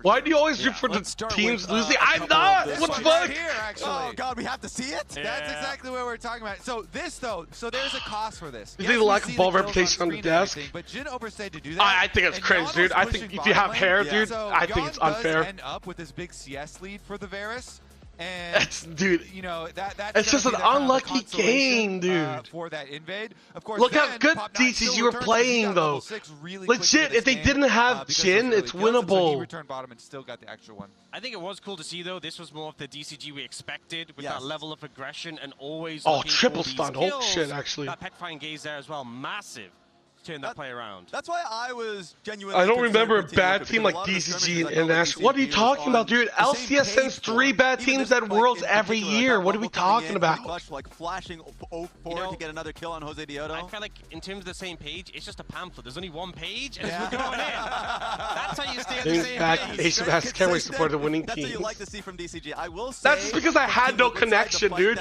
Why do you always root for the teams losing? I'm not! What the fuck? Here, actually. Oh, God, we have to see it? Yeah. That's exactly what we're talking about. So this, though, there's a cost for this. You think the lack of ball reputation on the desk? But Jin overstayed to do that. I think it's cringe, dude. I think if you have hair, dude, I think it's unfair. End up with this big CS lead for the Varus. And that's, dude, you know, it's just an unlucky game, dude. For that invade, of course. Look how good DCG were playing, though. Legit, if they didn't have Jin, it's winnable. He returned bottom and still got the extra one. I think it was cool to see, though. This was more of the DCG we expected, with that level of aggression and always. Oh, triple stun! Oh shit, actually. That Petrifying Gaze there as well, massive. turn that play around. That's why I was genuinely. I don't remember a bad team like DCG and International. What are you talking about, dude? LCS sends 3 bad teams at Worlds every year. What are we talking about? Like flashing forward to get another kill on Jose Diodo. I feel like in terms of the same page, it's just a pamphlet. There's only one page, and we're going in. That's how you stay on the same page. Asia Masters can't wait to support the winning team. That's what you like to see from DCG. I will say. That's just because I had no connection, dude.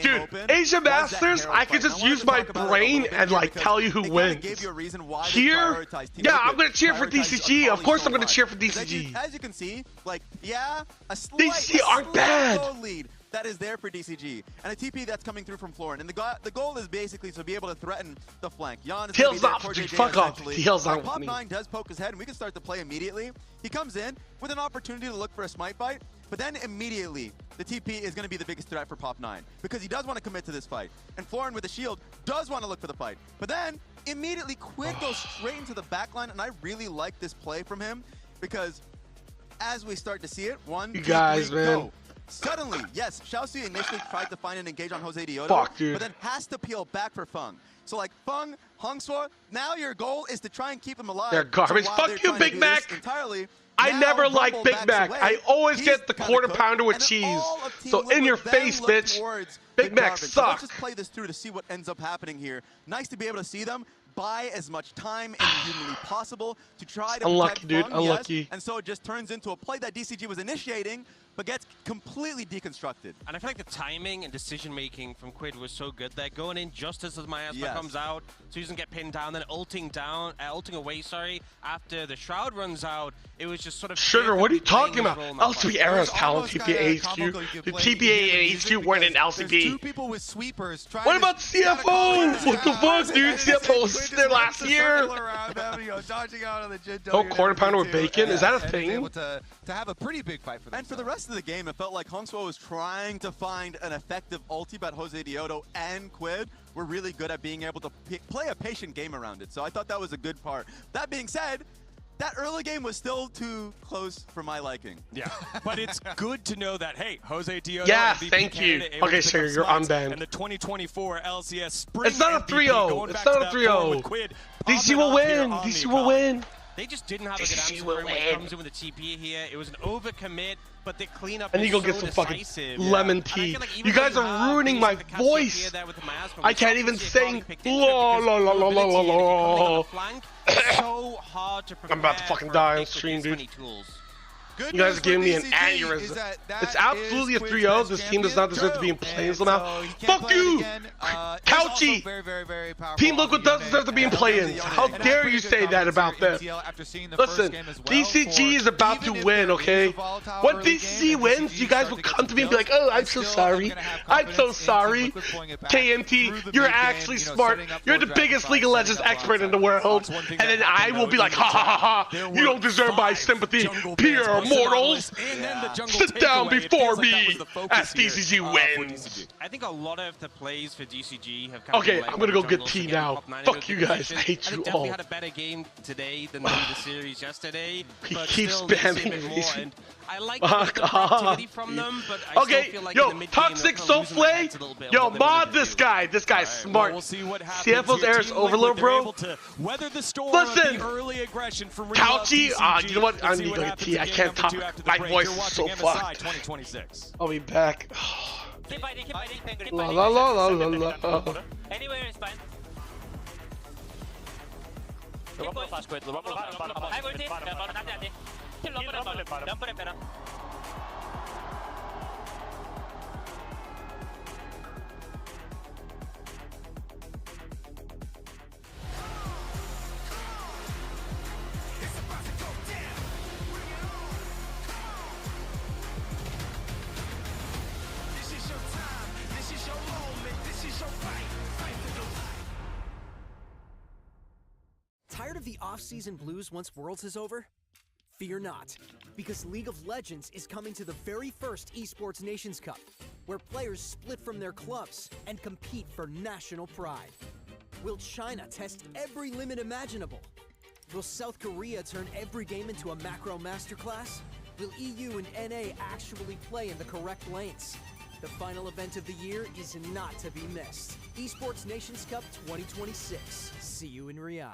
Dude, Asia Masters, I could just use my brain and like tell you who wins. Here, yeah, I'm gonna cheer for DCG. Of course, I'm gonna cheer for DCG. As you can see, like, yeah, a slight DCG aren't bad. lead that is there for DCG, and a TP that's coming through from Florin. And the goal is basically to be able to threaten the flank. Jan is Tails not, fuck off. Tails not. Pop9 does poke his head, and we can start the play immediately. He comes in with an opportunity to look for a smite bite, but then immediately the TP is going to be the biggest threat for Pop9 because he does want to commit to this fight. And Florin with the shield does want to look for the fight, but then immediately Quid goes straight into the backline, and I really like this play from him because as we start to see it, 1, 2, 3, go. Suddenly, yes, Xiaoxi initially tried to find an engage on Jose Diodo, but then has to peel back for Feng. So like Feng, Hongsuo, now your goal is to try and keep him alive. They're garbage. So Fuck you, Big Mac. Entirely, I never liked Big Mac. I always get the quarter pounder with cheese. So in your face, bitch. Big Mac sucks. So let's just play this through to see what ends up happening here. Nice to be able to see them buy as much time as humanly possible to try to unlucky, dude. Feng, unlucky. Yes, and so it just turns into a play that DCG was initiating, but gets completely deconstructed. And I feel like the timing and decision-making from Quid was so good there. Going in just as the miasma comes out, so he doesn't get pinned down, then ulting away, after the Shroud runs out. It was just sort of... Sugar, what are you talking about? LCB Era's talent, TPA HQ. The TPA and HQ weren't in LCB. 2 people with sweepers. What about CFO? What the fuck, dude? CFO was there last year. Oh, quarter pounder with bacon? Is that a thing? To have a pretty big fight for them. And for the rest of the game, it felt like Hongsuo was trying to find an effective ulti, but Jose Diodo and Quid were really good at being able to play a patient game around it. So I thought that was a good part. That being said, that early game was still too close for my liking. Yeah, but it's good to know that, hey, Jose Diodo, yeah, MVP thank you. Okay, sir, you're unbanned. And the 2024 LCS Spring It's not a 3-0. It's not a 3-0. DC will win. DC will win. They just didn't have a good answer for him when it comes in with the TP here. It was an overcommit, but the cleanup and is you go so get some decisive. fucking lemon tea. Like you guys are ruining my voice. I can't even sing. La la la la la la la. So hard to I'm about to fucking die on stream, dude. You guys are giving me an aneurysm. It's absolutely a 3-0. This team does not deserve to be in Playins now. Fuck you! Couchy! Team Liquid does deserve to be in Playins. How dare you say that about them? Listen, DCG is about to win, okay? When DCG wins, you guys will come to me and be like, oh, I'm so sorry. I'm so sorry. KMT, you're actually smart. You're the biggest League of Legends expert in the world. And then I will be like, ha ha ha ha. You don't deserve my sympathy. Pure mortals, sit down before me as DCG wins. I think a lot of the plays for DCG have come okay, I'm gonna go get tea now. Fuck you guys, I hate you all. We had a better game today than the series yesterday. He keeps spamming. I like the activity from them, but I still feel like in the mid Toxic Souffle, yo, mod this guy. This guy's smart. We'll see what happens. CFO's Air's overload, bro. Weather the storm. Listen, early aggression from Couchy, you know what? I need to get tea. I can't talk. My voice is so fucked. 2026. I'll be back. Keep fighting, keep fighting. La la la la la la. Anywhere is fine. Keep going. I will take. Kill lumber. Dump it better. Tired of the off-season blues once Worlds is over? Fear not, because League of Legends is coming to the very first Esports Nations Cup, where players split from their clubs and compete for national pride. Will China test every limit imaginable? Will South Korea turn every game into a macro masterclass? Will EU and NA actually play in the correct lanes? The final event of the year is not to be missed. Esports Nations Cup 2026. See you in Riyadh.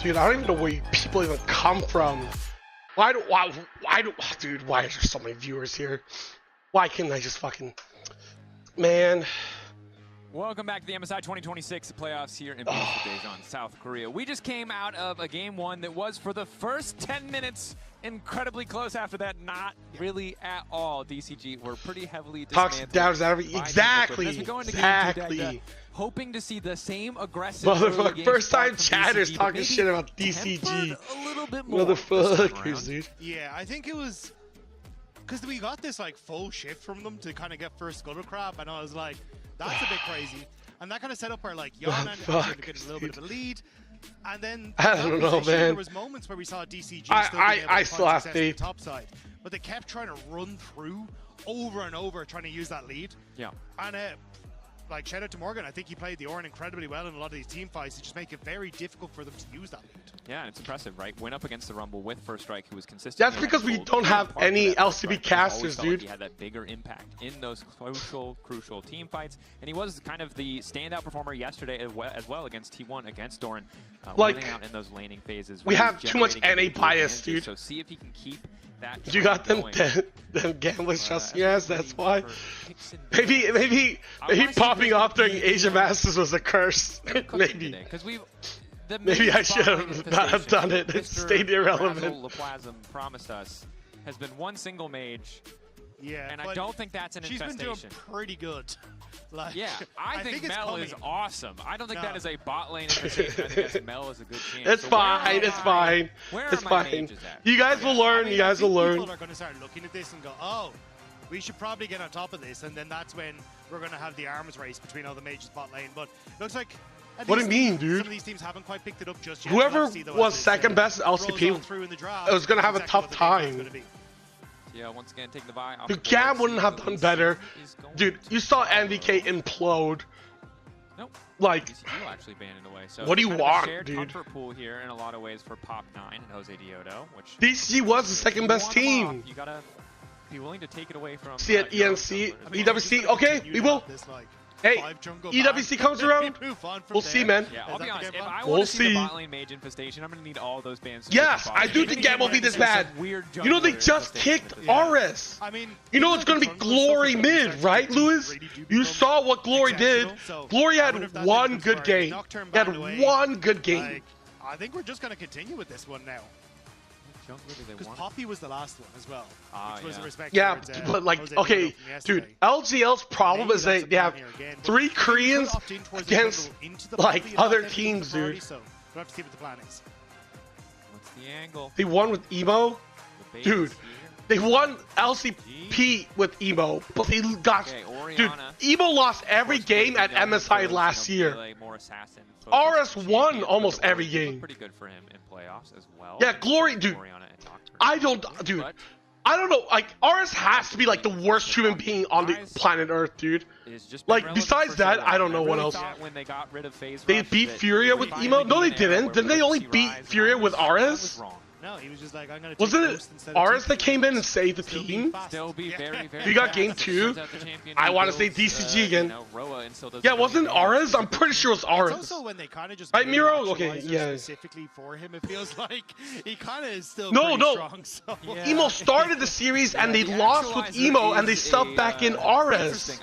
Dude, I don't even know where people even come from. Why do, dude, why is there so many viewers here? Why can't I just fucking, man. Welcome back to the MSI 2026 playoffs here in beautiful Daejeon, South Korea. We just came out of a game one that was, for the first 10 minutes, incredibly close. After that, not really at all. DCG were pretty heavily dismantled. Exactly. Hoping to see the same aggressive motherfucker. First time chatters talking shit about DCG. A little bit more motherfuckers, dude. Yeah, I think it was because we got this like full shift from them to kind of get first Scuttle Crab, and I was like, that's a bit crazy. And that kind of set up our like Yarn and get a little bit of a lead. And then I don't know, man. There was moments where we saw DCG I still have faith. Top side, but they kept trying to run through over and over, trying to use that lead. Yeah. And like, shout out to Morgan. I think he played the Ornn incredibly well in a lot of these team fights to just make it very difficult for them to use that lead. Yeah, and it's impressive, right? Went up against the Rumble with First Strike, who was consistent. That's because we don't have any LCB casters, dude. Like he had that bigger impact in those crucial team fights, and he was kind of the standout performer yesterday as well against T1, against Doran, winning out in those laning phases. We have too much NA bias, dude. So see if he can keep that. You got them gamblers trusting your ass. That's why. Maybe popping off during Asia Masters was a curse. Maybe. Because maybe I should have not have done it. It stayed irrelevant. LaPlasm promised us has been one single mage. Yeah, and I don't think that's an infestation. She's been doing pretty good. Like, yeah, I think Mel is awesome. I don't think that is a bot lane infestation. I think Mel is a good chance. It's fine. It's fine. It's fine. You guys will learn. You guys will learn. People are going to start looking at this and go, oh, we should probably get on top of this, and then that's when we're going to have the arms race between all the mages bot lane. But it looks like what do you mean, dude? Some of these teams haven't quite picked it up just yet. Whoever was second best LCP was going to have a tough time. Yeah, once again, take the buy. Dude, Gam wouldn't have done better. Dude, you saw NVK implode. Nope. Like, DCG will actually ban it away. So what do you want, shared dude? Comfort pool here in a lot of ways for Pop9 and Jose Diodo, which DCG was the second best team. You gotta be willing to take it away from. See at ENC, EWC. Okay, we will. Hey, EWC comes around. We'll see, man. Yeah, I'll be honest. If I want to see the bot lane mage infestation, I'm gonna need all those bans. Yes, I do think Gam will be this bad. You know they just kicked RS. I mean, you know it's gonna be Glory mid, right, Lewis? You saw what Glory did. Glory had one good game. He had one good game. I think we're just gonna continue with this one now. Because Poppy was the last one as well. Which was a respect towards, but like, okay, dude, LGL's problem is they have 3 Koreans against like other teams, dude. So we'll have to see what the plan is. What's the angle? They won with Emo, dude. They won LCP with Emo, but they got, dude. Emo lost every game at MSI last year. RS won almost every game. Pretty good for him in playoffs as well. Yeah, Glory, dude. I don't know. Like, RS has to be like the worst human being on the planet Earth, dude. Like, besides that, I don't know what else. When they got rid of phase they beat Furia with Emo? No, they didn't. Didn't they only beat Furia with RS? No, he was just like, I'm gonna. Wasn't it RS that came in and saved the team? Still be very, very. You got game 2. I want to say DCG again. Yeah, wasn't RS? I'm pretty sure it was RS. It's also when they kind of just. Right, Miro? Okay, yeah. Specifically for him, it feels like he kind of is still. No. Strong, so. Yeah. Emo started the series and they lost with Emo and they subbed back in RS.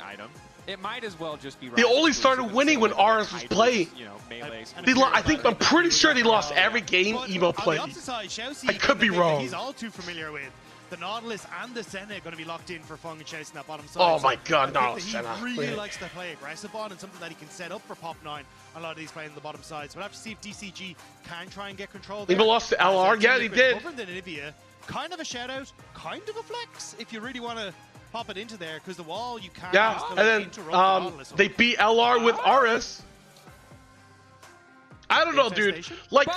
It might as well just be. They only started winning when RS was playing. I'm pretty sure they lost every game Emo played. I could be wrong. He's all too familiar with. The Nautilus and the Senna are going to be locked in for Fung and Chase in that bottom side. Oh my god, no, Senna. He really likes to play aggressive on, and something that he can set up for Pop9 on a lot of these playing the bottom sides. We'll have to see if DCG can try and get control there. They lost to LR. Yeah, they did. Over than Nivea. Kind of a shout out, kind of a flex if you really want to pop it into there, because the wall you can't. Yeah, and then they beat LR with RS. I don't know, dude. Like,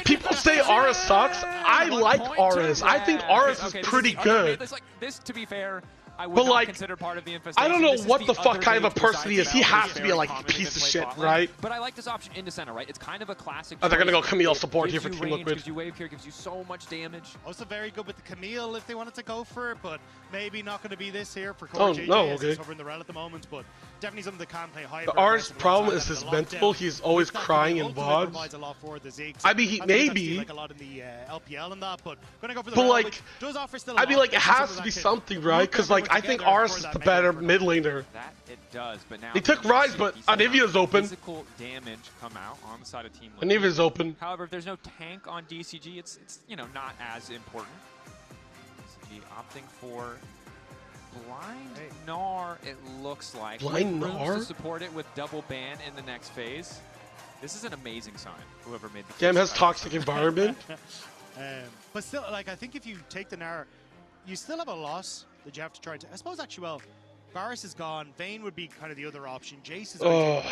people say RS sucks. I like RS. I think RS is pretty good. This, to be fair, I would but not like, consider part of the infestation. I don't know what the fuck kind of a person he is. He has to be like a piece of shit, right? But I like this option into center, right? It's kind of a classic. Oh, they're gonna go Camille support here for Team Liquid. Gives you wave here, gives you so much damage. Also very good with the Camille if they wanted to go for it, but maybe not going to be this here for Core JJ. No, okay. He's covering the rel at the moment, but definitely something that can play high. The R's problem is his mental. He's always crying in VODs. I mean, he maybe. Like a lot in the LPL and that, but gonna go for the but like, I mean, like, it has to be something, right? Because like, I think RS is the better mid laner. That it does, but now they took Rise, but Anivia's open. Physical damage come out on the side of Team Liquid. Anivia's open. However, if there's no tank on DCG, it's you know, not as important. DCG opting for Blind Gnar, it looks like. Blind Gnar? To support it with double ban in the next phase. This is an amazing sign, whoever made the Gam has toxic environment. But still, like, I think if you take the Gnar, you still have a loss that you have to try to. I suppose actually, well, Varus is gone. Vayne would be kind of the other option. Jace is going to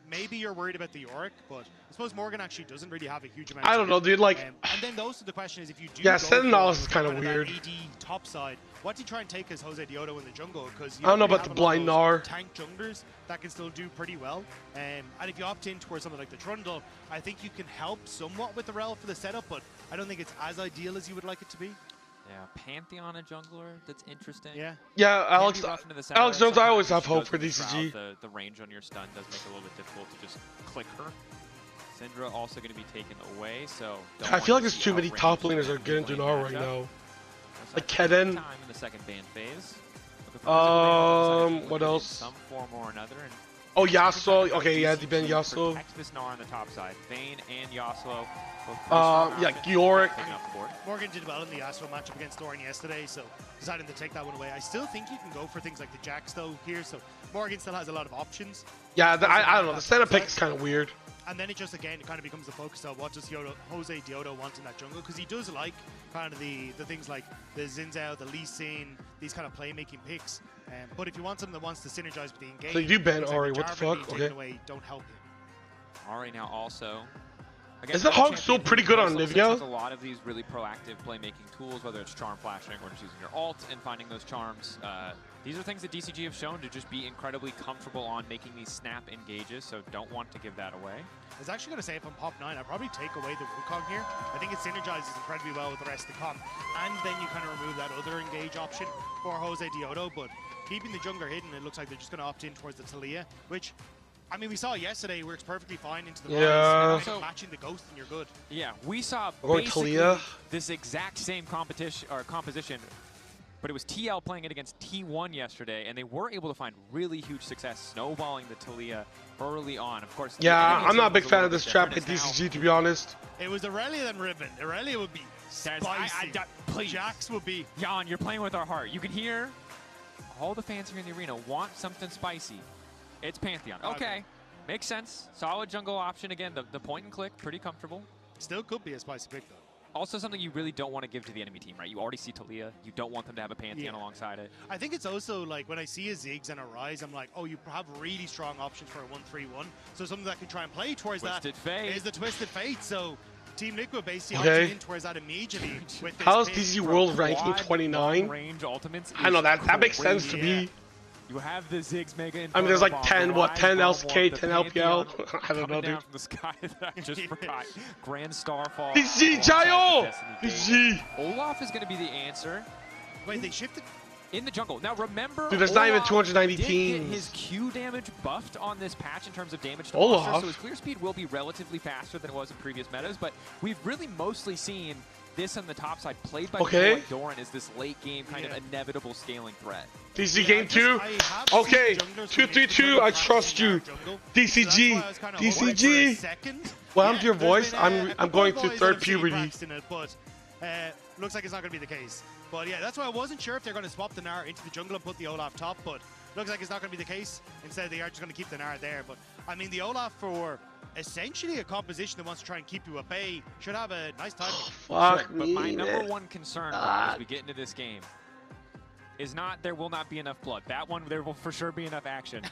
maybe you're worried about the Yorick, but I suppose Morgan actually doesn't really have a huge amount. I don't know, dude. Like, and then the question is, if you do, yeah, Sentinels is kind of weird. AD top side, what do you try and take as Jose Diodo in the jungle? Because I don't know about the blind Gnar. Tank junglers that can still do pretty well. And if you opt in towards something like the Trundle, I think you can help somewhat with the Rel for the setup, but I don't think it's as ideal as you would like it to be. Yeah, Pantheon a jungler, that's interesting. Yeah. Yeah, Alex Jones, I always have hope for DCG. The range on your stun does make it a little bit difficult to just click her. Syndra also going to be taken away, so... I feel like there's too many top laners that are getting Gnar right now. Like Kedden. Time in the second ban phase. What else? Some form or another. And oh, Yasuo. Okay, yeah, the Ben Yasuo. Protect this Gnar on the top side. Vayne and Yasuo. Yeah, Yorick. Morgan did well in the Yasuo matchup against Thorin yesterday, so deciding to take that one away. I still think you can go for things like the Jax though here, so Morgan still has a lot of options. Yeah, I don't know. The setup pick is kind of weird. And then it just, again, it kind of becomes the focus of what does Jose Diodo want in that jungle, because he does like kind of the things like the Xin Zhao, the Lee Sin, these kind of playmaking picks. But if you want something that wants to synergize with the engage, so you do ban Ahri, what the fuck? Okay. Away, don't help him. Ahri now also. Is the Hog still pretty good on Nivea? Has a lot of these really proactive playmaking tools, whether it's charm flashing or just using your ult and finding those charms. These are things that DCG have shown to just be incredibly comfortable on making these snap engages, so don't want to give that away. I was actually going to say, if I'm Pop 9, I'd probably take away the Wukong here. I think it synergizes incredibly well with the rest of the comp, and then you kind of remove that other engage option for Jose Diodo, but keeping the jungler hidden, it looks like they're just going to opt in towards the Taliyah, which... I mean, we saw yesterday works perfectly fine into the Rise. Matching the Ghost and you're good. Yeah, we saw basically this exact same competition or composition, but it was TL playing it against T1 yesterday, and they were able to find really huge success snowballing the Taliyah early on. Of course, yeah, I'm not a big fan of this trap at DCG, to be honest. It was Aurelia than Ribbon. Aurelia would be spicy. Please. Jax would be. Jan, you're playing with our heart. You can hear all the fans here in the arena want something spicy. It's Pantheon. Okay. Makes sense. Solid jungle option. Again, the point and click, pretty comfortable. Still could be a spicy pick, though. Also something you really don't want to give to the enemy team, right? You already see Taliyah. You don't want them to have a Pantheon alongside it. I think it's also, like, when I see a Ziggs and a Rise, I'm like, oh, you have really strong options for a 1-3-1. So something that can try and play towards Twisted Fate. is the Twisted Fate. So Team Liquid basically opting in towards that immediately. With this How's DCG World ranking 29? Range ultimates. I know that makes sense to me. You have the Ziggs Mega. I mean, there's like 10 LCK, 10 LPL. I don't know, dude. Down from the sky that I just forgot. Grand Starfall. DCG, Jayo! DCG. Olaf is going to be the answer. Wait, they shifted? In the jungle. Now remember, dude, there's not even 290 did teams. Get his Q damage buffed on this patch in terms of damage to Olaf. monsters, so his clear speed will be relatively faster than it was in previous metas, but we've really mostly seen this on the top side played by like Doran is this late game kind of inevitable scaling threat. DCG game 2. Okay, 2-3-2. I trust you. DCG. DCG. Well, I'm your voice. I'm going through third puberty. But looks like it's not going to be the case. But yeah, that's why I wasn't sure if they're going to swap the Gnar into the jungle and put the Olaf top. But looks like it's not going to be the case. Instead, they are just going to keep the Gnar there. But I mean, the Olaf for essentially a composition that wants to try and keep you at bay should have a nice time. Fuck me, but my number one concern as we get into this game is not there will not be enough blood. That one, there will for sure be enough action.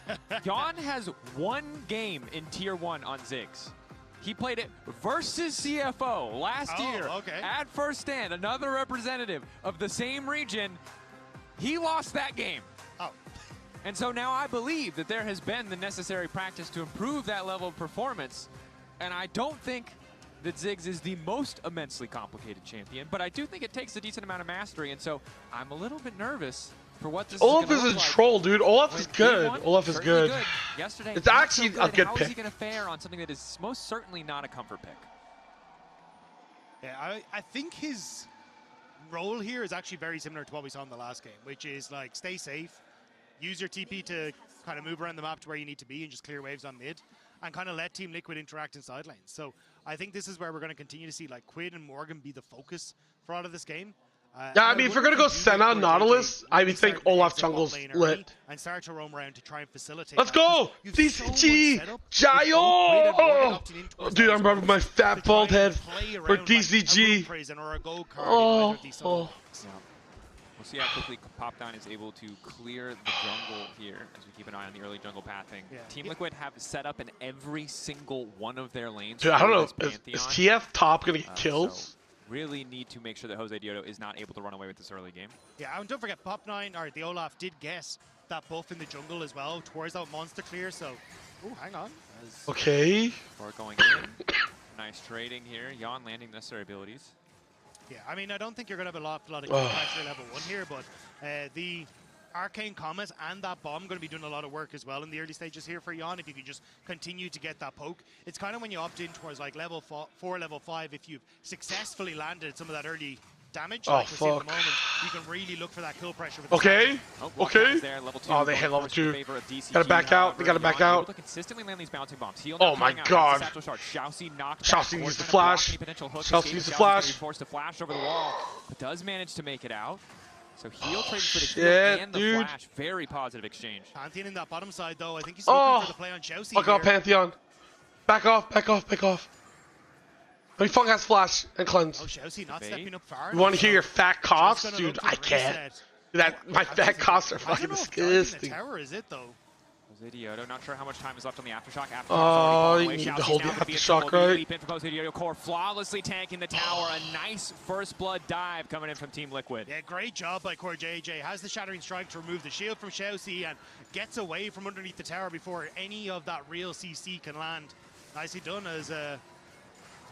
Jan has one game in Tier 1 on Ziggs. He played it versus CFO last year at First Stand, another representative of the same region. He lost that game. And so now I believe that there has been the necessary practice to improve that level of performance. And I don't think that Ziggs is the most immensely complicated champion, but I do think it takes a decent amount of mastery. And so I'm a little bit nervous for what this Olaf is a troll, dude. Olaf is good. Olaf is good. Yesterday, it's actually a good How pick. How is he going to fare on something that is most certainly not a comfort pick? Yeah, I think his role here is actually very similar to what we saw in the last game, which is like stay safe, use your TP to kind of move around the map to where you need to be and just clear waves on mid, and kind of let Team Liquid interact in side lanes. So I think this is where we're going to continue to see like Quid and Morgan be the focus for out of this game. Yeah, I mean, if we're going to go Senna, Nautilus, I would think Olaf jungle's lit. And start to roam around to try and facilitate. Let's go! DCG! Jayo! Dude, I'm rubbing my fat bald head for DCG. We'll see how quickly Pop9 is able to clear the jungle here as we keep an eye on the early jungle pathing. Yeah. Team Liquid have set up in every single one of their lanes. Dude, I don't know. Is TF top going to get kills? So really need to make sure that Jose Diodo is not able to run away with this early game. Yeah, and don't forget, Pop9, or the Olaf, did get that buff in the jungle as well towards that monster clear, so... Oh, hang on. Okay. Before going in, nice trading here. Jan landing necessary abilities. Yeah, I mean, I don't think you're going to have a lot of pressure level 1 here, but the Arcane Comet and that bomb going to be doing a lot of work as well in the early stages here for Jan, if you can just continue to get that poke. It's kind of when you opt in towards like level 4, level 5, if you've successfully landed some of that early damage, like we see at the moment, you can really look for that kill pressure. With Okay. Okay. Oh, they hit level 2. Gotta back out. They gotta back out. Consistently land these bouncing bombs. Oh my god. Shousy needs the flash. Shousy needs the flash. Forced to flash over the wall, but does manage to make it out. So he'll trade for the kill and the flash. Very positive exchange. Pantheon in that bottom side, though. I think he's looking for the play on Shousy. Fuck off, Pantheon. Back off, back off, back off. I mean, Funk has flash and cleanse. Oh, Shousy not stepping up far. You want to hear your fat coughs? Dude, I can't. My fat coughs are fucking disgusting. The tower is it, though? Jose Diodo, not sure how much time is left on the Aftershock. Oh, you need to hold the Aftershock, right? Leap in for Jose Diodo. Core flawlessly tanking the tower. A nice first blood dive coming in from Team Liquid. Yeah, great job by Core JJ. Has the Shattering Strike to remove the shield from Shousy and gets away from underneath the tower before any of that real CC can land. Nicely done as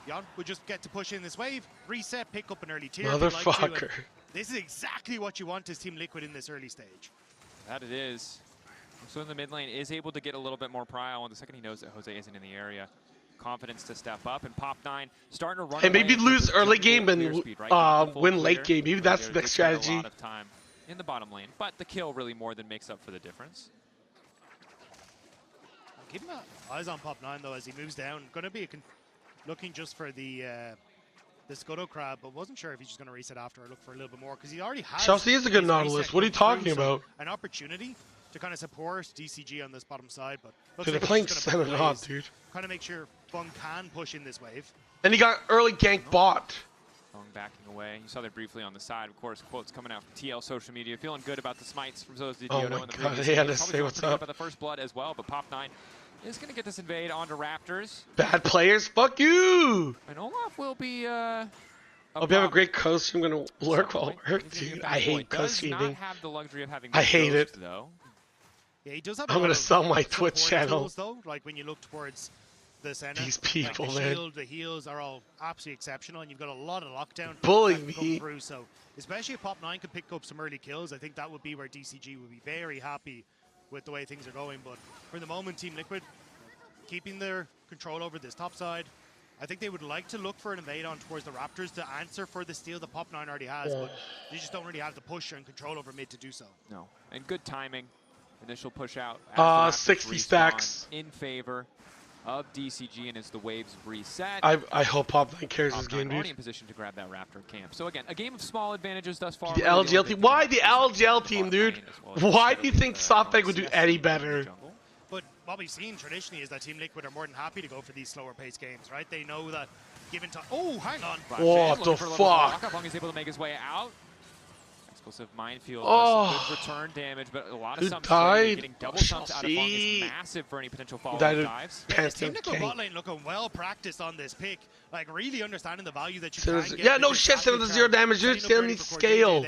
Jan would just get to push in this wave, reset, pick up an early tier. Motherfucker. This is exactly what you want as Team Liquid in this early stage. That it is. So in the mid lane is able to get a little bit more prio, and the second he knows that Jose isn't in the area, confidence to step up, and Pop9 starting to run. Hey, maybe lose early game and win late game. Maybe that's the next strategy. A lot of time in the bottom lane, but the kill really more than makes up for the difference. Keep eyes on Pop9 though as he moves down. Going to be looking just for the Scuttle Crab, but wasn't sure if he's just going to reset after or look for a little bit more because he already has. Chelsea is a good Nautilus. What are you talking about? An opportunity to kind of support DCG on this bottom side, but they're playing 7 off, dude. Kind of make sure Fung can push in this wave. And he got early gank bot. Fung backing away. You saw that briefly on the side. Of course, quotes coming out from TL social media. Feeling good about the smites from Jose Diodo in the previous he had game. to say what's up. About the first blood as well, but Pop9 is going to get this invade onto Raptors. Bad players, fuck you! And Olaf will be Hope you have a great CoStream. I'm gonna lurk while it works, dude. I hate CoStreaming. I hate it. Though. Yeah, he does have I'm gonna sell my Twitch channel. Tools, though, like when you look towards the center. These people, like the man. Shield, the heals are all absolutely exceptional, and you've got a lot of lockdown. Bullying me. Through, so especially if Pop9 could pick up some early kills, I think that would be where DCG would be very happy with the way things are going. But for the moment, Team Liquid keeping their control over this top side. I think they would like to look for an invade on towards the Raptors to answer for the steal that Pop9 already has, but they just don't really have the push and control over mid to do so. No, and good timing. Initial push out. 60 stacks. In favor of DCG, and as the waves reset. I hope Pop9 carries this game, dude. In position to grab that Raptor camp. So again, a game of small advantages thus far. The LGL team. Why the LGL team, dude? Why do you think SoftBank would do any better? But what we've seen traditionally is that Team Liquid are more than happy to go for these slower paced games, right? They know that given time. Oh, hang on. What the fuck? Fung is able to make his way out. Explosive minefield. Does some good return damage, but a lot of sums getting double sums out of Fung is massive for any potential follow-up dives. Yeah, Team Liquid bot lane looking well practiced on this pick, like really understanding the value that you can get. Yeah, no shit, 7 to 0 damage, dude. Still needs scale.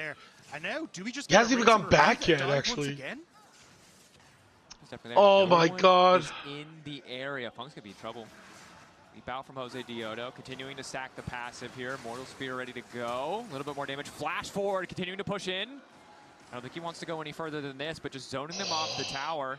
And now, do we just he hasn't even gone back yet, actually. Oh my god. In the area. Funk's gonna be in trouble. Leap out from Jose Diodo, continuing to stack the passive here. Mortal Spear ready to go. A little bit more damage. Flash forward, continuing to push in. I don't think he wants to go any further than this, but just zoning them off the tower.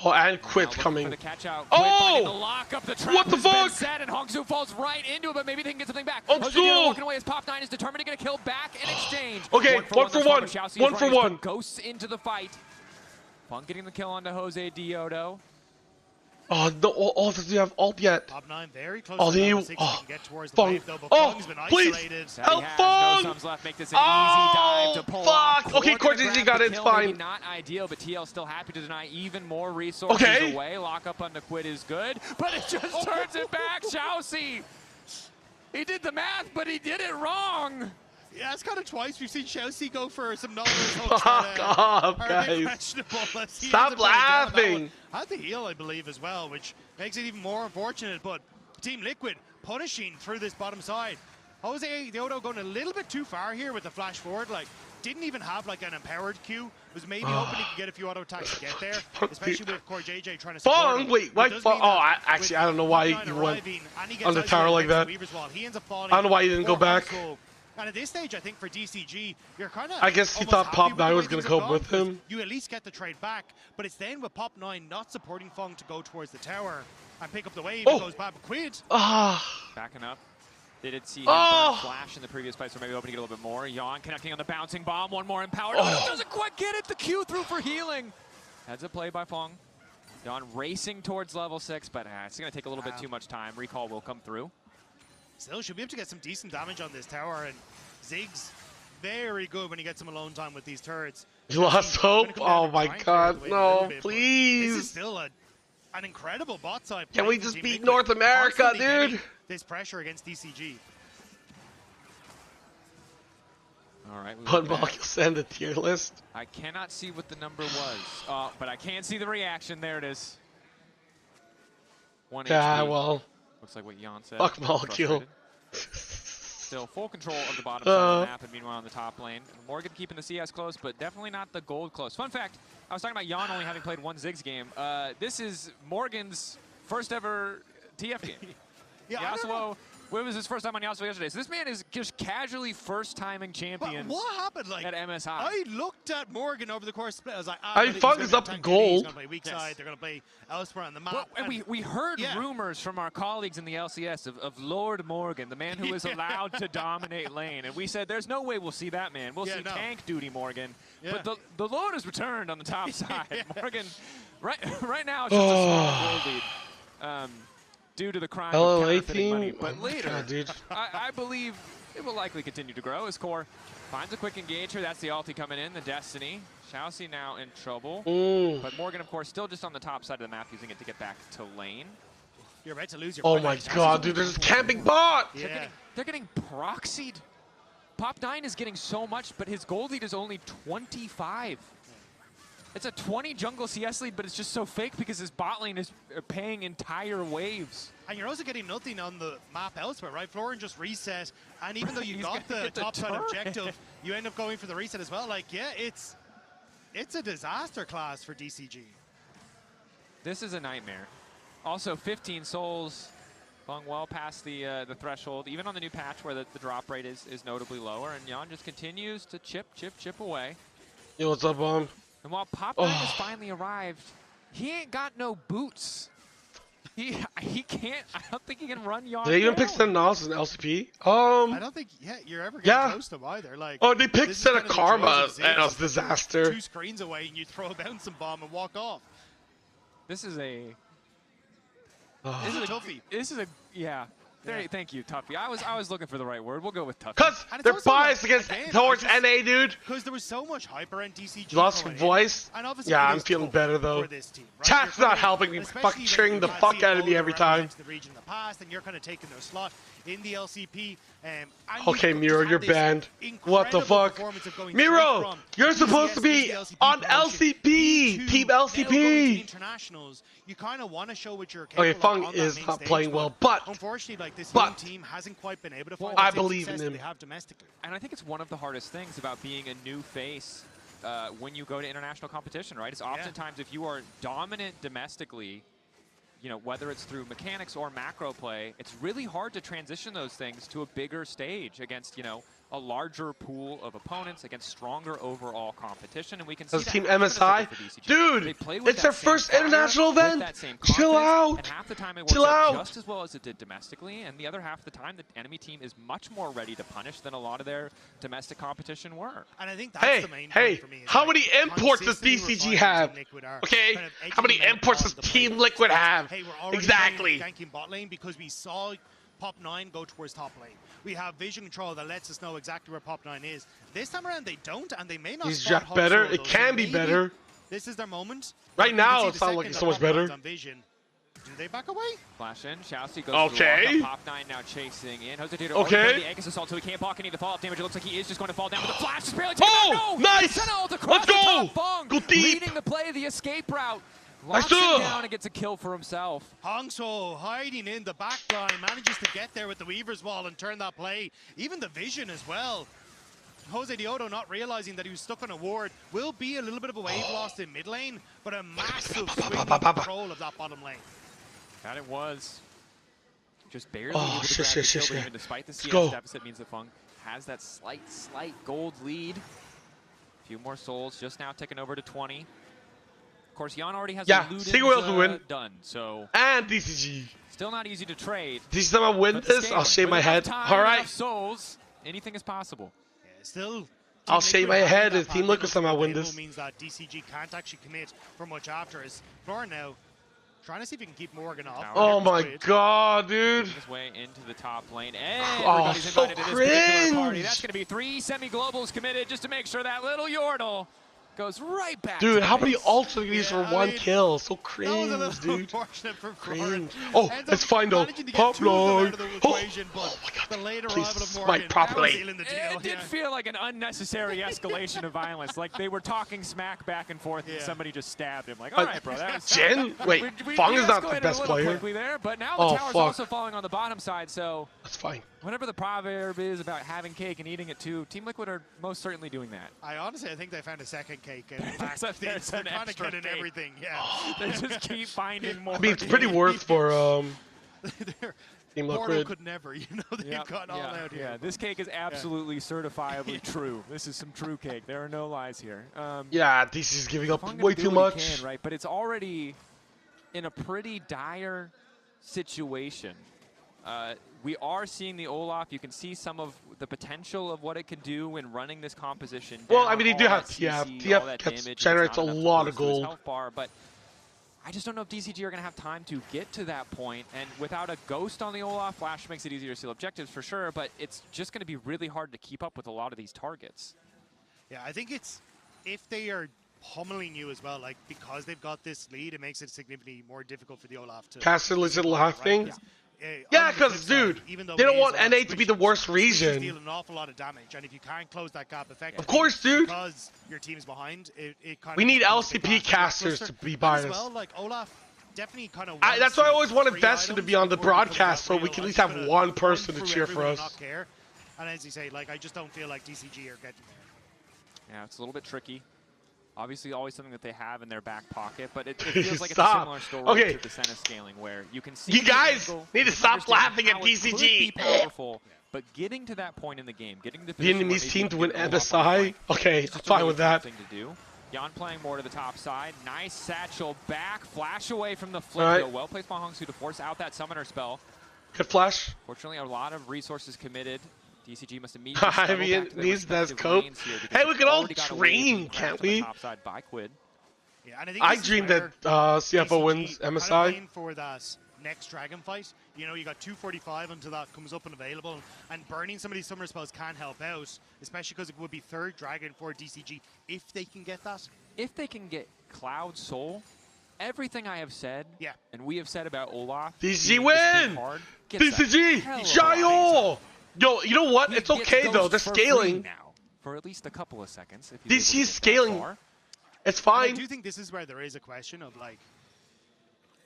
Oh, and Quit coming. For the catch out. Oh! The lock up, the trap what the fuck? Set, and Hongsu falls right into it, but maybe they can get something back. Oh, Jose Diodo walking away as Pop9 is determined to get a kill back in exchange. Okay, 1 for 1. 1 for 1. Ghosts into the fight. Fung getting the kill onto Jose Diodo. Oh, no, does he have ult yet? Pop9 very close to level 6 can get towards the wave, though, but Fung's been isolated. Please, help No Fung! sums left, make this an easy dive to pull off. Okay, Cortez got it, it's fine. Maybe not ideal, but TL still happy to deny even more resources away. Lock up on the Quid is good, but it just turns it back. Shousy! He did the math, but he did it wrong. Yeah, it's kind of twice. We've seen Chelsea go for some numbers. Fuck off, guys. Stop laughing. Had the heal, I believe, as well, which makes it even more unfortunate. But Team Liquid punishing through this bottom side. Jose Diodo going a little bit too far here with the flash forward. Like, didn't even have like an empowered Q. Was maybe hoping he could get a few auto attacks to get there, especially with Core JJ trying to support him. Wait, why? Actually, I don't know why he went on the tower like that. I don't know why he didn't go back. And at this stage, I think for DCG, you're kind of. I guess he thought Pop 9 was going to cope with him. You at least get the trade back, but it's then with Pop 9 not supporting Fung to go towards the tower and pick up the wave. It goes Baba Quid. Backing up. They did see him burn flash in the previous fight, so maybe opening it a little bit more. Yawn connecting on the bouncing bomb. One more empowered. Doesn't quite get it. The Q through for healing. Heads up play by Fung. Yawn racing towards level 6, but it's going to take a little bit too much time. Recall will come through. Still should be able to get some decent damage on this tower, and Ziggs very good when he gets some alone time with these turrets. You lost hope? Oh my god, no, please. This is still an incredible bot side. Can we just beat North America, dude? This pressure against DCG. All right. One ball, you'll send a tier list. I cannot see what the number was, but I can see the reaction. There it is. 1 HP. Well. Looks like what Jan said. Fuck molecule. Still full control of the bottom side of the map, and meanwhile on the top lane. Morgan keeping the CS close, but definitely not the gold close. Fun fact, I was talking about Jan only having played one Ziggs game. This is Morgan's first ever TF game. Yasuo, it was his first time on Yasuo yesterday. So this man is just casually first-timing champions. What happened? Like, at MSI. I looked at Morgan over the course of the split. I was like, Fung is up in gold. He's going to play weak side. They're going to play elsewhere on the map. Well, and we heard rumors from our colleagues in the LCS of Lord Morgan, the man who is allowed to dominate lane. And we said, there's no way we'll see that man. We'll see tank duty Morgan. But the Lord has returned on the top side. Morgan, right now, it's just a small gold lead. Due to the crime of counterfeiting money. But later, I believe it will likely continue to grow as Core finds a quick engager. That's the ulti coming in, the Destiny. Xiaoxi now in trouble. But Morgan, of course, still just on the top side of the map, using it to get back to lane. You're about to lose your Oh my god, dude, there's a camping bot! They're getting proxied. Pop 9 is getting so much, but his gold lead is only 25. It's a 20 jungle CS lead, but it's just so fake because his bot lane is paying entire waves. And you're also getting nothing on the map elsewhere, right? Florin just reset, and even though you got the top side objective, you end up going for the reset as well. Like, yeah, it's a disaster class for DCG. This is a nightmare. Also, 15 souls, Fung well past the threshold, even on the new patch where the drop rate is notably lower, and Jan just continues to chip away. Yo, what's up, Bomb? And while Pop 9 has finally arrived, he ain't got no boots. He can't. I don't think he can run Jan. Did they even pick Sentinel as an LCP? I don't think you're ever getting close to him either. Like, they picked Senna Karma, and it was a disaster. 2 screens away, and you throw a bouncing bomb and walk off. This is a. This is a toughie. This is a Thank you, Tuffy. I was looking for the right word. We'll go with Tuffy. Because they're biased towards NA, dude. Because there was so much hype around DCG. You lost your voice? Yeah, I'm feeling better, though. Chat's not helping me. Fucking cheering the fuck out of me every time. The region in the past, and you're kind of taking their slot in the LCP. Okay, Miro, you're banned. What the fuck? Miro, you're supposed to be on LCP! Team LCP! Internationals, you kind of want to show what you're capable of. Okay, Fung is not playing well, but unfortunately, like, this young team hasn't quite been able to find I believe in him. They have domestically. And I think it's one of the hardest things about being a new face when you go to international competition, right? Is oftentimes if you are dominant domestically, you know, whether it's through mechanics or macro play, it's really hard to transition those things to a bigger stage against, you know, a larger pool of opponents, against stronger overall competition, and we can see Team MSI, dude, it's their first international event. Chill out. And half the time it works out just as well as it did domestically, and the other half the time the enemy team is much more ready to punish than a lot of their domestic competition were. And I think that's the main point for me. How many imports does DCG have? Okay, how many imports does Team Liquid have? Hey, we're already ganking bot lane because we saw Pop 9 go towards top lane. We have vision control that lets us know exactly where Pop 9 is. This time around, they don't, and they may not. Is Jack better? It can be better. This is their moment. Right now, it's not looking so much better. Do they back away? Flash in. Shousty goes okay. Pop9 now chasing in. Jose Theodore okay. the Aegis Assault, so he can't block any of the fallout damage. It looks like he is just going to fall down with the flash. Just barely oh, nice! Let's go! Go deep! Leading the play, the escape route. Locks him down and gets a kill for himself. Hongso hiding in the back line, manages to get there with the Weaver's Wall and turn that play. Even the vision as well. Jose Diodo not realizing that he was stuck on a ward. Will be a little bit of a wave lost in mid lane, but a massive swing control of that bottom lane. That it was. Just barely able to grab the kill, but even despite the CS deficit means that Fung has that slight gold lead. A few more souls just now taking over to 20. Of course, Jan already has win. done, so... And DCG. Still not easy to trade. This time I win this, I'll shave my head. Alright. Souls, anything is possible. Yeah, still... I'll shave my head if Team Liquid somehow win this. Means that DCG can't actually commit for much after. As Florin now trying to see if he can keep Morgan off. Oh my god, dude. His way into the top lane. Everybody's invited to this particular party. That's going to be 3 semi-globals committed just to make sure that little Yordle goes right back. Dude, how many ults are these for one kill? So cringe, that was a little dude. Unfortunate for Florin. Oh, it's fine though. Pop line. Oh my god. The late arrival of Morgan properly. It did feel like an unnecessary escalation of violence. Like they were talking smack back and forth, and somebody just stabbed him. Like, all right, bro. That was Jin? Wait, Fung is not the best player. There, but now the tower's also falling on the bottom side, so that's fine. Whatever the proverb is about having cake and eating it too, Team Liquid are most certainly doing that. I think they found a second cake. In fact, they're trying to get in everything. Yeah, they just keep finding more. I mean, it's pretty worth for Team Liquid. Portal could never, they've gone all out here. Yeah, this cake is absolutely certifiably true. This is some true cake. There are no lies here. this is giving up way too much. Right, but it's already in a pretty dire situation. We are seeing the Olaf. You can see some of the potential of what it can do when running this composition. Well, I mean, they do have TF. TF generates a lot of gold. But I just don't know if DCG are going to have time to get to that point. And without a ghost on the Olaf, Flash makes it easier to steal objectives for sure. But it's just going to be really hard to keep up with a lot of these targets. Yeah, I think it's if they are pummeling you as well, like because they've got this lead, it makes it significantly more difficult for the Olaf to. Castle is laughing. Yeah, because, dude, they don't want NA to be the worst region. Deal an awful lot of damage, and if you can't close that gap effectively, of course, dude, because your team's behind, it kind we of need LCP casters to be biased. Well, like Olaf definitely kind of. That's why I always wanted Vester to be on the broadcast, so we can at least have one person to cheer for us. And as you say, like I just don't feel like DCG are getting there. Yeah, it's a little bit tricky. Obviously, always something that they have in their back pocket, but it feels like it's a similar story to the Senna scaling, where you can see. You guys need to stop laughing at DCG. Powerful, but getting to that point in the game, getting the Vietnamese team to win MSI. Okay, I'm fine with that. Thing to do. Jan playing more to the top side. Nice satchel back, flash away from the flip. Well placed by Hongsu to force out that summoner spell. Good flash. Fortunately, a lot of resources committed. DCG must immediately needs that scope. Hey, we can all dream, can't we? By Quid. Yeah, and I dreamed that CFO wins MSI. For that next dragon fight, you got 245 until that comes up and available, and burning some of these summer spells can help out, especially because it would be third dragon for DCG if they can get that. If they can get Cloud Soul, everything I have said, and we have said about Olaf, DCG win! DCG, Jayo! Yo, you know what? It's okay though. They're scaling now for at least a couple of seconds. DC's scaling. It's fine. I do think this is where there is a question of like,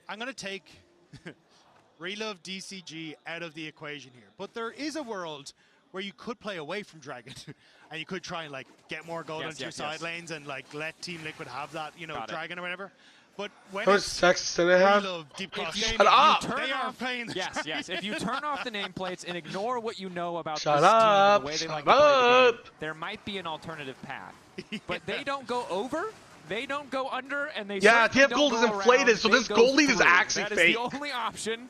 I'm gonna take Relove DCG out of the equation here, but there is a world where you could play away from Dragon, and you could try and like get more gold into your side lanes and like let Team Liquid have that, Dragon or whatever. But when how much sex do they have? Shut up! They are playing the Yes, yes. If you turn off the nameplates and ignore what you know about this team and the way they like to play the game, there might be an alternative path. But they don't go over, they don't go under, and they TF Gold is inflated, so this gold lead is actually fake. That is the only option.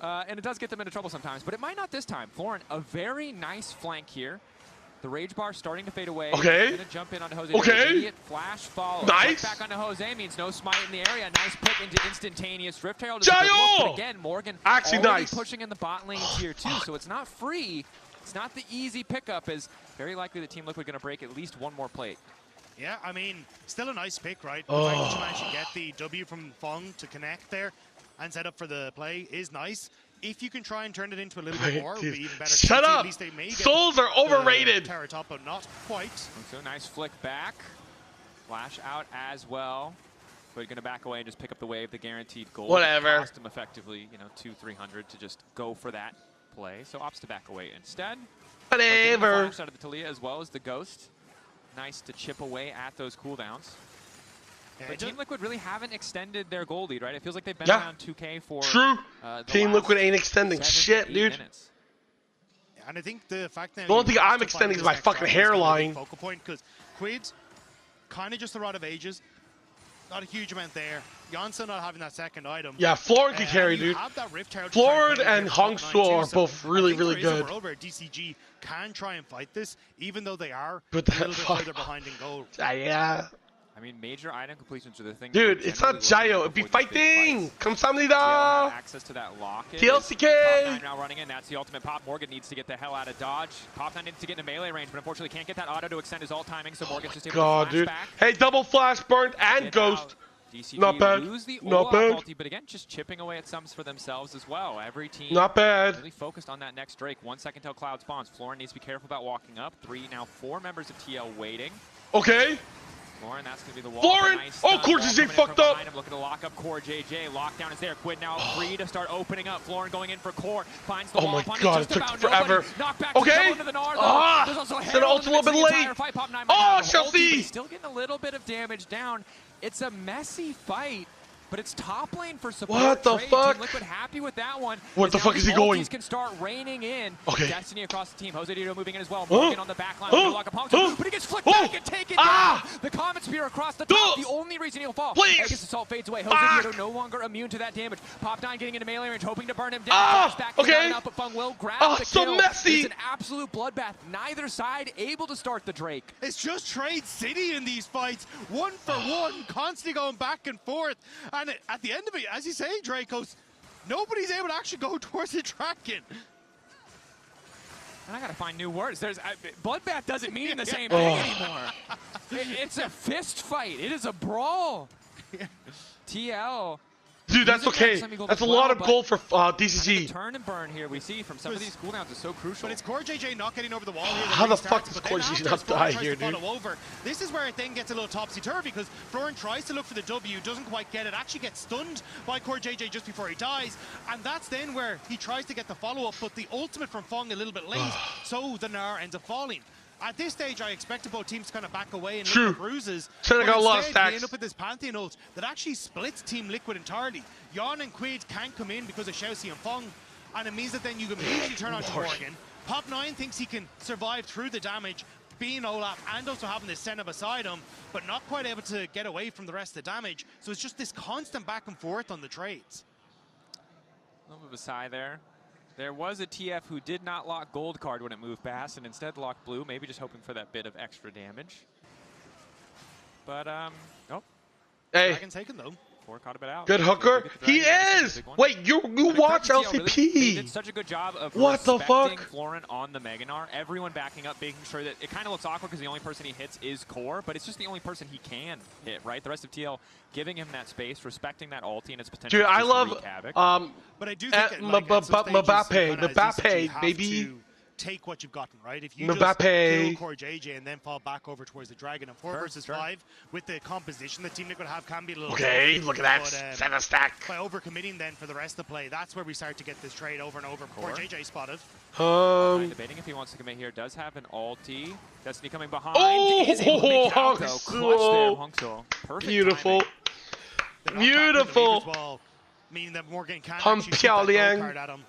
And it does get them into trouble sometimes, but it might not this time. Florin, a very nice flank here. The rage bar starting to fade away. Okay. Gonna jump in onto Jose. Okay. Immediate flash follow. Nice. Back onto Jose means no smite in the area. Nice pick into instantaneous Rift Herald. But again, Morgan actually nice. Pushing in the bot lane tier 2, so it's not free. It's not the easy pickup. Is very likely the Team Liquid going to break at least one more plate. Yeah, I mean, still a nice pick, right? The fact that you managed to get the W from Fung to connect there. and set up for the play is nice. If you can try and turn it into a little bit more, it would be even better. Shut up! At least they may Souls are overrated. Tower top, but not quite. So nice flick back. Flash out as well. But going to back away and just pick up the wave, the guaranteed gold. Whatever. Cost him effectively, 200-300 to just go for that play. So opts to back away instead. Whatever. Flash out of the Talia as well as the Ghost. Nice to chip away at those cooldowns. But Team Liquid really haven't extended their goal lead, right? It feels like they've been around 2K for True. Team Liquid ain't extending shit, dude. Minutes. And I think the fact that the only thing I'm extending is my fucking hairline. Focal point, because Quid's kind of just a rod of ages. Not a huge amount there. Janssen not having that second item. Yeah, Florin can carry, dude. Florin and Hongsu are both really, really good. DCG can try and fight this, even though they are but a little bit further behind in gold. Yeah. I mean, major item completions are the thing. Dude, it's not Jayo. It'd be fighting. 감사합니다. Access to that locket. TLCK. Pop9 now running in. That's the ultimate pop. Morgan needs to get the hell out of dodge. Pop9 needs to get into melee range, but unfortunately can't get that auto to extend his ult timing. So Morgan's just able to flash dude. back. Hey, double flash burnt and ghost. DCG not bad. Lose the not bad. Ulti, but again, just chipping away at sums for themselves as well. Every team not bad. Really focused on that next Drake. 1 second till Cloud spawns. Florin needs to be careful about walking up. Now 4 members of TL waiting. Okay. Florin, that's going to be the wall. Florin! Nice oh, Core JJ fucked up. Looking to lock up Core JJ. Lockdown is there. Quid now free to start opening up. Florin going in for Core. Finds the wall. Oh my god, it took forever. Okay. It's an ult a little bit late. Oh, Chelsea! Still getting a little bit of damage down. It's a messy fight. But it's top lane for support. What the fuck? Team Liquid happy with that one. What the fuck is he going? Can start raining in. Okay. Destiny across the team. Jose Dito moving in as well. Morgan on the back line. But he gets flicked back and taken down. The Comet Spear across the top. The only reason he'll fall. Aegis Assault fades away. Jose Dito no longer immune to that damage. Pop9 getting into melee range, hoping to burn him down. Okay. But Fung will grab the so kill. messy. It's an absolute bloodbath. Neither side able to start the Drake. It's just Trade City in these fights. 1 for 1, constantly going back and forth. And at the end of it, as you say, Dracos, nobody's able to actually go towards the Draken. And I gotta find new words. Bloodbath doesn't mean the same thing anymore. It's a fist fight. It is a brawl. TL. Dude, that's okay. That's a lot of gold for DCG. The turn and burn here we see from some of these cooldowns is so crucial. But it's Core JJ not getting over the wall here. How the fuck does Core JJ not die here, dude? This is where it then gets a little topsy-turvy because Florin tries to look for the W, doesn't quite get it, actually gets stunned by Core JJ just before he dies. And that's then where he tries to get the follow-up, but the ultimate from Fung a little bit late, so the Gnar ends up falling. At this stage, I expected both teams to kind of back away and look for bruises. Should have got a lot of stacks. We end up with this Pantheon ult that actually splits Team Liquid entirely. Yon and Quid can't come in because of Xiaoxi and Fung, and it means that then you can immediately turn on to Morgan. Pop9 thinks he can survive through the damage, being Olaf and also having this Senna beside him, but not quite able to get away from the rest of the damage. So it's just this constant back and forth on the trades. A little bit of a sigh there. There was a TF who did not lock gold card when it moved past and instead locked blue, maybe just hoping for that bit of extra damage. But, nope. Hey. Dragon's taken, though. Caught a bit out. Good hooker. He is. Wait, you watch LCP. Really, did such a good job of respecting Florin on the Mega Gnar. Everyone backing up, making sure that it kind of looks awkward because the only person he hits is Core, but it's just the only person he can hit, right? The rest of TL giving him that space, respecting that ulti and its potential. Dude, I love but I do think Mbappe, baby. Take what you've gotten, right? If you just kill Core JJ and then fall back over towards the Dragon, and 4 versus 5 with the composition that Team Liquid have can be a little look at that, 7 stack. By overcommitting then for the rest of the play, that's where we start to get this trade over and over. Core JJ spotted. Debating if he wants to commit here. Does have an ulti. Destiny coming behind. Hongsu. Perfect beautiful. Beautiful. Well, meaning that Morgan can't actually shoot that gold card at him.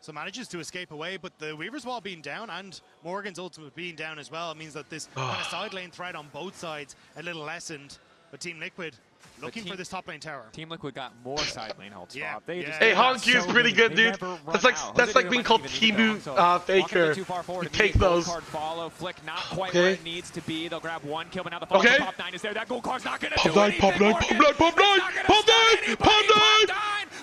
So manages to escape away, but the Weaver's Wall being down and Morgan's ultimate being down as well means that this kind of side lane threat on both sides a little lessened. But Team Liquid looking for this top lane tower. Team Liquid got more side lane ults. Hey, Hongsu's pretty good, dude. That's like being called Timu Faker. You take those. Follow, flick not quite where it needs to be. They'll grab 1 kill, but now the Pop9 is there. That gold card's not gonna do anything. Pop9!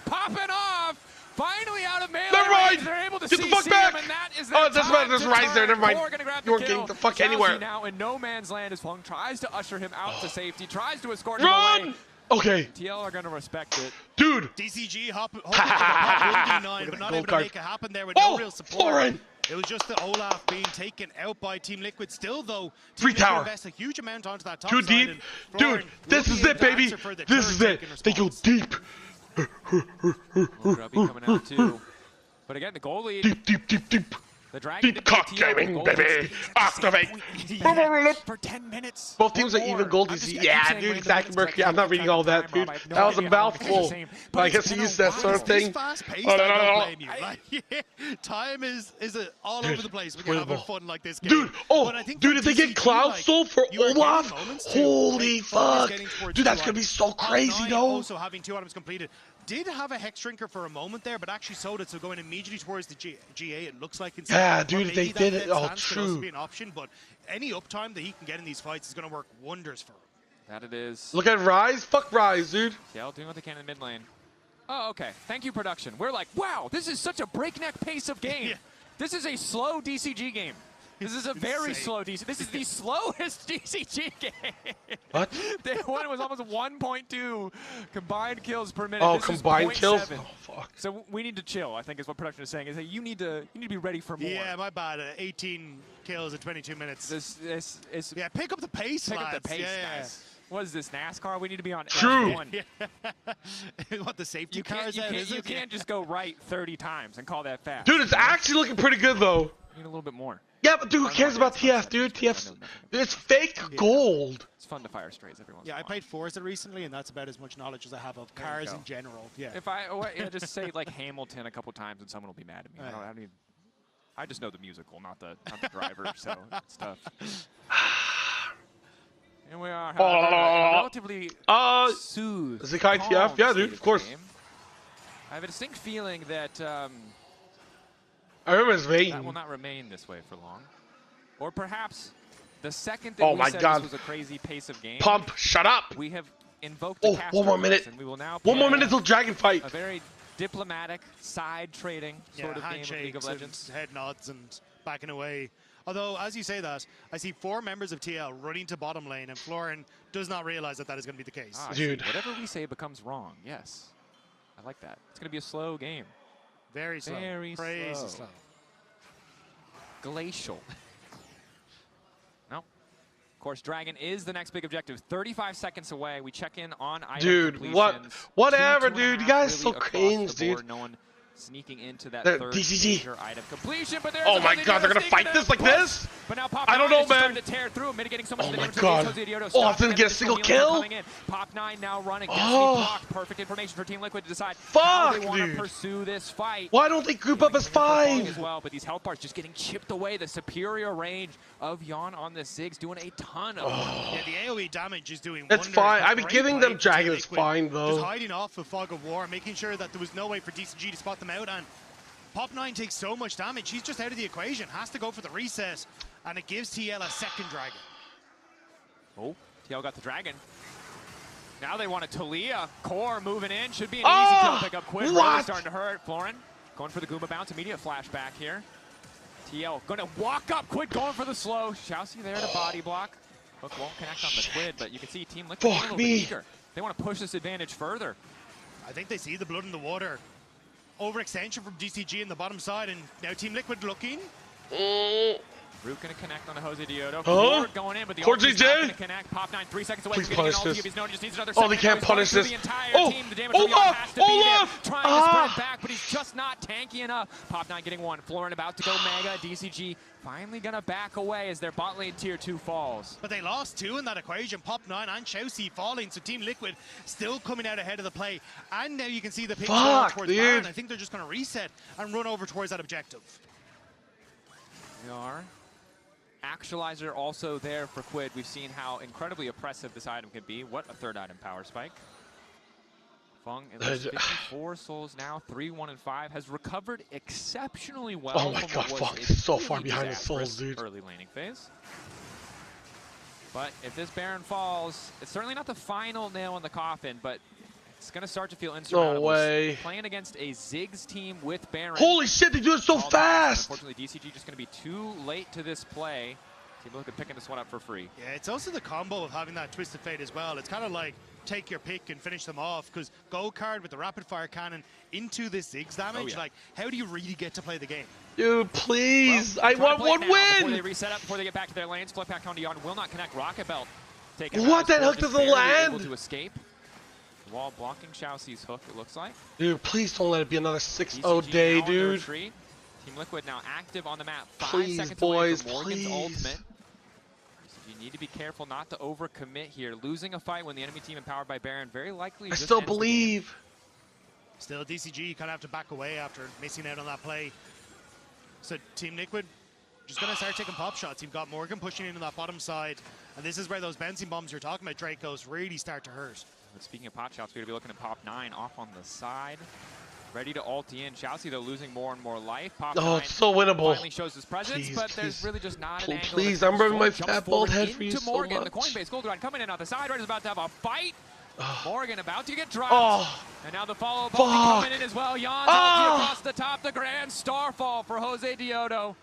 Popping off. Finally out of melee range, they're able to get the fuck back! And that is there's Rise there, never mind. You weren't getting the fuck anywhere. Now in no man's land as Fung tries to usher him out to safety, tries to escort him away. Okay. TL are going to respect it. Dude. DCG hoping to pop D9, but not able to make it happen there with no real support. Florin. It was just the Olaf being taken out by Team Liquid. Still, though, Team Free Liquid tower. invest a huge amount onto that top Too side. deep. And Dude, Florin this will is be it, able to baby. answer for the This is turret it. taken They go deep. Grubby coming out too. But again, the goal lead. Deep. The Dragon Deep cock gaming, baby. Activate. For 10 minutes. Both teams are even gold DC. Yeah, dude, exactly, Mercury. I'm not reading all that, dude. That was a mouthful. But I guess you used that sort of thing. Fast-paced, I don't blame you. Like, time is all over the place when you're having fun like this game. Dude, But I think dude, if they get Cloud like, Soul for you are getting Olaf, moments to holy focus fuck. getting towards Dude, that's two going to be items. so crazy, Pop9 though. Also having 2 items completed. Did have a Hex Drinker for a moment there, but actually sold it, so going immediately towards the GA, it looks like. Yeah, dude, maybe they that did dead it. Oh, stance could also true. be an option, but any uptime that he can get in these fights is going to work wonders for him. That it is. Look at Rise. Fuck Rise, dude. TL doing what they can in the mid lane. Oh, okay. Thank you, production. We're like, wow, this is such a breakneck pace of game. Yeah. This is a slow DCG game. This is a very slow DCG. This is the slowest DCG game. What? Day one was almost 1.2 combined kills per minute. Oh, this combined is kills? 0.7. Oh, fuck. So we need to chill, I think is what production is saying. Is that you need to be ready for more. Yeah, my bad. 18 kills in 22 minutes. This is Yeah, pick up the pace, pick lads. up the pace, guys. What is this, NASCAR? We need to be on True. F1. What, the safety You cars? you can't just go right 30 times and call that fast. Dude, it's actually looking pretty good, though. You need a little bit more. Yeah, but dude, who cares about TF, dude? TF's... It's fake gold. It's fun to fire strays every once in a Yeah, I while. played Forza recently, and that's about as much knowledge as I have of cars in general. Yeah. If I just say like Hamilton a couple times and someone will be mad at me. I just know the musical, not the driver, so it's tough. Here we are. Relatively soothed. Is it ITF? Yeah, dude, of course. I have a distinct feeling that I remember his vein. that will not remain this way for long. Or perhaps the second that we said this was a crazy pace of game. Pump, shut up. We have invoked the one more minute. and we will now One more play minute till Dragon fight. a very diplomatic, side trading sort of game of League of Legends. And head nods and backing away. Although, as you say that, I see 4 members of TL running to bottom lane, and Florin does not realize that that is going to be the case. Dude. Whatever we say becomes wrong. Yes. I like that. It's going to be a slow game. Very slow. Very Crazy slow. Glacial. No. Of course, Dragon is the next big objective. 35 seconds away. We check in on item Dude, completions. whatever, 2.5 dude. You guys are so really across cringe, the board. dude. No one sneaking into that They're third DCG. major item completion. But Oh my god, they're gonna fight this like this? But now Pop9 I don't know, is starting man. to tear through, mitigating so much Oh of the my damage. god. Jose Diodo Oh, stopping didn't get a it. single Healing kill? coming in. Pop9 now running. Gets Oh. blocked. Perfect information for Team Liquid to decide how Fuck, they want to dude. pursue this fight. Why don't they group up as As 5? well, but these health bars just getting chipped away. The superior range of Yon on the Ziggs doing a ton of work. Yeah, the AoE damage is doing It's wonders. fine. but I've been great giving play them from Team Dragon. It's Liquid. fine, though. Just hiding off with Fog of War, making sure that there was no way for DCG to spot them out, and Pop9 takes so much damage, he's just out of the equation. Has to go for the reset, and it gives TL a second Dragon. Oh, TL got the Dragon. Now they want a TLAW. Core moving in. Should be an easy kill pick up quick. Really what? starting to hurt. Florin going for the Goomba bounce. Immediate flashback here. TL going to walk up. Quid going for the slow. Shousey there to body block. Hook won't connect on the Quid, but you can see Team Liquid getting a little bit eager. They want to push this advantage further. I think they see the blood in the water. Overextension from DCG in the bottom side, and now Team Liquid looking. Root going to connect on the Jose Diodo. Huh? Cord going in, but the Cord ulti's not DJ? going to connect. Pop9 3 seconds away Please from getting punish an ulti. this. He's known, just needs another Oh, they second. can't punish Through this. The entire Oh, team. The damage from Yon Olaf! has to be there. Olaf! Trying to sprint back, but he's just not tanky enough. Pop9 getting one. Florin about to go mega. DCG finally going to back away as their bot lane tier 2 falls. But they lost 2 in that equation. Pop9 and Shousey falling, so Team Liquid still coming out ahead of the play. And now you can see the pitch going Fuck, towards dude. Baron. I think they're just going to reset and run over towards that objective. We are. Actualizer also there for Quid. We've seen how incredibly oppressive this item can be. What a third item power spike. Fung in 54 souls now, 3, 1, and 5. Has recovered exceptionally well. Oh my from god, what was fuck. a It's so far really behind the disastrous souls, dude. early laning phase. But if this Baron falls, it's certainly not the final nail in the coffin, but it's going to start to feel insurmountable. No way. Playing against a Ziggs team with Baron. Holy shit, they do it so All that, fast! Unfortunately, DCG just going to be too late to this play. Team Liquid picking this one up for free. Yeah, it's also the combo of having that Twisted Fate as well. It's kind of like take your pick and finish them off, because Gold Card with the rapid fire cannon into this Ziggs damage, like, how do you really get to play the game? Dude, please, I want one win! Before they reset up, before they get back to their lanes, flip back onto Yon, will not connect. Rocket Belt taken. What? That hook doesn't land? Able to escape. Wall blocking Xiaoxi's hook, it looks like. Dude, please don't let it be another 6-0 day, dude. Team Liquid now active on the map. 5 Please, seconds boys, away from Morgan's please. ultimate. You need to be careful not to overcommit here. Losing a fight when the enemy team empowered by Baron very likely. I still believe. Still, DCG kind of have to back away after missing out on that play. So Team Liquid just going to start taking pop shots. You've got Morgan pushing in on that bottom side. And this is where those bouncing bombs you're talking about, Dracos, really start to hurt. But speaking of pot shots, we're going to be looking at Pop 9 off on the side. Ready to ult in. Xiaoxi, though, losing more and more life. Pop 9 it's so winnable. Finally shows his presence, but there's really just not an angle. Please, I'm rubbing my fat bald head for you so Morgan, much. the Coinbase Goldenrod coming in on the side. Right is about to have a fight. Morgan about to get dropped. And now the follow-up coming in as well. Jan's across the top. The grand starfall for Jose Diodo.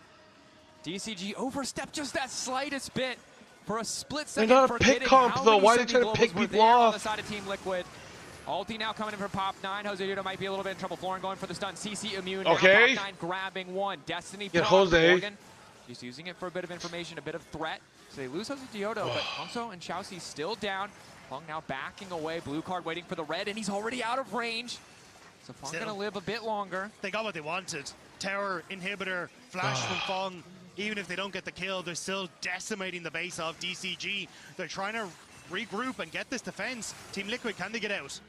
DCG overstepped just that slightest bit for a split second. They're not a pick comp, though. Why are they trying to pick people off? On the side of Team Liquid. Ulti now coming in for Pop 9. Jose Diodo might be a little bit in trouble. Florin going for the stun. CC immune. Okay. Now Pop 9 grabbing one. Destiny Get Pro, Jose. Morgan. He's using it for a bit of information, a bit of threat. So they lose Jose Diodo, but Hongso and Xiaoxi still down. Feng now backing away. Blue card waiting for the red, and he's already out of range. So Feng going to live a bit longer. They got what they wanted. Tower, inhibitor, flash from Feng. Even if they don't get the kill, they're still decimating the base of DCG. They're trying to regroup and get this defense. Team Liquid, can they get out?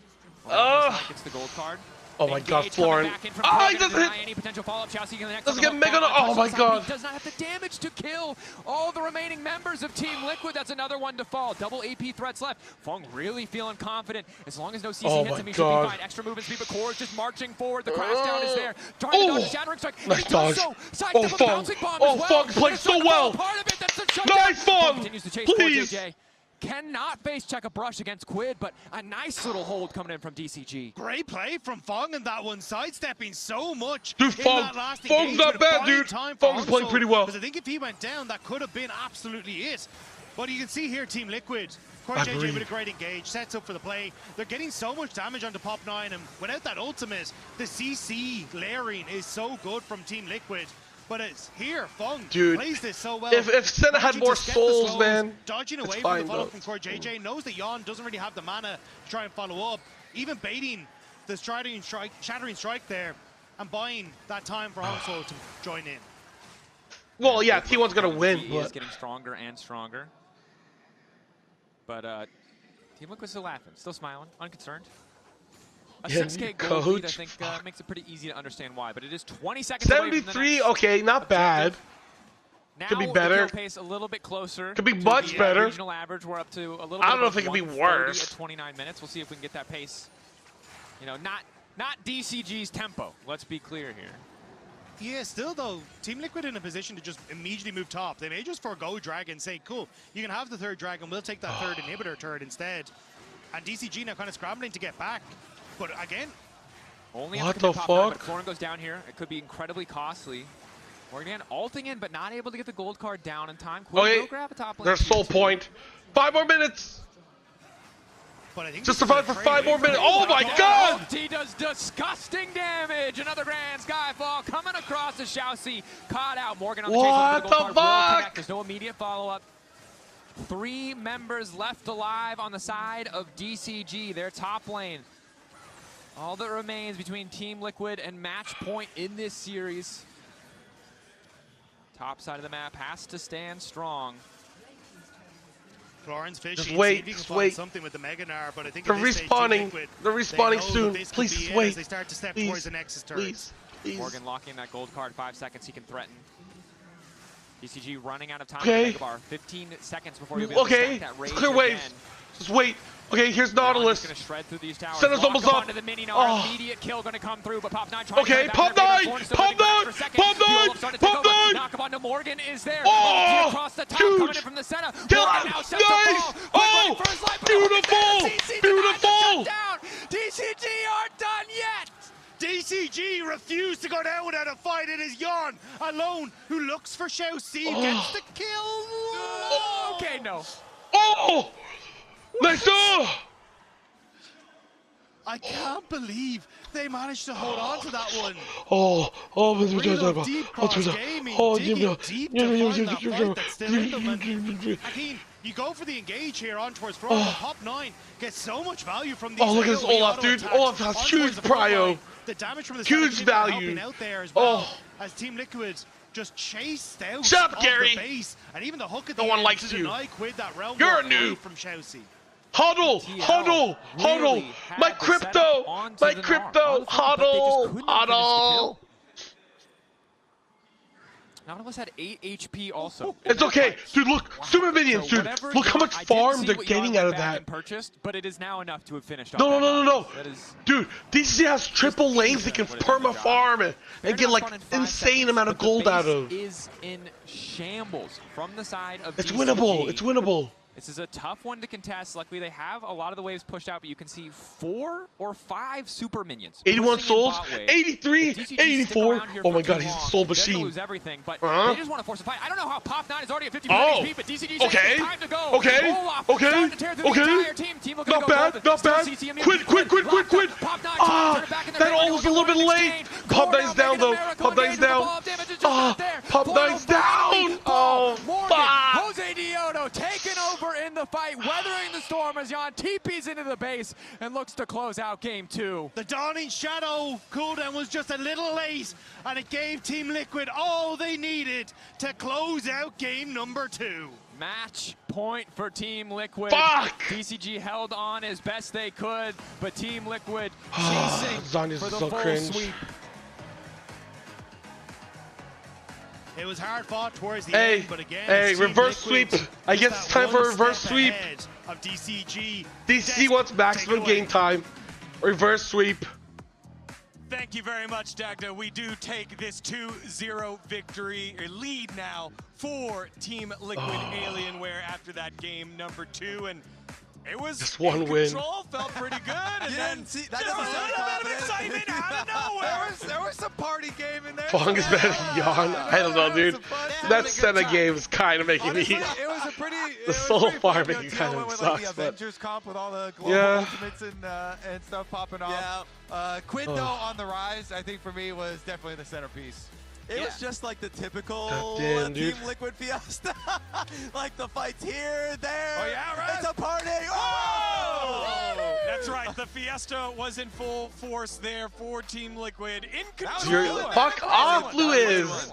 Gets the gold card. Oh my God, Florin. He doesn't hit. Any potential follow-up. Doesn't get mega. Oh my God. He does not have the damage to kill all the remaining members of Team Liquid. That's another one to fall. Double AP threats left. Feng really feeling confident. As long as no CC hits him, he should be fine. Extra movement speed, but Core is just marching forward. The crash down is there. Trying to dodge a shattering strike. Nice dodge. Feng. Feng played so well. Nice Feng. Continues to chase Please. JJ. Cannot face check a brush against Quid, but a nice little hold coming in from DCG. Great play from Feng in that one, sidestepping so much. Dude, Feng's not bad, dude. Feng's playing pretty well. Because I think if he went down, that could have been absolutely it. But you can see here, Team Liquid, JJ with a great engage, sets up for the play. They're getting so much damage onto Pop 9, and without that ultimate, the CC layering is so good from Team Liquid. But it's here, Feng plays this so well. If Senna had more souls, man, dodging away from the follow from Core JJ, knows that Yon doesn't really have the mana to try and follow up. Even baiting the shattering strike there and buying that time for Hongso to join in. Well, yeah, T1's gonna win. He is getting stronger and stronger. But Team Liquid's still laughing, still smiling, unconcerned. A 6K gold lead, I think, makes it pretty easy to understand why, but it is 20 seconds 73, okay, not bad. Now could be better. The pace a little bit closer. Could be much better. Regional average, we're up to a little bit I don't know if it could be worse. At 29 minutes. We'll see if we can get that pace. You know, not DCG's tempo. Let's be clear here. Yeah, still though, Team Liquid in a position to just immediately move top. They may just forego Dragon, say, cool, you can have the third Dragon, we'll take that third inhibitor turret instead. And DCG now kind of scrambling to get back. But again, only what the fuck? But Florin goes down here. It could be incredibly costly. Morgan ulting in, but not able to get the gold card down in time. Okay, grab a top lane. their sole point. 5 more minutes. But I think just survive for 5 more minutes. Oh my God! He does disgusting damage. Another grand skyfall coming across the Xiaoxi. Caught out. Morgan on the chase. What the fuck? There's no immediate follow-up. 3 members left alive on the side of DCG, their top lane. All that remains between Team Liquid and Match Point in this series. Top side of the map has to stand strong. Florin's fishing. Just wait, wait. Something with the Meganar, but I think they're respawning. They're respawning soon. Please just wait. As they start to step towards the Nexus turret. Please. Morgan locking that gold card. 5 seconds. He can threaten. DCG running out of time. Okay. Bar. 15 seconds before you'll be able to stack that rage clear waves. Again. Just wait. Okay, here's Nautilus. Gonna shred through these towers. Senna's almost up. The mini immediate kill gonna come through, but Pop 9 trying okay, to Pop 9! Pop 9! Pop 9! Pop 9! Knock him onto Morgan is there. Oh! Across the top, huge. coming in from the center. Kill him! Nice! Oh! Beautiful! Beautiful! DCG aren't done yet! DCG refused to go down without a fight. It is Yon alone who looks for Xiaoxi, gets the kill. Okay, no. Oh! Nice! I can't believe they managed to hold on to that one. Real deep cross gaming, digging deep to find that fight that's still in them. Hakeem, you go for the engage here on towards front, but Pop 9 gets so much value from these. Oh, look at this Olaf, dude. Olaf has huge prio. The damage from the huge value out there as well, as Team Liquid just chased out Shut up, of Gary. the base, and even the hook at No the one end likes to you. deny Quid that realm You're a walk noob. from Shousey. Huddle, huddle, huddle. My crypto, my crypto, huddle, huddle. Nautilus had 8 HP also. It's okay, dude. Look, super minions, dude. Look how much farm they're getting out of that. Purchased, but it is now enough to have finished. No. Dude, DCG has triple lanes they can perma farm and get like insane amount of gold out of. Is in shambles from the side of It's DCG. winnable. It's winnable. This is a tough one to contest. Luckily, they have a lot of the waves pushed out, but you can see 4 or 5 super minions. 81 souls, 83, 84. Oh my god, he's a soul machine. Lose everything, but they just want to force a fight. I don't know how Pop 9 is already at 50 HP, but DCG says it's time to go. Okay. Not bad, not bad. Quid. Ah, that all was a little bit late. Pop 9's down though. Pop 9's down. Ah, Pop 9's down. Oh, fuck. Jose Dioto taking over in the fight, weathering the storm as Jan TPs into the base and looks to close out game 2. The Dawning Shadow cooldown was just a little late, and it gave Team Liquid all they needed to close out game number 2. Match point for Team Liquid. Fuck! DCG held on as best they could, but Team Liquid chasing for the so full cringe. sweep. It was hard fought towards the end, but again, reverse sweep. I guess it's time for a reverse sweep. Of DCG. DCG wants maximum game time. Reverse sweep. Thank you very much, Dagda. We do take this 2-0 victory, or lead now for Team Liquid Alienware after that game number 2, and it was just one win. Control felt pretty good, and then see, that there was a little bit of excitement out of nowhere. There was some party game in there. Fong is better than Yawn. I don't know, dude. That Senna game is kind of making me. It was a pretty. The solo farming kind of with, sucks. the But Avengers comp with all the global ultimates and stuff popping off. Quid though on the rise, I think for me was definitely the centerpiece. It was just like the typical Team Liquid fiesta. Like the fights here, there. Oh yeah, right. It's a party. Oh! That's right. The fiesta was in full force there for Team Liquid. In control. Fuck off, Luis. Yeah, that was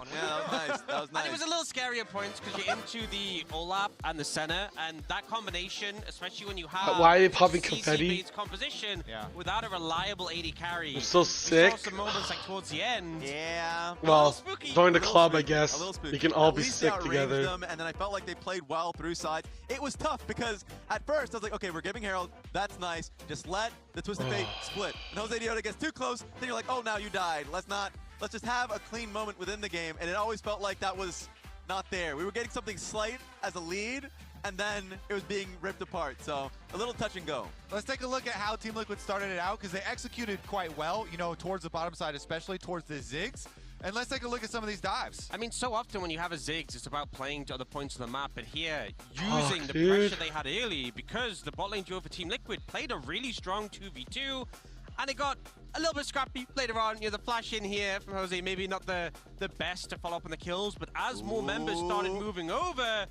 nice. That was nice. And it was a little scary at points because you're into the Olaf and the Senna, and that combination, especially when you have Why are they popping confetti? CC-based composition without a reliable AD carry. I'm so sick. We saw some moments like towards the end. Yeah. Well, join the club, I guess. You can all be sick outranged together. them, and then I felt like they played well through side. It was tough because at first I was like, okay, we're giving Herald. That's nice. Just let the Twisted Fate split. And Jose Dioto gets too close. Then you're like, oh, now you died. Let's just have a clean moment within the game. And it always felt like that was not there. We were getting something slight as a lead, and then it was being ripped apart. So a little touch and go. Let's take a look at how Team Liquid started it out because they executed quite well, you know, towards the bottom side, especially towards the Ziggs. And let's take a look at some of these dives. I mean, so often when you have a Ziggs, it's about playing to other points of the map, but here, using the pressure they had early, because the bot lane duo for Team Liquid played a really strong 2v2, and it got a little bit scrappy later on. You know, the flash in here from Jose, maybe not the best to follow up on the kills, but as more members started moving over,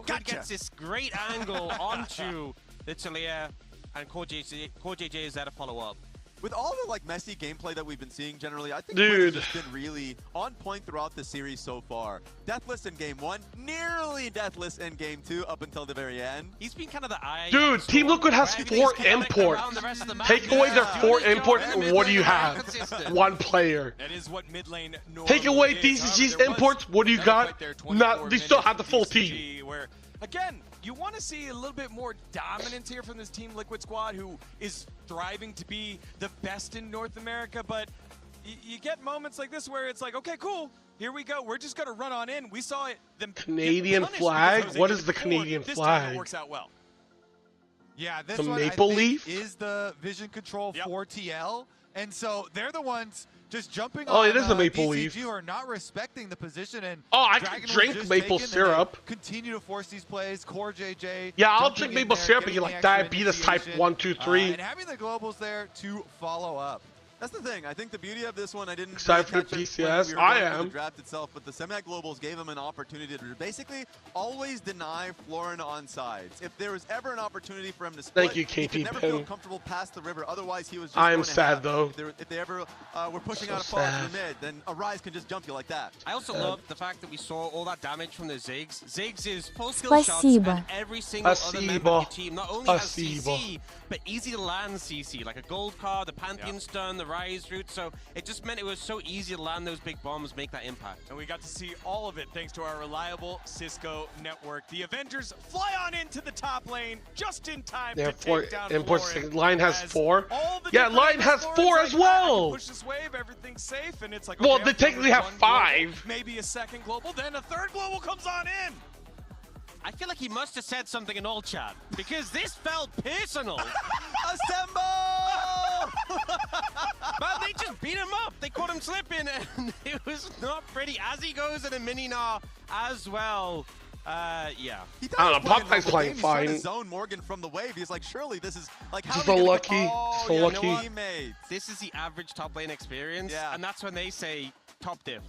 Quid gets this great angle onto the TLAW, and CoreJJ is there to follow up. With all the messy gameplay that we've been seeing generally, I think Quid has just been really on point throughout the series so far. Deathless in game 1, nearly deathless in game 2 up until the very end. He's been kind of the eye. Dude, Team Liquid has 4 imports. Take away their 4 imports, and what do you have? 1 player. That is what mid lane Take away DCG's imports, what do you got? Not. They still have the full team. Where again, you want to see a little bit more dominance here from this Team Liquid squad, who is thriving to be the best in North America, but you get moments like this where it's like, okay, cool, here we go. We're just going to run on in. We saw it. Canadian flag? What is the Canadian flag? This time it works out well. Yeah, this the one maple I think leaf is the vision control for TL. And so they're the ones just jumping Oh, on it is a maple DCG leaf. are not respecting the position. And Oh, I Dragon can was drink just maple taken, syrup. Continue to force these plays. Core JJ. Yeah, I'll jumping drink in maple there, syrup, but getting you the like extra diabetes type initiation, 1, 2, 3. and having the globals there to follow up. That's the thing. I think the beauty of this one, I didn't Excited really for catch the it when PCS? we were I going through am. the draft itself, but the semi-globals gave him an opportunity to basically always deny Florin on sides. If there was ever an opportunity for him to split, Thank you, he could KP never Pen. feel comfortable past the river. Otherwise, he was just I am going to sad, have, though. If they ever were pushing So out a far sad. to the mid, then Arise can just jump you like that. I also love the fact that we saw all that damage from the Ziggs. Ziggs is full skill Спасибо. shots, and every single other member of your team not only has Спасибо. CC, but easy to land CC, like a gold card, the Pantheon stun, the Rise route. So it just meant it was so easy to land those big bombs, make that impact. And we got to see all of it thanks to our reliable Cisco network. The Avengers fly on into the top lane just in time They to have 4 take down imports. Florin. Line has As 4. all the Yeah, different Line has Florin's 4 like, as "Ah, I can well. push this wave, everything's safe," and it's like, Well, okay, they I'll technically go with have one 5. global, maybe a second global, then a third global comes on in. I feel like he must have said something in all chat because this felt personal. Assemble! Man, they just beat him up. They caught him slipping, and it was not pretty. As he goes in a mini gnaw as well. Yeah. He I don't know, Popeye's playing He's trying to fine. zone Morgan from the wave. He's like, surely this is like how Just are we a gonna lucky. get- Oh, Just a yeah, lucky. no teammates. This is the average top lane experience, Yeah. and that's when they say top div.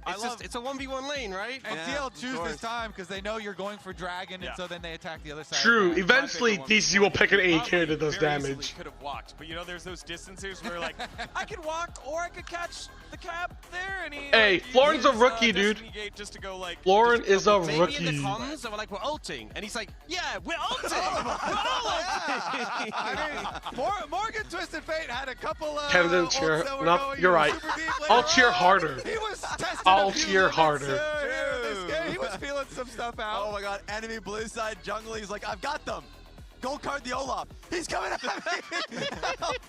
I It's love- just, it's a 1v1 lane, right? And Yeah, TL of choose course. this time because they know you're going for Dragon, and so then they attack the other side. True. of that. Eventually, DCG will pick an AD carry that does Very easily damage. could have walked, but you know, there's those distances where like I could walk or I could catch the cap there, and he. Hey, like, Florin's a uses, rookie, dude. Destiny Gate just to go like. Florin is a Maybe in rookie. the comms, they were like, we're ulting. And he's like, yeah, we're ulting. I mean, Morgan Twisted Fate had a couple of. Kevin didn't cheer. ults that were Nope, going you're right. super deep later I'll cheer on. harder. He was testing I'll a few cheer limits, harder. here in this game. He was feeling some stuff out. Oh my god, enemy blue side jungle. He's like, I've got them. Gold card the Olaf. He's coming at me.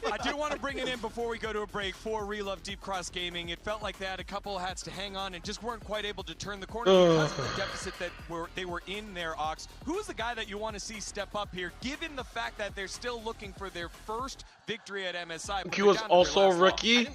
I do want to bring it in before we go to a break for Relove Deep Cross Gaming. It felt like they had a couple hats to hang on and just weren't quite able to turn the corner because of the deficit that they were in there, Ox. Who is the guy that you want to see step up here, given the fact that they're still looking for their first victory at MSI? but He they're was down to their also a last loss? rookie.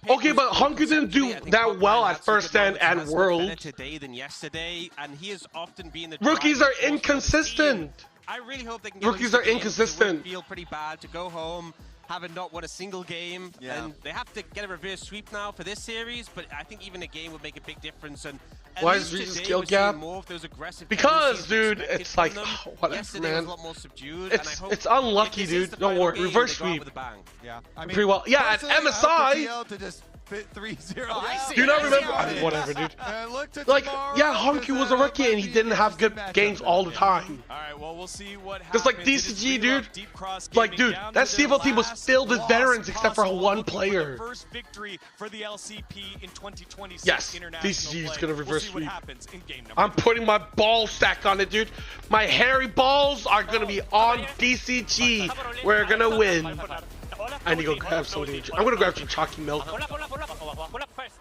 Okay, but Hunky didn't do that well at first stand and Better World. today than yesterday, and he has often been the Rookies driving are force for the inconsistent. team. I really hope they can get Rookies into are games. It inconsistent. would feel pretty bad to go home having not won a single game, Yeah. and they have to get a reverse sweep now for this series. But I think even a game would make a big difference. And at Why least is Reese's today skill we're seeing gap? more of those aggressive Because, tendencies dude, expected it's from like, them. whatever, Yesterday was man. a lot more subdued, and I hope It's unlucky, if this is dude. the Don't final worry. game, Reverse they go out sweep. with a bang. Yeah, I mean, Pretty well. Yeah, at personally, I hope MSI. the TL to just fit 3-0. Oh, I see. Do you not I see remember? how it is. Whatever, dude. Look to Like, tomorrow, yeah, Hunky was a rookie and he didn't have good games all the time. All right, well, we'll see what happens. Just like It is DCG, Relove dude. Deep Cross Like, Gaming dude, down that to their CFL team was last filled with loss veterans except for possible, one looking for player. the first victory for the LCP in 2026 Yes, international DCG is play. gonna We'll reverse see what sweep. happens in game number I'm putting my ball stack on it, dude. My hairy balls are gonna be on DCG. We're gonna win. I need to go grab something. I'm gonna grab some chalky milk. Pull up first.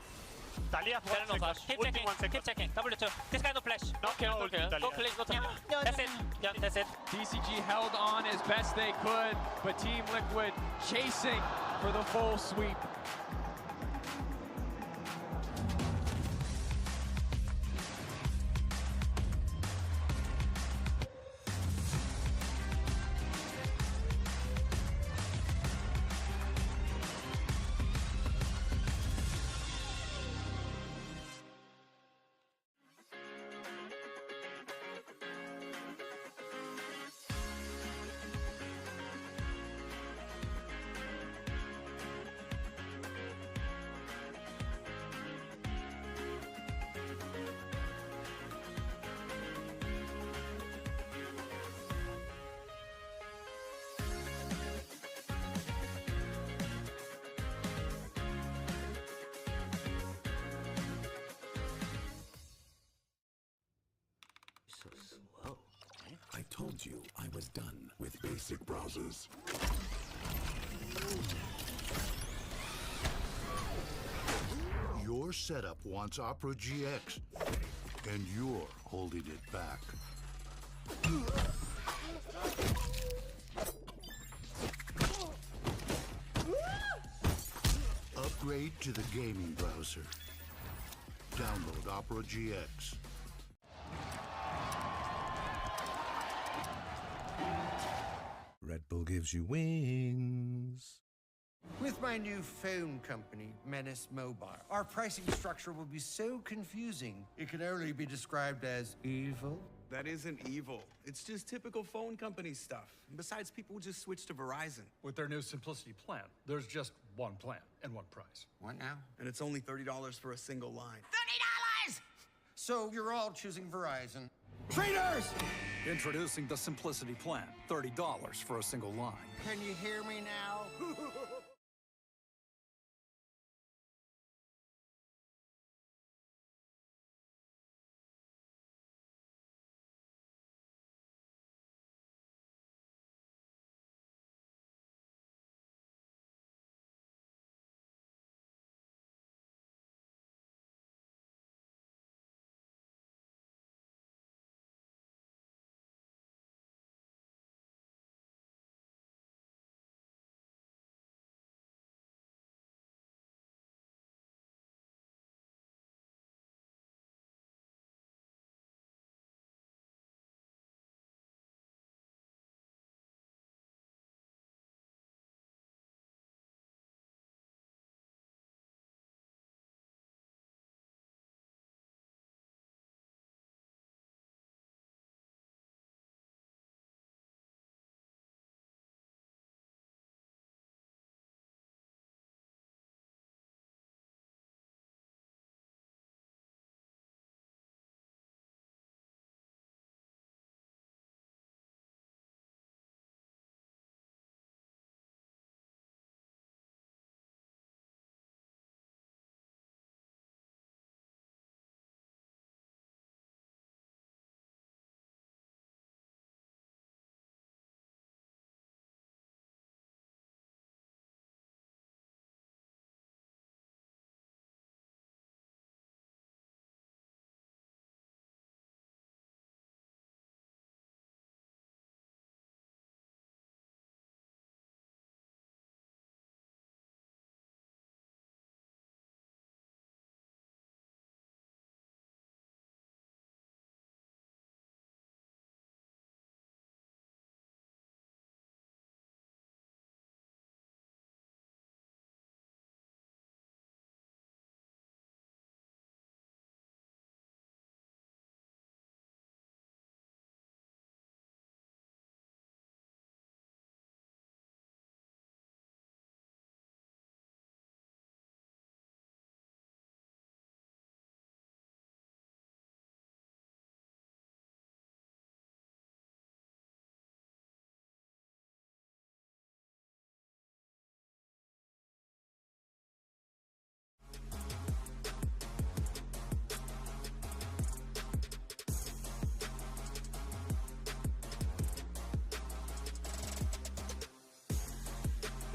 Keep checking. W2. This guy no flash. No kill. Go click. Go top. That's it. Yeah, that's it. DCG held on as best they could, but Team Liquid chasing for the full sweep. So slow. I told you I was done with basic browsers. Your setup wants Opera GX, and you're holding it back. Upgrade to the gaming browser. Download Opera GX. Red Bull gives you wings. With my new phone company, Menace Mobile, our pricing structure will be so confusing, it can only be described as evil. That isn't evil. It's just typical phone company stuff. And besides, people just switch to Verizon. With their new Simplicity plan, there's just one plan and one price. What now? And it's only $30 for a single line. $30! So you're all choosing Verizon. Traitors! Introducing the Simplicity plan, $30 for a single line. Can you hear me now?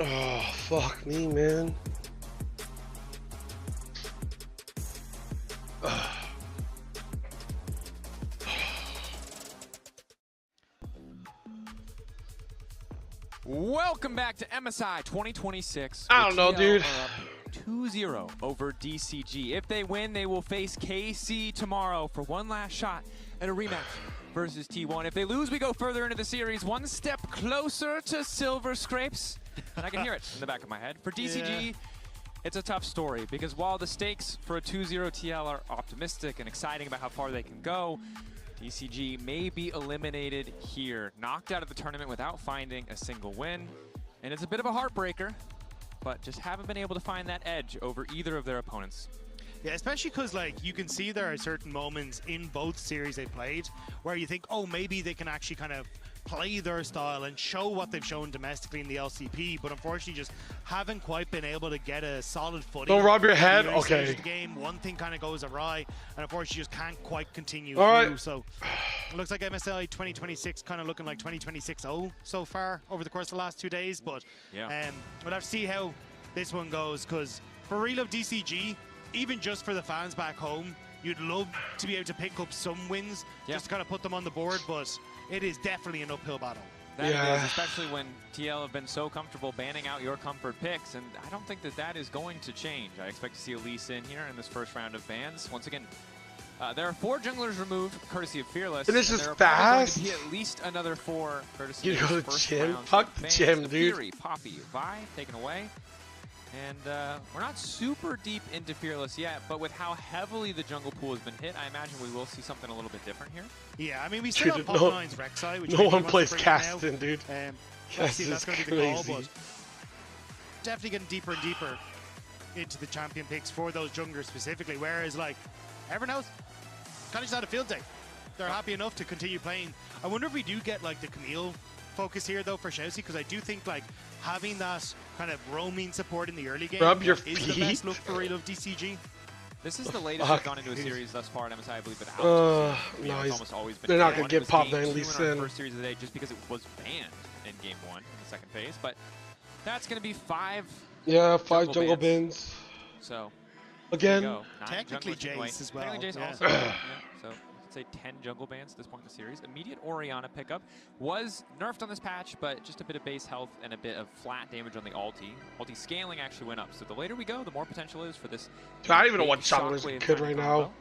Oh, fuck me, man. Welcome back to MSI 2026. I don't know, dude. 2-0 over DCG. If they win, they will face KC tomorrow for one last shot at a rematch versus T1. If they lose, we go further into the series, one step closer to Silver Scrapes. And I can hear it in the back of my head. For DCG, it's a tough story because while the stakes for a 2-0 TL are optimistic and exciting about how far they can go, DCG may be eliminated here, knocked out of the tournament without finding a single win. And it's a bit of a heartbreaker, but just haven't been able to find that edge over either of their opponents. Yeah, especially because, like, you can see there are certain moments in both series they played where you think, oh, maybe they can actually kind of play their style and show what they've shown domestically in the LCP, but unfortunately just haven't quite been able to get a solid footing. Don't rub your head. Okay. The game, one thing kind of goes awry, and unfortunately just can't quite continue All through. right. So it looks like MSI 2026 kind of looking like 2026-0 so far over the course of the last 2 days, but we'll have to see how this one goes, because for real of DCG, even just for the fans back home, you'd love to be able to pick up some wins just to kind of put them on the board, but it is definitely an uphill battle. That it is, especially when TL have been so comfortable banning out your comfort picks, and I don't think that that is going to change. I expect to see a Lee Sin here in this first round of bans. Once again, there are 4 junglers removed, courtesy of Fearless. And this is there are fast. going to be at least another 4, courtesy You of go this to first gym. round Fuck of the bans. gym, The dude. Fury, Poppy, Vi taken away. And we're not super deep into Fearless yet, but with how heavily the jungle pool has been hit, I imagine we will see something a little bit different here. Yeah, I mean, we still have Dude, Pop9's Rek'Sai, which no maybe one wants plays to bring Caston, dude. Let's see, that's going to be the goal, crazy. but definitely getting deeper and deeper into the champion picks for those junglers specifically, whereas, like, everyone else kind of just had a field day. They're happy enough to continue playing. I wonder if we do get, like, the Camille focus here, though, for Shousey, because I do think, like, having that kind of roaming support in the early game Rub your is the feet. best look for Real of DCG. This is the latest Fuck. we've gone into a series thus far at MSI, I believe, without. No, it's almost always been they're not game gonna one. get It was Pop game 9 two Lee in our Sin. first series of the day just because it was banned in game 1 in the second phase, but that's going to be 5. Yeah, 5 jungle bans. bins. So Again, there you go. 9 technically junglers taken away. Jace as well. Technically Jace Yeah. also. Yeah, so let's say 10 jungle bans at this point in the series. Immediate Orianna pickup was nerfed on this patch, but just a bit of base health and a bit of flat damage on the ulti. Ulti scaling actually went up, so the later we go, the more potential is for this. I don't even know big what junglers we shockwave could kind right of now. combo.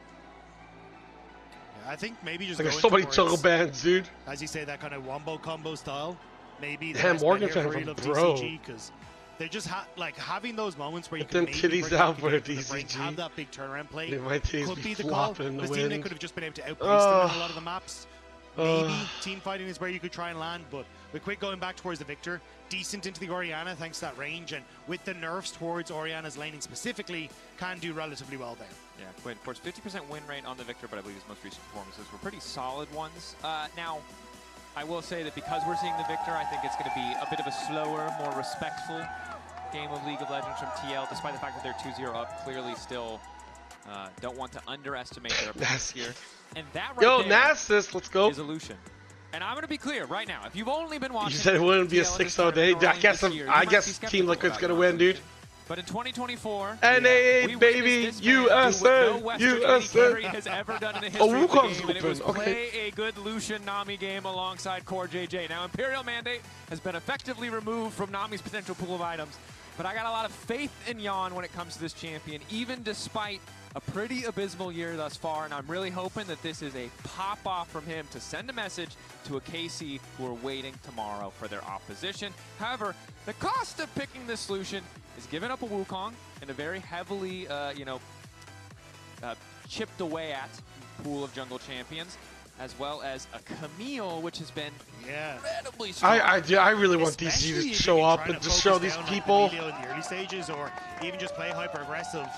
Yeah, I think maybe just Like, going there's so many towards, jungle bans, dude. as you say, that kind of wombo combo style. Maybe the Damn, best Morgan bet here fan for from Real of Bro. DCG, because they're just like having those moments where you Get can them maybe titties bring out it for the together the break, DCG. have that big turnaround play. Dude, my titties Could be be the call. flopping in the This team they wind. could have just been able to outpace them in a lot of the maps. Maybe team fighting is where you could try and land, but with Quick going back towards the Victor, decent into the Orianna thanks to that range, and with the nerfs towards Orianna's laning specifically, can do relatively well there. Yeah, Quinn, of course, 50% win rate on the Victor, but I believe his most recent performances were pretty solid ones. Now, I will say that because we're seeing the Victor, I think it's going to be a bit of a slower, more respectful game of League of Legends from TL, despite the fact that they're 2-0 up. Clearly still don't want to underestimate their opponents here. And that right there Nasus, let's go. is Illusion. And I'm going to be clear right now. If you've only been watching... You said it wouldn't be a TL in this 6-0 day. tournament I guess, this year, you I might be guess skeptical Team Liquid's about gonna it. win, dude. But in 2024, NAA, we baby, witnessed this man do what no USA, Western AD USA. carry has ever done in the history of the Wukong's game, and it was open, okay. play a good Lucian Nami game alongside Core JJ. Now, Imperial Mandate has been effectively removed from Nami's potential pool of items, but I got a lot of faith in Yon when it comes to this champion, even despite a pretty abysmal year thus far, and I'm really hoping that this is a pop-off from him to send a message to a KC who are waiting tomorrow for their opposition. However, the cost of picking this solution is giving up a Wukong and a very heavily, chipped away at pool of jungle champions, as well as a Camille, which has been incredibly strong. I really want DCG Especially to if show you're up trying and to just show focus these down on people. Emilio in the early stages, or even just play hyper aggressive.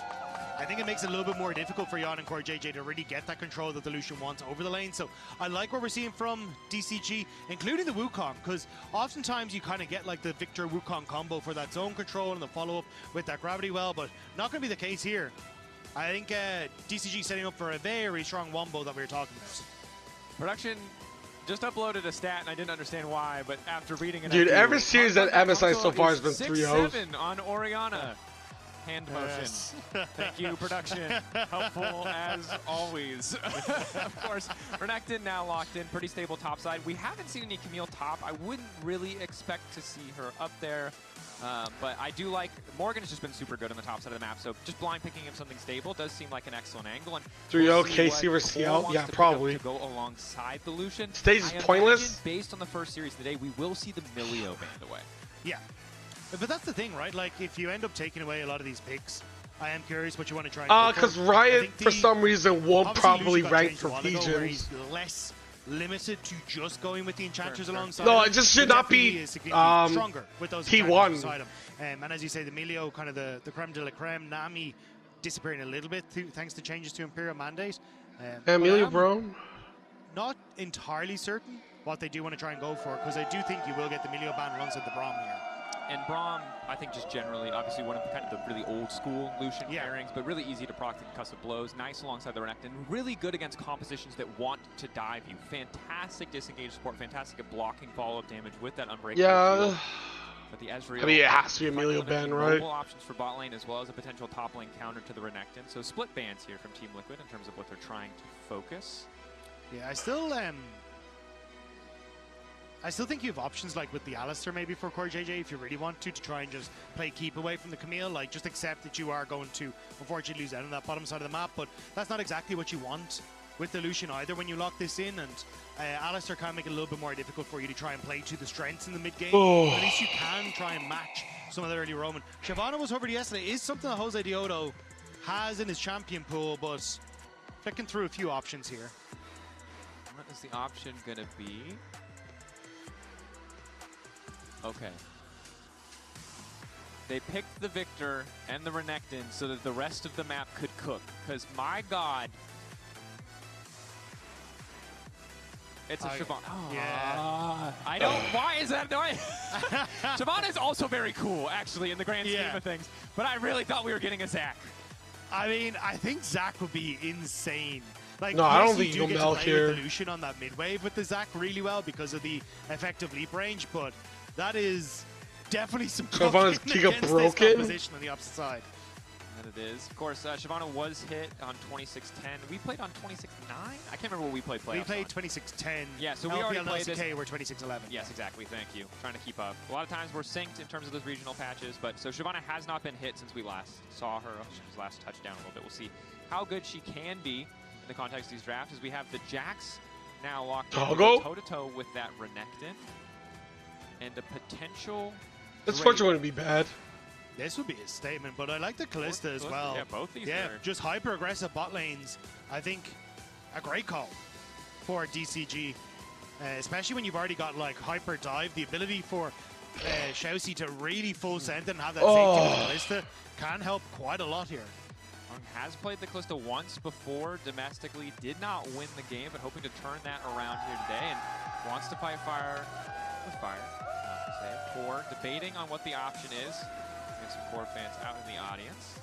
I think it makes it a little bit more difficult for Yon and Core JJ to really get that control that the Lucian wants over the lane. So I like what we're seeing from DCG, including the Wukong, because oftentimes you kind of get like the Victor Wukong combo for that zone control and the follow-up with that gravity well, but not going to be the case here. I think DCG setting up for a very strong wombo that we were talking about. Production just uploaded a stat, and I didn't understand why, but after reading it, Dude, every series at MSI so far has been 3-0. 6-7 on Orianna. Hand motion. Thank you, production. Helpful as always. Of course, Renekton now locked in, pretty stable top side. We haven't seen any Camille top. I wouldn't really expect to see her up there. But I do like, Morgan has just been super good on the top side of the map, so just blind picking him something stable does seem like an excellent angle. And 3-0 KC versus CL? Yeah, probably. To go alongside the Lucian. Stage is I pointless. imagine, based on the first series of the day, we will see the Milio banned away. Yeah. But that's the thing, right? Like, if you end up taking away a lot of these picks, I am curious what you want to try and go for. Because Riot, for some reason, won't probably Lucian got rank changed for a while ago, where Legions. he's less limited to just going with the Enchanters alongside No, him. it just He should not definitely be is significantly stronger with those Enchanters T1. beside him. And as you say, the Milio, kind of the creme de la creme, Nami disappearing a little bit thanks to changes to Imperial Mandate. Emilio Brown? Not entirely certain what they do want to try and go for, because I do think you will get the Milio ban alongside the Braum here. And Braum, I think just generally, obviously one of the kind of the really old school Lucian pairings, but really easy to proc the concussive blows. Nice alongside the Renekton. Really good against compositions that want to dive you. Fantastic disengage support. Fantastic at blocking follow-up damage with that unbreakable shield. But the Ezreal, I mean, it has to be Emilio ban, right? Mobile options for bot lane, as well as a potential top lane counter to the Renekton. So split bans here from Team Liquid in terms of what they're trying to focus. Yeah, I still I still think you have options like with the Alistair maybe for CoreJJ if you really want to try and just play keep away from the Camille. Like, just accept that you are going to unfortunately lose out on that bottom side of the map, but that's not exactly what you want with the Lucian either when you lock this in, and Alistair can make it a little bit more difficult for you to try and play to the strengths in the mid game. Oh. But at least you can try and match some of the early Roman. Shyvana was over yesterday. Is something that Jose Diodo has in his champion pool, but flicking through a few options here. What is the option going to be? Okay. They picked the Victor and the Renekton so that the rest of the map could cook. Because, my God, it's a Shyvana. Oh, yeah. I know. Why is that annoying? Shyvana is also very cool, actually, in the grand scheme of things. But I really thought we were getting a Zac. I mean, I think Zac would be insane. Like, no, yes, I don't think you you'll get melt to play here. with the Lucian on that mid wave with the Zac really well because of the effective leap range, but that is definitely some Shyvana's Giga broken. Composition on the opposite side. And it is. Of course, Shyvana was hit on 26-10. We played on 26-9? I can't remember what we played playoffs We played on. 26-10. Yeah, so we already played this. We're 26-11. Yes, exactly. Thank you. Trying to keep up. A lot of times we're synced in terms of those regional patches, but so Shyvana has not been hit since we last saw her. She was last touched down a little bit. We'll see how good she can be in the context of these drafts as we have the Jax now locked in toe-to-toe with that Renekton and a potential... This fortune wouldn't be bad. This would be a statement, but I like the Callista as well. Yeah, both these Yeah, are... just hyper-aggressive bot lanes. I think a great call for DCG, especially when you've already got like hyper dive, the ability for Xiaoxi to really full send and have that safety with Callista can help quite a lot here. Has played the Callista once before domestically, did not win the game, but hoping to turn that around here today and wants to fight fire with fire. Core debating on what the option is. Get some Core fans out in the audience.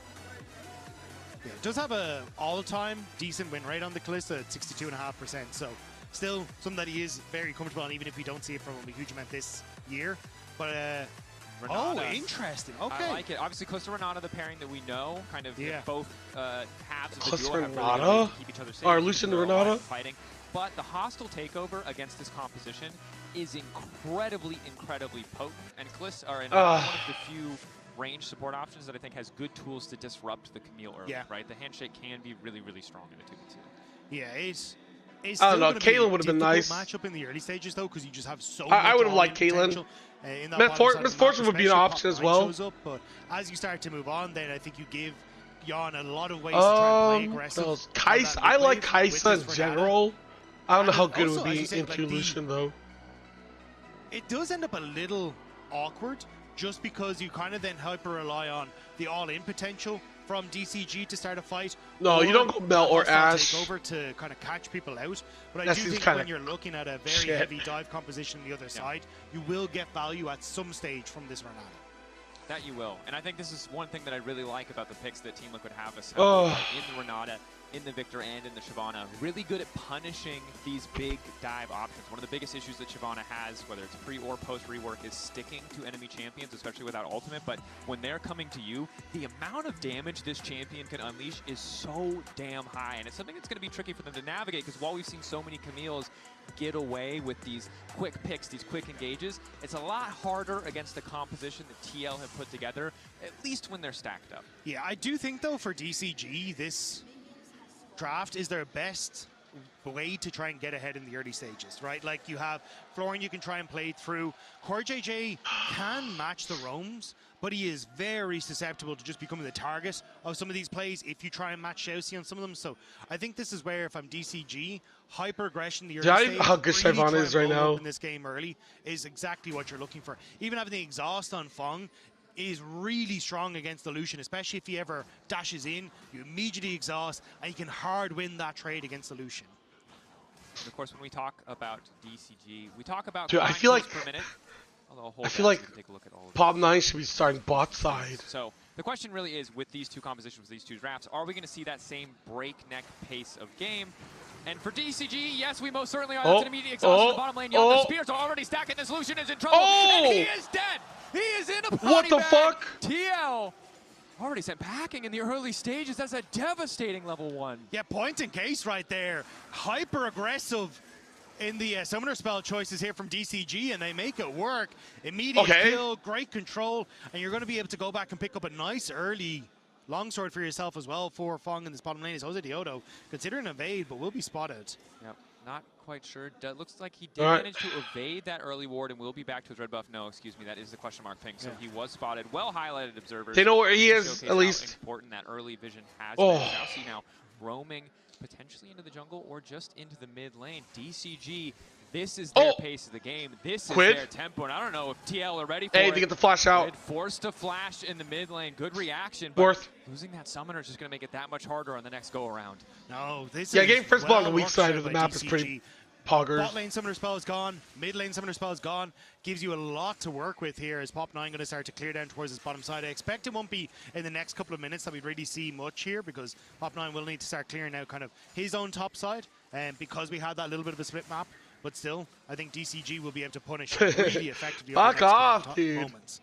Yeah, it does have a all-time decent win rate on the Callista at 62.5%, so still something that he is very comfortable on, even if we don't see it from a huge amount this year. But Renata. Oh, interesting. Okay. I like it. Obviously, Close to Renata, the pairing that we know, kind of both halves of the Close duel to have really Renata? good to keep each other safe. Or Lucian to Renata? Fighting. But the hostile takeover against this composition is incredibly, incredibly potent. And Calisto are one of the few range support options that I think has good tools to disrupt the Camille early, right? The handshake can be really, really strong in a 2v2. Yeah, it's I don't know. Caitlyn would have been nice. Matchup in the early stages though, because you just have so. I would have liked Caitlyn. Miss Fortune would be an option as well. Up, but as you start to move on, then I think you give Jan a lot of ways to try and play aggressive. Kaisa, I like Kaisa in general. I don't know how good it would be in Lucian though. It does end up a little awkward, just because you kind of then hyper rely on the all-in potential from DCG to start a fight. No, you don't go Mel or Ash. Over to kind of catch people out. But I do think when you're looking at a very heavy dive composition on the other side, you will get value at some stage from this Renata. That you will. And I think this is one thing that I really like about the picks that Team Liquid have in the Renata, in the Victor, and in the Shyvana. Really good at punishing these big dive options. One of the biggest issues that Shyvana has, whether it's pre or post rework, is sticking to enemy champions, especially without ultimate. But when they're coming to you, the amount of damage this champion can unleash is so damn high. And it's something that's going to be tricky for them to navigate, because while we've seen so many Camille's get away with these quick picks, these quick engages, it's a lot harder against the composition that TL have put together, at least when they're stacked up. Yeah, I do think, though, for DCG, this draft is their best way to try and get ahead in the early stages, right? Like, you have Florian you can try and play through. CoreJJ can match the roams, but he is very susceptible to just becoming the target of some of these plays if you try and match Xiaoxi on some of them. So I think this is where, if I'm DCG, hyper aggression the early stage, how good Shyvana is right now in this game early is exactly what you're looking for. Even having the exhaust on Feng is really strong against the Lucian, especially if he ever dashes in, you immediately exhaust, and you can hard win that trade against the Lucian. And of course, when we talk about DCG, we talk about I feel like per minute. take a look at all of Pop 9 should be starting bot side. So the question really is, with these two compositions, these two drafts, are we going to see that same breakneck pace of game? And for DCG, yes, we most certainly are. That's an immediate exhaust in the bottom lane. The spears are already stacking. This Lucian is in trouble, and he is dead. He is in a What the fuck? TL already sent packing in the early stages. That's a devastating level 1. Yeah, point in case right there. Hyper aggressive in the summoner spell choices here from DCG, and they make it work. Immediate kill, great control, and you're going to be able to go back and pick up a nice early longsword for yourself as well for Fong in this bottom lane. Is Jose Diodo considering evade, but will be spotted. Yep, not quite sure. Looks like he did manage to evade that early ward and will be back to his red buff. No, excuse me, that is the question mark ping. So he was spotted. Well highlighted observers. They know where he is, at least. How important that early vision has been. Now see roaming potentially into the jungle or just into the mid lane. DCG, this is their pace of the game. This is their tempo. And I don't know if TL are ready for it. They get the flash out. Forced to flash in the mid lane. Good reaction. But losing that summoner is just going to make it that much harder on the next go around. No, this is getting first blood on the weak side of the map is pretty poggers. Bot lane summoner spell is gone. Mid lane summoner spell is gone. Gives you a lot to work with here as Pop9 going to start to clear down towards his bottom side. I expect it won't be in the next couple of minutes that we really see much here, because Pop9 will need to start clearing out kind of his own top side, and because we had that little bit of a split map. But still, I think DCG will be able to punish really effectively. Fuck off, dude. Moments.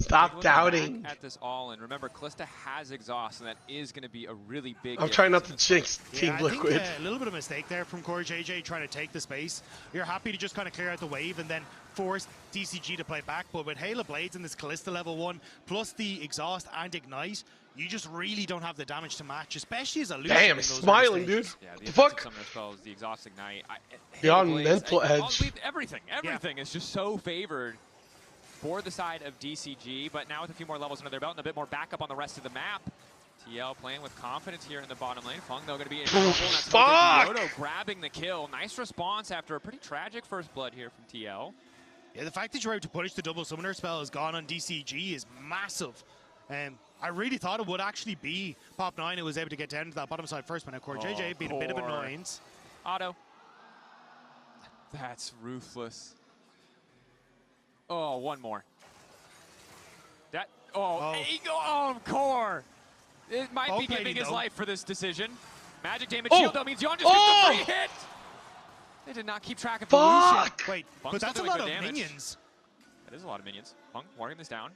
Stop doubting. At this all, and remember, Kalista has exhaust, and that is going to be a really big. I'm trying not to jinx Team Liquid. I think a little bit of mistake there from Core JJ trying to take the space. You're happy to just kind of clear out the wave and then force DCG to play back. But with Hail of Blades and this Kalista level 1, plus the exhaust and ignite, you just really don't have the damage to match, especially as a Lucian. Damn, smiling, dude. Yeah, what the fuck? Summoner spells, the exhaust ignite. Beyond mental edge. Everything is just so favored for the side of DCG, but now with a few more levels under their belt and a bit more backup on the rest of the map. TL playing with confidence here in the bottom lane. Fung, though, going to be in trouble. Fuck! Diodo grabbing the kill. Nice response after a pretty tragic first blood here from TL. Yeah, the fact that you're able to punish the double summoner spell is gone on DCG is massive. I really thought it would actually be Pop9 who was able to get down to that bottom side first, but now Core JJ being a bit of an annoyance. Auto. That's ruthless. Oh, one more. That, Core. It might be giving his life for this decision. Magic damage shield, though, means Yon just gets the free hit. They did not keep track of the Lucian. Wait, but that's a lot of minions. That is a lot of minions. Fung warring this down.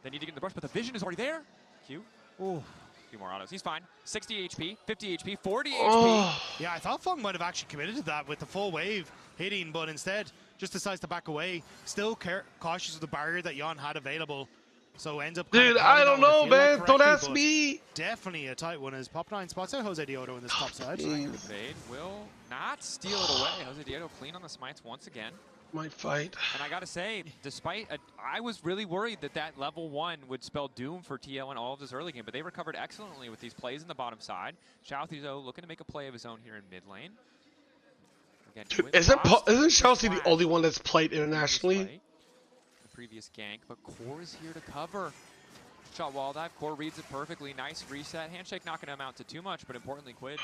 They need to get in the brush, but the vision is already there. Q. Ooh. A few more autos. He's fine. 60 HP, 50 HP, 40 HP. Yeah, I thought Fung might have actually committed to that with the full wave hitting, but instead just decides to back away. Still cautious of the barrier that Yon had available. So ends up... Dude, I don't know, man. Don't ask me. Definitely a tight one as Pop9 spots out Jose Diodo in this top side. Evade will not steal it away. Jose Diodo clean on the smites once again. Might fight. And I gotta say, despite I was really worried that level 1 would spell doom for TL in all of this early game, but they recovered excellently with these plays in the bottom side. Xiaothu looking to make a play of his own here in mid lane. Again, dude, isn't Xiaothu the only one that's played internationally? The previous gank, but Core is here to cover. Shot wall dive, Core reads it perfectly. Nice reset. Handshake not gonna amount to too much, but importantly, Quid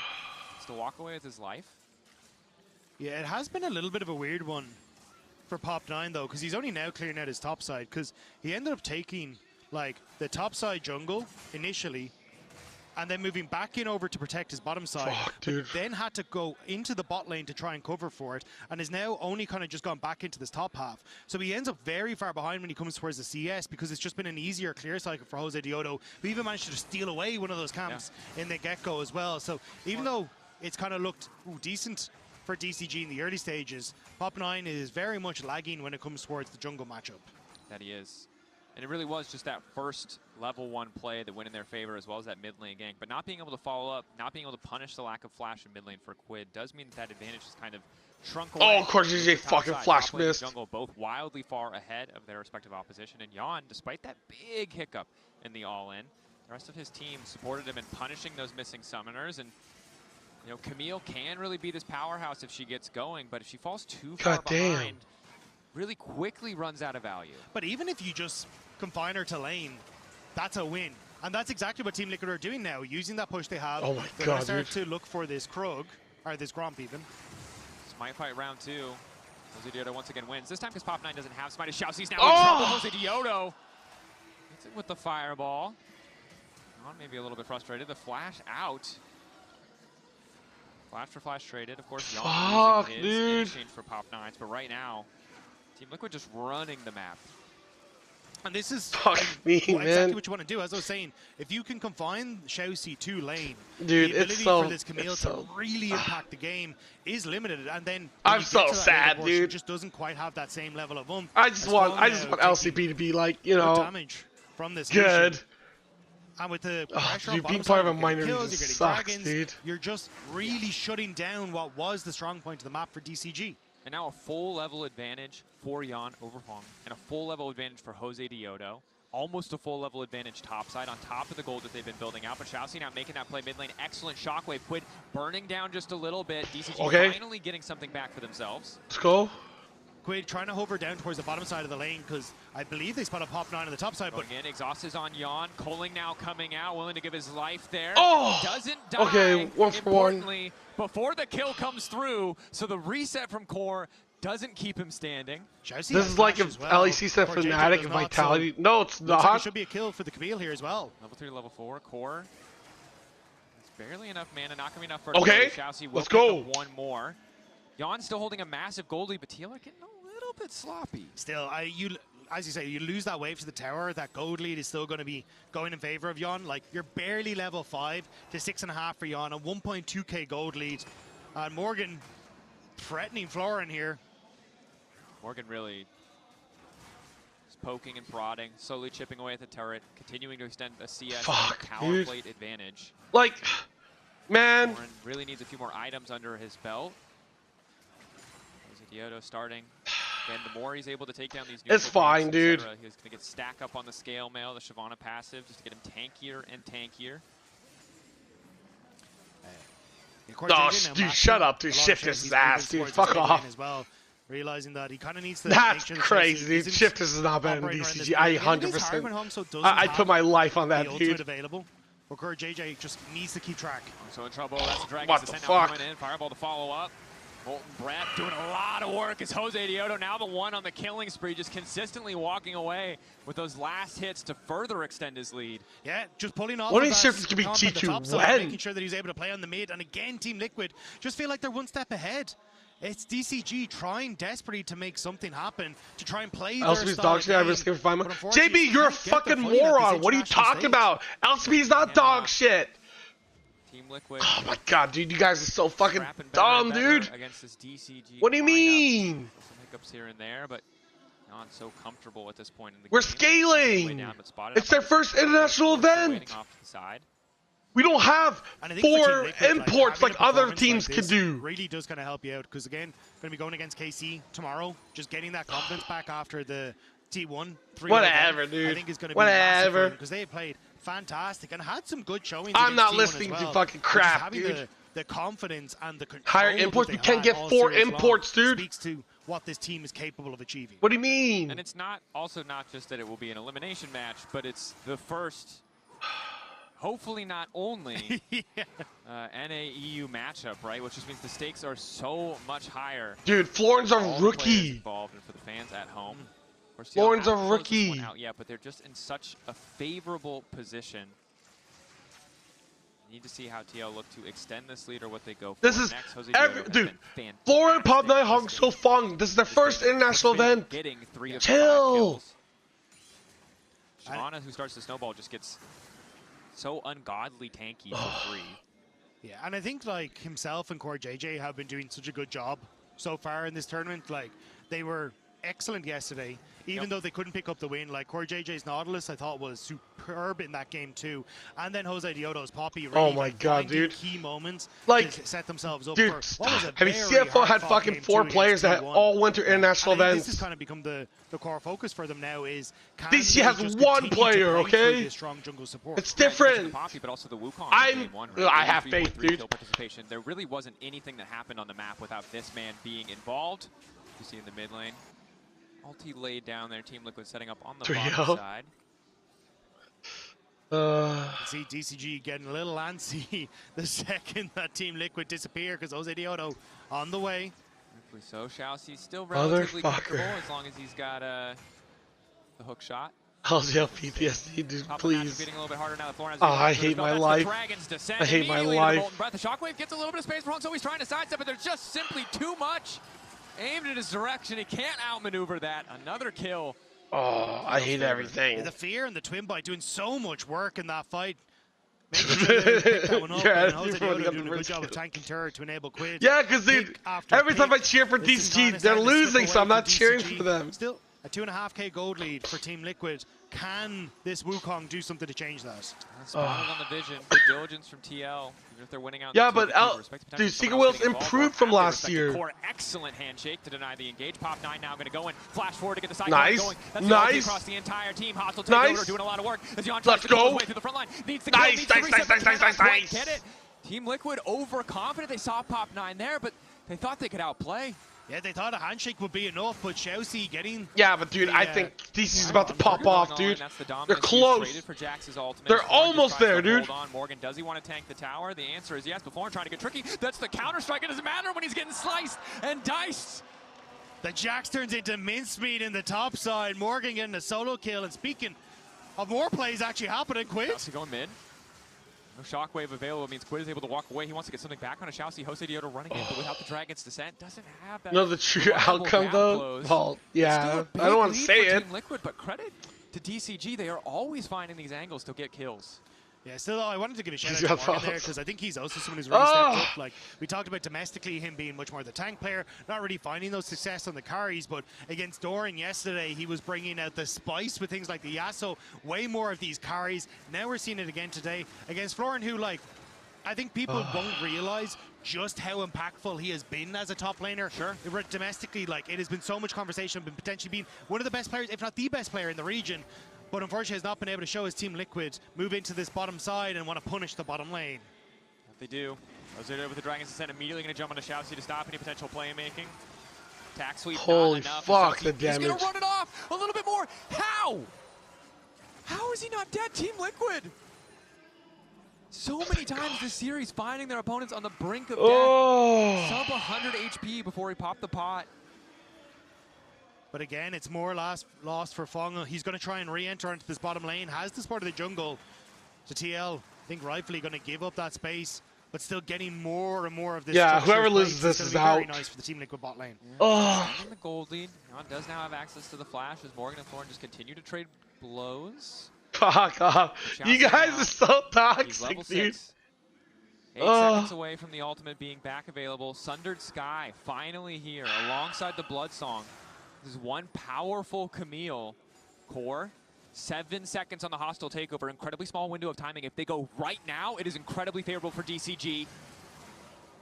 has to walk away with his life. Yeah, it has been a little bit of a weird one for Pop9 though, because he's only now clearing out his top side, because he ended up taking like the top side jungle initially and then moving back in over to protect his bottom side. Fuck, dude. Then had to go into the bot lane to try and cover for it, and is now only kind of just gone back into this top half. So he ends up very far behind when he comes towards the CS, because it's just been an easier clear cycle for Jose Diodo, who even managed to just steal away one of those camps in the get-go as well. So even though it's kind of looked decent for DCG in the early stages, Pop9 is very much lagging when it comes towards the jungle matchup. That he is. And it really was just that first level 1 play that went in their favor, as well as that mid lane gank. But not being able to follow up, not being able to punish the lack of flash in mid lane for Quid does mean that advantage is kind of shrunk away. Oh, of course, DJ fucking flash missed. Jungle both wildly far ahead of their respective opposition. And Yon, despite that big hiccup in the all-in, the rest of his team supported him in punishing those missing summoners. And you know, Camille can really be this powerhouse if she gets going, but if she falls too far behind, really quickly runs out of value. But even if you just confine her to lane, that's a win. And that's exactly what Team Liquid are doing now, using that push they have. Oh my They're god, start to look for this Krug, or this Gromp even. Smite fight round 2. Jose Diodo once again wins. This time because Pop9 doesn't have Smite. Xiaoxi's now in trouble. Jose Diodo hits it with the fireball. On maybe a little bit frustrated. The flash out. Flash for flash traded. Of course, Yon using his exchange for Pop9s, but right now, Team Liquid just running the map. And this is exactly what you want to do. As I was saying, if you can confine Xiaoxi to lane, dude, the ability it's so, for this Camille to really impact the game is limited. And then I'm so sad, dude. It just doesn't quite have that same level of oomph. I just want LCP to be like, you know, damage from this good. Mission. And with the pressure dude, on being bottom part of a side, minor kills, just you're sucks, dragons, dude. You're just really shutting down what was the strong point of the map for DCG. And now a full level advantage for Jan over Hong, and a full level advantage for Jose Diodo. Almost a full level advantage topside on top of the gold that they've been building out. But Xiaoxi now making that play mid lane. Excellent shockwave. Quid burning down just a little bit. DCG finally getting something back for themselves. Let's go. Quid trying to hover down towards the bottom side of the lane because I believe they spot a Pop 9 on the top side. But again, exhaust is on Jan. Coling now coming out, willing to give his life there. Oh! Doesn't die. Okay, 1 for 1. Before the kill comes through, so the reset from Core doesn't keep him standing. This is like if LEC said Fnatic and Vitality. No, it's not. Like it should be a kill for the Camille here as well. Level 3, level 4, Core. It's barely enough mana, not gonna be enough for Xiaoxi will let's go. One more. Jan still holding a massive gold lead, but TLAW getting a little bit sloppy. Still, as you say, you lose that wave to the tower. That gold lead is still going to be going in favor of Jan. Like, you're barely level 5 to 6.5 for Jan, a 1.2k gold lead. And Morgan threatening Florin here. Morgan really is poking and prodding, slowly chipping away at the turret, continuing to extend a CS power plate advantage. Like, man. Florin really needs a few more items under his belt. Diodo starting. Again, the more he's able to take down these new it's fine, dude. He's going to get stack up on the scale mail, the Shyvana passive, just to get him tankier and tankier. Oh, dude, shut up, dude. Shift his ass, dude. Fuck off. As well, realizing that he kind of needs to That's make sure crazy, dude. Shift is not better than DCG. I 100%. I'd put my life on that, dude. Available. Or JJ just needs to keep track. So in trouble. That's the Dragon's What the fuck? In. Fireball to follow up. Molten Breath doing a lot of work as Jose Diodo now the one on the killing spree, just consistently walking away with those last hits to further extend his lead. Yeah, just pulling off. What is sure this could be T2 when? Making sure that he's able to play on the mid, and again, Team Liquid just feel like they're one step ahead. It's DCG trying desperately to make something happen, to try and play their style of game. JB, you're a fucking moron. What are you talking about? LCP's not dog shit. Team Liquid. Oh my god, dude, you guys are so fucking dumb, dude. Against this DCG what do you mean? Some hiccups here and there, but not so comfortable at this point in the We're game. scaling. It's their first international event. Off to the side. We don't have 4 imports like other teams can do. Really does kind of help you out because again, going to be going against KC tomorrow. Just getting that confidence back after the T1. Whatever, dude. I think is going to be massive because they played fantastic and had some good showings. I'm not listening to fucking crap, dude. The confidence and the control higher imports. We can't get 4 imports, dude. Speaks to what this team is capable of achieving. What do you mean? And it's not just that it will be an elimination match, but it's the first, hopefully not only, NA-EU matchup, right? Which just means the stakes are so much higher. Dude, Florin's a rookie. Involved and for the fans at home. Florin's a rookie. Yeah, but they're just in such a favorable position. Need to see how TL look to extend this lead or what they go for. This is next. dude. Florin, Pop 9, Hong, So Fung. This is their first international event. Getting 3 of 5 Chill. kills. Shyvana, who starts the snowball, just gets so ungodly tanky for free. Yeah, and I think like himself and Core JJ have been doing such a good job so far in this tournament. Like they were excellent yesterday, even though they couldn't pick up the win. Like Core JJ's Nautilus, I thought was superb in that game too, and then Jose Diodo's Poppy. Really, oh my god, dude! Key moments, like to set themselves up. Dude, for what was a I mean, CFO had fucking 4 players that all went to international events. This has kind of become the core focus for them now. Is DC has 1 player, okay? Strong jungle support. It's different. Poppy, but also the Wukong game 1, right? I have faith, dude. Participation. There really wasn't anything that happened on the map without this man being involved. You see in the mid lane. Ulti laid down there. Team Liquid setting up on the bottom side. See DCG getting a little antsy the second that Team Liquid disappear because Jose Diodo on the way. So Xiaoxi's still relatively comfortable as long as he's got the hook shot. How's your PTSD, dude? Please. A little bit harder now. Oh, I hate my life. I hate my life. The Shockwave gets a little bit of space for Hong, so he's trying to sidestep, but there's just simply too much aimed in his direction. He can't outmaneuver that. Another kill Oh, I hate everything. Yeah, the fear and the twin bite doing so much work in that fight. Making sure they pick that one up. And Jose Diodo doing a good job of tanking turret to enable Quid. Yeah, because every time I cheer for DCG, they're losing, so I'm not cheering for them. Still, a 2.5k gold lead for Team Liquid. Can this Wukong do something to change that? Spotted on the vision. Good diligence from TL. Even if they're winning out. Yeah, but dude, Secret Will's improved from last year. Core, excellent handshake to deny the engage. Pop 9 now going to go in. Flash forward to get the side going. That's nice. Across the entire team. Hostile takeover doing a lot of work. As Jan tries to go. His way through the front line. Needs to nice. Get it. Team Liquid overconfident. They saw Pop 9 there, but they thought they could outplay. Yeah, they thought a handshake would be enough, but Chelsea getting... Yeah, but dude, I think DC's about to pop off, dude. They're close. They're almost there, dude. Morgan, does he want to tank the tower? The answer is yes. Before trying to get tricky. That's the counter-strike. It doesn't matter when he's getting sliced and diced. The Jax turns into mincemeat in the top side. Morgan getting a solo kill. And speaking of more plays actually happening, Quid. Chelsea going mid. No shockwave available means Quid is able to walk away. He wants to get something back on a Chelsea. Jose Diodo running in, but without the Dragon's Descent, doesn't have that. No, the true outcome though. Well, yeah, I don't want to say it. Team Liquid, but credit to DCG, they are always finding these angles to get kills. Yeah, still, I wanted to give a shout out to Morgan there because I think he's also someone who's really stepped up. Like, we talked about domestically, him being much more the tank player, not really finding those success on the carries, but against Doran yesterday, he was bringing out the spice with things like the Yasuo, way more of these carries. Now we're seeing it again today against Florin, who, like, I think people won't realize just how impactful he has been as a top laner. Sure. Domestically, like, it has been so much conversation, been potentially being one of the best players, if not the best player in the region. But unfortunately has not been able to show his Team Liquid move into this bottom side and want to punish the bottom lane. They do. Jose with the Dragon's Descent immediately going to jump onto Chelsea to stop any potential playmaking. Attack sweep. Holy not enough. fuck, the damage. He's going to run it off a little bit more. How? How is he not dead, Team Liquid? So many times this series finding their opponents on the brink of death. Sub 100 HP before he popped the pot. But again, it's more lost for Fong. He's going to try and re-enter into this bottom lane. Has the support of the jungle. So TL, I think rightfully going to give up that space, but still getting more and more of this. Yeah, whoever loses this is out. Very nice for the Team Liquid bot lane. The gold lead. Jan does now have access to the flash as Morgan and Florin just continue to trade blows. Fuck off. You guys are so toxic, dude. 8 seconds away from the ultimate being back available. Sundered Sky finally here alongside the Blood Song. This is one powerful Camille core. 7 seconds on the hostile takeover. Incredibly small window of timing. If they go right now, it is incredibly favorable for DCG.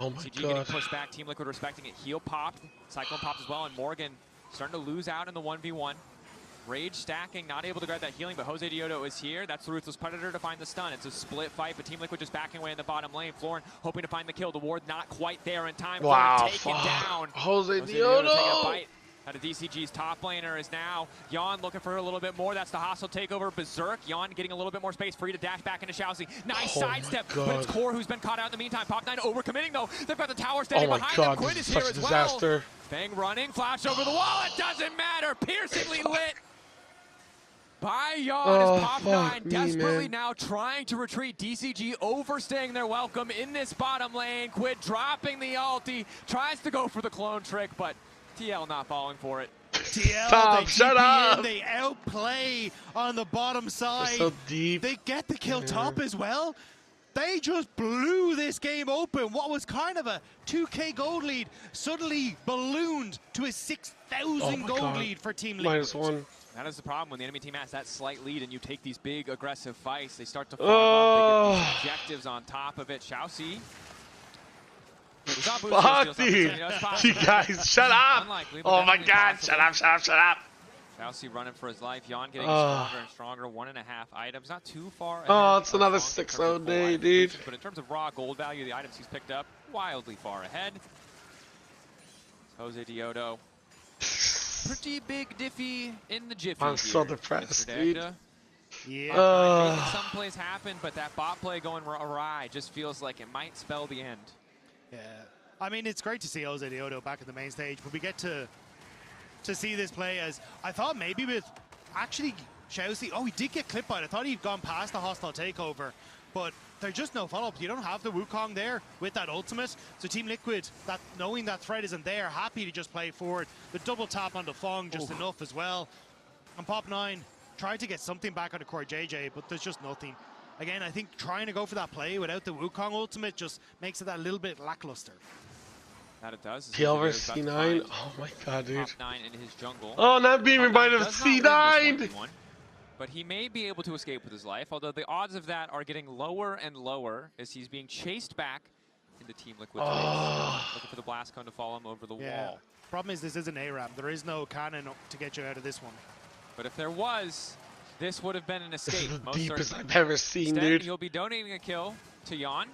Oh my DCG god. getting pushed back. Team Liquid respecting it. Heal popped. Cyclone popped as well. And Morgan starting to lose out in the 1v1. Rage stacking, not able to grab that healing, but Jose Diodo is here. That's the Ruthless Predator to find the stun. It's a split fight, but Team Liquid just backing away in the bottom lane. Florin hoping to find the kill. The ward not quite there in time. Wow, taken down. Jose Diodo taking a bite out of DCG's top laner is now Jan looking for a little bit more. That's the hostile takeover. Berserk. Jan getting a little bit more space, free to dash back into Chelsea. Nice sidestep, but it's Core who's been caught out in the meantime. Pop 9 overcommitting though. They've got the tower standing behind them. Quinn is here as well. Fang running, flash over the wall. It doesn't matter. Piercingly lit by Jan as Pop 9 desperately now trying to retreat. DCG overstaying their welcome in this bottom lane. Quid dropping the ulti, tries to go for the clone trick, but TL not falling for it. TL, shut up! They outplay on the bottom side. They're so deep. They get the kill top as well. They just blew this game open. What was kind of a 2k gold lead suddenly ballooned to a 6,000 gold lead for Team Liquid. -1. That is the problem when the enemy team has that slight lead and you take these big aggressive fights. They start to farm up, they get these objectives on top of it. Chelsea. Fuck, dude. You guys, shut up. Oh my god, shut up, shut up, shut up. Chelsea running for his life. Jan getting stronger and stronger. 1.5 items, not too far ahead. Oh, it's another 6-0 day, dude. But in terms of raw gold value, the items he's picked up, wildly far ahead. Jose Diodo. Pretty big diffy in the jiffy. I'm so depressed, dude. Yeah. Making some plays happen, but that bot play going awry just feels like it might spell the end. Yeah, I mean, it's great to see Jose Diodo back at the main stage, but we get to see this play as I thought maybe with actually Chelsea. Oh, he did get clipped by it. I thought he'd gone past the hostile takeover, but there's just no follow-up. You don't have the Wukong there with that ultimate. So Team Liquid, that knowing that threat isn't there, happy to just play forward. The double tap on the Fong just enough as well. And Pop9 tried to get something back out of Core JJ, but there's just nothing. Again, I think trying to go for that play without the Wukong ultimate just makes it that little bit lackluster. That it does. TL versus C9. Oh my god, dude. Pop9 in his jungle. Oh, not being reminded of C9. But he may be able to escape with his life, although the odds of that are getting lower and lower as he's being chased back into Team Liquid's base. Looking for the blast cone to follow him over the wall. Problem is, this is an ARAM. There is no cannon to get you out of this one. But if there was, this would have been an escape. This is the most deepest certainly. I've ever seen, Instead, dude. He'll be donating a kill to Jan,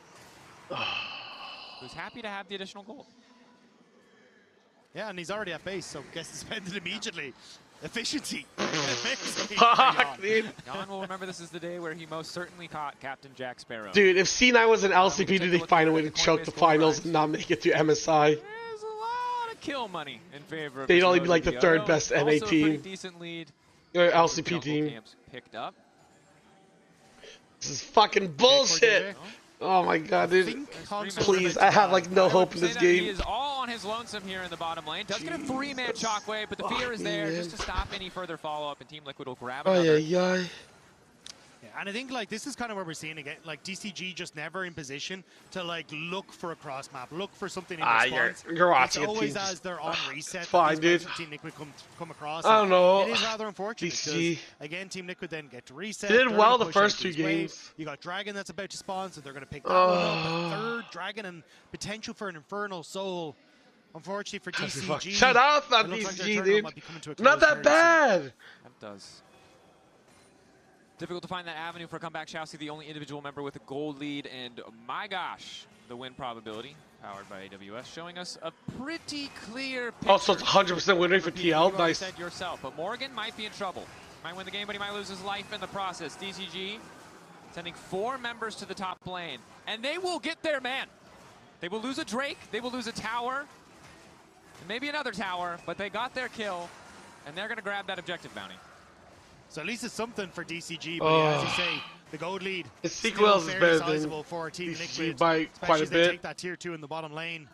who's happy to have the additional gold. Yeah, and he's already at base, so gets to spend it immediately. Efficiency. Fuck, dude. Jan will remember this is the day where he most certainly caught Captain Jack Sparrow. Dude, if C9 was an LCP, did they find a way to choke the finals and not make it to MSI? There's a lot of kill money in favor of They'd only be like the third best NA also team. a pretty decent lead. Or LCP team. Camps picked up. This is fucking bullshit. Oh my god, dude. Please, I have like no hope in this game. He is all on his lonesome here in the bottom lane. Does get a 3-man shockwave, but the fear is there just to stop any further follow-up, and Team Liquid will grab another. Yeah, and I think like this is kind of where we're seeing again, like DCG just never in position to like look for a cross map, look for something in response. You're watching it's a always team as they're on reset. fine, dude. Team Liquid come across. I don't know. It is rather unfortunate. DCG. Again, Team Liquid then get to reset. They did they're well gonna the push first out two these waves. games. You got Dragon that's about to spawn, so they're going to pick that one up. A third Dragon and potential for an Infernal Soul. Unfortunately for DCG. Shut up on DCG, dude. Not that bad. That does. Difficult to find that avenue for a comeback. Chelsea, the only individual member with a gold lead, and my gosh, the win probability, powered by AWS, showing us a pretty clear picture. Oh, so it's 100% win rate for TL. Nice. Said yourself, but Morgan might be in trouble. Might win the game, but he might lose his life in the process. DCG sending 4 members to the top lane, and they will get their man. They will lose a Drake, they will lose a tower, and maybe another tower, but they got their kill, and they're going to grab that objective bounty. So at least it's something for DCG, but yeah, as you say, the gold lead The still sequels is fairly better than sizable for Team DCG Liquid, by quite a especially as they bit. take that tier 2 in the bottom lane.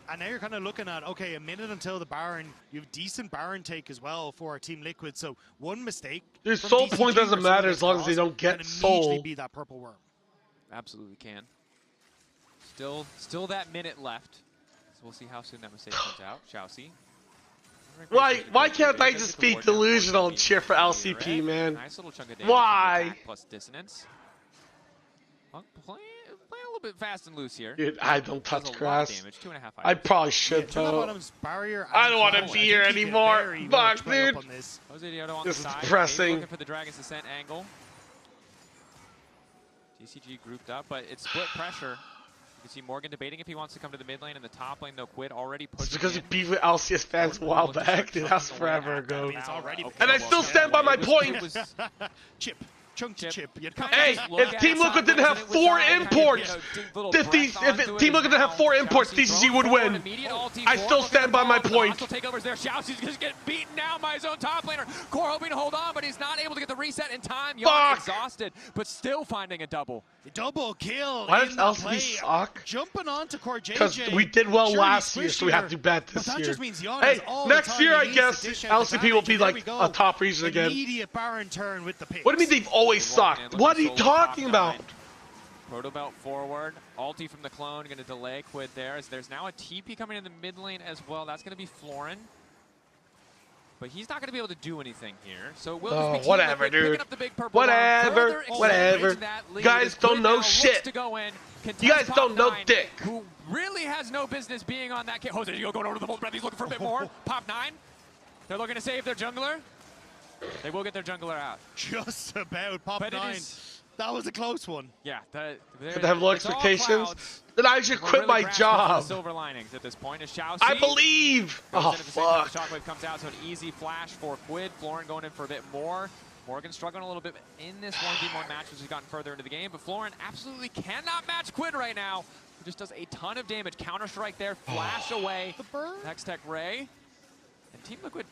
And now you're kind of looking at, okay, a minute until the Baron. You have decent Baron take as well for Team Liquid, so one mistake. Their from soul DCG point doesn't or matter something as long as they don't get can immediately soul. be that purple worm. Absolutely can. Still that minute left. So we'll see how soon that mistake comes out. Chelsea. Why can't I just be delusional and cheer for LCP, man? Nice little chunk of damage Why? plus dissonance. Playing a little bit fast and loose here. Dude, I don't touch Does a lot of grass. damage, 2.5 I items. probably should, though. I don't want to be here anymore. Fuck, dude. Jose Dioto on This the is side. depressing. Maybe looking for the Dragon's Descent angle. DCG grouped up, but it's split pressure. You can see Morgan debating if he wants to come to the mid lane and the top lane. No, Quid already It's pushing because in. you beat with LCS fans a while back. Dude, that's forever ago. It's already And I still stand by my point. Chip. Chunk chip. Hey, if Team Liquid didn't have 4 imports, if Team Liquid didn't have 4 imports, DCG would win. I still stand by my point. Takeovers there. Chelsea just getting beaten down by his own top laner. Core hoping to hold on, but he's not able to get the reset in time. Jan exhausted, but still finding a double. Double kill. Why does LCP suck? Jumping onto Core JJ. Because we did well last year, so we have to bet this year. Just means Jan hey, has all next the year I time guess he needs to dish out the LCP will be damage, like a top region again. Immediate Baron turn with the pick. What do you mean they've always sucked? What are you talking about? Proto belt forward. Ulti from the clone. Going to delay Quid there. As there's now a TP coming in the mid lane as well. That's going to be Florin. But he's not going to be able to do anything here. So it will just be Team whatever, Liquid dude. picking up the big purple Whatever. Whatever. Guys don't know shit. You guys don't know dick. Who really has no business being on that kit. Jose Gio going over to the Volt Breath. He's looking for a bit more. Pop 9. They're looking to save their jungler. They will get their jungler out. Just about. Pop 9. That was a close one. Yeah. Could have low expectations. Then I should quit my job. Silver linings at this point is Chelsea. I believe. Oh, fuck. Shockwave comes out, so an easy flash for Quid. Florin going in for a bit more. Morgan struggling a little bit in this 1v1 match as he's gotten further into the game, but Florin absolutely cannot match Quid right now. He just does a ton of damage. Counter-strike there, flash away. Next Tech Ray. And Team Liquid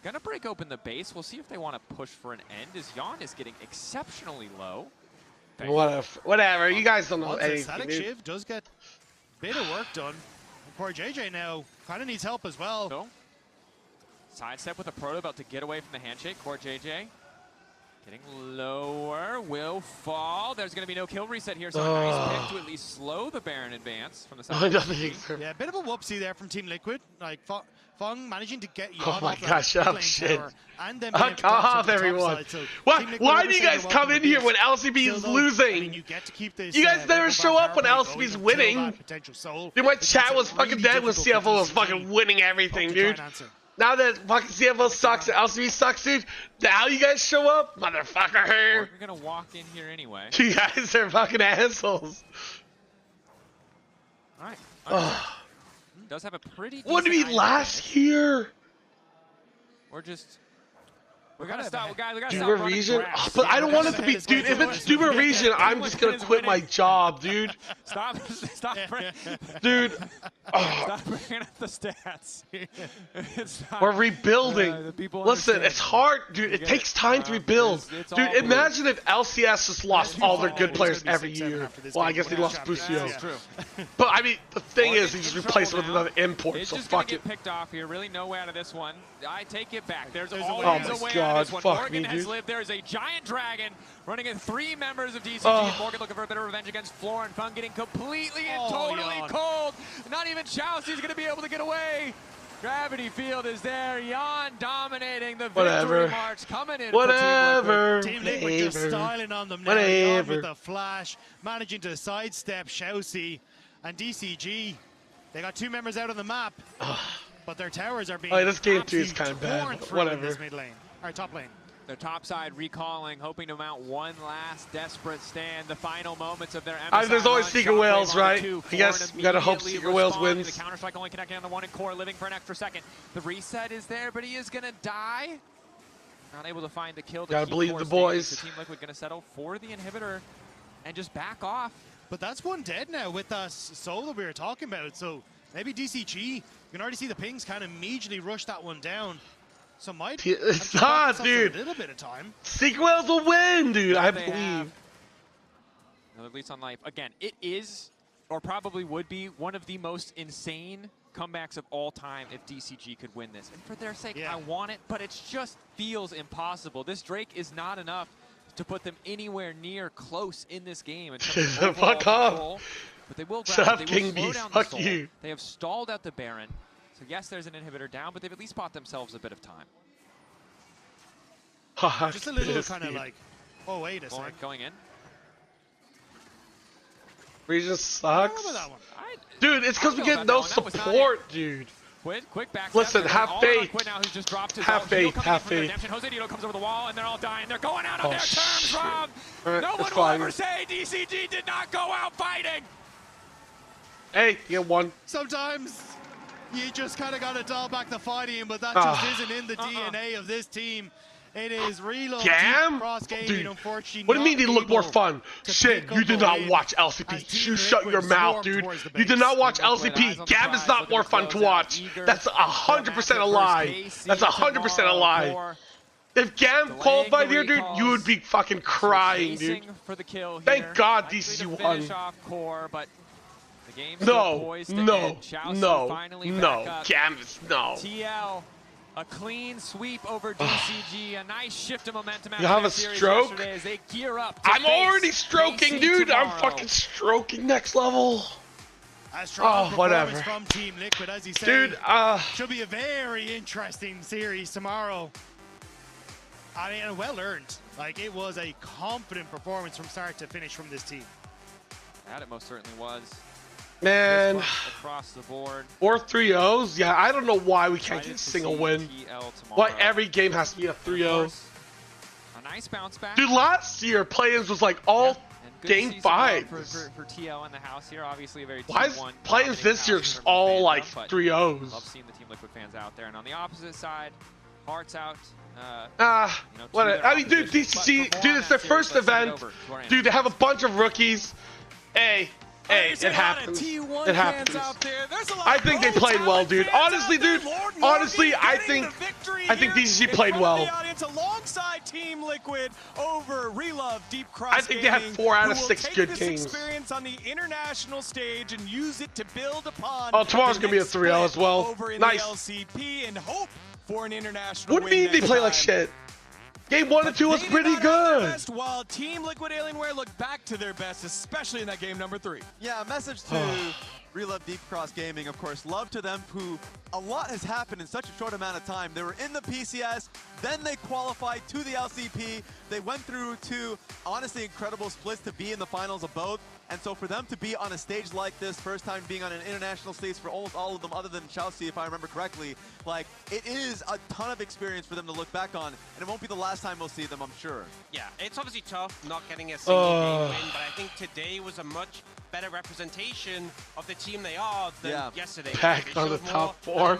gonna break open the base. We'll see if they want to push for an end, as Jan is getting exceptionally low. Whatever. You guys don't know anything. Static Shiv does get a bit of work done. Poor JJ now kind of needs help as well. Sidestep with a proto about to get away from the handshake. Core JJ getting lower, will fall. There's going to be no kill reset here, so a nice pick to at least slow the Baron advance from the side. Yeah, a bit of a whoopsie there from Team Liquid. Like Fong managing to get you. Oh my gosh, oh shit. And then Fuck off, everyone. Why do you guys come in here when LCB is losing? You get to keep this, you guys never show up when LCB is winning. Dude, my chat was fucking dead when CFO was fucking winning everything, dude. Now that fucking CFO sucks and LCB sucks, dude, now you guys show up? Motherfucker. You're gonna walk in here anyway. You guys are fucking assholes. Alright. Does have a pretty What did we last year? We're gonna stop, guys. We gotta Duber stop region? Oh, but I don't want it to be, dude. If it's Duber region, I'm just gonna quit my job, dude. Stop, dude. Stop bringing up the stats. We're rebuilding. Listen, it's hard, dude. It takes time to rebuild. Dude, imagine if LCS just lost all their good players every year. Well, I guess they lost Busio. But I mean, the thing is, he just replaced it with another import. It's so just fuck gonna it. get picked off here. Really no way out of this one. I take it back. There's always Oh a way my out of god, this one. fuck Morgan me, has dude. lived. There is a giant dragon running in 3 members of DCG. Morgan looking for a bit of revenge against Floor, and Fun getting completely and totally cold. Not even Chelsea is going to be able to get away. Gravity Field is there. Jan dominating the victory march, coming in Whatever. for Team Liquid. Just styling on them now. Jan with the flash, managing to sidestep Chelsea and DCG. They got 2 members out on the map, but their towers are being this game 2 is kind of bad. torn But through whatever. in this mid lane. All right, top lane. Their top side recalling, hoping to mount one last desperate stand. The final moments of their MSI There's always run. Secret Shockwave Whales, on right? 2. I guess Foreign we gotta hope immediately Secret Whales responding. wins. The Counter-Strike only connecting on the 1 and Core living for an extra second. The reset is there, but he is gonna die. Not able to find the kill. Gotta believe Core the standing. boys. The Team Liquid gonna settle for the inhibitor and just back off. But that's one dead now with that soul that we were talking about. So maybe DCG, you can already see the pings kind of immediately rush that one down. So might it's not, dude. A little bit of time. Secret Whales will win, dude. I believe. Another lease on life. Again, it is, or probably would be, one of the most insane comebacks of all time if DCG could win this. And for their sake, I want it, but it just feels impossible. This Drake is not enough to put them anywhere near close in this game in terms of overall control. But they will grab it. They will slow down the soul. They have stalled out the Baron. So yes, there's an inhibitor down, but they've at least bought themselves a bit of time. Just a little kind of like, oh, wait a second. Going in. Region sucks. That one. Dude, it's because we get no support, dude. Quick back. Listen, have faith. Have faith, have faith. Jose Dito comes over the wall, and they're all dying. They're going out on their terms, Rob. No one will ever say DCG did not go out fighting. Hey, you get one. Sometimes you just kind of got to dial back the fighting, but that just isn't in the DNA of this team. It is reload cross gaming, dude, unfortunately. what do you mean they look more fun? Shit, you did not watch LCP. You shut your mouth, dude. You did not watch LCP. Gam is not more fun to watch. That's 100% a lie. That's 100% a lie. If Gam qualified here, dude, you would be fucking crying, dude. Thank God DCG won. No. Gam is no. TL. A clean sweep over DCG, a nice shift of momentum. You have a stroke? As they gear up I'm already stroking, dude. I'm fucking stroking next level. A strong whatever. From Team Liquid, as you said. Dude, should be a very interesting series tomorrow. I mean, well earned. Like, it was a confident performance from start to finish from this team. That it most certainly was. Man, across the board. 4 3-0s? Yeah, I don't know why we can't get a single win. Why every game has to be a 3-0. A nice bounce back. Dude, last year, Playins was like all game 5. For TL in the house here, obviously a very Why is Playins this year just all like 3-0s? Love seeing the Team Liquid fans out there. And on the opposite side, Hearts out. What? I mean, dude, DCG, dude, it's their first event. Dude, they have a bunch of rookies. Hey, it happens. It happens. I think they played well, dude. Honestly, dude. Honestly, I think DCG played well. Alongside Team Liquid over Relove Deep Cross. I think they had 4 out of 6 good games. Experience on the international stage and use it to build upon. Oh, tomorrow's gonna be a 3-0 as well. Over in Nice. the LCP and hope for an international What do win you mean they next play like time. shit? Game 1 and 2 was They did pretty not have their good. best, while Team Liquid Alienware looked back to their best, especially in that game number 3. Yeah, a message to Relove Deep Cross Gaming, of course. Love to them, who a lot has happened in such a short amount of time. They were in the PCS, then they qualified to the LCP. They went through 2, honestly, incredible splits to be in the finals of both. And so for them to be on a stage like this, first time being on an international stage for almost all of them other than Chelsea, if I remember correctly, like, it is a ton of experience for them to look back on, and it won't be the last time we'll see them, I'm sure. Yeah, it's obviously tough not getting a single game win, but I think today was a much better representation of the team they are than yesterday. Back on the top 4.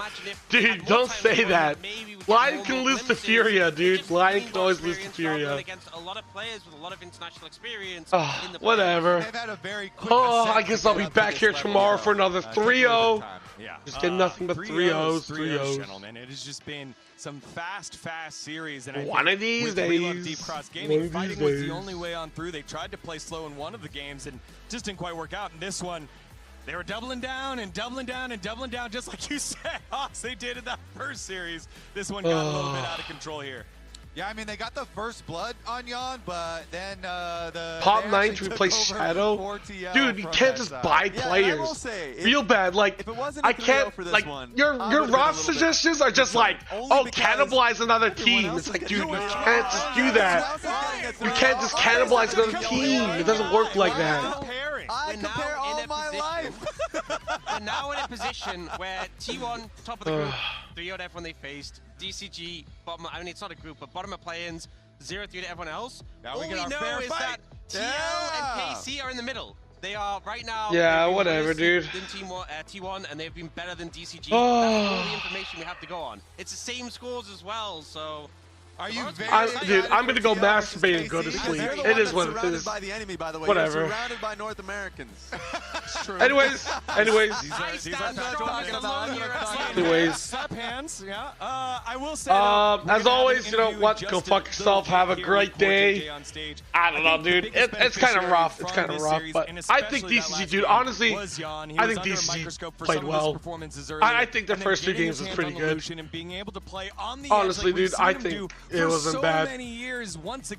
Dude, don't say that. Lion can lose to Furia, dude. Lion can always lose to Furia. Against a lot of players with a lot of international experience. Whatever. They've had a very quick I guess I'll be back here tomorrow for another 3-0. Yeah. Just get nothing but 3-0s, 3-0s, gentlemen. It has just been some fast series. And I one think of these with days. Relove Deep Cross Gaming, fighting was the only way on through. They tried to play slow in one of the games and just didn't quite work out. In this one, they were doubling down and doubling down and doubling down, just like you said, Haas. They did in that first series. This one got a little bit out of control here. Yeah, I mean, they got the first blood on Yon, but then Pop 9 to replace Shadow? Dude, you can't just buy players. Real bad. Like, I can't, like, your raw suggestions are just like, oh, cannibalize another team. It's like, dude, you can't just do that. You can't just cannibalize another team. It doesn't work like that. I compare all my life. We're now in a position where T1, top of the group, 3-0 to everyone they faced. DCG, bottom, I mean, it's not a group, but bottom of Playins, 0-3 to everyone else. Now all we know is that TL and KC are in the middle. They are right now. Yeah, whatever, dude. Than T1, and they've been better than DCG. That's all the information we have to go on. It's the same scores as well, so. Are you dude, I'm gonna go masturbate and go to sleep. It is what it is. By the enemy, by the way. Whatever. You're surrounded by North Americans. Anyways. Slap hands, yeah. I will say. As always, you know what? Go fuck yourself. Have a great day. I don't know, dude. It's kind of rough. It's kind of rough, but I think DCG, dude. Honestly, I think DCG played well. I think the first 2 games was pretty good. Honestly, dude, I think it wasn't bad.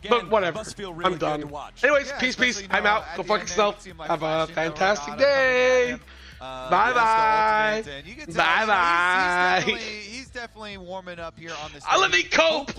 But whatever. I'm done. Anyways, peace. I'm out. Go fuck yourself. Have a fantastic day. Bye-bye. Bye-bye. He's definitely warming up here on this. Let me cope.